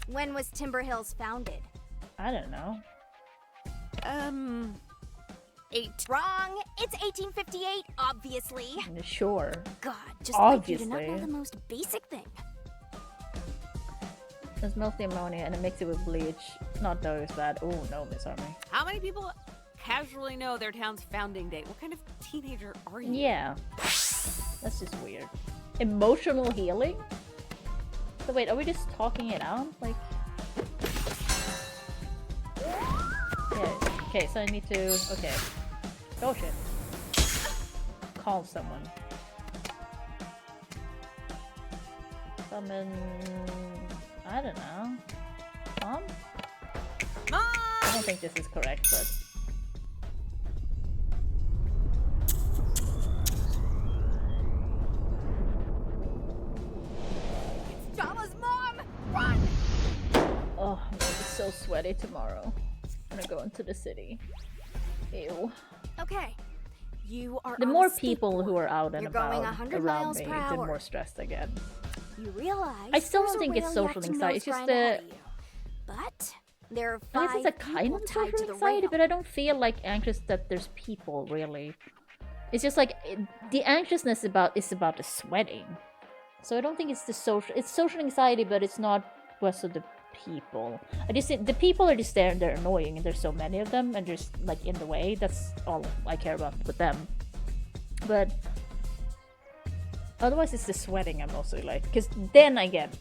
When was Timber Hills founded? I don't know. 8. Wrong! It's 1858, obviously. Sure. God, just obviously. like you do not know the most basic thing. Let's melt the ammonia and then mix it with bleach. Not those bad. Oh no, Miss Army. How many people casually know their town's founding date? What kind of teenager are you? Yeah. That's just weird. Emotional healing? So wait, are we just talking it out? Like... Yeah, okay, so I need to... Okay. Oh shit. Call someone. Summon... I don't know. Mom? Mom! I don't think this is correct, but... It's Jala's mom! Run! Oh, I'm gonna be so sweaty tomorrow. I'm gonna go into the city. Ew. Okay. You are The on more a people who are out and You're about going 100 around miles me, per the hour. more stressed I get. You realize I still there's don't a think it's rail social yet to anxiety, it's just Nose Grind ahead the... of you. But there are I 5 guess it's a kind people of tied to social the anxiety, rail. but I don't feel like anxious that there's people, really. It's just like, the anxiousness is about the sweating. So I don't think it's the social... It's social anxiety, but it's not because of the people. I just think the people are just there and they're annoying, and there's so many of them, and just, like, in the way. That's all I care about with them. But... Otherwise, it's the sweating I'm mostly like... Because then I get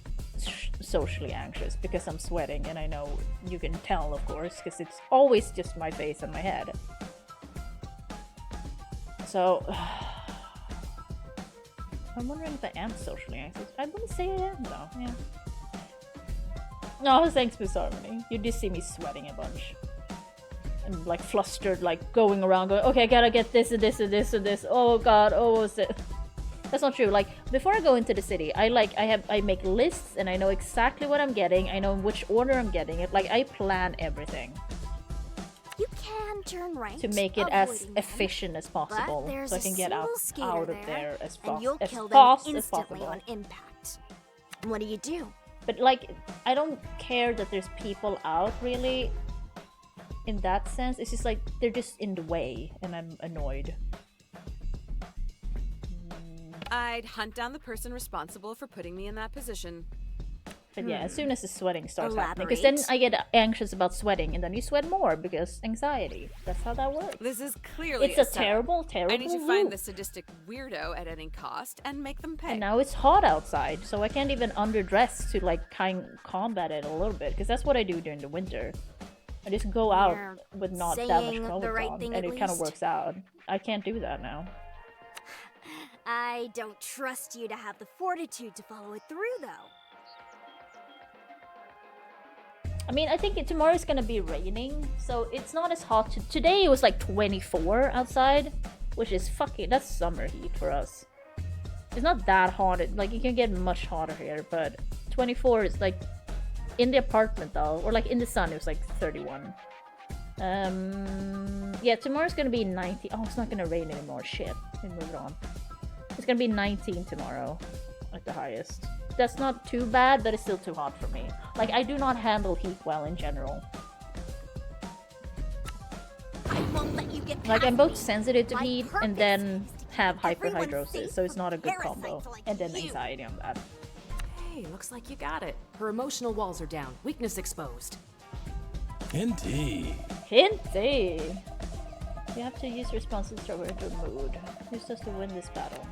socially anxious, because I'm sweating, and I know you can tell, of course, because it's always just my face and my head. So... I'm wondering if I am socially anxious. I wouldn't say I am, though. Yeah. No, thanks, Miss Harmony. You did see me sweating a bunch. And, like, flustered, like, going around, going, okay, I gotta get this and this and this and this. Oh, God, oh, what's it? That's not true. Like, before I go into the city, I make lists, and I know exactly what I'm getting. I know in which order I'm getting it. Like, I plan everything. You can turn right, To make it as avoiding them, efficient as possible. but there's So I can get out a skater of there, there as and you'll kill them fast as instantly possible. on impact. What do? But, like, I don't care that there's people out, really, in that sense. It's just like, they're just in the way, and I'm annoyed. I'd hunt down the person responsible for putting me in that position. But yeah, as soon as the sweating starts happening, because then I get anxious about sweating, and then you sweat more, because anxiety. That's how that works. This is clearly It's a setup. terrible, terrible I need to find loop. the sadistic weirdo at any cost and make them pay. And now it's hot outside, so I can't even underdress to, like, combat it a little bit, because that's what I do during the winter. I just go out You're with not that much saying clothes the right on, thing and at it kind of least. works out. I can't do that now. I don't trust you to have the fortitude to follow it through, though. I mean, I think tomorrow's gonna be raining, so it's not as hot. Today it was like 24 outside, which is that's summer heat for us. It's not that hot, like, you can get much hotter here, but 24 is like, in the apartment though, or like in the sun, it was like 31. Yeah, tomorrow's gonna be 90. Oh, it's not gonna rain anymore, shit. Let me move it on. It's gonna be 19 tomorrow, at the highest. That's not too bad, but it's still too hot for me. Like, I do not handle heat well in general. I won't let you get Like, I'm past both sensitive to My heat purpose and then have everyone hyperhidrosis, safe so it's not a good from combo. parasites like And then you. anxiety on that. Hey, looks like you got it. Her emotional walls are down. Weakness exposed. Indeed. Hinty! You have to use responses to enter mood. Who's supposed to win this battle?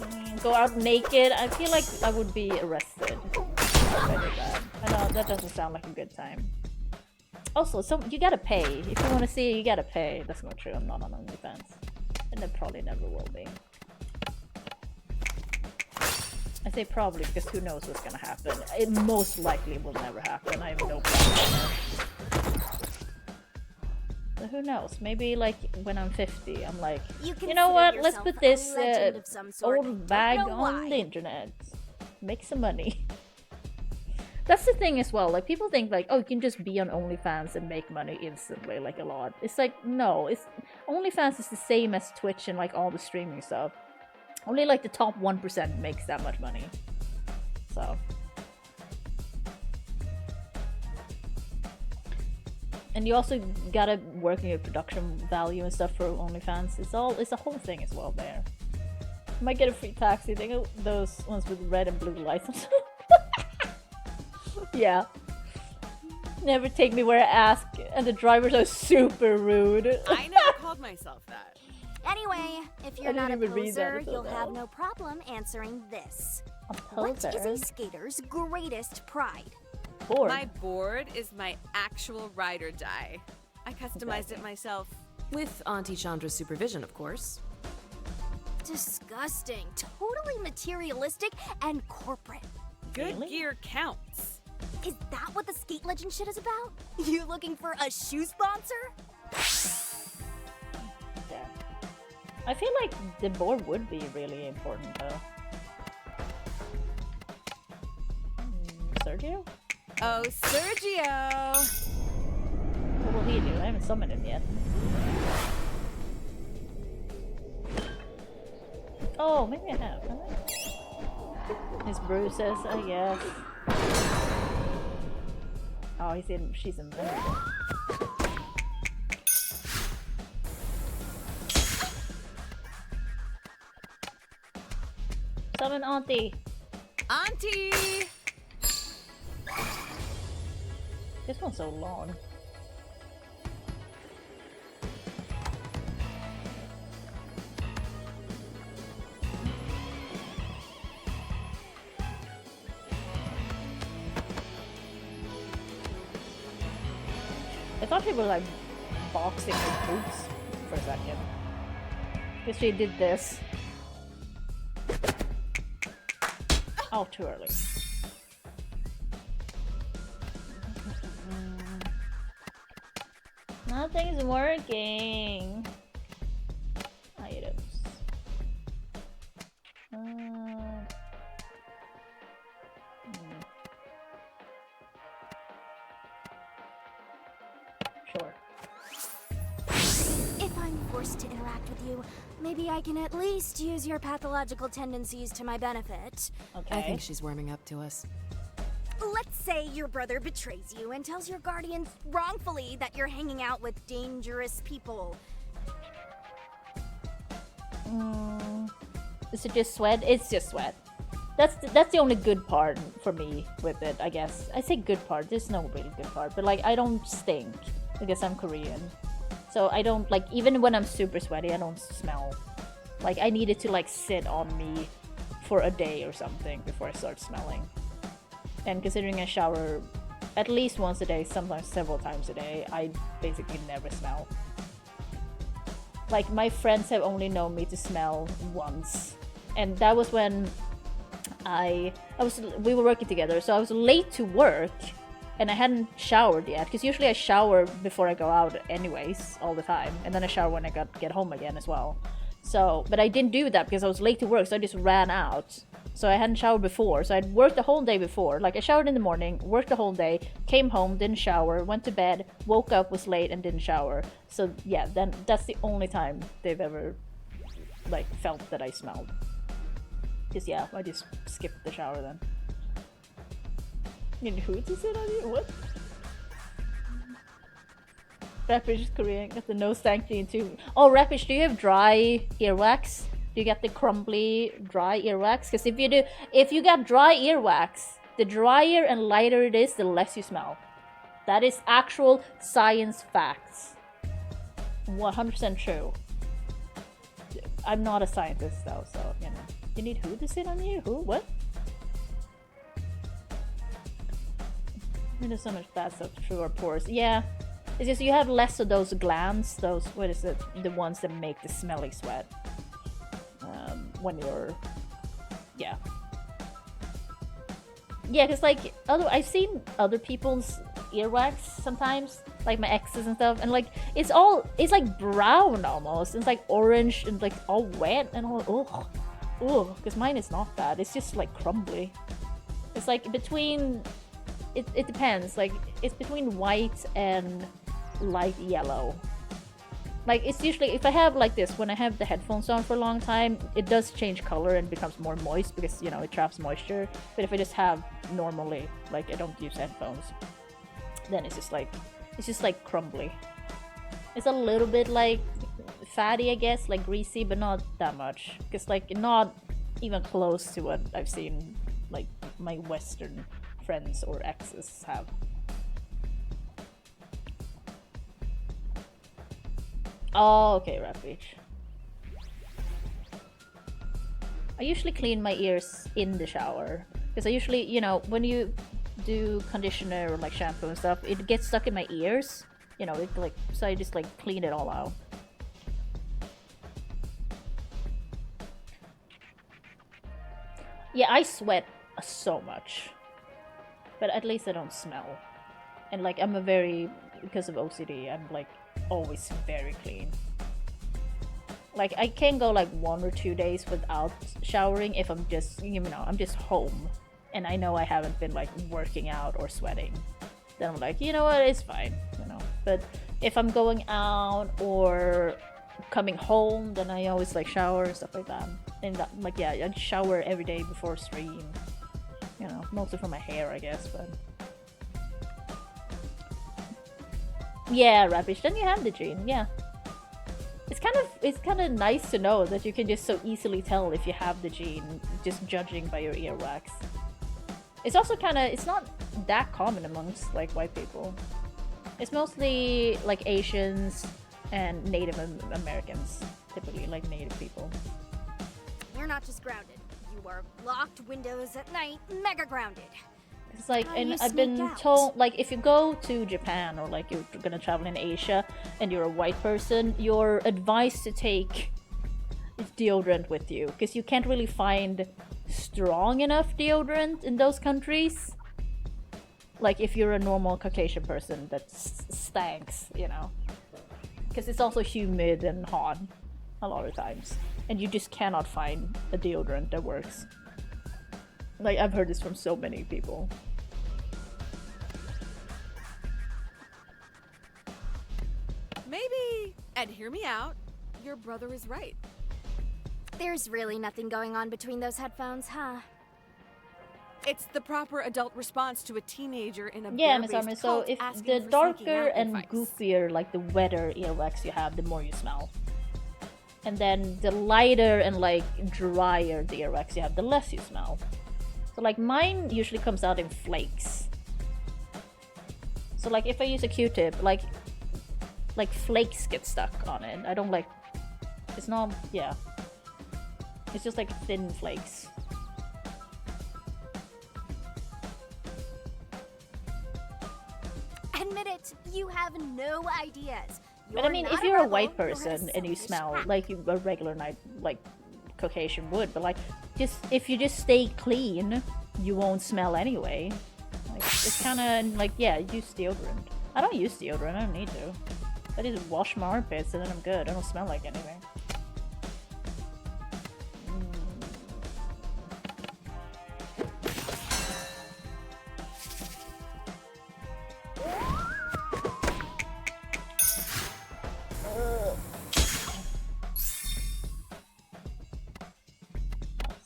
Okay. Go out naked. I feel like I would be arrested if I did that. I know that doesn't sound like a good time. Also, you gotta pay. If you want to see it, you gotta pay. That's not true. I'm not on OnlyFans. And I probably never will be. I say probably because who knows what's gonna happen. It most likely will never happen. I have no plan. So who knows? Maybe like when I'm 50, I'm like, you know what? Let's put this old bag on the internet. Make some money. That's the thing as well. Like people think like, oh, you can just be on OnlyFans and make money instantly, like a lot. It's like no. OnlyFans is the same as Twitch and like all the streaming stuff. Only like the top 1% makes that much money. So. And you also gotta work in your production value and stuff for OnlyFans. It's a whole thing as well there. You might get a free taxi. Think of those ones with red and blue lights. Yeah. Never take me where I ask, and the drivers are super rude. I never called myself that. Anyway, if you're not a poser, you'll have no problem answering this. What is a skater's greatest pride? Board. My board is my actual ride or die. I customized it myself. With Auntie Chandra's supervision, of course. Disgusting. Totally materialistic and corporate. Good gear counts. Is that what the skate legend shit is about? You looking for a shoe sponsor? Yeah. I feel like the board would be really important though. Sergio? Oh, Sergio! What will he do? I haven't summoned him yet. Oh, maybe I have, haven't I? His bruises, I guess. Oh, she's invisible. Summon Auntie! Auntie! This one's so long. I thought she was like boxing with boots for a second. Because she did this. Oh, too early. Nothing's working. Items. Sure. If I'm forced to interact with you, maybe I can at least use your pathological tendencies to my benefit. Okay. I think she's warming up to us. Let's say your brother betrays you and tells your guardians wrongfully that you're hanging out with dangerous people. Is it just sweat? It's just sweat. That's the only good part for me with it, I guess. I say good part, there's no really good part, but like I don't stink because I'm Korean. So I don't like, even when I'm super sweaty, I don't smell. Like I need it to like sit on me for a day or something before I start smelling. And considering I shower at least once a day, sometimes several times a day, I basically never smell. Like my friends have only known me to smell once, and that was when we were working together, so I was late to work and I hadn't showered yet, because usually I shower before I go out anyways all the time, and then I shower when I get home again as well. So, but I didn't do that because I was late to work, so I just ran out. So I hadn't showered before, so I'd worked the whole day before. Like I showered in the morning, worked the whole day, came home, didn't shower, went to bed, woke up, was late, and didn't shower. So yeah, then that's the only time they've ever like felt that I smelled. Because yeah, I just skipped the shower then. You need who to sit on you? What? Rapish is Korean, got the nose sanctity too. Oh, Rapish, do you have dry earwax? Do you get the crumbly dry earwax? Because if you got dry earwax, the drier and lighter it is, the less you smell. That is actual science facts. 100% true. I'm not a scientist though, so you know. You need who to sit on you? Who? What? There's so much bad stuff through our pores. Yeah. It's just you have less of those glands, those, what is it? The ones that make the smelly sweat. When you're... Yeah. Yeah, because like, I've seen other people's earwax sometimes, like my exes and stuff, and like, it's like brown almost. It's like orange and like all wet and all, ugh, because mine is not that. It's just like crumbly. It's like between, it depends, like, it's between white and light yellow. Like, it's usually, if I have like this, when I have the headphones on for a long time, it does change color and becomes more moist because, you know, it traps moisture. But if I just have normally, like, I don't use headphones, then it's just like crumbly. It's a little bit like fatty, I guess, like greasy, but not that much. Because like, not even close to what I've seen like my Western friends or exes have. Oh, okay, Rat Beach. I usually clean my ears in the shower. Because I usually, you know, when you do conditioner or like shampoo and stuff, it gets stuck in my ears. You know, it like, so I just like clean it all out. Yeah, I sweat so much. But at least I don't smell. And like, I'm a very, because of OCD, I'm like always very clean. Like, I can go like 1 or 2 days without showering if I'm just, you know, I'm just home and I know I haven't been like working out or sweating. Then I'm like, you know what, it's fine, you know. But if I'm going out or coming home, then I always like shower and stuff like that. And that, like, yeah, I shower every day before stream. You know, mostly for my hair, I guess, but... Yeah, Rapish, then you have the gene, yeah. It's kind of nice to know that you can just so easily tell if you have the gene, just judging by your earwax. It's also kind of, it's not that common amongst, like, white people. It's mostly, like, Asians and Native Americans, typically, like, Native people. You're not just grounded. You are locked windows at night, mega grounded. It's like, and I've been told, like, if you go to Japan or like you're gonna travel in Asia and you're a white person, you're advised to take deodorant with you because you can't really find strong enough deodorant in those countries. Like, if you're a normal Caucasian person that stinks, you know, because it's also humid and hot a lot of times, and you just cannot find a deodorant that works. Like, I've heard this from so many people. Maybe, and hear me out, your brother is right. There's really nothing going on between those headphones, huh? It's the proper adult response to a teenager in a Yeah, Miss bear-based Armin, so cult if asking the for darker sneaking out and advice. goofier, like the wetter earwax you have, the more you smell. And then the lighter and like drier the earwax you have, the less you smell. So like mine usually comes out in flakes. So like if I use a Q-tip, like flakes get stuck on it. I don't like, it's not, yeah. It's just like thin flakes. Admit it, you have no ideas. But I mean, if you're a white person and you smell like a regular night, like Caucasian would, but like, just if you just stay clean, you won't smell anyway. Like, it's kind of like, yeah, use deodorant. I don't use deodorant. I don't need to. I just wash my armpits and then I'm good. I don't smell like anything.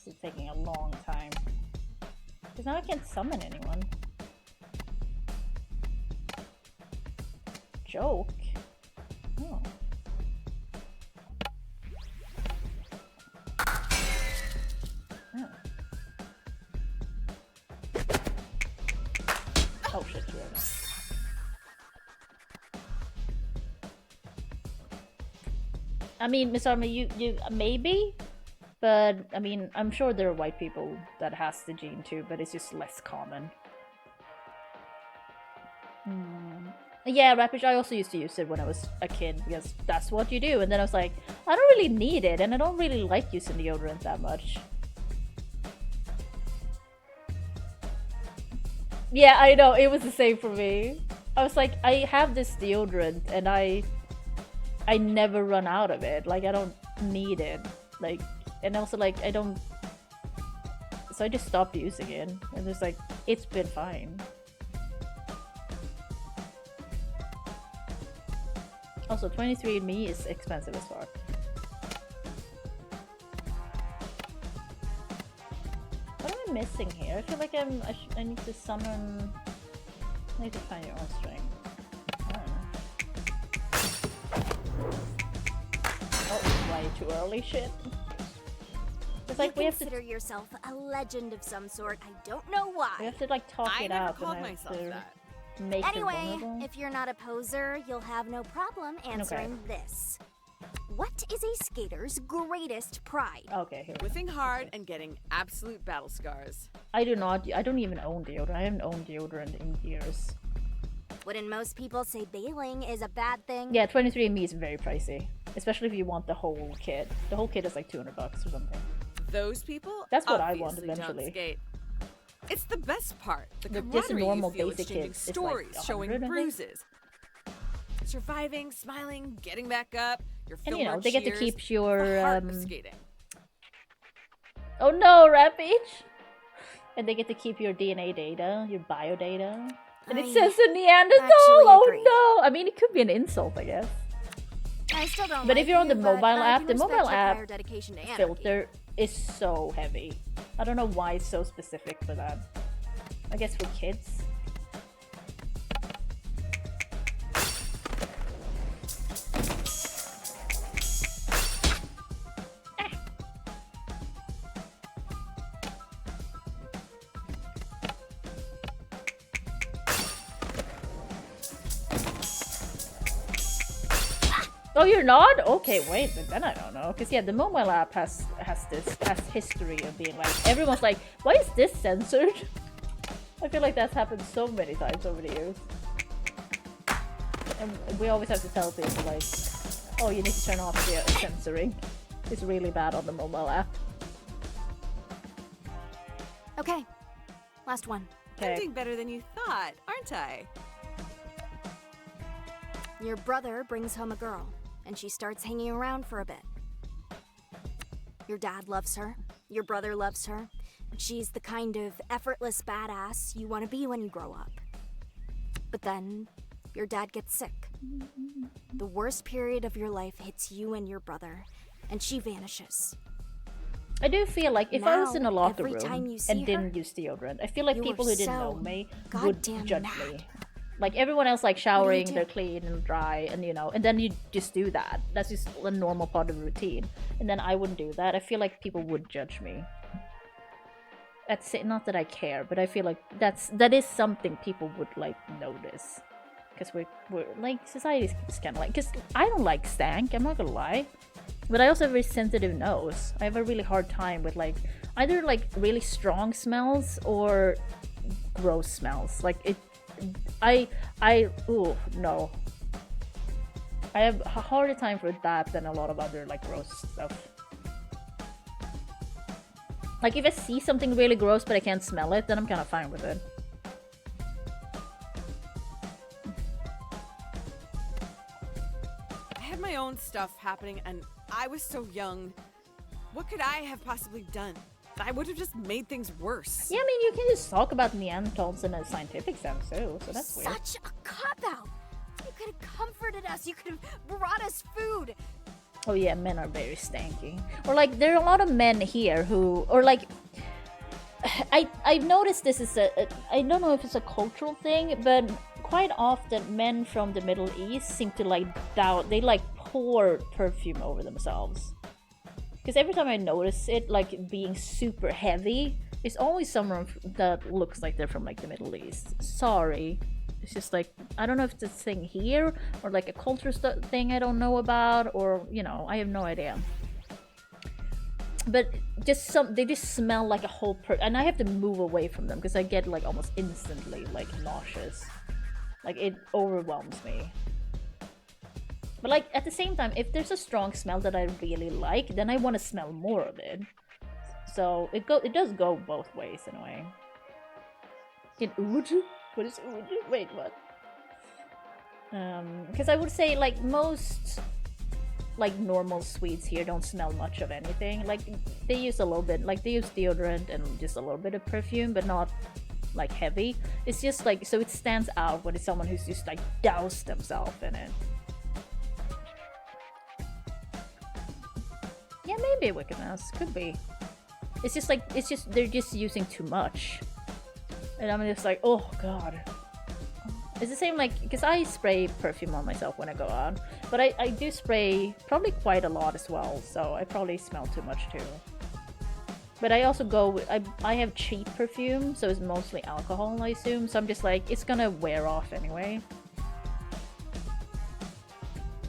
This is taking a long time. Because now I can't summon anyone. Joke? Oh. Oh. Oh shit, you're right. I mean, Miss Army, you maybe, but I mean, I'm sure there are white people that has the gene too, but it's just less common. Yeah, Rapish, I also used to use it when I was a kid because that's what you do, and then I was like, I don't really need it, and I don't really like using deodorant that much. Yeah, I know, it was the same for me. I was like, I have this deodorant, and I never run out of it. Like, I don't need it. Like, and also, like, I don't... So I just stopped using it. And it's like, it's been fine. Also, 23andMe is expensive as fuck. What am I missing here? I feel like I need to summon... I need to find your own string. I don't know. Oh, way too early, shit. It's like you we have to consider yourself a legend of some sort. I don't know why. We have to like talk it out and I have to make her Anyway, vulnerable. if you're not a poser, you'll have no problem answering this. What is a skater's greatest pride? Okay, here. Whiffing hard and getting absolute battle scars. I don't even own deodorant. I haven't owned deodorant in years. Wouldn't most people say bailing is a bad thing? Yeah, 23andMe is very pricey. Especially if you want the whole kit. The whole kit is like $200 or something. Those people That's what I want obviously don't eventually. skate. It's the best part. The Just a camaraderie normal you feel basic exchanging kit is like stories, 100, showing I think. bruises. Surviving, smiling, getting back up. Your And you know, Fillmore they get to cheers, keep your the heart of skating. Oh no, Rampage! And they get to keep your DNA data, your bio data. And it says a Neanderthal! Oh agree. no! I mean, it could be an insult, I guess. I still don't But like if you're on the you, mobile but I app, can the respect mobile your app prior dedication to anarchy. filter is so heavy. I don't know why it's so specific for that. I guess for kids. Oh, you're not? Okay, wait, but then I don't know. Because yeah, the mobile app has history of being like, everyone's like, why is this censored? I feel like that's happened so many times over the years. And we always have to tell people like, oh, you need to turn off the censoring. It's really bad on the mobile app. Okay, last one. I'm doing better than you thought, aren't I? Your brother brings home a girl, and she starts hanging around for a bit. Your dad loves her, your brother loves her, and she's the kind of effortless badass you want to be when you grow up. But then, your dad gets sick. The worst period of your life hits you and your brother, and she vanishes. I do feel like if I was in a Now, locker every time room you see and her, didn't use deodorant, I feel like you people are who didn't so know me would goddamn judge mad. me. Like everyone else like showering, do? they're clean and dry, and you know, and then you just do that. That's just a normal part of the routine. And then I wouldn't do that. I feel like people would judge me. That's it, not that I care, but I feel like that is something people would like notice. Because we're like, society's kind of like, because I don't like stank, I'm not gonna lie. But I also have a very sensitive nose. I have a really hard time with like, either like really strong smells or gross smells. Like ooh, no. I have a harder time for that than a lot of other like gross stuff. Like if I see something really gross but I can't smell it, then I'm kind of fine with it. I had my own stuff happening and I was so young. What could I have possibly done? I would have just made things worse. Yeah, I mean, you can just talk about Neanderthals in a scientific sense too, so that's weird. Such a cop-out! You could have comforted us, you could have brought us food! Oh yeah, men are very stanky. Or like, there are a lot of men here who, or like, I've noticed this is I don't know if it's a cultural thing, but quite often men from the Middle East seem to like they like pour perfume over themselves. Because every time I notice it like being super heavy, it's always someone that looks like they're from like the Middle East. Sorry It's just like, I don't know if it's a thing here or like a culture thing I don't know about, or you know, I have no idea. But just they just smell like a whole and I have to move away from them because I get like almost instantly like nauseous. Like it overwhelms me. But like at the same time, if there's a strong smell that I really like, then I want to smell more of it. So it does go both ways in a way. In oud? What is oud? Wait, what? Because I would say like most like normal sweets here don't smell much of anything. Like they use a little bit, like they use deodorant and just a little bit of perfume, but not like heavy. It's just like, so it stands out when it's someone who's just like doused themselves in it. Yeah, maybe a wicked mouse, could be. It's just like, it's just, they're just using too much. And I'm just like, oh god. It's the same like, because I spray perfume on myself when I go out, but I do spray probably quite a lot as well, so I probably smell too much too. But I also go with, I have cheap perfume, so it's mostly alcohol, I assume, so I'm just like, it's gonna wear off anyway.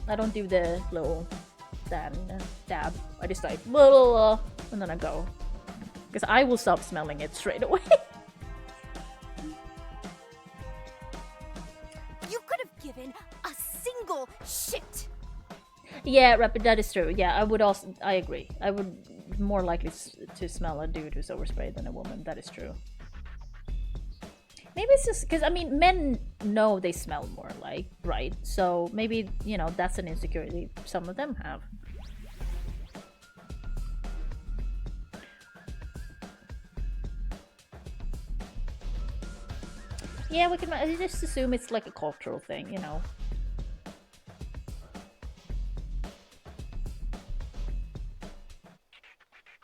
I don't do the little dab. I just like, blah, blah, blah, and then I go. Because I will stop smelling it straight away. Given a single shit. Yeah, Rapid, that is true. Yeah, I agree. I would more likely to smell a dude who's oversprayed than a woman. That is true. Maybe it's just because, I mean, men know they smell more, like, right? So maybe, you know, that's an insecurity some of them have. Yeah, we can just assume it's like a cultural thing, you know.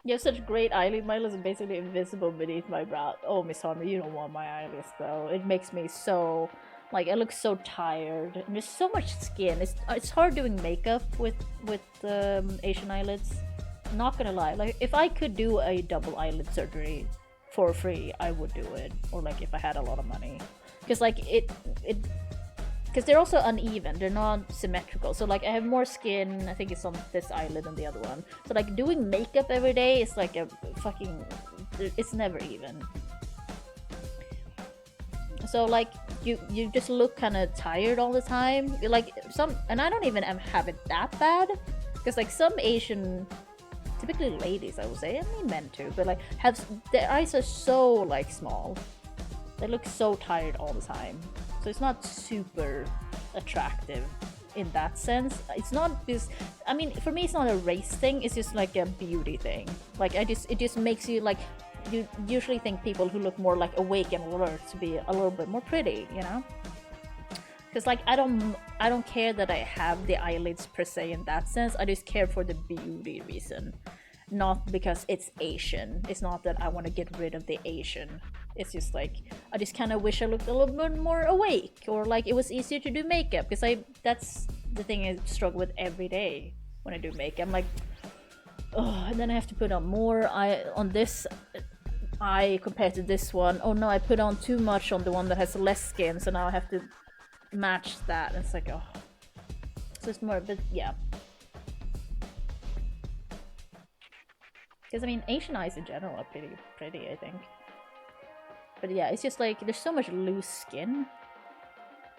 You have such great eyelid. My eyelids are basically invisible beneath my brow. Oh, Miss Harmer, you don't want my eyelids though. It makes me so, like, I look so tired. And there's so much skin. It's hard doing makeup with Asian eyelids. I'm not gonna lie. Like, if I could do a double eyelid surgery for free, I would do it. Or like if I had a lot of money, because like because they're also uneven, they're not symmetrical. So like I have more skin, I think it's on this eyelid than the other one. So like doing makeup every day is like a fucking, it's never even. So like you just look kind of tired all the time. You're like and I don't even have it that bad, because like some Asian, typically ladies, I would say, I mean men too, but like their eyes are so like small. They look so tired all the time. So it's not super attractive in that sense. It's not this, I mean, for me it's not a race thing, it's just like a beauty thing. Like it just makes you like, you usually think people who look more like awake and alert to be a little bit more pretty, you know? Because like I don't care that I have the eyelids per se in that sense. I just care for the beauty reason, not because it's Asian. It's not that I want to get rid of the Asian. It's just like I just kind of wish I looked a little bit more awake, or like it was easier to do makeup, because that's the thing I struggle with every day when I do makeup. I'm like, oh, and then I have to put on more on this eye compared to this one. Oh no, I put on too much on the one that has less skin, so now I have to match that. And it's like, oh, so it's more, but yeah. Because I mean, Asian eyes in general are pretty, I think. But yeah, it's just like there's so much loose skin.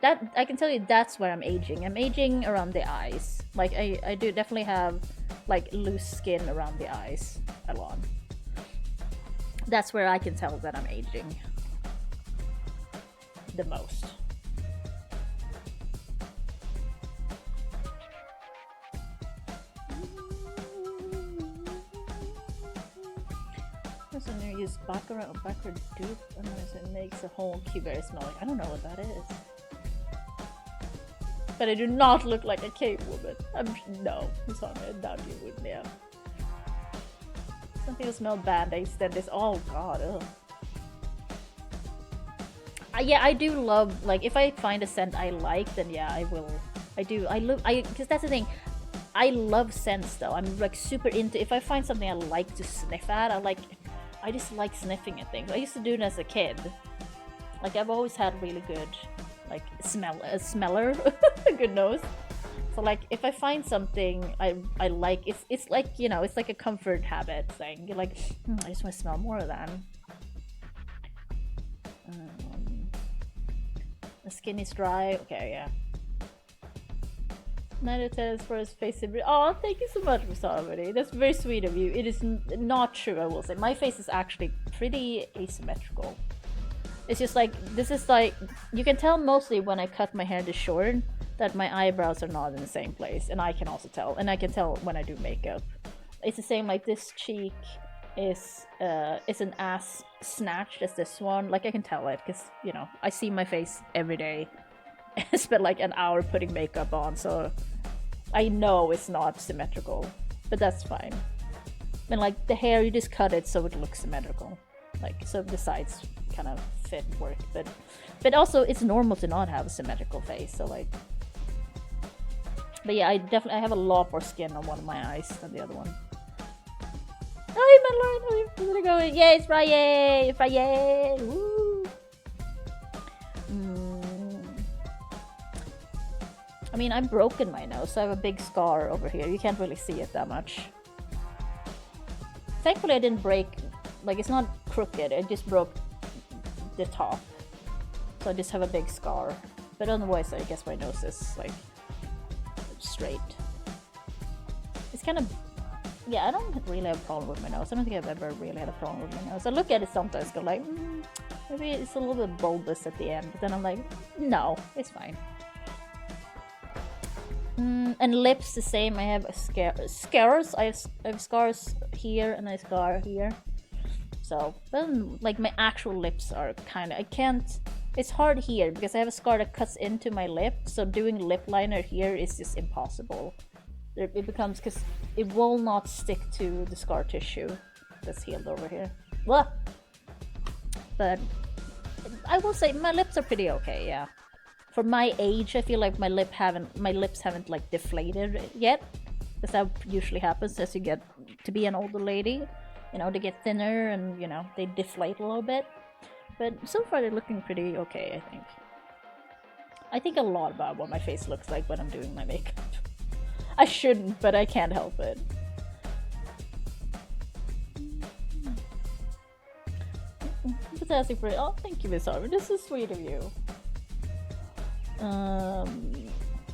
That I can tell you, that's where I'm aging. I'm aging around the eyes. Like I do definitely have like loose skin around the eyes a lot. That's where I can tell that I'm aging the most. I use backward dupe, and it makes a whole Q-berry smell like. I don't know what that is. But I do not look like a cave woman. No, sorry, I doubt you would, yeah. Some people smell bad, they extend this. Oh god, ugh. Yeah, I do love, like, if I find a scent I like, then yeah, I will. I do. Because that's the thing. I love scents though. I'm like super into, if I find something I like to sniff at, I just like sniffing at things. I used to do it as a kid. Like I've always had really good like a smeller, a good nose. So like if I find something I like, it's like, you know, it's like a comfort habit thing. You're like, I just want to smell more of that. The skin is dry. Okay, yeah. Neither says for his face. Oh, thank you so much, Misarmony. That's very sweet of you. It is not true, I will say. My face is actually pretty asymmetrical. It's just like, this is like, you can tell mostly when I cut my hair to short that my eyebrows are not in the same place. And I can also tell. And I can tell when I do makeup. It's the same, like this cheek is an as snatched as this one. Like I can tell it because, you know, I see my face every day. I spent like an hour putting makeup on, so I know it's not symmetrical, but that's fine. And like the hair, you just cut it so it looks symmetrical, like so the sides kind of fit work. But also it's normal to not have a symmetrical face. So like, but yeah, I have a lot more skin on one of my eyes than the other one. Oh, hey, Madeline, go. Yay, it's friYAY, friYAY. Woo. I mean, I've broken my nose, so I have a big scar over here. You can't really see it that much. Thankfully, I didn't break, like, it's not crooked. I just broke the top. So I just have a big scar. But otherwise, I guess my nose is, like, straight. It's kind of, yeah, I don't really have a problem with my nose. I don't think I've ever really had a problem with my nose. I look at it sometimes, go like, maybe it's a little bit bulbous at the end. But then I'm like, no, it's fine. And lips the same. I have scars. I have scars here and a scar here. So, but like my actual lips are kind of, I can't. It's hard here because I have a scar that cuts into my lip. So doing lip liner here is just impossible. It becomes, because it will not stick to the scar tissue that's healed over here. Blah. But I will say my lips are pretty okay. Yeah. For my age, I feel like my lips haven't like deflated yet, because that usually happens as you get to be an older lady. You know, they get thinner and, you know, they deflate a little bit. But so far they're looking pretty okay, I think. I think a lot about what my face looks like when I'm doing my makeup. I shouldn't, but I can't help it. Fantastic for it. Oh, thank you, Miss Harvey. This is sweet of you.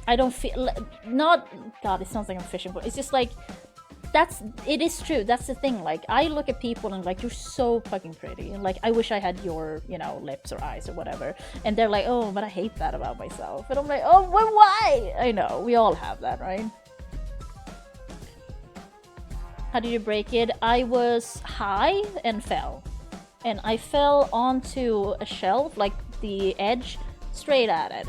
I don't feel not. God, it sounds like I'm fishing, but it's just like it is true. That's the thing. Like I look at people and like, you're so fucking pretty, and like I wish I had your, you know, lips or eyes or whatever, and they're like, oh, but I hate that about myself, and I'm like, oh, well, why? I know we all have that, right? How did you break it? I was high and fell, and I fell onto a shelf, like the edge, straight at it.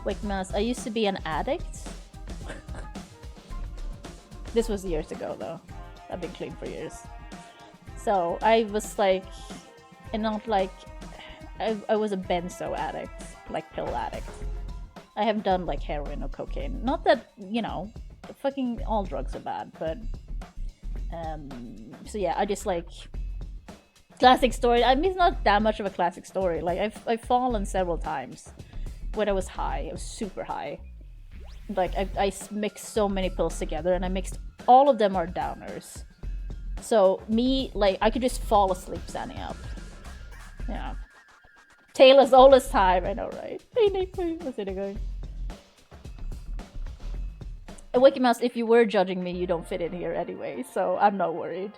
Wait, Mouse, I used to be an addict. This was years ago, though. I've been clean for years. So I was like, and not like, I was a benzo addict, like pill addict. I haven't done like heroin or cocaine. Not that, you know, fucking all drugs are bad, but so yeah, I just like, classic story. I mean, it's not that much of a classic story. Like I've fallen several times. When I was high, I was super high. Like I mixed so many pills together, and I mixed all of them are downers. So me, like I could just fall asleep standing up. Yeah. Taylor's all this time, I know, right? Hey Nick, what's it going? And Wiki Mouse, if you were judging me, you don't fit in here anyway, so I'm not worried.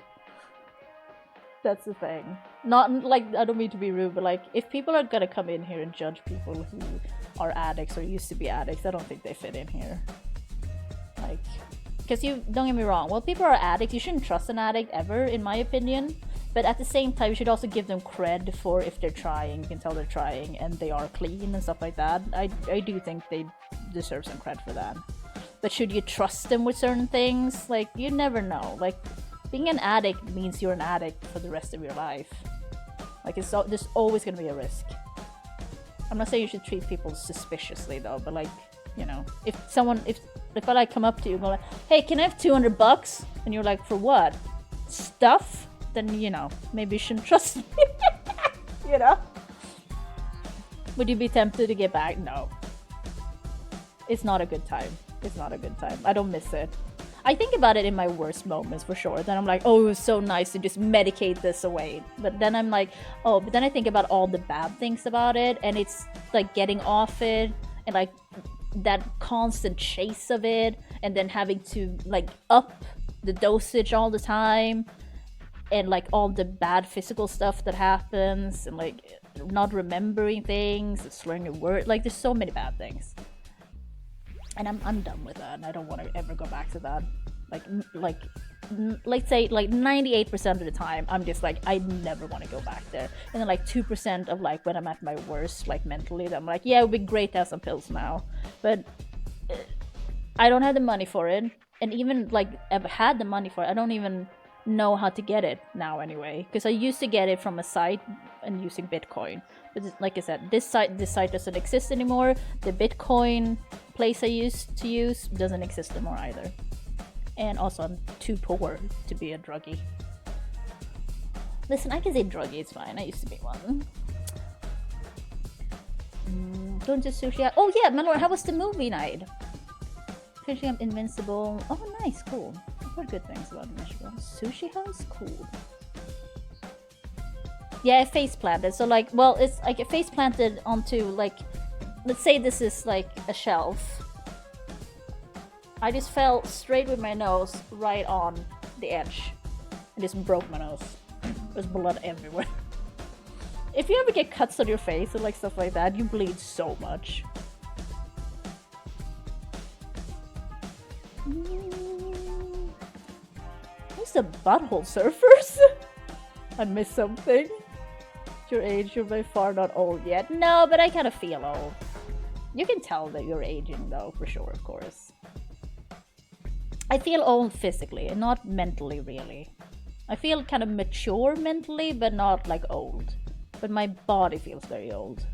That's the thing. Not like, I don't mean to be rude, but like if people are gonna come in here and judge people who are addicts or used to be addicts, I don't think they fit in here. Like, because you, don't get me wrong, well, people are addicts, you shouldn't trust an addict ever, in my opinion. But at the same time, you should also give them cred for if they're trying, you can tell they're trying, and they are clean and stuff like that. I do think they deserve some cred for that. But should you trust them with certain things? Like, you never know. Like, being an addict means you're an addict for the rest of your life. Like, there's always gonna be a risk. I'm not saying you should treat people suspiciously though, but like, you know, if I come up to you and go like, hey, can I have $200? And you're like, for what? Stuff? Then, you know, maybe you shouldn't trust me. You know? Would you be tempted to get back? No. It's not a good time. It's not a good time. I don't miss it. I think about it in my worst moments for sure. Then I'm like, oh, it was so nice to just medicate this away. But then I'm like, oh, but then I think about all the bad things about it, and it's like getting off it, and like that constant chase of it, and then having to like up the dosage all the time, and like all the bad physical stuff that happens, and like not remembering things, slurring your word. Like there's so many bad things. And I'm done with that, and I don't want to ever go back to that. Like, let's say like 98% of the time, I'm just like, I never want to go back there. And then like 2% of like when I'm at my worst, like mentally, I'm like, yeah, it would be great to have some pills now, but I don't have the money for it. And even like I've had the money for it, I don't even know how to get it now anyway. Because I used to get it from a site and using Bitcoin. But like I said, this site doesn't exist anymore. The Bitcoin place I used to use doesn't exist anymore either. And also I'm too poor to be a druggie. Listen, I can say druggie, it's fine. I used to be one. Going to sushi. Oh yeah, my lord, how was the movie night? Finishing up Invincible. Oh nice, cool. I've heard good things about Invincible. Sushi house? Cool. Yeah, I face planted. So like, well, it's like I face planted onto like, let's say this is like a shelf. I just fell straight with my nose right on the edge. I just broke my nose. There's blood everywhere. If you ever get cuts on your face and like stuff like that, you bleed so much. Who's the butthole surfers? I missed something. Your age, you're by far not old yet. No, but I kind of feel old. You can tell that you're aging though, for sure, of course. I feel old physically, and not mentally, really. I feel kind of mature mentally, but not like old. But my body feels very old.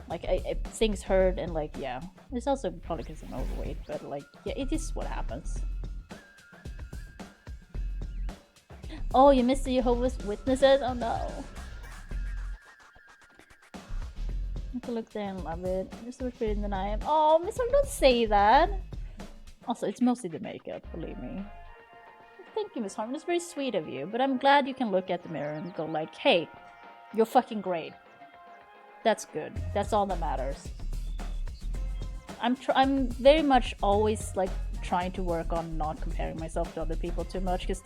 Like, things hurt, and like, yeah. It's also probably because I'm overweight, but like, yeah, it is what happens. Oh, you missed the Jehovah's Witnesses? Oh no. I have to look there and love it. Just look pretty than I am. Oh, Miss, don't say that. Also, it's mostly the makeup, believe me. Thank you, Miss Harmon. It's very sweet of you. But I'm glad you can look at the mirror and go like, hey, you're fucking great. That's good. That's all that matters. I'm very much always like trying to work on not comparing myself to other people too much, because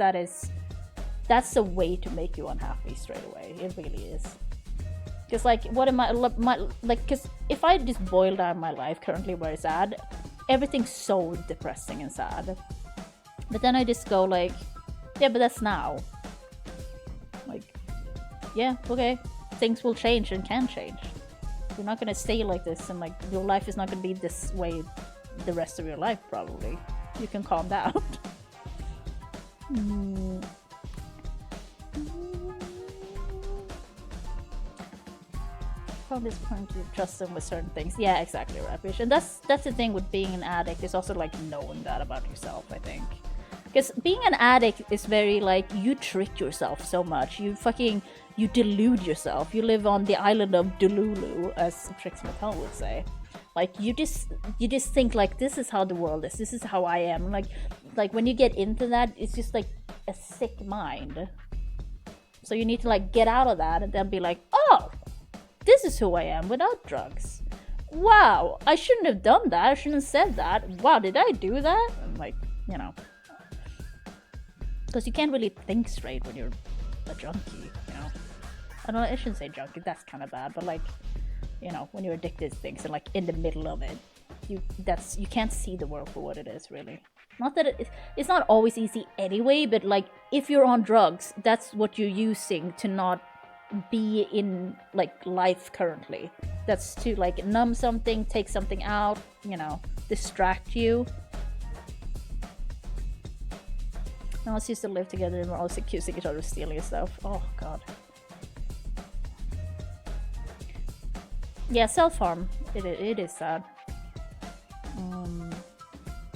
that's a way to make you unhappy straight away. It really is. Because like, what am I like? Because if I just boil down my life currently where it's at, everything's so depressing and sad. But then I just go like, yeah, but that's now. Like, yeah, okay, things will change and can change. You're not gonna stay like this, and like your life is not gonna be this way the rest of your life probably. You can calm down. This point to trust them with certain things. Yeah, exactly, Rapish. And that's the thing with being an addict, is also like knowing that about yourself, I think. Because being an addict is very like, you trick yourself so much. You delude yourself. You live on the island of Delulu, as Trix Mattel would say. Like you just think like, this is how the world is. This is how I am. Like when you get into that, it's just like a sick mind. So you need to like get out of that and then be like, oh, this is who I am without drugs. Wow, I shouldn't have done that. I shouldn't have said that. Wow, did I do that? And like, you know. Because you can't really think straight when you're a junkie, you know. I don't know, I shouldn't say junkie, that's kind of bad. But like, you know, when you're addicted to things and like in the middle of it, you can't see the world for what it is, really. Not that it's not always easy anyway, but like, if you're on drugs, that's what you're using to not be in like life currently. That's to like numb something, take something out, you know, distract you. Now let's used to live together and we're always accusing each other of stealing stuff. Oh god. Yeah, self-harm. It is sad.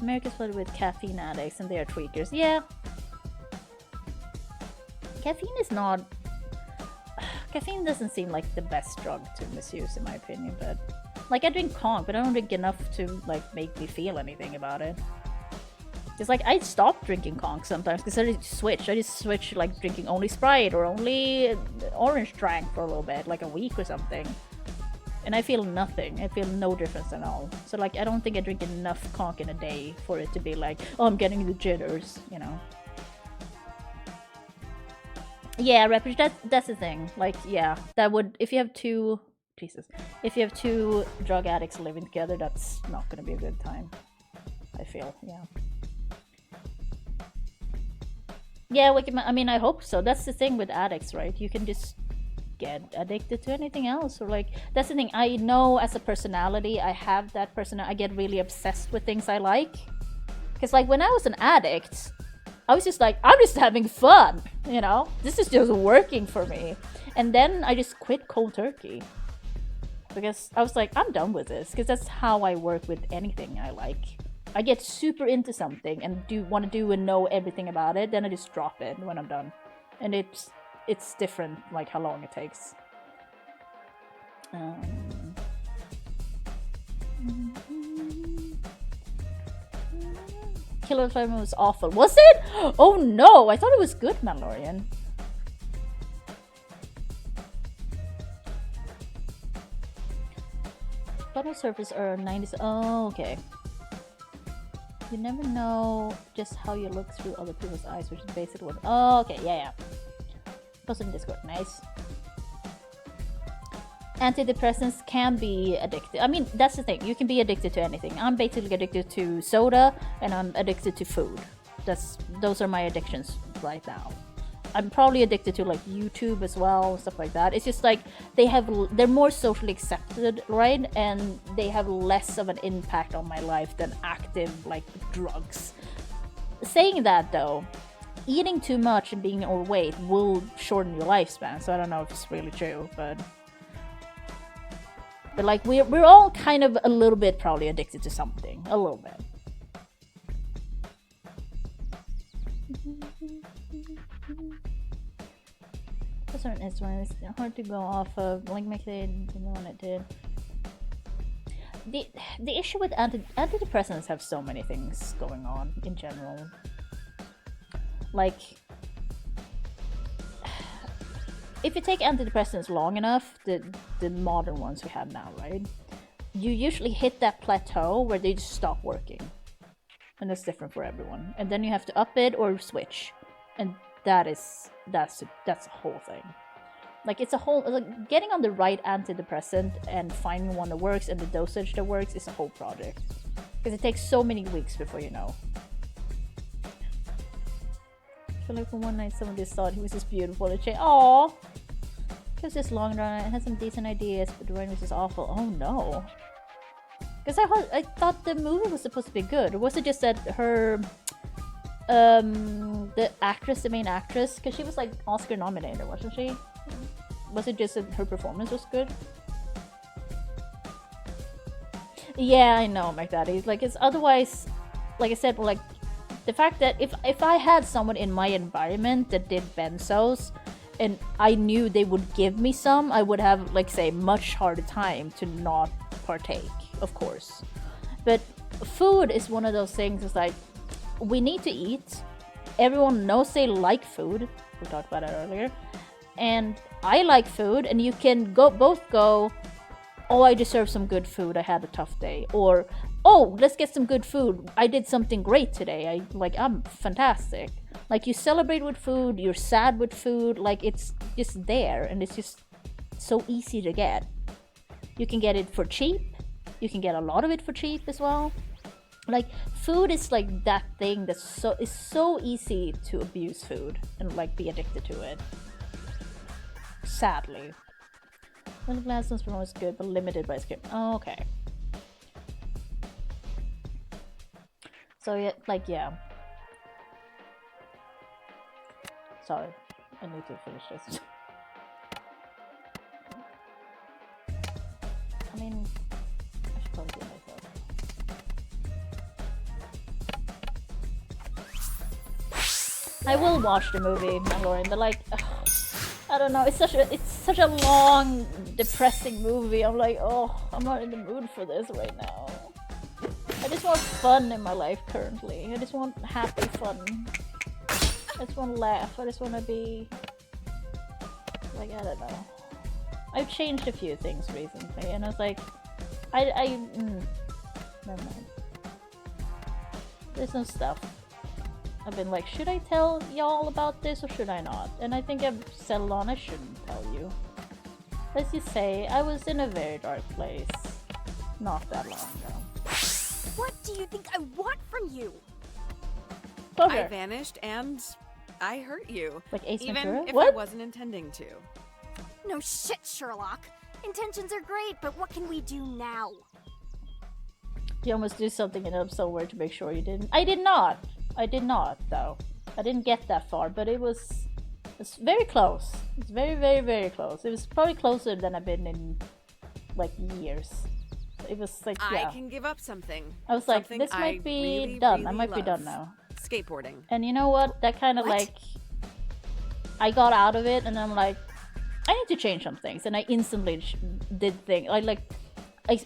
America's flooded with caffeine addicts and they are tweakers. Yeah. Caffeine is not... caffeine doesn't seem like the best drug to misuse in my opinion, but like I drink conch, but I don't drink enough to like make me feel anything about it. It's like I stop drinking conch sometimes because I just switch like drinking only Sprite or only orange drink for a little bit, like a week or something. And I feel nothing. I feel no difference at all. So like I don't think I drink enough conch in a day for it to be like, oh, I'm getting the jitters, you know. Yeah, Rapper, that's the thing. Like, yeah, that would, if you have two drug addicts living together, that's not gonna be a good time. I feel, yeah. Yeah, I mean, I hope so. That's the thing with addicts, right? You can just get addicted to anything else, or like, that's the thing. I know as a personality, I have that I get really obsessed with things I like. Because like when I was an addict, I was just like, I'm just having fun, you know? This is just working for me. And then I just quit cold turkey. Because I was like, I'm done with this. Because that's how I work with anything I like. I get super into something and want to do and know everything about it. Then I just drop it when I'm done. And it's different, like how long it takes. Killer Fire was awful. Was it? Oh no! I thought it was good, Mandalorian. Bottom surface are 90s. Oh, okay. You never know just how you look through other people's eyes, which is basically what. Oh, okay. Yeah. Post in Discord. Nice. Antidepressants can be addictive. I mean, that's the thing. You can be addicted to anything. I'm basically addicted to soda, and I'm addicted to food. Those are my addictions right now. I'm probably addicted to like YouTube as well, stuff like that. It's just like they're more socially accepted, right? And they have less of an impact on my life than active like drugs. Saying that though, eating too much and being overweight will shorten your lifespan. So I don't know if it's really true, but like we're all kind of a little bit probably addicted to something, a little bit. A certain instrument is hard to go off of, like make the one it did. The issue with antidepressants have so many things going on in general. Like, if you take antidepressants long enough, the modern ones we have now, right? You usually hit that plateau where they just stop working. And that's different for everyone. And then you have to up it or switch. And that's a whole thing. Like it's a whole, like getting on the right antidepressant and finding one that works and the dosage that works is a whole project. Because it takes so many weeks before you know. I feel like for one night someone just thought he was just beautiful and say, aww. It was just long run, it had some decent ideas, but the writing was just awful. Oh no. Because I thought the movie was supposed to be good. Or was it just that her the main actress, because she was like Oscar nominated, wasn't she? Was it just that her performance was good? Yeah, I know, McDaddy. Like it's otherwise, like I said, like the fact that if I had someone in my environment that did benzos and I knew they would give me some, I would have, like, say, much harder time to not partake, of course. But food is one of those things. It's like, we need to eat. Everyone knows they like food. We talked about it earlier. And I like food, and you can both go, oh, I deserve some good food, I had a tough day. Or, oh, let's get some good food, I did something great today, I'm fantastic. Like, you celebrate with food, you're sad with food, like, it's just there, and it's just so easy to get. You can get it for cheap, you can get a lot of it for cheap as well. Like, food is like that thing that's so easy to abuse food and, like, be addicted to it. Sadly. Well, the Gladstone's promo is good, but limited by script. Oh, okay. So, yeah, like, yeah. Sorry, I need to finish this. I mean, I should probably do it myself. I will watch the movie, Mandalorian, but like, ugh, I don't know. It's such a long, depressing movie. I'm like, oh, I'm not in the mood for this right now. I just want fun in my life currently. I just want happy fun. I just want to laugh. I just want to be like, I don't know. I've changed a few things recently, and I was like, never mind. There's some stuff. I've been like, should I tell y'all about this or should I not? And I think I've settled on I shouldn't tell you. Let's just say, I was in a very dark place not that long ago. What do you think I want from you? Closure. I vanished and I hurt you. Like Ace even Ventura? if I What? wasn't intending to. No shit, Sherlock. Intentions are great, but what can we do now? You almost do something in it somewhere to make sure you didn't. I did not, though. I didn't get that far, but it's very close. It's very, very, very close. It was probably closer than I've been in, like, years. It was like, yeah. I can give up something. I was like, Something this might I be really, done. really I might be done love. now. Skateboarding. And you know what? That kind of like, I got out of it, and I'm like, I need to change some things, and I instantly did things.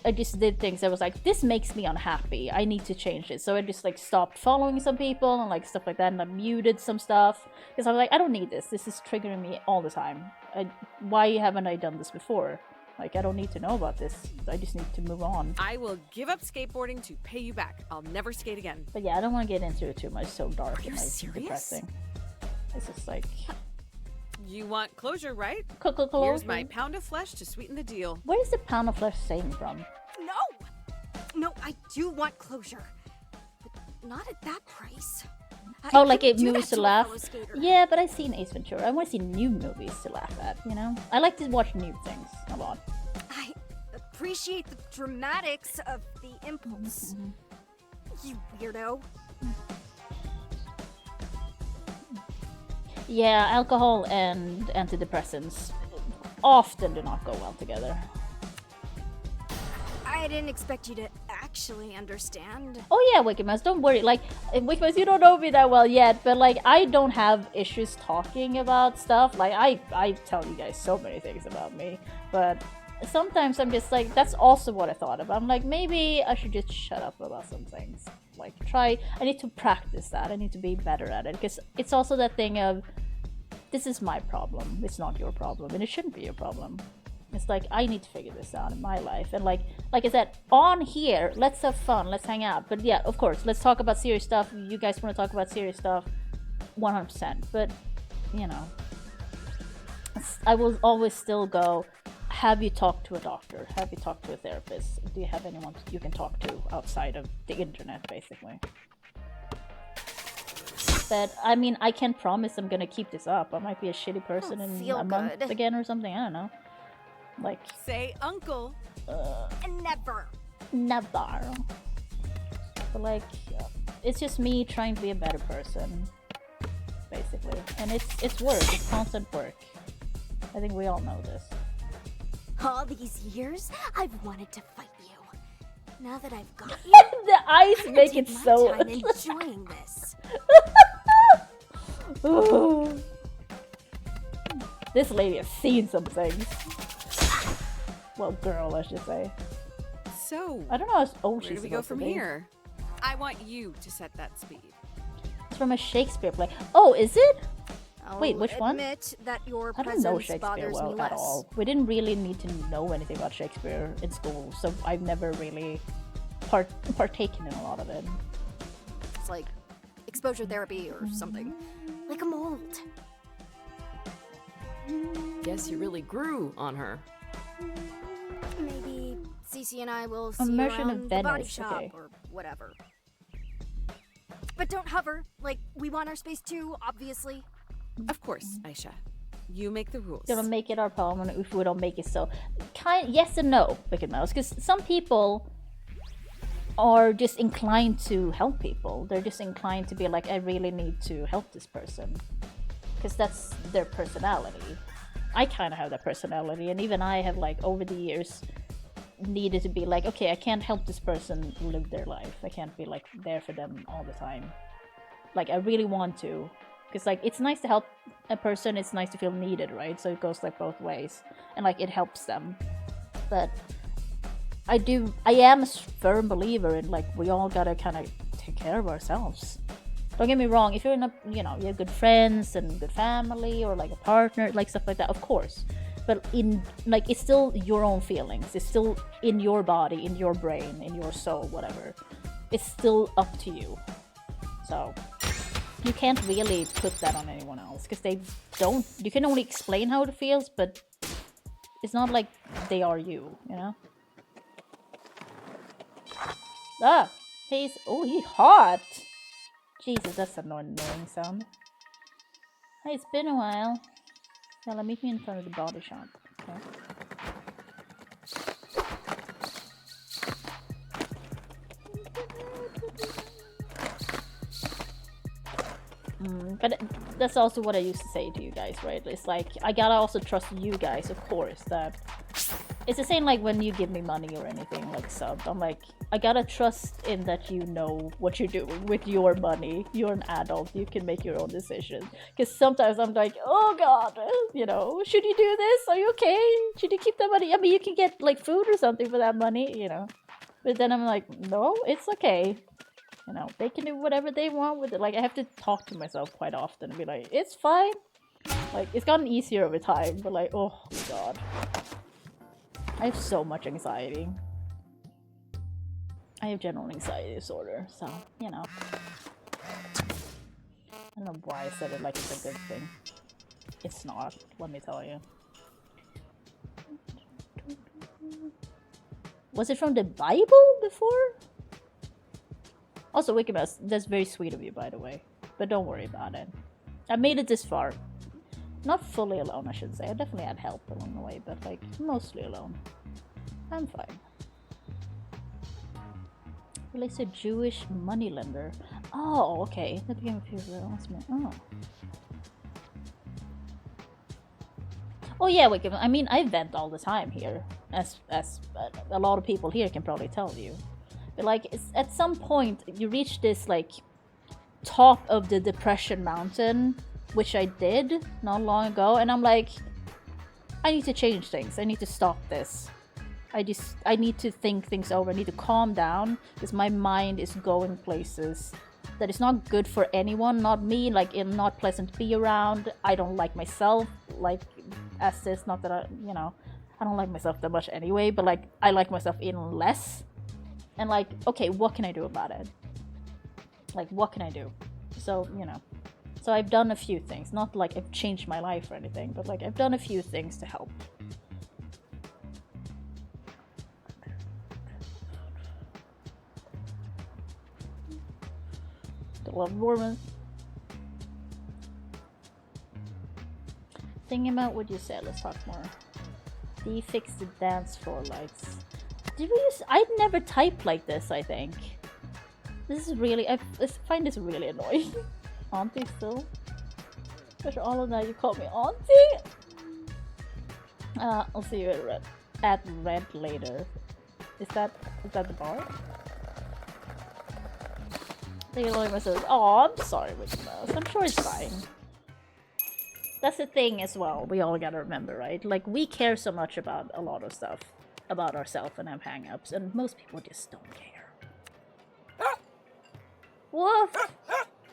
I just did things. I was like, this makes me unhappy. I need to change it. So I just like stopped following some people and like stuff like that, and I muted some stuff because I was like, I don't need this. This is triggering me all the time. Why haven't I done this before? Like, I don't need to know about this. I just need to move on. I will give up skateboarding to pay you back. I'll never skate again. But yeah, I don't want to get into it too much. It's so dark and like serious? depressing. It's just like, You want closure, right? Closure. Here's my pound of flesh to sweeten the deal. Where is the pound of flesh saying from? No, I do want closure. But not at that price. Oh, like it couldn't do movies that to a laugh? fellow skater. Yeah, but I've seen Ace Ventura. I want to see new movies to laugh at, you know? I like to watch new things a lot. I appreciate the dramatics of the impulse. You weirdo. Yeah, alcohol and antidepressants often do not go well together. I didn't expect you to actually understand. Oh yeah, Wicked Mouse, don't worry. Like, Wicked Mouse, you don't know me that well yet, but like, I don't have issues talking about stuff. Like, I tell you guys so many things about me, but sometimes I'm just like, that's also what I thought about. I'm like, maybe I should just shut up about some things. Like, I need to practice that. I need to be better at it, because it's also that thing of, this is my problem. It's not your problem, and it shouldn't be your problem. It's like, I need to figure this out in my life. And like I said, on here, let's have fun, let's hang out. But yeah, of course, let's talk about serious stuff. You guys want to talk about serious stuff, 100%. But, you know, I will always still go, have you talked to a doctor? Have you talked to a therapist? Do you have anyone you can talk to outside of the internet, basically? But, I mean, I can't promise I'm gonna keep this up. I might be a shitty person in a month again or something, I don't know. Like, say uncle. Never. But like, it's just me trying to be a better person, basically. And it's work. It's constant work. I think we all know this. All these years, I've wanted to fight you. Now that I've got you, the eyes I'm make take it my so. time enjoying this. This lady has seen some things. Well, girl, I should say. So, I don't know how old where she's do we go supposed to from be. here? I want you to set that speed. It's from a Shakespeare play. Oh, is it? I'll Wait, which one? admit that your I don't know presence Shakespeare bothers well me at less. all. We didn't really need to know anything about Shakespeare in school, so I've never really partaken in a lot of it. It's like exposure therapy or something. Like a mold. Guess you really grew on her. Maybe Cece and I will see you Immersion around of the body Venice, shop okay. or whatever. But don't hover. Like, we want our space too, obviously. Of course, Aisha. You make the rules. Gonna make it our problem if we don't make it so. Yes and no, Wicked Mouse, because some people are just inclined to help people. They're just inclined to be like, I really need to help this person, because that's their personality. I kind of have that personality, and even I have, like, over the years needed to be like, okay, I can't help this person live their life. I can't be like there for them all the time. Like, I really want to, Because like it's nice to help a person, it's nice to feel needed, right? So it goes like both ways, and like it helps them. But I am a firm believer in like we all gotta kind of take care of ourselves. Don't get me wrong, if you're in a, you know, you have good friends and good family or like a partner, like stuff like that, of course. But in like it's still your own feelings. It's still in your body, in your brain, in your soul, whatever. It's still up to you. So you can't really put that on anyone else because they don't. You can only explain how it feels, but it's not like they are you, you know? Ah, he's hot. Jesus, that's an annoying sound. Hey, it's been a while. Yalla, meet me in front of the body shop. Okay. But that's also what I used to say to you guys, right? It's like, I gotta also trust you guys, of course, that... It's the same like when you give me money or anything, like sub. I'm like, I gotta trust in that you know what you're doing with your money. You're an adult, you can make your own decisions. Because sometimes I'm like, oh god, you know, should you do this? Are you okay? Should you keep that money? I mean, you can get like food or something for that money, you know. But then I'm like, no, it's okay. You know, they can do whatever they want with it. Like, I have to talk to myself quite often and be like, it's fine. Like, it's gotten easier over time, but like, oh god. I have so much anxiety. I have general anxiety disorder, so, you know. I don't know why I said it like it's a good thing. It's not, let me tell you. Was it from the Bible before? Also, Wikimouse, that's very sweet of you, by the way. But don't worry about it. I made it this far. Not fully alone, I should say. I definitely had help along the way, but like, mostly alone. I'm fine. Relates to Jewish moneylender. Oh, okay. That became a few announcement. Oh. Oh yeah, Wikimouse. I mean, I vent all the time here. As a lot of people here can probably tell you. But like, it's, at some point, you reach this like, top of the depression mountain, which I did not long ago, and I'm like, I need to change things. I need to stop this. I need to think things over. I need to calm down because my mind is going places that is not good for anyone, not me. Like, it's not pleasant to be around. I don't like myself, like, as this. Not that I, you know, I don't like myself that much anyway, but like, I like myself even less. And like, okay, what can I do about it? Like, what can I do? So, you know. So I've done a few things. Not like I've changed my life or anything, but like I've done a few things to help. The love Mormon. Thinking about what you said, let's talk more. Did you fix the dance floor lights? Did we use... I'd never typed like this, I think. This is really... I find this really annoying. Auntie still? After all of that, you called me auntie? I'll see you at Red later. Is that the bar? They look at myself. Oh, I'm sorry, Wikimouse. I'm sure it's fine. That's the thing as well. We all gotta remember, right? Like, we care so much about a lot of stuff about ourselves and have hang-ups, and most people just don't care. Woof!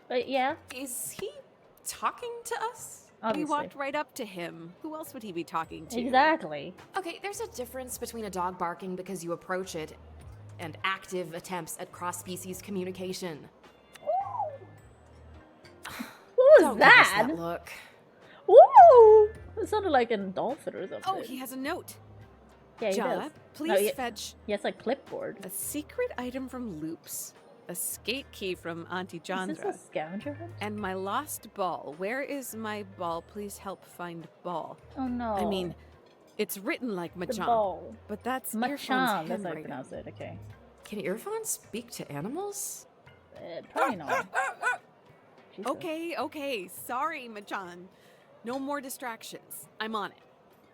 But yeah. Is he talking to us? Obviously. We walked right up to him. Who else would he be talking to? Exactly. Okay, there's a difference between a dog barking because you approach it and active attempts at cross-species communication. What was Don't give us that? that look. Woo! It sounded like a dolphin or something. Oh, he has a note. Yeah, he Jala, does. please fetch... He has a clipboard. A secret item from Loops. A skate key from Auntie Chandra. Is this a scavenger hunt? And my lost ball. Where is my ball? Please help find ball. Oh no. I mean, it's written like The Machan. ball. But that's Machan, Earphone's that's how you handwriting. pronounce it, okay. Can earphones speak to animals? Probably not. Okay. Sorry, Machan. No more distractions. I'm on it.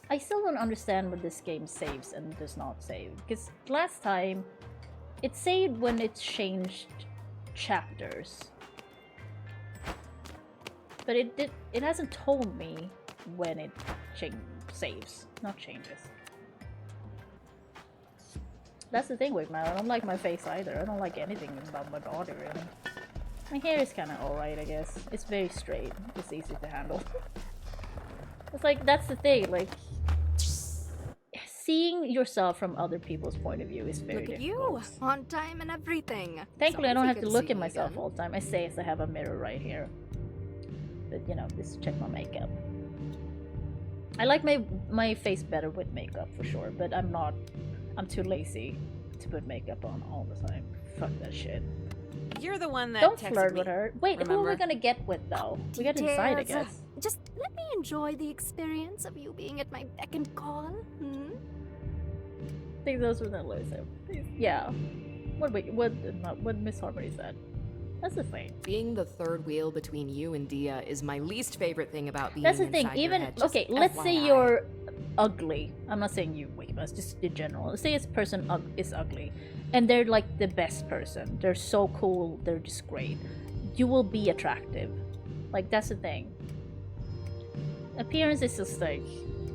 I still don't understand what this game saves and does not save. Because last time, it saved when it changed chapters. But it hasn't told me when it saves, not changes. That's the thing with my, I don't like my face either. I don't like anything about my body really. My hair is kind of alright, I guess. It's very straight. It's easy to handle. It's like, that's the thing, like, seeing yourself from other people's point of view is very Look at difficult. you, on time and everything. Thankfully, I Sounds don't like have to you look see at me myself again. all the time. I say as I have a mirror right here. But, you know, just check my makeup. I like my face better with makeup, for sure. But I'm too lazy to put makeup on all the time. Fuck that shit. You're the one that Don't texted flirt me, with her. Wait, who are we remember? gonna get with, though? We gotta decide, I Details. guess. Just let me enjoy the experience of you being at my beck and call. I think those were the losers. Yeah. What Miss Harmony said. That's the thing. Being the third wheel between you and Dia is my least favorite thing about being That's the thing. inside your Even head. Just okay, let's say FYI. you're ugly. I'm not saying you, wait, but just in general. Let's say this person is ugly, and they're like the best person. They're so cool. They're just great. You will be attractive. Like that's the thing. Appearance is just like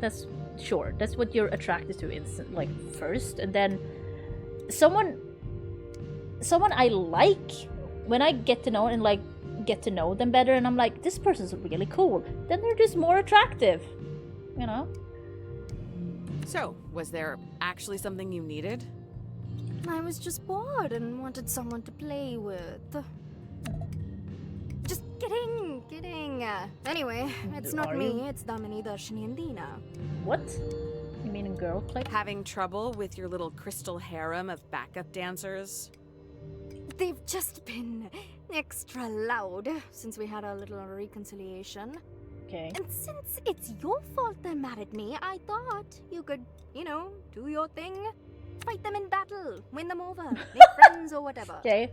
that's sure. That's what you're attracted to instant, like first, and then someone I like. When I get to know and like get to know them better, and I'm like, this person's really cool, then they're just more attractive, you know. So, was there actually something you needed? I was just bored and wanted someone to play with. Just kidding. Anyway, it's not Are me, you? it's Damini, Darshini, and Dina. What? You mean a girl clique? Having trouble with your little crystal harem of backup dancers? They've just been extra loud since we had our little reconciliation. Okay. And since it's your fault they're mad at me, I thought you could, you know, do your thing. Fight them in battle, win them over, make friends or whatever. Okay.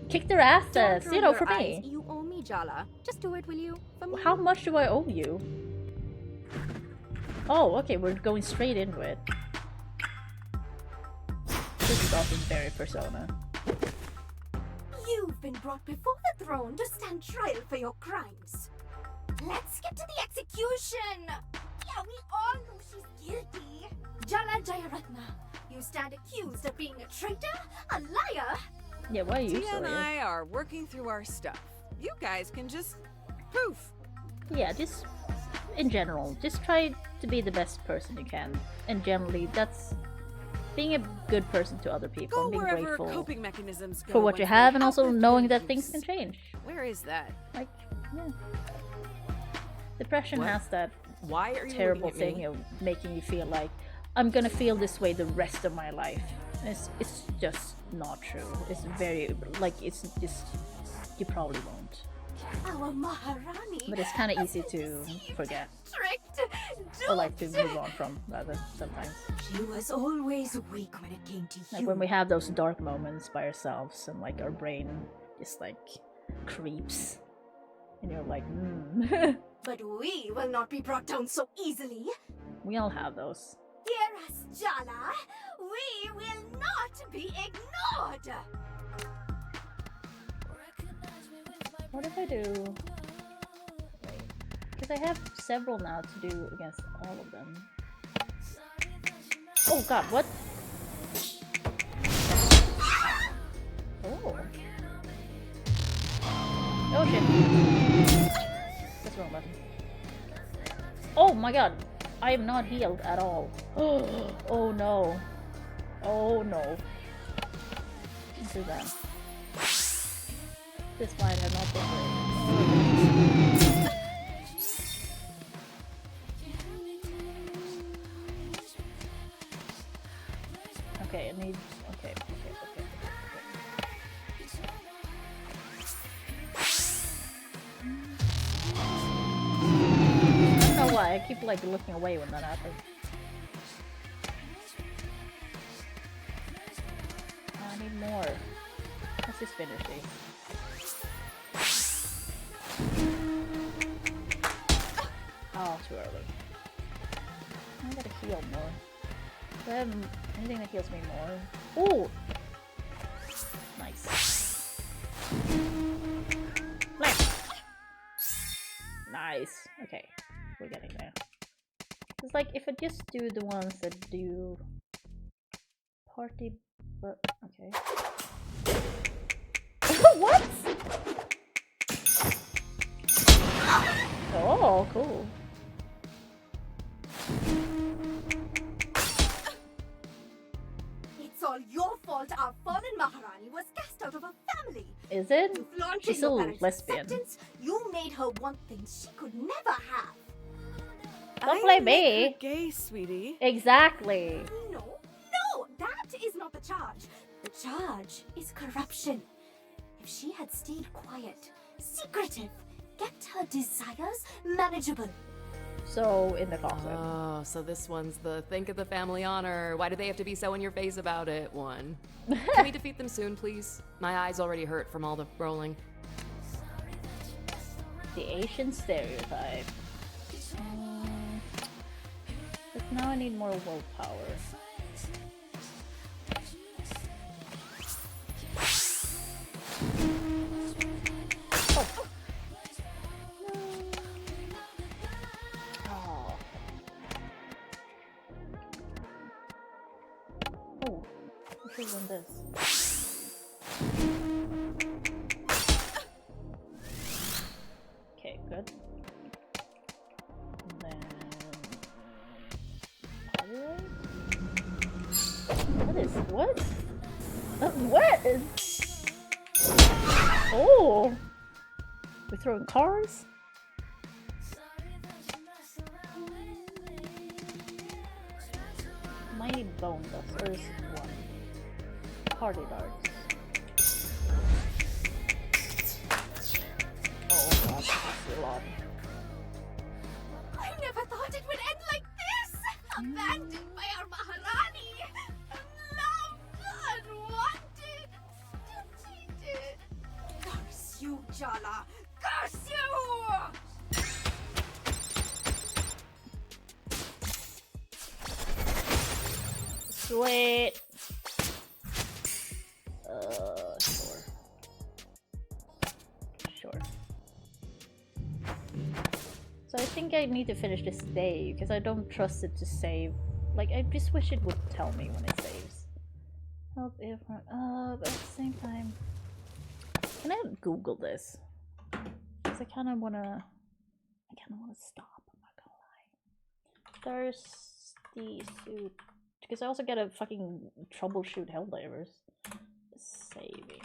Kick their asses, Don't you roll know, your for eyes. me. You owe me, Jala. Just do it, will you? For me. How much do I owe you? Oh, okay, we're going straight into it. This is also very Persona. You've been brought before the throne to stand trial for your crimes. Let's get to the execution! Yeah, we all know she's guilty. Jala Jayaratna, you stand accused of being a traitor, a liar. Yeah, why are you Tia so and weird? I are working through our stuff. You guys can just poof. Yeah, just in general, just try to be the best person you can. And generally, that's being a good person to other people, Go and being wherever grateful coping mechanisms go for what once you they have, and help also with knowing your that things can abuse. change. Where is that? Like, yeah. Depression What? has that Why are you terrible looking at me? thing of making you feel like I'm gonna feel this way the rest of my life. It's just not true. It's very like it's just you probably won't. Our Maharani. But it's kind of easy to forget Tricked, or like to move on from rather sometimes. She was always weak when it came to Like you. when we have those dark moments by ourselves and like our brain just like creeps and you're like, But we will not be brought down so easily. We all have those. Hear us, Jala. We will not be ignored. What if I do? Because I have several now to do against all of them. Oh god, what? Oh. Oh shit. That's the wrong button. Oh my god. I am not healed at all. Oh no. Oh no. This is that. This fight has not been great. Okay, it needs. Okay. I don't know why, I keep like looking away when that happens. I need more. Let's just finish these. Oh, too early. I gotta heal more. Do I have anything that heals me more? Ooh! Nice. Nice! Nice. Okay, we're getting there. It's like if I just do the ones that do party, but okay. What? Oh, cool. It's all your fault our fallen Maharani was cast out of her family. Is it? To flaunt She's your still parents' lesbian. acceptance, you made her want things she could never have. Don't blame me. Her gay, sweetie. Exactly. No, that is not the charge. The charge is corruption. If she had stayed quiet, secretive, kept her desires manageable. So in the closet. Oh, so this one's the think of the family honor. Why do they have to be so in your face about it one? Can we defeat them soon, please? My eyes already hurt from all the rolling. The Asian stereotype. But now I need more willpower. Oh, this isn't this. Okay, good. And then what is what? What is? Oh, we're throwing cars. Mighty bone dust. There's one. Party darts. Oh god, that's a lot. I never thought it would end like this! Abandoned by our Maharani! Loved, unwanted, defeated! Curse you, Jala! Curse you! Sweet. Sure. So I think I need to finish this day because I don't trust it to save. Like, I just wish it would tell me when it saves. Help if but at the same time, can I Google this? Because I kind of wanna stop. I'm not gonna lie. Thirsty suit. Because I also gotta fucking troubleshoot Helldivers. Saving.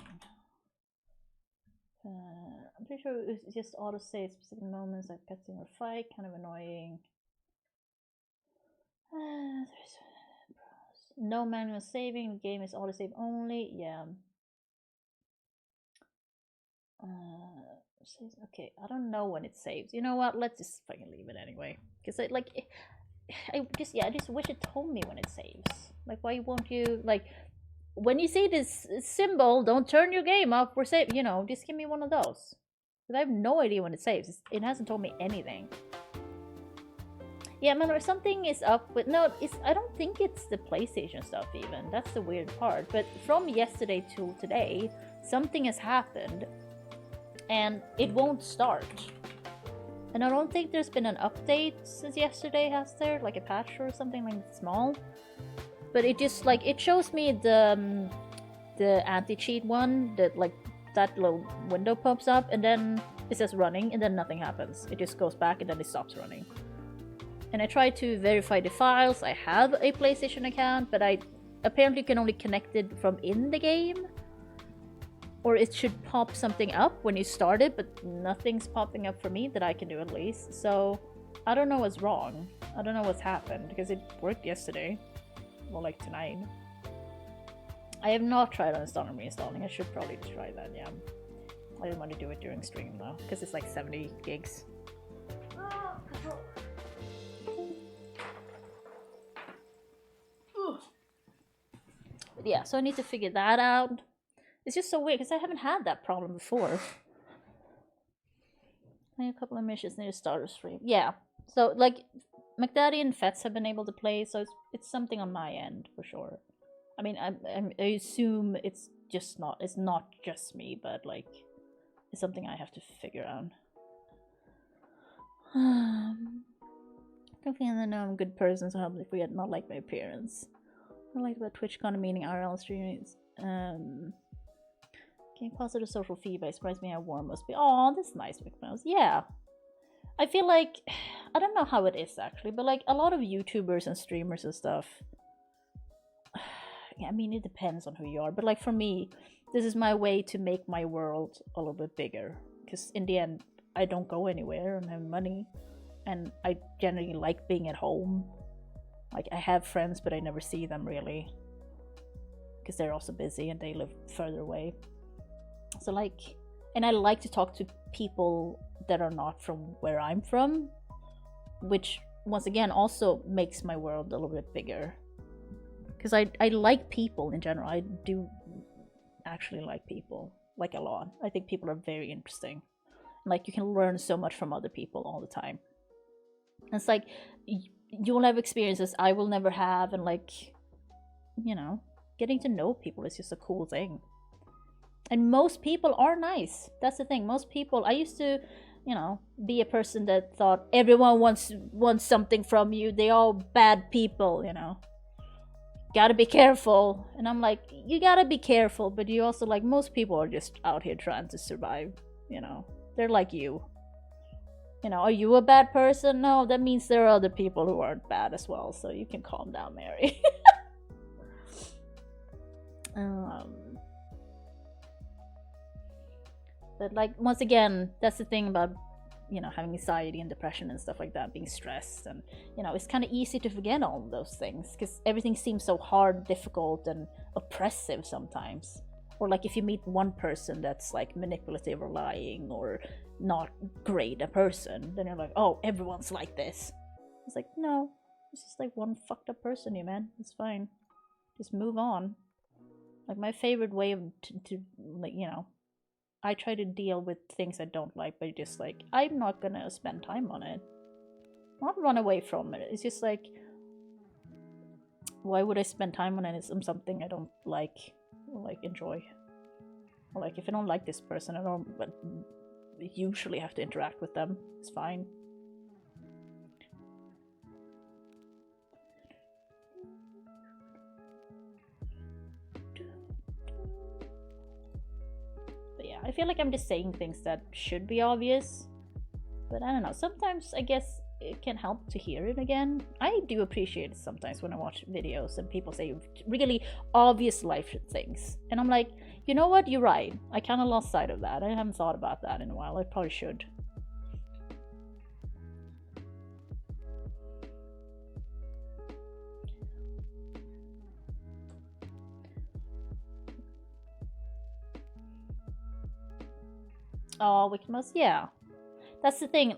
I'm pretty sure it's just auto-save specific moments like cutscene or fight, kind of annoying. No manual saving, the game is auto-save only, yeah. Okay, I don't know when it saves. You know what, let's just fucking leave it anyway. Because I just wish it told me when it saves. Like, why won't you, like, when you see this symbol, don't turn your game off, we're safe, you know, just give me one of those. Because I have no idea when it saves. It hasn't told me anything. Yeah, man, or something is up with, no, I don't think it's the PlayStation stuff even. That's the weird part. But from yesterday to today, something has happened. And it won't start. And I don't think there's been an update since yesterday, has there? Like a patch or something like small? But it just, like, it shows me the anti-cheat one, that, like, that little window pops up, and then it says running, and then nothing happens. It just goes back, and then it stops running. And I tried to verify the files. I have a PlayStation account, but I apparently can only connect it from in the game. Or it should pop something up when you start it, but nothing's popping up for me that I can do at least. So I don't know what's wrong. I don't know what's happened because it worked yesterday. Well, like tonight. I have not tried uninstalling and reinstalling. I should probably try that, yeah. I didn't want to do it during stream though, because it's like 70 gigs. But yeah, so I need to figure that out. It's just so weird because I haven't had that problem before. I need a couple of missions near the starter stream. Yeah, so like McDaddy and Fets have been able to play, so it's something on my end for sure. I mean, I assume it's not just me, but like it's something I have to figure out. I think I know I'm a good person, so I hope forget not like my appearance. I like about TwitchCon meaning IRL streams. Getting positive social feedback surprised me how warm must be. Oh, that's nice, McMouse. Yeah. I feel like, I don't know how it is actually, but like a lot of YouTubers and streamers and stuff. Yeah, I mean, it depends on who you are, but like for me, this is my way to make my world a little bit bigger. Because in the end, I don't go anywhere and have money. And I generally like being at home. Like, I have friends, but I never see them really. Because they're also busy and they live further away. So like, and I like to talk to people that are not from where I'm from. Which, once again, also makes my world a little bit bigger. Because I like people in general. I do actually like people. Like a lot. I think people are very interesting. Like, you can learn so much from other people all the time. It's like, you'll have experiences I will never have, and like, you know, getting to know people is just a cool thing. And most people are nice. That's the thing. Most people, I used to, you know, be a person that thought everyone wants something from you. They all bad people, you know. Gotta be careful. And I'm like, you gotta be careful, but you also, like, most people are just out here trying to survive, you know. They're like you. You know, are you a bad person? No, that means there are other people who aren't bad as well, so you can calm down, Mary. But like, once again, that's the thing about, you know, having anxiety and depression and stuff like that, being stressed, and, you know, it's kind of easy to forget all of those things because everything seems so hard, difficult, and oppressive sometimes. Or like if you meet one person that's like manipulative or lying or not great a person, then you're like, oh, everyone's like this. It's like, no, it's just like one fucked up person, you man. It's fine. Just move on. Like, my favorite way of to like, you know, I try to deal with things I don't like by just like, I'm not gonna spend time on it. Not run away from it. It's just like, why would I spend time on it? It's something I don't like or like enjoy. Or like, if I don't like this person, I don't usually have to interact with them. It's fine. But yeah, I feel like I'm just saying things that should be obvious. But I don't know, sometimes I guess it can help to hear it again. I do appreciate it sometimes when I watch videos and people say really obvious life things. And I'm like, you know what, you're right. I kind of lost sight of that. I haven't thought about that in a while. I probably should. Oh, Wikimus, yeah. That's the thing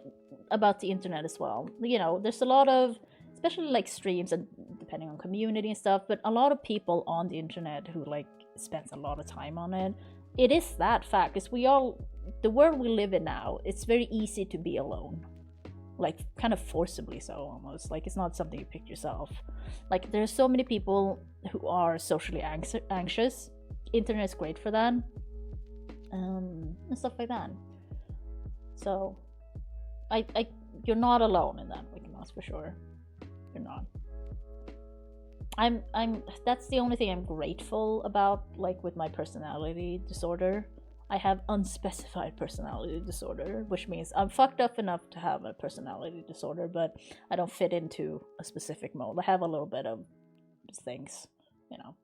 about the internet as well. You know, there's a lot of, especially like streams and depending on community and stuff, but a lot of people on the internet who like spends a lot of time on it. It is that fact, because the world we live in now, it's very easy to be alone. Like, kind of forcibly so, almost. Like, it's not something you pick yourself. Like, there's so many people who are socially anxious. Internet is great for that. And stuff like that. So, you're not alone in that, Wikimouse, for sure. You're not. That's the only thing I'm grateful about, like, with my personality disorder. I have unspecified personality disorder, which means I'm fucked up enough to have a personality disorder, but I don't fit into a specific mold. I have a little bit of things, you know.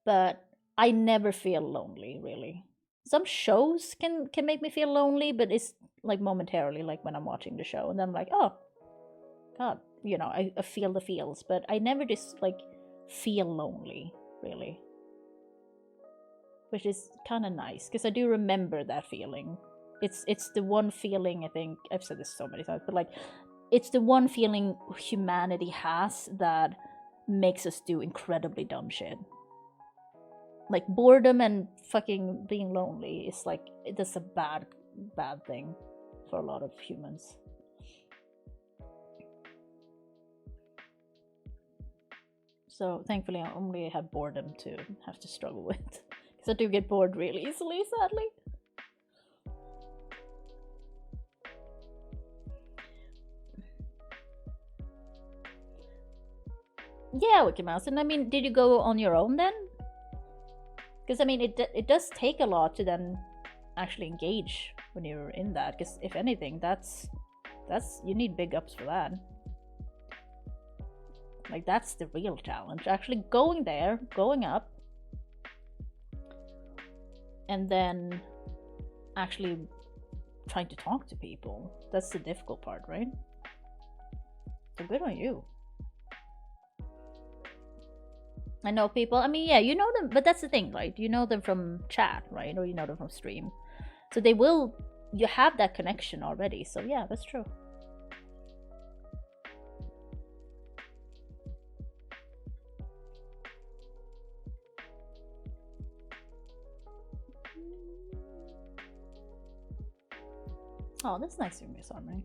But I never feel lonely, really. Some shows can make me feel lonely, but it's like momentarily, like when I'm watching the show, and then I'm like, oh, God, you know, I feel the feels, but I never just like feel lonely, really. Which is kind of nice, because I do remember that feeling. It's the one feeling, I think, I've said this so many times, but like, it's the one feeling humanity has that makes us do incredibly dumb shit. Like, boredom and fucking being lonely is like, that's a bad thing for a lot of humans. So thankfully I only have boredom to have to struggle with. Because I do get bored really easily, sadly. Yeah, Wiki Mouse. And I mean, did you go on your own then? Because I mean, it does take a lot to then actually engage when you're in that. Because if anything, that's you need big ups for that. Like, that's the real challenge. Actually going there, going up, and then actually trying to talk to people. That's the difficult part, right? So good on you. I know people, I mean, yeah, you know them, but that's the thing, right? You know them from chat, right? Or you know them from stream. So they will, you have that connection already. So yeah, that's true. Oh, that's nice of you, Miss Armory.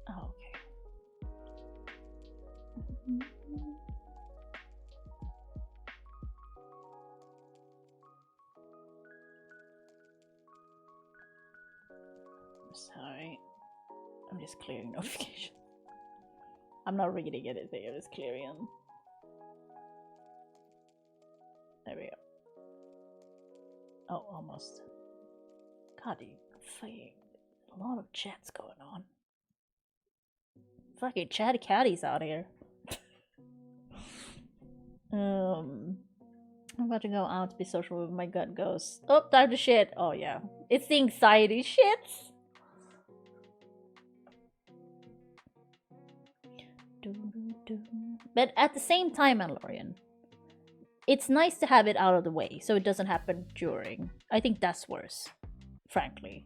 Oh, okay. Sorry. I'm just clearing notifications. I'm not reading anything, I'm just clearing them. There we go. Oh, almost. God, fucking a lot of chats going on. Fucking chatty catties out here. I'm about to go out to be social with my gut goes. Oh, time to shit. Oh yeah. It's the anxiety shits. But at the same time, Mandalorian, it's nice to have it out of the way so it doesn't happen during. I think that's worse, frankly.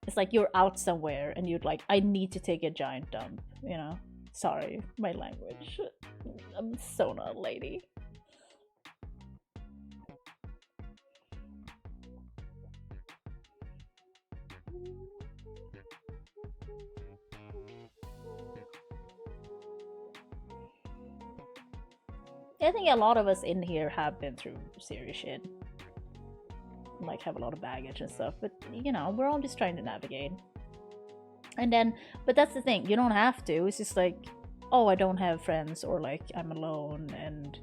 It's like you're out somewhere and you're like, I need to take a giant dump, you know? Sorry, my language. I'm so not a lady. I think a lot of us in here have been through serious shit. Like, have a lot of baggage and stuff, but you know, we're all just trying to navigate. And then, but that's the thing, you don't have to. It's just like, oh, I don't have friends, or like, I'm alone, and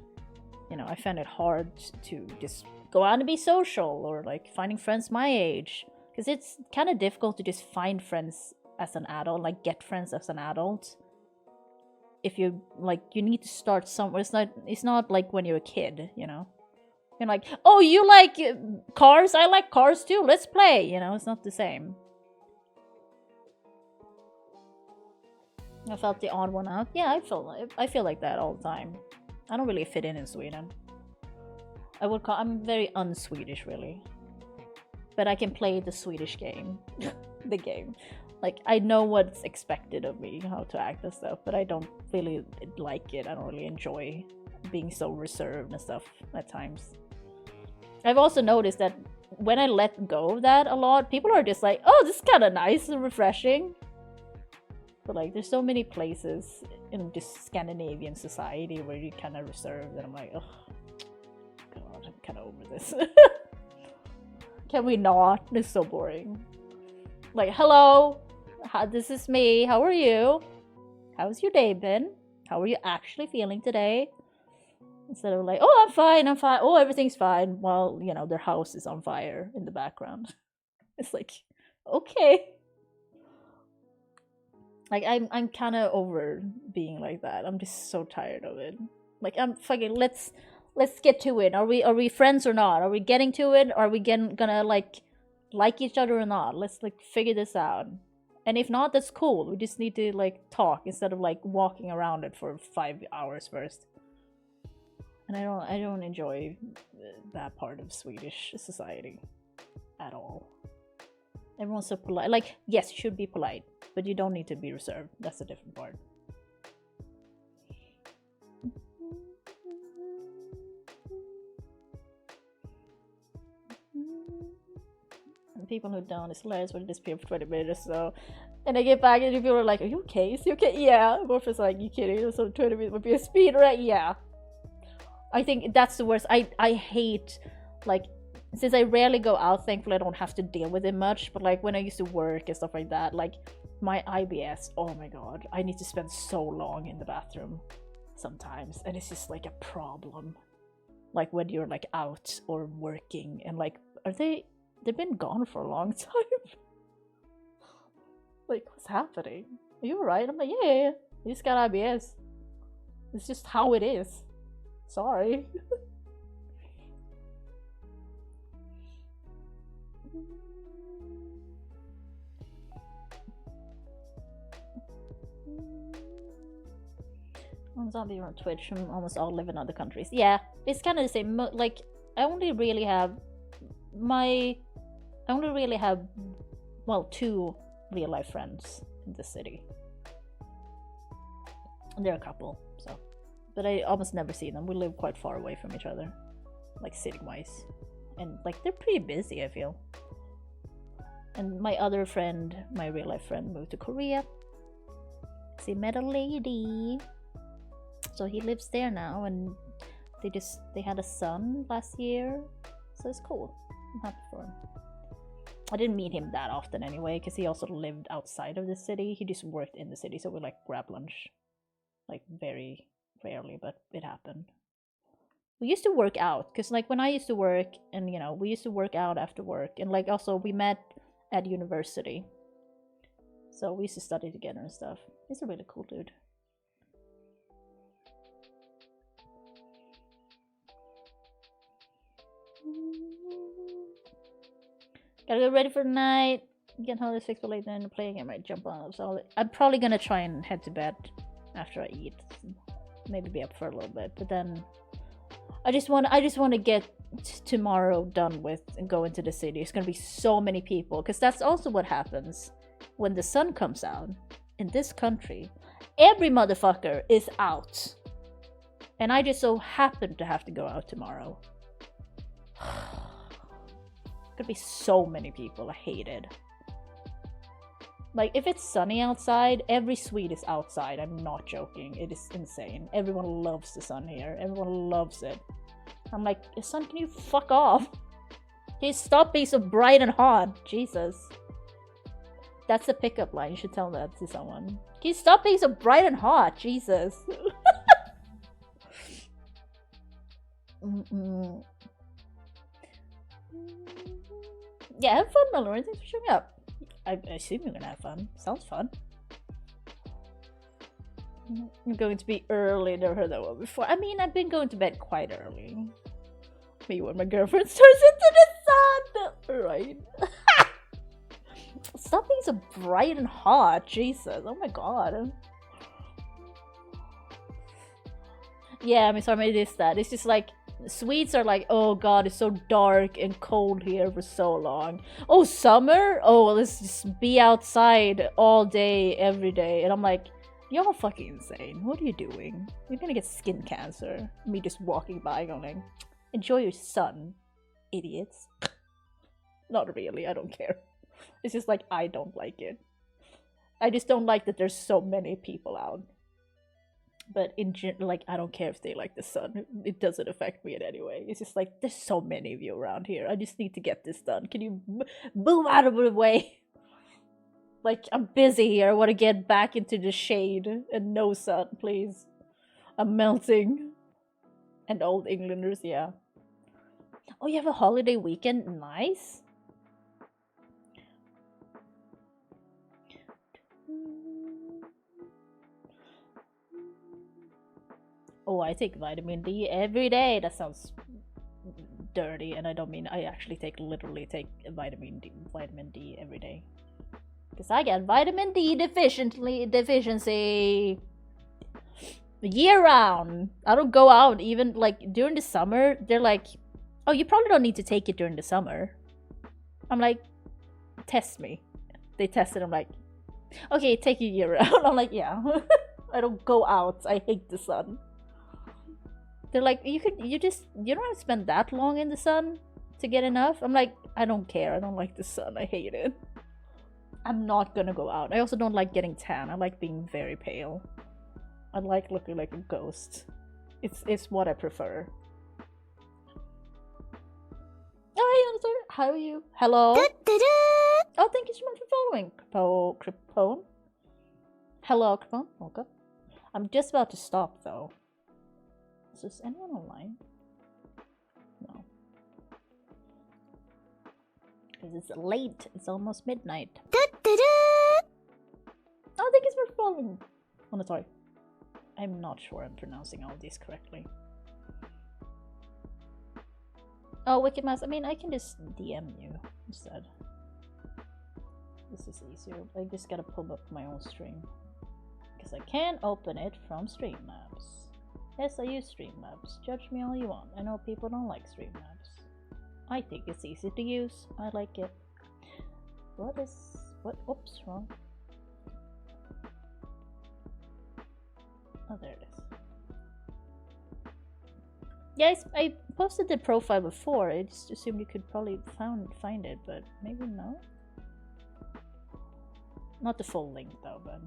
you know, I find it hard to just go out and be social, or like finding friends my age. Because it's kind of difficult to just find friends as an adult, like get friends as an adult. If you like, you need to start somewhere. It's not like when you're a kid, you know. You're like, oh, you like cars? I like cars too. Let's play. You know, it's not the same. I felt the odd one out. Yeah, I feel like that all the time. I don't really fit in Sweden. I'm very un-Swedish, really. But I can play the Swedish game, the game. Like, I know what's expected of me, how to act and stuff, but I don't really like it. I don't really enjoy being so reserved and stuff at times. I've also noticed that when I let go of that a lot, people are just like, oh, this is kind of nice and refreshing. But like, there's so many places in this Scandinavian society where you're kind of reserved, and I'm like, oh, God, I'm kind of over this. Can we not? It's so boring. Like, hello, this is me. How are you? How's your day been? How are you actually feeling today? Instead of like, oh, I'm fine. Oh, everything's fine. While, you know, their house is on fire in the background. It's like, okay. Like, I'm kind of over being like that. I'm just so tired of it. Like, I'm fucking, let's get to it. Are we friends or not? Are we getting to it? Are we gonna like each other or not? Let's like figure this out. And if not, that's cool. We just need to like talk instead of like walking around it for 5 hours first. And I don't enjoy that part of Swedish society at all. Everyone's so polite. Like, yes, you should be polite, but you don't need to be reserved. That's a different part. And people who don't, it's hilarious when they disappear for 20 minutes. So And I get back and people are like, are you okay? Is he okay? Yeah. Morpheus like, you kidding? So 20 minutes would be a speed, right? Yeah. I think that's the worst. I hate, like, since I rarely go out, thankfully I don't have to deal with it much. But like when I used to work and stuff like that, like my IBS, oh my god, I need to spend so long in the bathroom sometimes. And it's just like a problem. Like when you're like out or working and like, they've been gone for a long time. Like, what's happening? Are you alright? I'm like, yeah. You just got IBS. It's just how it is. Sorry. I'm zombie on Twitch and almost all live in other countries. Yeah, it's kind of the same. Like, I only really have, well, 2 real life friends in the city. And they're a couple, so. But I almost never see them. We live quite far away from each other, like city-wise. And like, they're pretty busy, I feel. And my other friend, my real life friend, moved to Korea. He met a lady. So he lives there now, and they had a son last year. So it's cool. I'm happy for him. I didn't meet him that often anyway, because he also lived outside of the city. He just worked in the city, so we like grab lunch. Like very rarely, but it happened. We used to work out, because like when I used to work, and you know, we used to work out after work, and like also we met at university. So we used to study together and stuff. He's a really cool dude. Gotta get ready for the night. Get home at 6 for late, then play a game. I jump on. So I'm probably gonna try and head to bed after I eat. Maybe be up for a little bit, but then I just want to get tomorrow done with and go into the city. It's gonna be so many people, because that's also what happens when the sun comes out in this country. Every motherfucker is out, and I just so happen to have to go out tomorrow. Could be so many people. I hate it. Like, if it's sunny outside, every suite is outside. I'm not joking. It is insane. Everyone loves the sun here. Everyone loves it. I'm like, sun, can you fuck off? Can you stop being so bright and hot? Jesus. That's the pickup line. You should tell that to someone. Can you stop being so bright and hot? Jesus. Yeah, have fun, Mallory. Thanks for showing up. I assume you're gonna have fun. Sounds fun. I'm going to be early. Never heard that one before. I mean, I've been going to bed quite early. Me when my girlfriend starts into the sun. Right. Stop being so bright and hot. Jesus. Oh my god. Yeah, I mean, sorry, it is that. It's just like, Swedes are like, oh god, it's so dark and cold here for so long. Oh, summer? Oh, let's just be outside all day, every day. And I'm like, you're fucking insane. What are you doing? You're gonna get skin cancer. Me just walking by going, enjoy your sun, idiots. Not really, I don't care. It's just like, I don't like it. I just don't like that there's so many people out. But in general, like, I don't care if they like the sun. It doesn't affect me in any way. It's just like, there's so many of you around here. I just need to get this done. Can you move out of the way? Like, I'm busy here. I want to get back into the shade and no sun, please. I'm melting. And old Englanders, yeah. Oh, you have a holiday weekend? Nice. Oh, I take vitamin D every day. That sounds dirty, and I don't mean I actually literally take vitamin D every day. Because I get vitamin D deficiency year round. I don't go out even like during the summer. They're like, oh, you probably don't need to take it during the summer. I'm like, test me. They tested. I'm like, okay, take it year round. I'm like, yeah. I don't go out. I hate the sun. They're like, you don't have to spend that long in the sun to get enough. I'm like, I don't care. I don't like the sun. I hate it. I'm not gonna go out. I also don't like getting tan. I like being very pale. I like looking like a ghost. It's what I prefer. Oh, hey, how are you? Hello. Oh, thank you so much for following, Cripone. Hello, Cripone. Welcome. I'm just about to stop though. Is anyone online? No. Because it's late. It's almost midnight. Oh, thank you for following. Oh, no, sorry. I'm not sure I'm pronouncing all these correctly. Oh, Wicked Mouse. I mean, I can just DM you instead. This is easier. I just gotta pull up my own stream. Because I can't open it from Streamlabs. Yes, I use Streamlabs. Judge me all you want. I know people don't like Streamlabs. I think it's easy to use. I like it. What? Oops, wrong. Oh, there it is. Yes, I posted the profile before. I just assumed you could probably find it, but maybe no. Not the full link though, but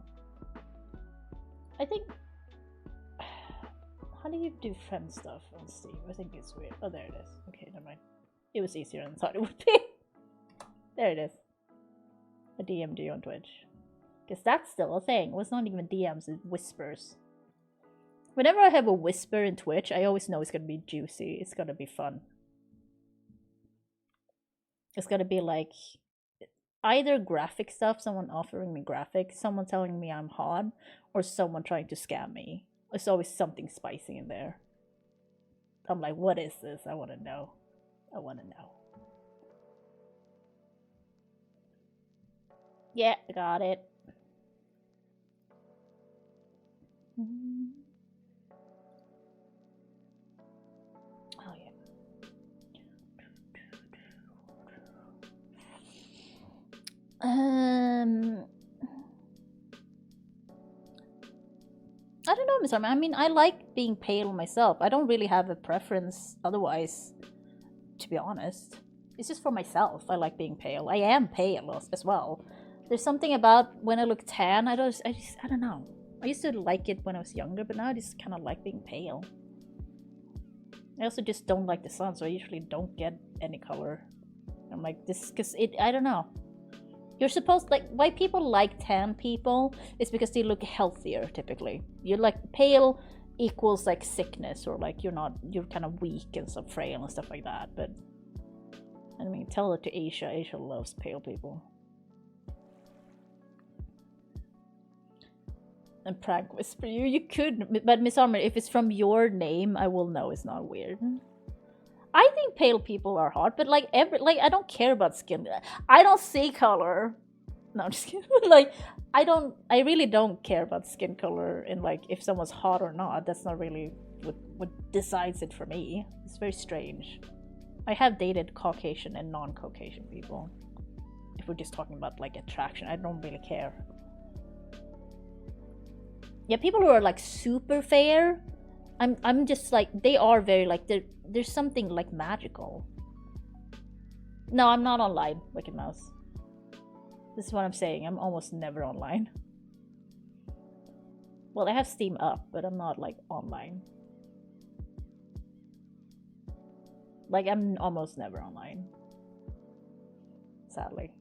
I think. How do you do friend stuff on Steam? I think it's weird. Oh, there it is. Okay, never mind. It was easier than I thought it would be. There it is. I DM'd you on Twitch. Because that's still a thing. Well, it's not even DMs, it's whispers. Whenever I have a whisper in Twitch, I always know it's gonna be juicy. It's gonna be fun. It's gonna be like either graphic stuff, someone offering me graphics, someone telling me I'm hot, or someone trying to scam me. There's always something spicy in there. I'm like, what is this? I wanna know. I wanna know. Yeah, I got it. Oh yeah. I don't know, Miss Armin. I mean, I like being pale myself. I don't really have a preference otherwise, to be honest. It's just for myself. I like being pale. I am pale as well. There's something about when I look tan, I don't know. I used to like it when I was younger, but now I just kind of like being pale. I also just don't like the sun, so I usually don't get any color. I'm like, this, because I don't know. You're supposed, like, why people like tan people is because they look healthier, typically. You're like, pale equals like sickness, or like you're kind of weak and so frail and stuff like that, but I mean, tell it to Asia. Asia loves pale people. And prank whisper you. You could, but Miss Armor, if it's from your name, I will know it's not weird. I think pale people are hot, but like I don't care about skin. I don't see color. No, I'm just kidding. Like I really don't care about skin color and like if someone's hot or not. That's not really what decides it for me. It's very strange. I have dated Caucasian and non-Caucasian people. If we're just talking about like attraction, I don't really care. Yeah, people who are like super fair, I'm just like, they are very like, there's something like magical. No, I'm not online, Wicked Mouse. This is what I'm saying, I'm almost never online. Well, I have Steam up, but I'm not like online. Like, I'm almost never online. Sadly.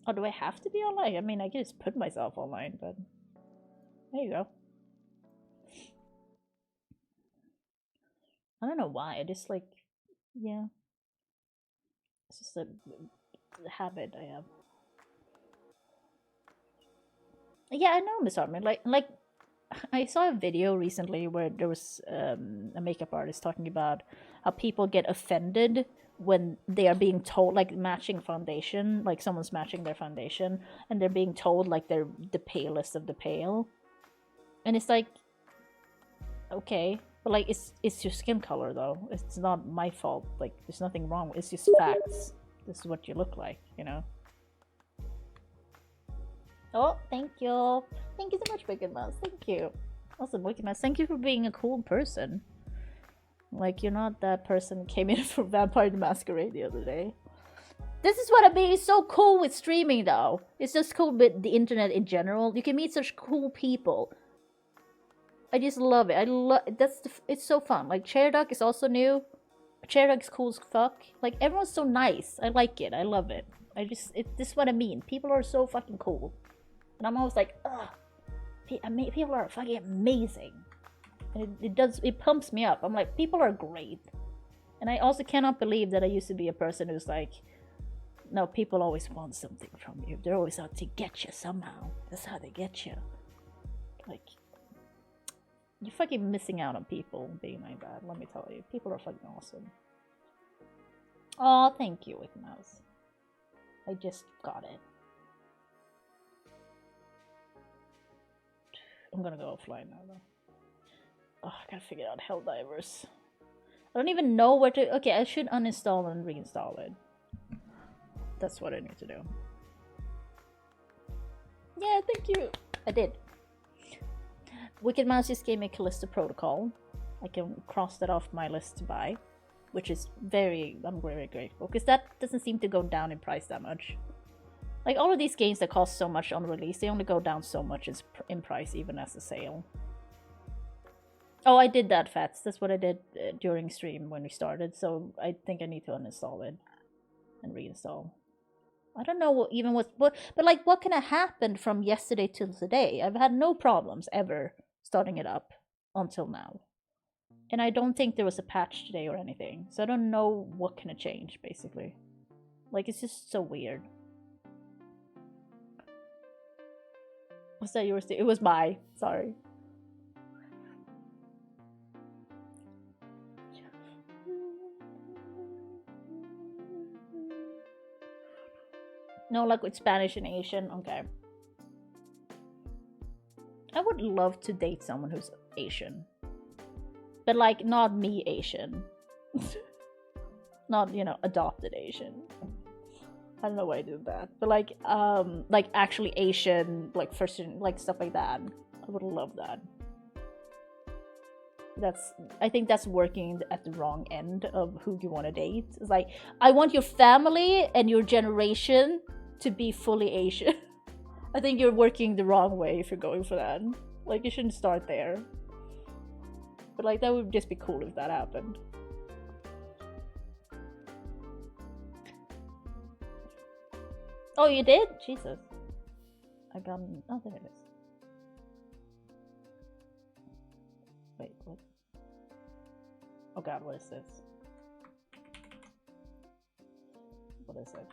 Oh, do I have to be online? I mean, I can just put myself online, but there you go. I don't know why. I just like, yeah. It's just a habit I have. Yeah, I know, Miss Armin. Like, I saw a video recently where there was a makeup artist talking about how people get offended when they are being told, like, matching foundation, like someone's matching their foundation, and they're being told like they're the palest of the pale. And it's like, okay, but like it's your skin color though. It's not my fault. Like, there's nothing wrong. It's just facts. This is what you look like, you know. Oh, thank you. Thank you so much, Wicked Mouse. Thank you. Also, Wicked Mouse, thank you for being a cool person. Like, you're not that person who came in for Vampire the Masquerade the other day. This is what I mean. It's so cool with streaming, though. It's just cool with the internet in general. You can meet such cool people. I just love it. It's so fun. Like Chairduck is also new. Chairduck is cool as fuck. Like everyone's so nice. I like it. I love it. This is what I mean. People are so fucking cool, and I'm always like, ugh. People are fucking amazing. And it pumps me up. I'm like, people are great. And I also cannot believe that I used to be a person who's like, no, people always want something from you. They're always out to get you somehow. That's how they get you. Like, you're fucking missing out on people being like that, let me tell you. People are fucking awesome. Oh, thank you, Wicked Mouse. I just got it. I'm gonna go offline now, though. Oh, I gotta figure out Helldivers. I don't even know where to... Okay, I should uninstall and reinstall it. That's what I need to do. Yeah, thank you. I did. Wicked Mouse just gave me Callisto Protocol. I can cross that off my list to buy, which is I'm very grateful, because that doesn't seem to go down in price that much. Like all of these games that cost so much on release, they only go down so much in price even as a sale. Oh, I did that, Fats. That's what I did during stream when we started, so I think I need to uninstall it and reinstall. I don't know but like what can have happened from yesterday till today? I've had no problems ever starting it up until now. And I don't think there was a patch today or anything, so I don't know what can have changed, basically. Like, it's just so weird. Was that yours too? It was my. Sorry. No, like with Spanish and Asian. Okay. I would love to date someone who's Asian. But like, not me Asian. Not, you know, adopted Asian. I don't know why I did that. But like actually Asian, like first, like stuff like that. I would love that. I think that's working at the wrong end of who you want to date. It's like, I want your family and your generation to be fully Asian. I think you're working the wrong way if you're going for that. Like, you shouldn't start there. But like, that would just be cool if that happened. Oh, you did? Jesus. I got... Oh, there it is. Wait, what? Oh god, what is this? What is it?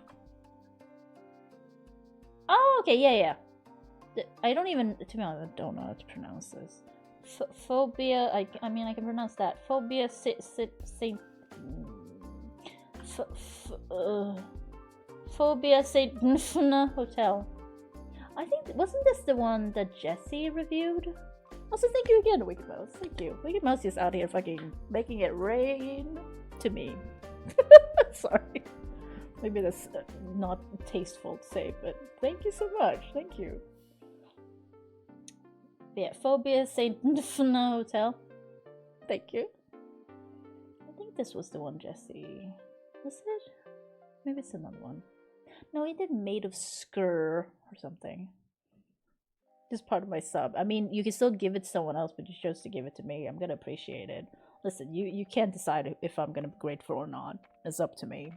Oh, okay, yeah. I don't even... To be honest, I don't know how to pronounce this. Phobia... I mean, I can pronounce that. Phobia... Phobia St. Hotel. I think, wasn't this the one that Jesse reviewed? Also, thank you again, Wicked Mouse. Thank you. Wicked Mouse is out here fucking making it rain to me. Sorry. Maybe that's not tasteful to say, but thank you so much. Thank you. Yeah, Phobia St. Hotel. Thank you. I think this was the one Jesse... Was it? Maybe it's another one. No, he did Made of Skur or something. Just part of my sub. I mean, you can still give it to someone else, but you chose to give it to me. I'm gonna appreciate it. Listen, you can't decide if I'm gonna be grateful or not. It's up to me.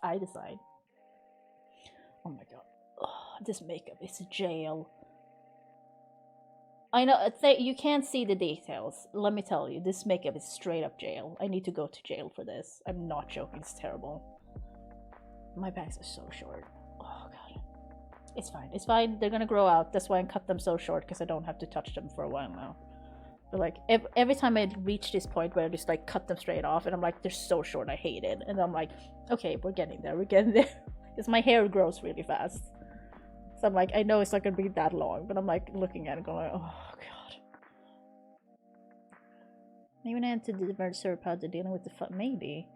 I decide. Oh my god. Oh, this makeup is jail. I know, you can't see the details. Let me tell you, this makeup is straight up jail. I need to go to jail for this. I'm not joking, it's terrible. My bangs are so short. Oh god. It's fine, it's fine. They're gonna grow out. That's why I cut them so short, because I don't have to touch them for a while now. But like, every time I reach this point where I just like cut them straight off, and I'm like, they're so short, I hate it. And I'm like, okay, we're getting there. Because my hair grows really fast. So I'm like, I know it's not gonna be that long, but I'm like looking at it going, oh god. Maybe I have to do the server dealing with the maybe.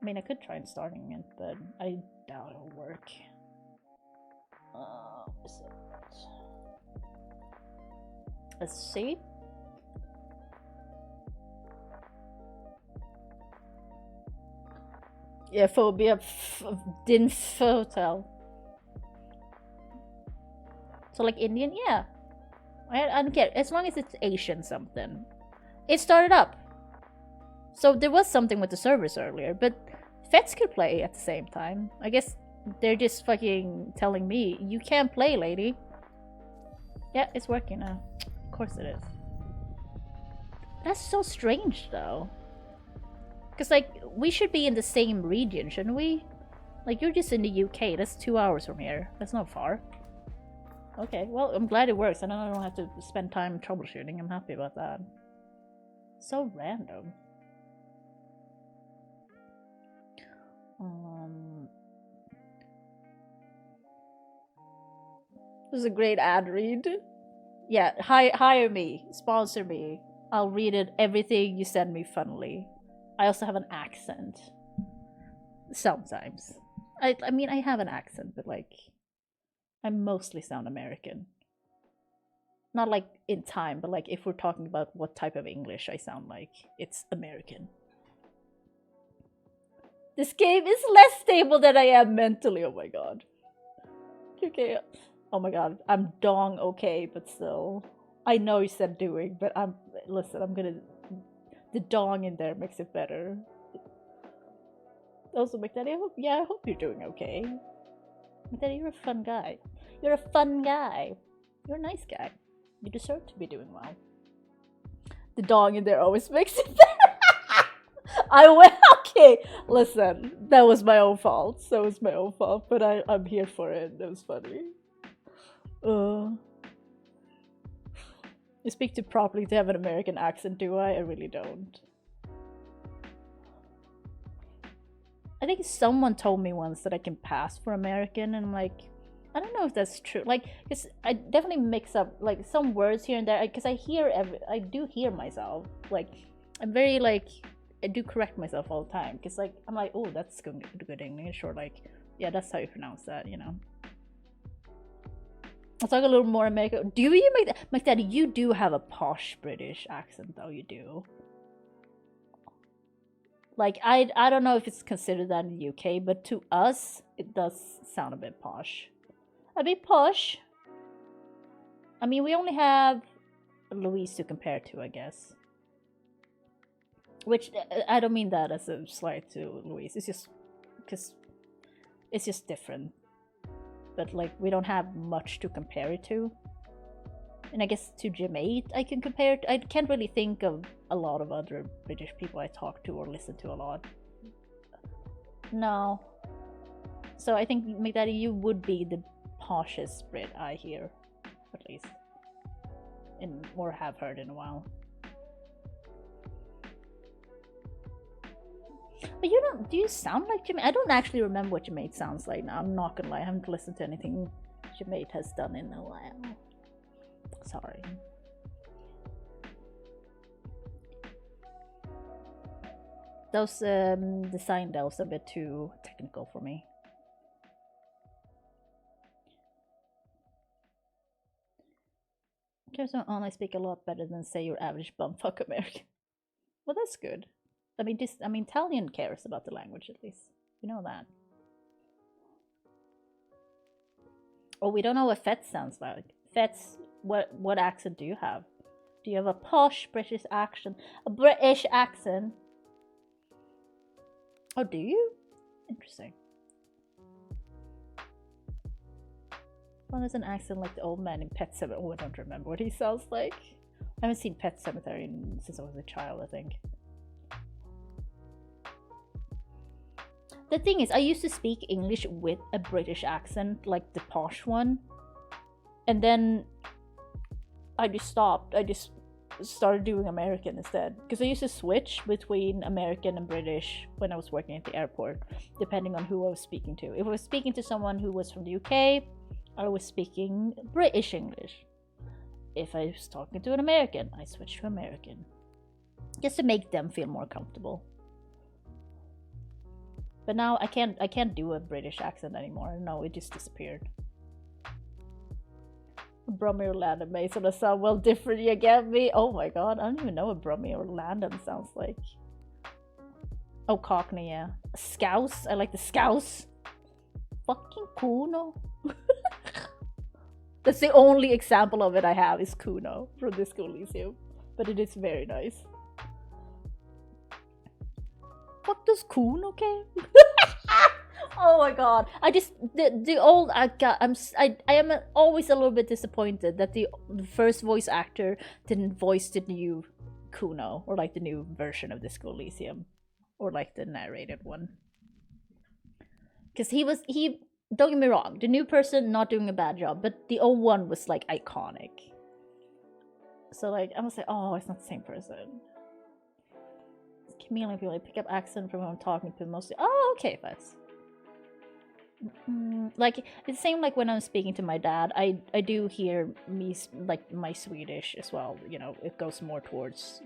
I mean, I could try starting it, but I doubt it'll work. Let's see. Yeah, phobia. Dinfotel. So like Indian, yeah. I don't care. As long as it's Asian something. It started up. So there was something with the servers earlier, but Feds could play at the same time. I guess they're just fucking telling me, you can't play, lady. Yeah, it's working now. Of course it is. That's so strange, though. Because, like, we should be in the same region, shouldn't we? Like, you're just in the UK. That's 2 hours from here. That's not far. Okay, well, I'm glad it works. And I don't have to spend time troubleshooting. I'm happy about that. So random. This is a great ad read. Yeah, hire me. Sponsor me. I'll read it. Everything you send me funnily. I also have an accent. Sometimes. I mean, I have an accent, but like, I mostly sound American. Not like in time, but like if we're talking about what type of English I sound like, it's American. This game is less stable than I am mentally, oh my god. Okay, oh my god, I'm dong okay, but still. I know you said doing, but listen, I'm gonna, the dong in there makes it better. Also, McDaddy, I hope you're doing okay. McDaddy, you're a fun guy. You're a fun guy. You're a nice guy. You deserve to be doing well. The dong in there always makes it better. I went, okay, listen, that was my own fault. That was my own fault, but I'm here for it. That was funny. You speak too properly to have an American accent, do I? I really don't. I think someone told me once that I can pass for American, and I'm like, I don't know if that's true. Like, cause I definitely mix up like some words here and there. Cause I do hear myself. Like, I'm very like, I do correct myself all the time. Cause like, I'm like, oh, that's good English, or like, yeah, that's how you pronounce that, you know. I'll talk a little more American. Do you make that? You do have a posh British accent, though. You do. Like, I don't know if it's considered that in the UK, but to us, it does sound a bit posh. A bit posh. I mean, we only have Louise to compare to, I guess. Which, I don't mean that as a slight to Louise. It's just because it's just different. But, like, we don't have much to compare it to. And I guess to Jemate, I can compare it. I can't really think of a lot of other British people I talk to or listen to a lot. No. So I think, McDaddy, you would be the poshest Brit I hear, at least. Or have heard in a while. But you don't, do you sound like Jemate? I don't actually remember what Jemate sounds like now. I'm not gonna lie, I haven't listened to anything Jemate has done in a while. Sorry. Those design delves are a bit too technical for me. Cares on, I speak a lot better than say your average bumfuck American. Well, that's good. I mean, Italian cares about the language at least. You know that. Oh, we don't know what Fetz sounds like. Fetz, what accent do you have? Do you have a posh British accent? A British accent? Oh, do you? Interesting. Well, there's an accent like the old man in Pet Sematary. Oh, I don't remember what he sounds like. I haven't seen Pet Sematary since I was a child, I think. The thing is, I used to speak English with a British accent, like the posh one. And then I just stopped. I just started doing American instead. Because I used to switch between American and British when I was working at the airport, depending on who I was speaking to. If I was speaking to someone who was from the UK, I was speaking British English. If I was talking to an American, I switched to American. Just to make them feel more comfortable. But now I can't do a British accent anymore. No, it just disappeared. Brummy or Landon may sort of sound well different, you get me? Oh my god, I don't even know what Brummy or Landon sounds like. Oh, Cockney, yeah. Scouse. I like the Scouse. Fucking Kuno. That's the only example of it I have is Kuno from Disco Elysium. But it is very nice. What does Kuno care? Oh my god. I just the old I am always a little bit disappointed that the first voice actor didn't voice the new Kuno or like the new version of Disco Elysium or like the narrated one. Cuz he don't get me wrong, the new person not doing a bad job, but the old one was like iconic. So like I was like, oh, it's not the same person. Chameleon people, I pick up accent from who I'm talking to mostly. Oh, okay, that's like it's the same like when I'm speaking to my dad. I do hear me like my Swedish as well. You know, it goes more towards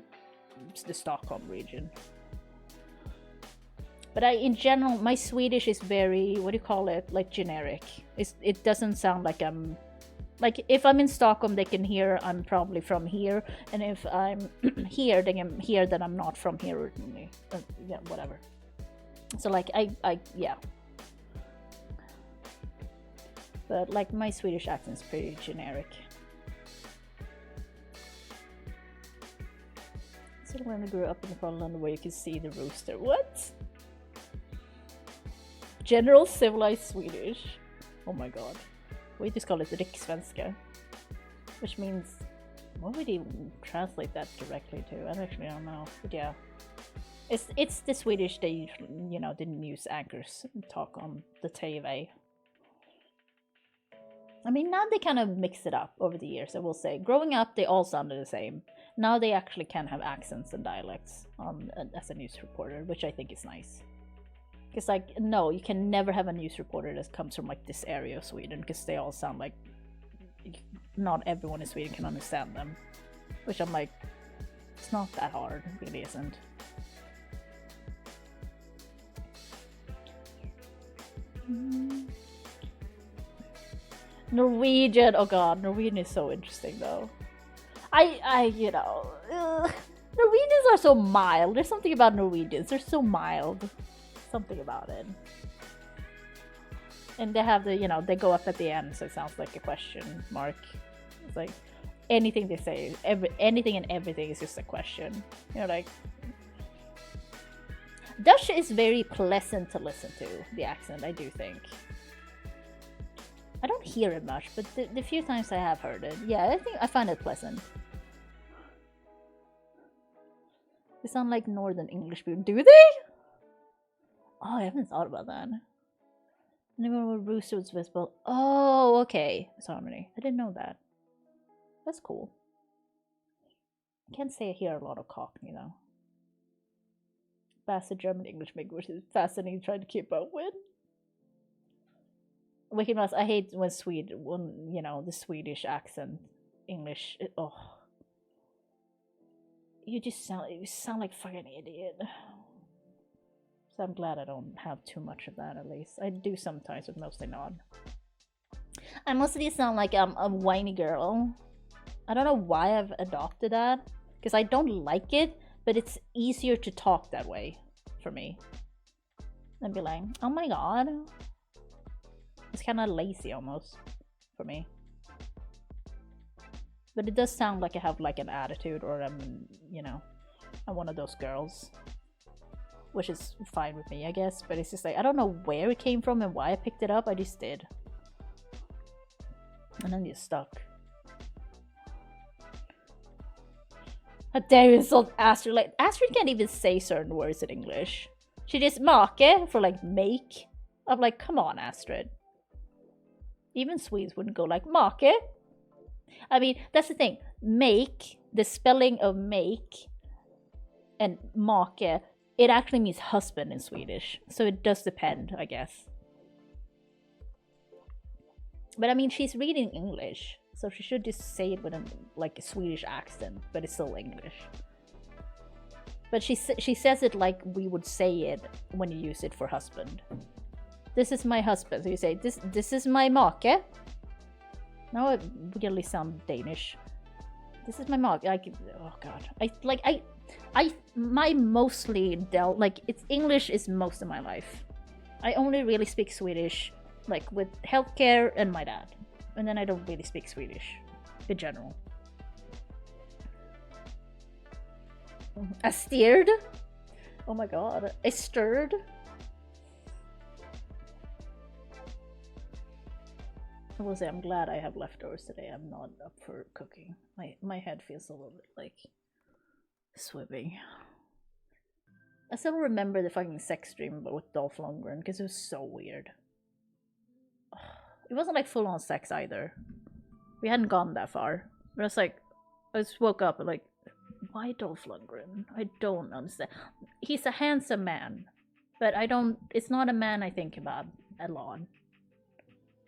the Stockholm region. But in general, my Swedish is very, what do you call it, like generic. It doesn't sound like I'm, like if I'm in Stockholm, they can hear I'm probably from here. And if I'm here, they can hear that I'm not from here originally. Yeah, whatever. So like, yeah. But like my Swedish accent is pretty generic. So when I grew up in the part of London where you could see the rooster. What? General civilized Swedish. Oh my god. We just call it riksvenska. Which means, what would you translate that directly to? I actually don't know. But yeah. It's the Swedish they usually, you know, the news anchors talk on the TV. I mean, now they kind of mix it up over the years, I will say. Growing up, they all sounded the same. Now they actually can have accents and dialects as a news reporter, which I think is nice. Because, like, no, you can never have a news reporter that comes from, like, this area of Sweden, because they all sound like not everyone in Sweden can understand them. Which I'm like, it's not that hard, it really isn't. Norwegian, oh god, Norwegian is so interesting, though. You know, Norwegians are so mild. There's something about Norwegians, they're so mild. Something about it. And they have the, you know, they go up at the end, so it sounds like a question mark. It's like anything they say, anything and everything is just a question. You know, like Dutch is very pleasant to listen to, the accent, I do think. I don't hear it much, but the few times I have heard it, yeah, I find it pleasant. They sound like Northern English people. Do they? Oh, I haven't thought about that. Anyone with rooster was visible. Oh, okay. Sorry, I didn't know that. That's cool. I can't say I hear a lot of Cockney though. Bastard German English which is fascinating trying to keep up with. Wicked Mouse, I hate when you know, the Swedish accent English. You sound like fucking idiot. So I'm glad I don't have too much of that, at least. I do sometimes, but mostly not. I mostly sound like I'm a whiny girl. I don't know why I've adopted that. Because I don't like it, but it's easier to talk that way for me. And be like, oh my god. It's kind of lazy almost for me. But it does sound like I have like an attitude, or I'm, you know, I'm one of those girls. Which is fine with me, I guess, but it's just like, I don't know where it came from and why I picked it up, I just did. And then you're stuck. How dare you insult Astrid? Like, Astrid can't even say certain words in English. She just make for like make. I'm like, come on, Astrid. Even Swedes wouldn't go like make. I mean, that's the thing. Make, the spelling of make and make, it actually means husband in Swedish, so it does depend, I guess. But I mean, she's reading English, so she should just say it with a Swedish accent, but it's still English. But she says it like we would say it when you use it for husband. This is my husband, so you say, this is my make. Now it really sounds Danish. This is my mug. Oh god. My mostly dealt like it's English is most of my life. I only really speak Swedish, like with healthcare and my dad, and then I don't really speak Swedish in general. I steered. Oh my god. I stirred. I will say I'm glad I have leftovers today. I'm not up for cooking. My head feels a little bit like swimming. I still remember the fucking sex stream but with Dolph Lundgren because it was so weird. It wasn't like full on sex either. We hadn't gone that far. But I was like, I just woke up and like, why Dolph Lundgren? I don't understand. He's a handsome man, but it's not a man I think about a lot.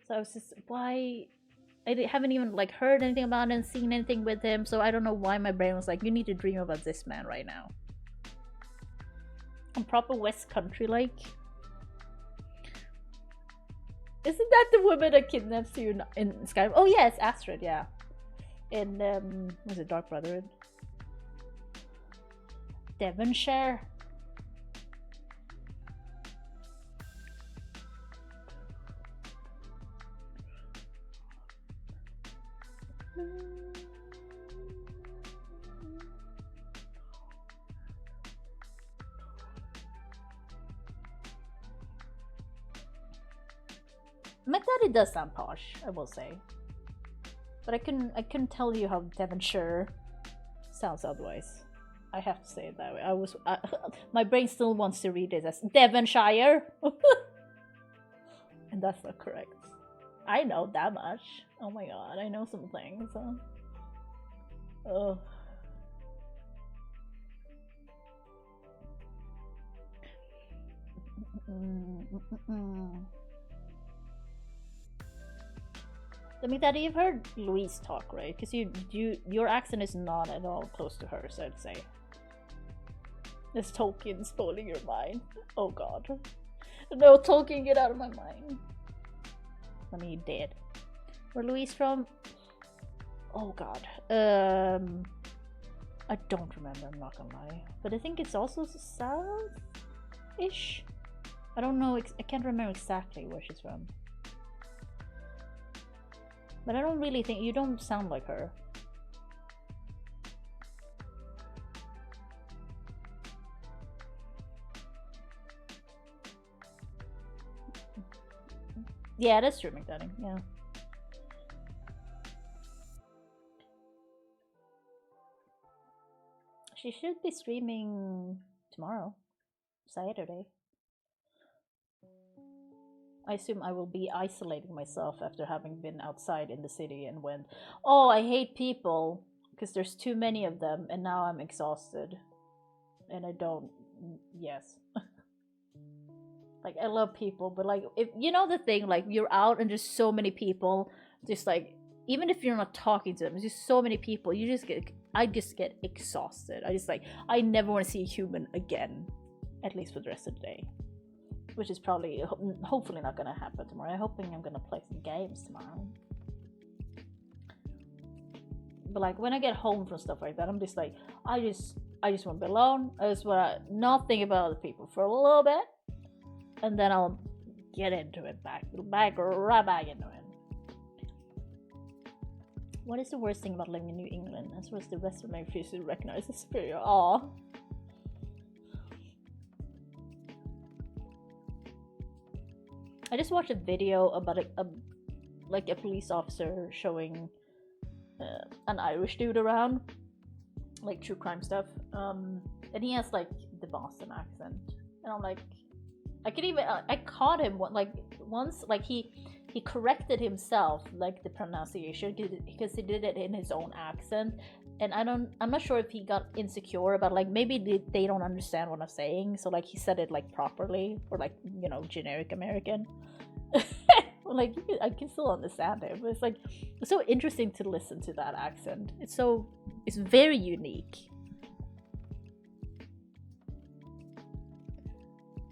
So I was just, why? I haven't even like heard anything about him, seen anything with him, so I don't know why my brain was like, you need to dream about this man right now. I'm proper West Country like. Isn't that the woman that kidnaps you in Skyrim? Oh yeah, it's Astrid, yeah. In was it Dark Brotherhood? Devonshire. My daddy does sound posh, I will say. But I couldn't tell you how Devonshire sounds otherwise. I have to say it that way. My brain still wants to read it as Devonshire. And that's not correct. I know that much. Oh my god, I know some things. Oh. I mean, Daddy, you've heard Louise talk, right? Because your accent is not at all close to hers, I'd say. Is Tolkien spoiling your mind? Oh god. No, Tolkien, get out of my mind. I mean, you did. Where Louise from? Oh god. I don't remember, I'm not gonna lie. But I think it's also south-ish? I don't know, I can't remember exactly where she's from. But I don't really think, you don't sound like her. Yeah, that's true, McDaddy, yeah. She should be streaming tomorrow, Saturday. I assume I will be isolating myself after having been outside in the city and went, oh, I hate people because there's too many of them and now I'm exhausted. And I don't, yes. Like, I love people, but like, if you know the thing, like, you're out and there's so many people, just like, even if you're not talking to them, there's just so many people, I just get exhausted. I never want to see a human again, at least for the rest of the day. Which is probably, hopefully not gonna happen tomorrow. I'm hoping I'm gonna play some games tomorrow. But like, when I get home from stuff like that, I'm just like, I just want to be alone. I just want to not think about other people for a little bit. And then I'll get into it right back into it. What is the worst thing about living in New England? As well as the rest of my refuse to recognize as superior. Aw. I just watched a video about a police officer showing an Irish dude around, like true crime stuff, and he has like the Boston accent, and I'm like, I caught him once, like he corrected himself, like the pronunciation, because he did it in his own accent, and I'm not sure if he got insecure about like maybe they don't understand what I'm saying, so like he said it like properly, or like, you know, generic American. Like, I can still understand it, but it's so interesting to listen to that accent. It's very unique.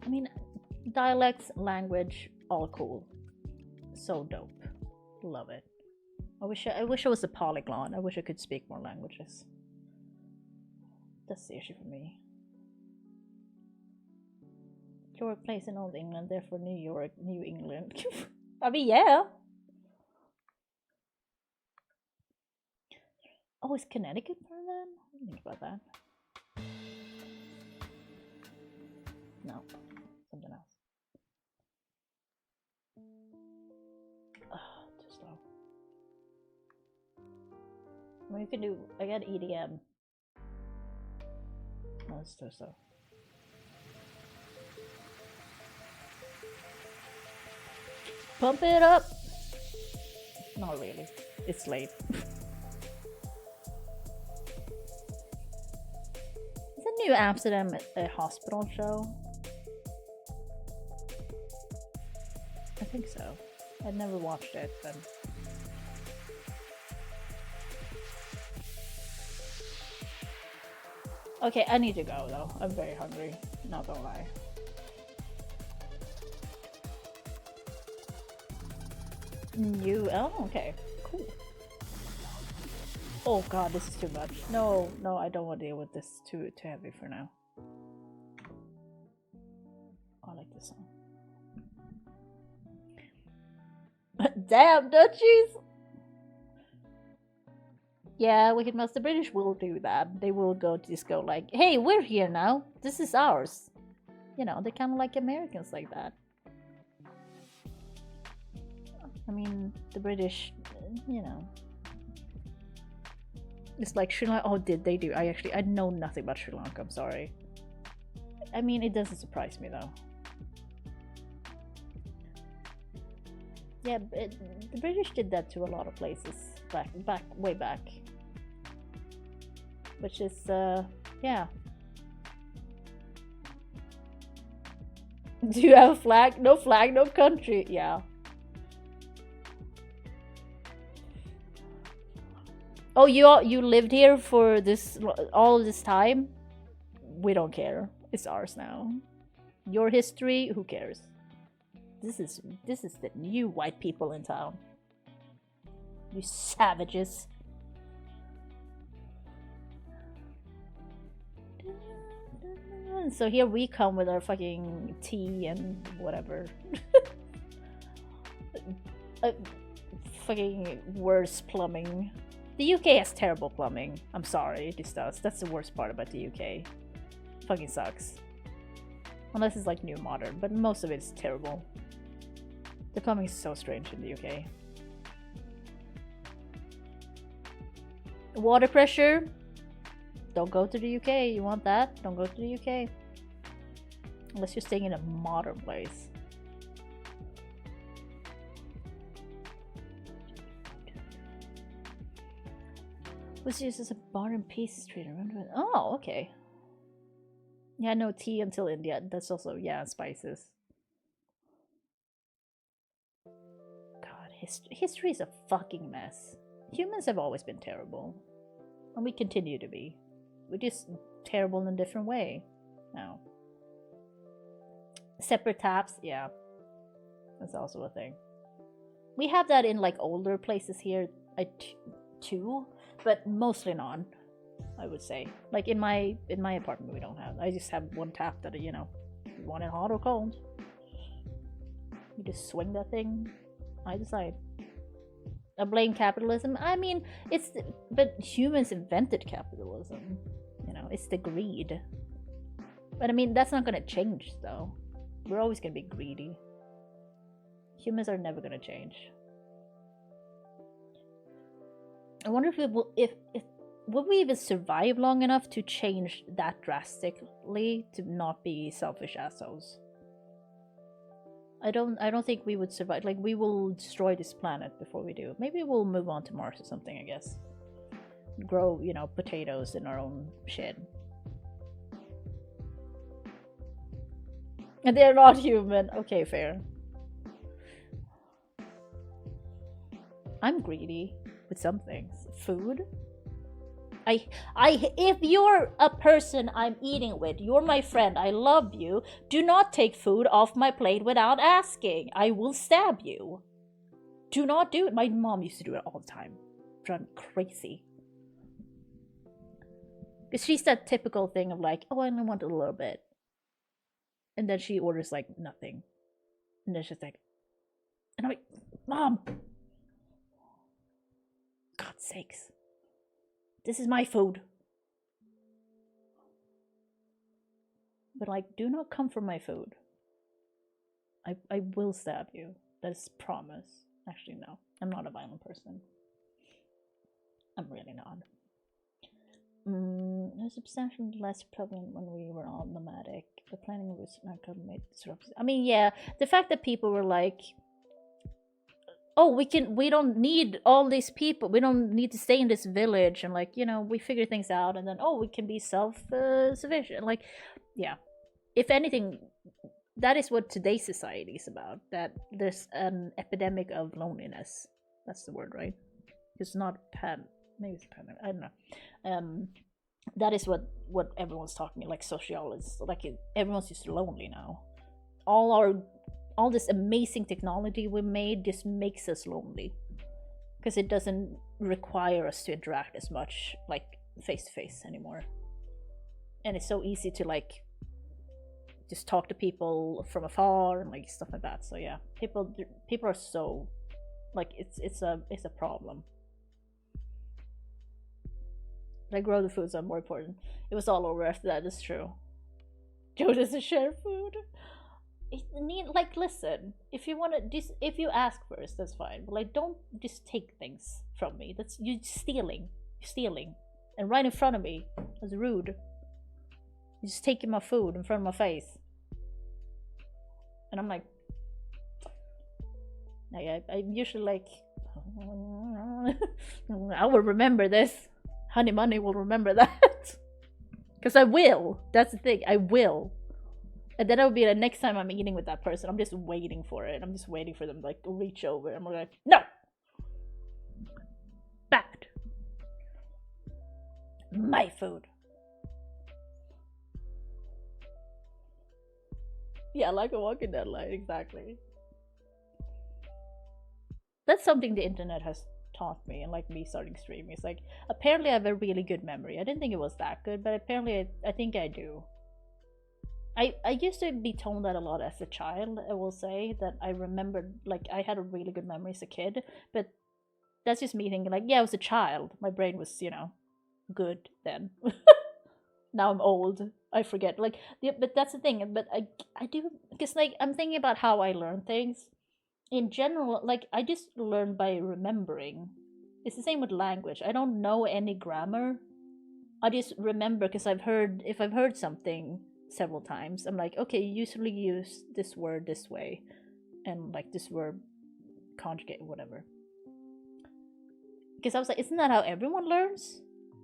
I mean, dialects, language, all cool. So dope. Love it. I wish I was a polyglot. I wish I could speak more languages. That's the issue for me. York plays in Old England, therefore New York, New England. I mean, yeah. Oh, is Connecticut part of that? What do you think about that? No, something else. Too slow. I mean, you can do. I got EDM. No, it's too slow. Pump it up. Not really. It's late. Is a New Amsterdam a hospital show? I think so. I've never watched it, but okay, I need to go though. I'm very hungry, not gonna lie. Oh, okay, cool. Oh god, this is too much. No, I don't want to deal with this. Too heavy for now. I like this song. Damn, Dutchies! Yeah, Wicked Mouse, the British will do that. They will just go like, hey, we're here now. This is ours. You know, they're kind of like Americans like that. I mean, the British, you know. It's like Sri Lanka. Oh, did they do? I know nothing about Sri Lanka. I'm sorry. I mean, it doesn't surprise me though. Yeah, the British did that to a lot of places way back. Which is, yeah. Do you have a flag? No flag, no country. Yeah. Oh, you lived here for all this time? We don't care. It's ours now. Your history, who cares? This is the new white people in town. You savages. So here we come with our fucking tea and whatever. Fucking worse plumbing. The UK has terrible plumbing. I'm sorry, it just does. That's the worst part about the UK. Fucking sucks. Unless it's like new modern, but most of it is terrible. The plumbing is so strange in the UK. Water pressure. Don't go to the UK. You want that? Don't go to the UK. Unless you're staying in a modern place. Was used as a bar and pastry street. Remember? Oh, okay. Yeah, no tea until India. That's also, yeah, spices. God, history is a fucking mess. Humans have always been terrible. And we continue to be. We're just terrible in a different way now. Separate taps, yeah. That's also a thing. We have that in like older places here too, but mostly not, I would say. Like in my apartment we don't have. I just have one tap that, you know, you want it hot or cold. You just swing that thing, I decide. I blame capitalism. I mean, but humans invented capitalism. You know, it's the greed. But I mean, that's not gonna change though. We're always gonna be greedy. Humans are never gonna change. I wonder would we even survive long enough to change that drastically to not be selfish assholes? I don't think we would survive. Like, we will destroy this planet before we do. Maybe we'll move on to Mars or something, I guess. Grow, you know, potatoes in our own shit. And they're not human. Okay, fair. I'm greedy with some things. Food? If you're a person I'm eating with, you're my friend, I love you, do not take food off my plate without asking. I will stab you. Do not do it. My mom used to do it all the time. Drive me crazy. Because she's that typical thing of like, oh, I only want a little bit. And then she orders like nothing. And then she's like, and I'm like, Mom! God's sakes. This is my food. But like, do not come for my food. I will stab you. That is promise. Actually, no. I'm not a violent person. I'm really not. It was substantially less prevalent when we were all nomadic. The planning routes made disruptions. I mean, yeah, the fact that people were like, oh, we don't need all these people. We don't need to stay in this village, and like, you know, we figure things out, and then we can be self-sufficient. Like, yeah. If anything, that is what today's society is about. That there's an epidemic of loneliness. That's the word, right? It's not maybe it's pandemic. I don't know. That is what everyone's talking about, like sociologists. Like everyone's just lonely now. All this amazing technology we made just makes us lonely, because it doesn't require us to interact as much, like face to face anymore. And it's so easy to like just talk to people from afar and like stuff like that. So yeah, people are so like it's a problem. But I grow the foods are more important. It was all over after that. It's true. Joe doesn't share food. Like, listen, if you want to, if you ask first, that's fine. But like, don't just take things from me. That's you stealing. You're stealing, and right in front of me. That's rude. You're just taking my food in front of my face, and I'm like, I'm usually like, I will remember this. Honey Money will remember that. Because I will. That's the thing. I will. And then it will be the next time I'm eating with that person, I'm just waiting for it. I'm just waiting for them to like reach over. I'm like, no! Bad. My food. Yeah, like a Walking Dead line, exactly. That's something the internet has taught me, and like me starting streaming. It's like, apparently I have a really good memory. I didn't think it was that good, but apparently I think I do. I used to be told that a lot as a child. I will say that I remembered, like, I had a really good memory as a kid, but that's just me thinking like, yeah, I was a child. My brain was, you know, good then. Now I'm old. I forget. Like, yeah, but that's the thing. But I do, because like I'm thinking about how I learn things. In general, like I just learn by remembering. It's the same with language. I don't know any grammar. I just remember because if I've heard something several times, I'm like, okay, you usually use this word this way, and like this word conjugate, whatever. Because I was like, isn't that how everyone learns?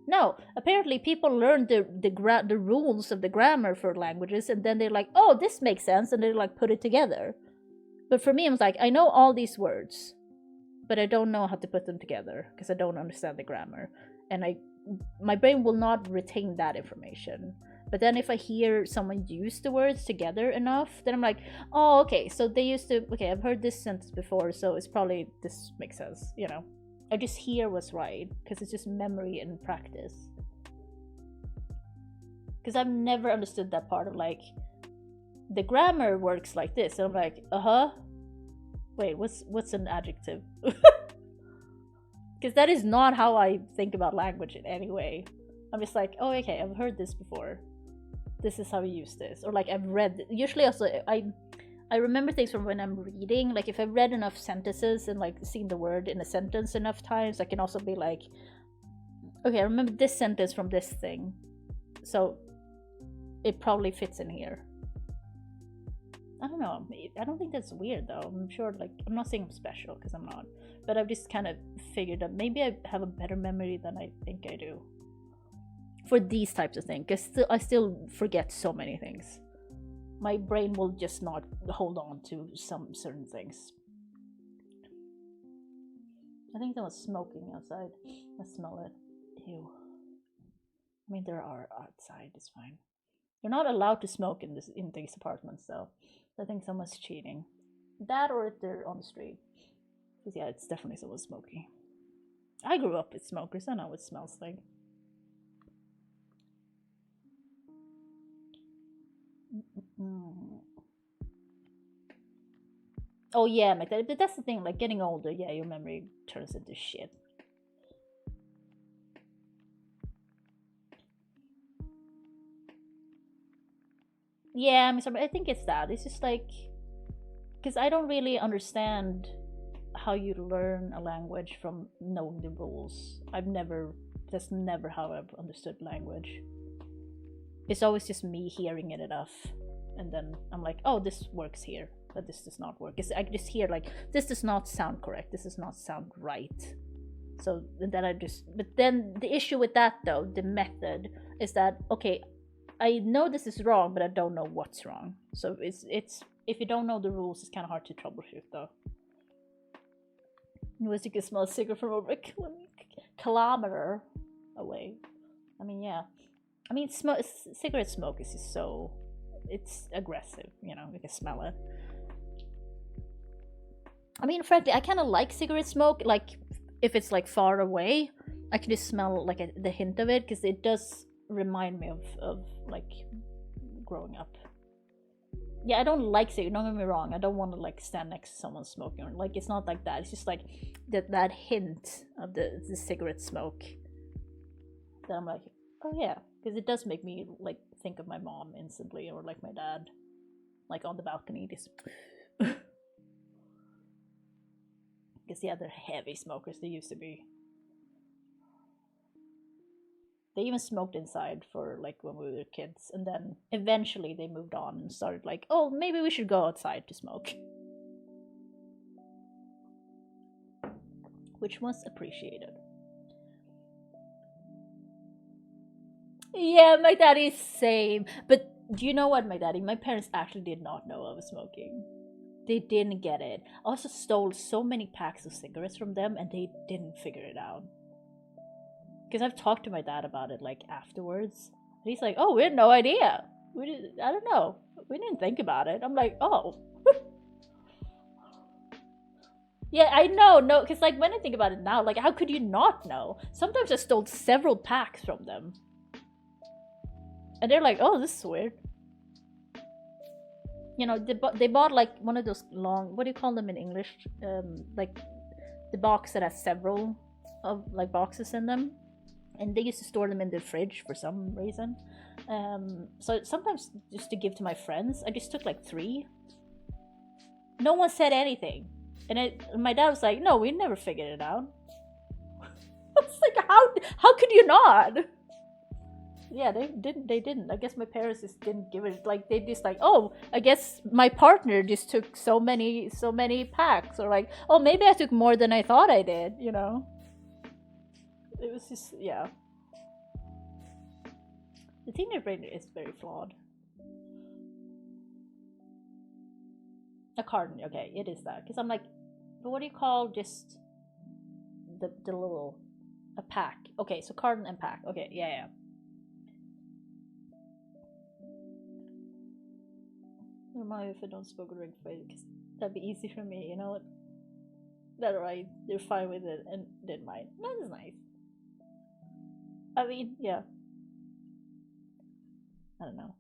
No, apparently people learn the rules of the grammar for languages, and then they're like, oh, this makes sense, and they like put it together. But for me, I was like, I know all these words, but I don't know how to put them together because I don't understand the grammar, and my brain will not retain that information. But then if I hear someone use the words together enough, then I'm like, oh, okay, so they used to, okay, I've heard this sentence before, so it's probably, this makes sense, you know. I just hear what's right, because it's just memory and practice. Because I've never understood that part of like, the grammar works like this, and I'm like, wait, what's an adjective? Because that is not how I think about language in any way. I'm just like, oh, okay, I've heard this before. This is how you use this. Or like I've read, usually also I remember things from when I'm reading. Like if I've read enough sentences and like seen the word in a sentence enough times, I can also be like, okay, I remember this sentence from this thing, so it probably fits in here. I don't know. I don't think that's weird though. I'm sure, like, I'm not saying I'm special because I'm not, but I've just kind of figured that maybe I have a better memory than I think I do for these types of things, because I still forget so many things. My brain will just not hold on to some certain things. I think someone's smoking outside. I smell it. Ew. I mean, there are outside. It's fine. You're not allowed to smoke in these apartments, though. So I think someone's cheating. That, or if they're on the street. Because yeah, it's definitely someone smoking. I grew up with smokers, I know what it smells like. Oh yeah, but that's the thing, like getting older, yeah, your memory turns into shit. Yeah, I think it's that. It's just like, because I don't really understand how you learn a language from knowing the rules. That's never how I've understood language. It's always just me hearing it enough, and then I'm like, oh, this works here, but this does not work. I just hear like, this does not sound correct, this does not sound right. So then but then the issue with that though, the method, is that, okay, I know this is wrong, but I don't know what's wrong. So it's if you don't know the rules, it's kind of hard to troubleshoot though. Unless you can smell a cigarette from over a kilometer away. I mean, yeah. I mean, cigarette smoke is just so, it's aggressive, you know, you can smell it. I mean, frankly, I kind of like cigarette smoke, like, if it's like far away, I can just smell like the hint of it, because it does remind me of like growing up. Yeah, I don't like cigarette, don't get me wrong, I don't want to like stand next to someone smoking, or like, it's not like that, it's just like that hint of the cigarette smoke that I'm like, oh yeah, because it does make me like think of my mom instantly, or like my dad, like on the balcony, just because yeah, they're heavy smokers, they used to be. They even smoked inside for like when we were kids, and then eventually they moved on and started like, oh, maybe we should go outside to smoke. Which was appreciated. Yeah, my daddy's same. But do you know what, my parents actually did not know I was smoking. They didn't get it. I also stole so many packs of cigarettes from them, and they didn't figure it out. Because I've talked to my dad about it, like, afterwards. And he's like, oh, we had no idea. I don't know. We didn't think about it. I'm like, oh. Yeah, I know. No, because, like, when I think about it now, like, how could you not know? Sometimes I stole several packs from them. And they're like, oh, this is weird. You know, they bought, like, one of those long... What do you call them in English? Like, the box that has several of, like, boxes in them. And they used to store them in the fridge for some reason. So sometimes just to give to my friends, I just took like 3. No one said anything. And my dad was like, no, we never figured it out. I was like, how could you not? Yeah, they didn't. I guess my parents just didn't give it, like, they just like, oh, I guess my partner just took so many packs. Or like, oh, maybe I took more than I thought I did, you know? It was just, yeah. The teenage brain is very flawed. A carton, okay, it is that. Because I'm like, but what do you call just the little, a pack? Okay, so carton and pack. Okay, yeah. I don't mind if I don't smoke or drink, because that'd be easy for me, you know? That right, they're fine with it and didn't mind. That is nice. I mean, yeah. I don't know.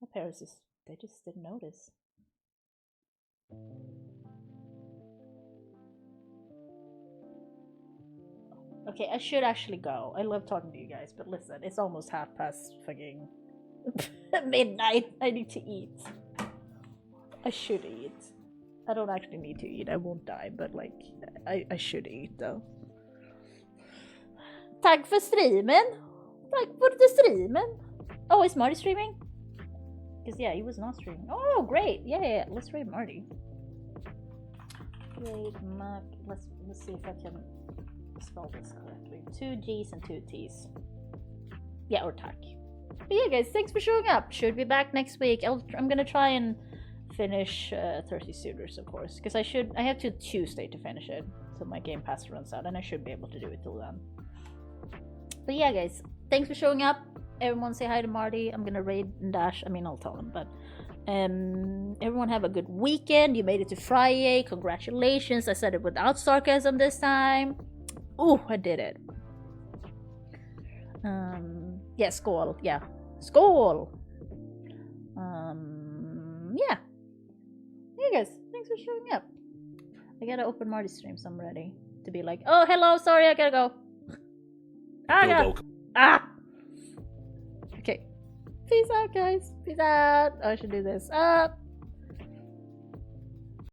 My parents they just didn't notice. Okay, I should actually go. I love talking to you guys, but listen, it's almost past fucking midnight. I need to eat. I should eat. I don't actually need to eat. I won't die, but like, I should eat though. Tack för streamen! Tack för streamen! Oh, is Marty streaming? Because yeah, he was not streaming. Oh, great! Yeah. Let's raid Marty. Raid Mac. Let's see if I can spell this correctly. 2 G's and 2 T's. Yeah, or tack. But yeah, guys, thanks for showing up. Should be back next week. I'm gonna try and finish 30 Suitors, of course, because I have till Tuesday to finish it, so my Game Pass runs out, and I should be able to do it till then. But yeah, guys, thanks for showing up. Everyone say hi to Marty. I'm gonna raid and dash. I mean, I'll tell him, but Everyone have a good weekend. You made it to friYAY. Congratulations. I said it without sarcasm this time. Ooh, I did it. Yeah, skål. Yeah. Skål! Yeah. Hey guys, thanks for showing up. I gotta open Marty's stream, so I'm ready to be like, oh, hello, sorry, I gotta go. Ah! Okay. Peace out, guys. Peace out. Oh, I should do this.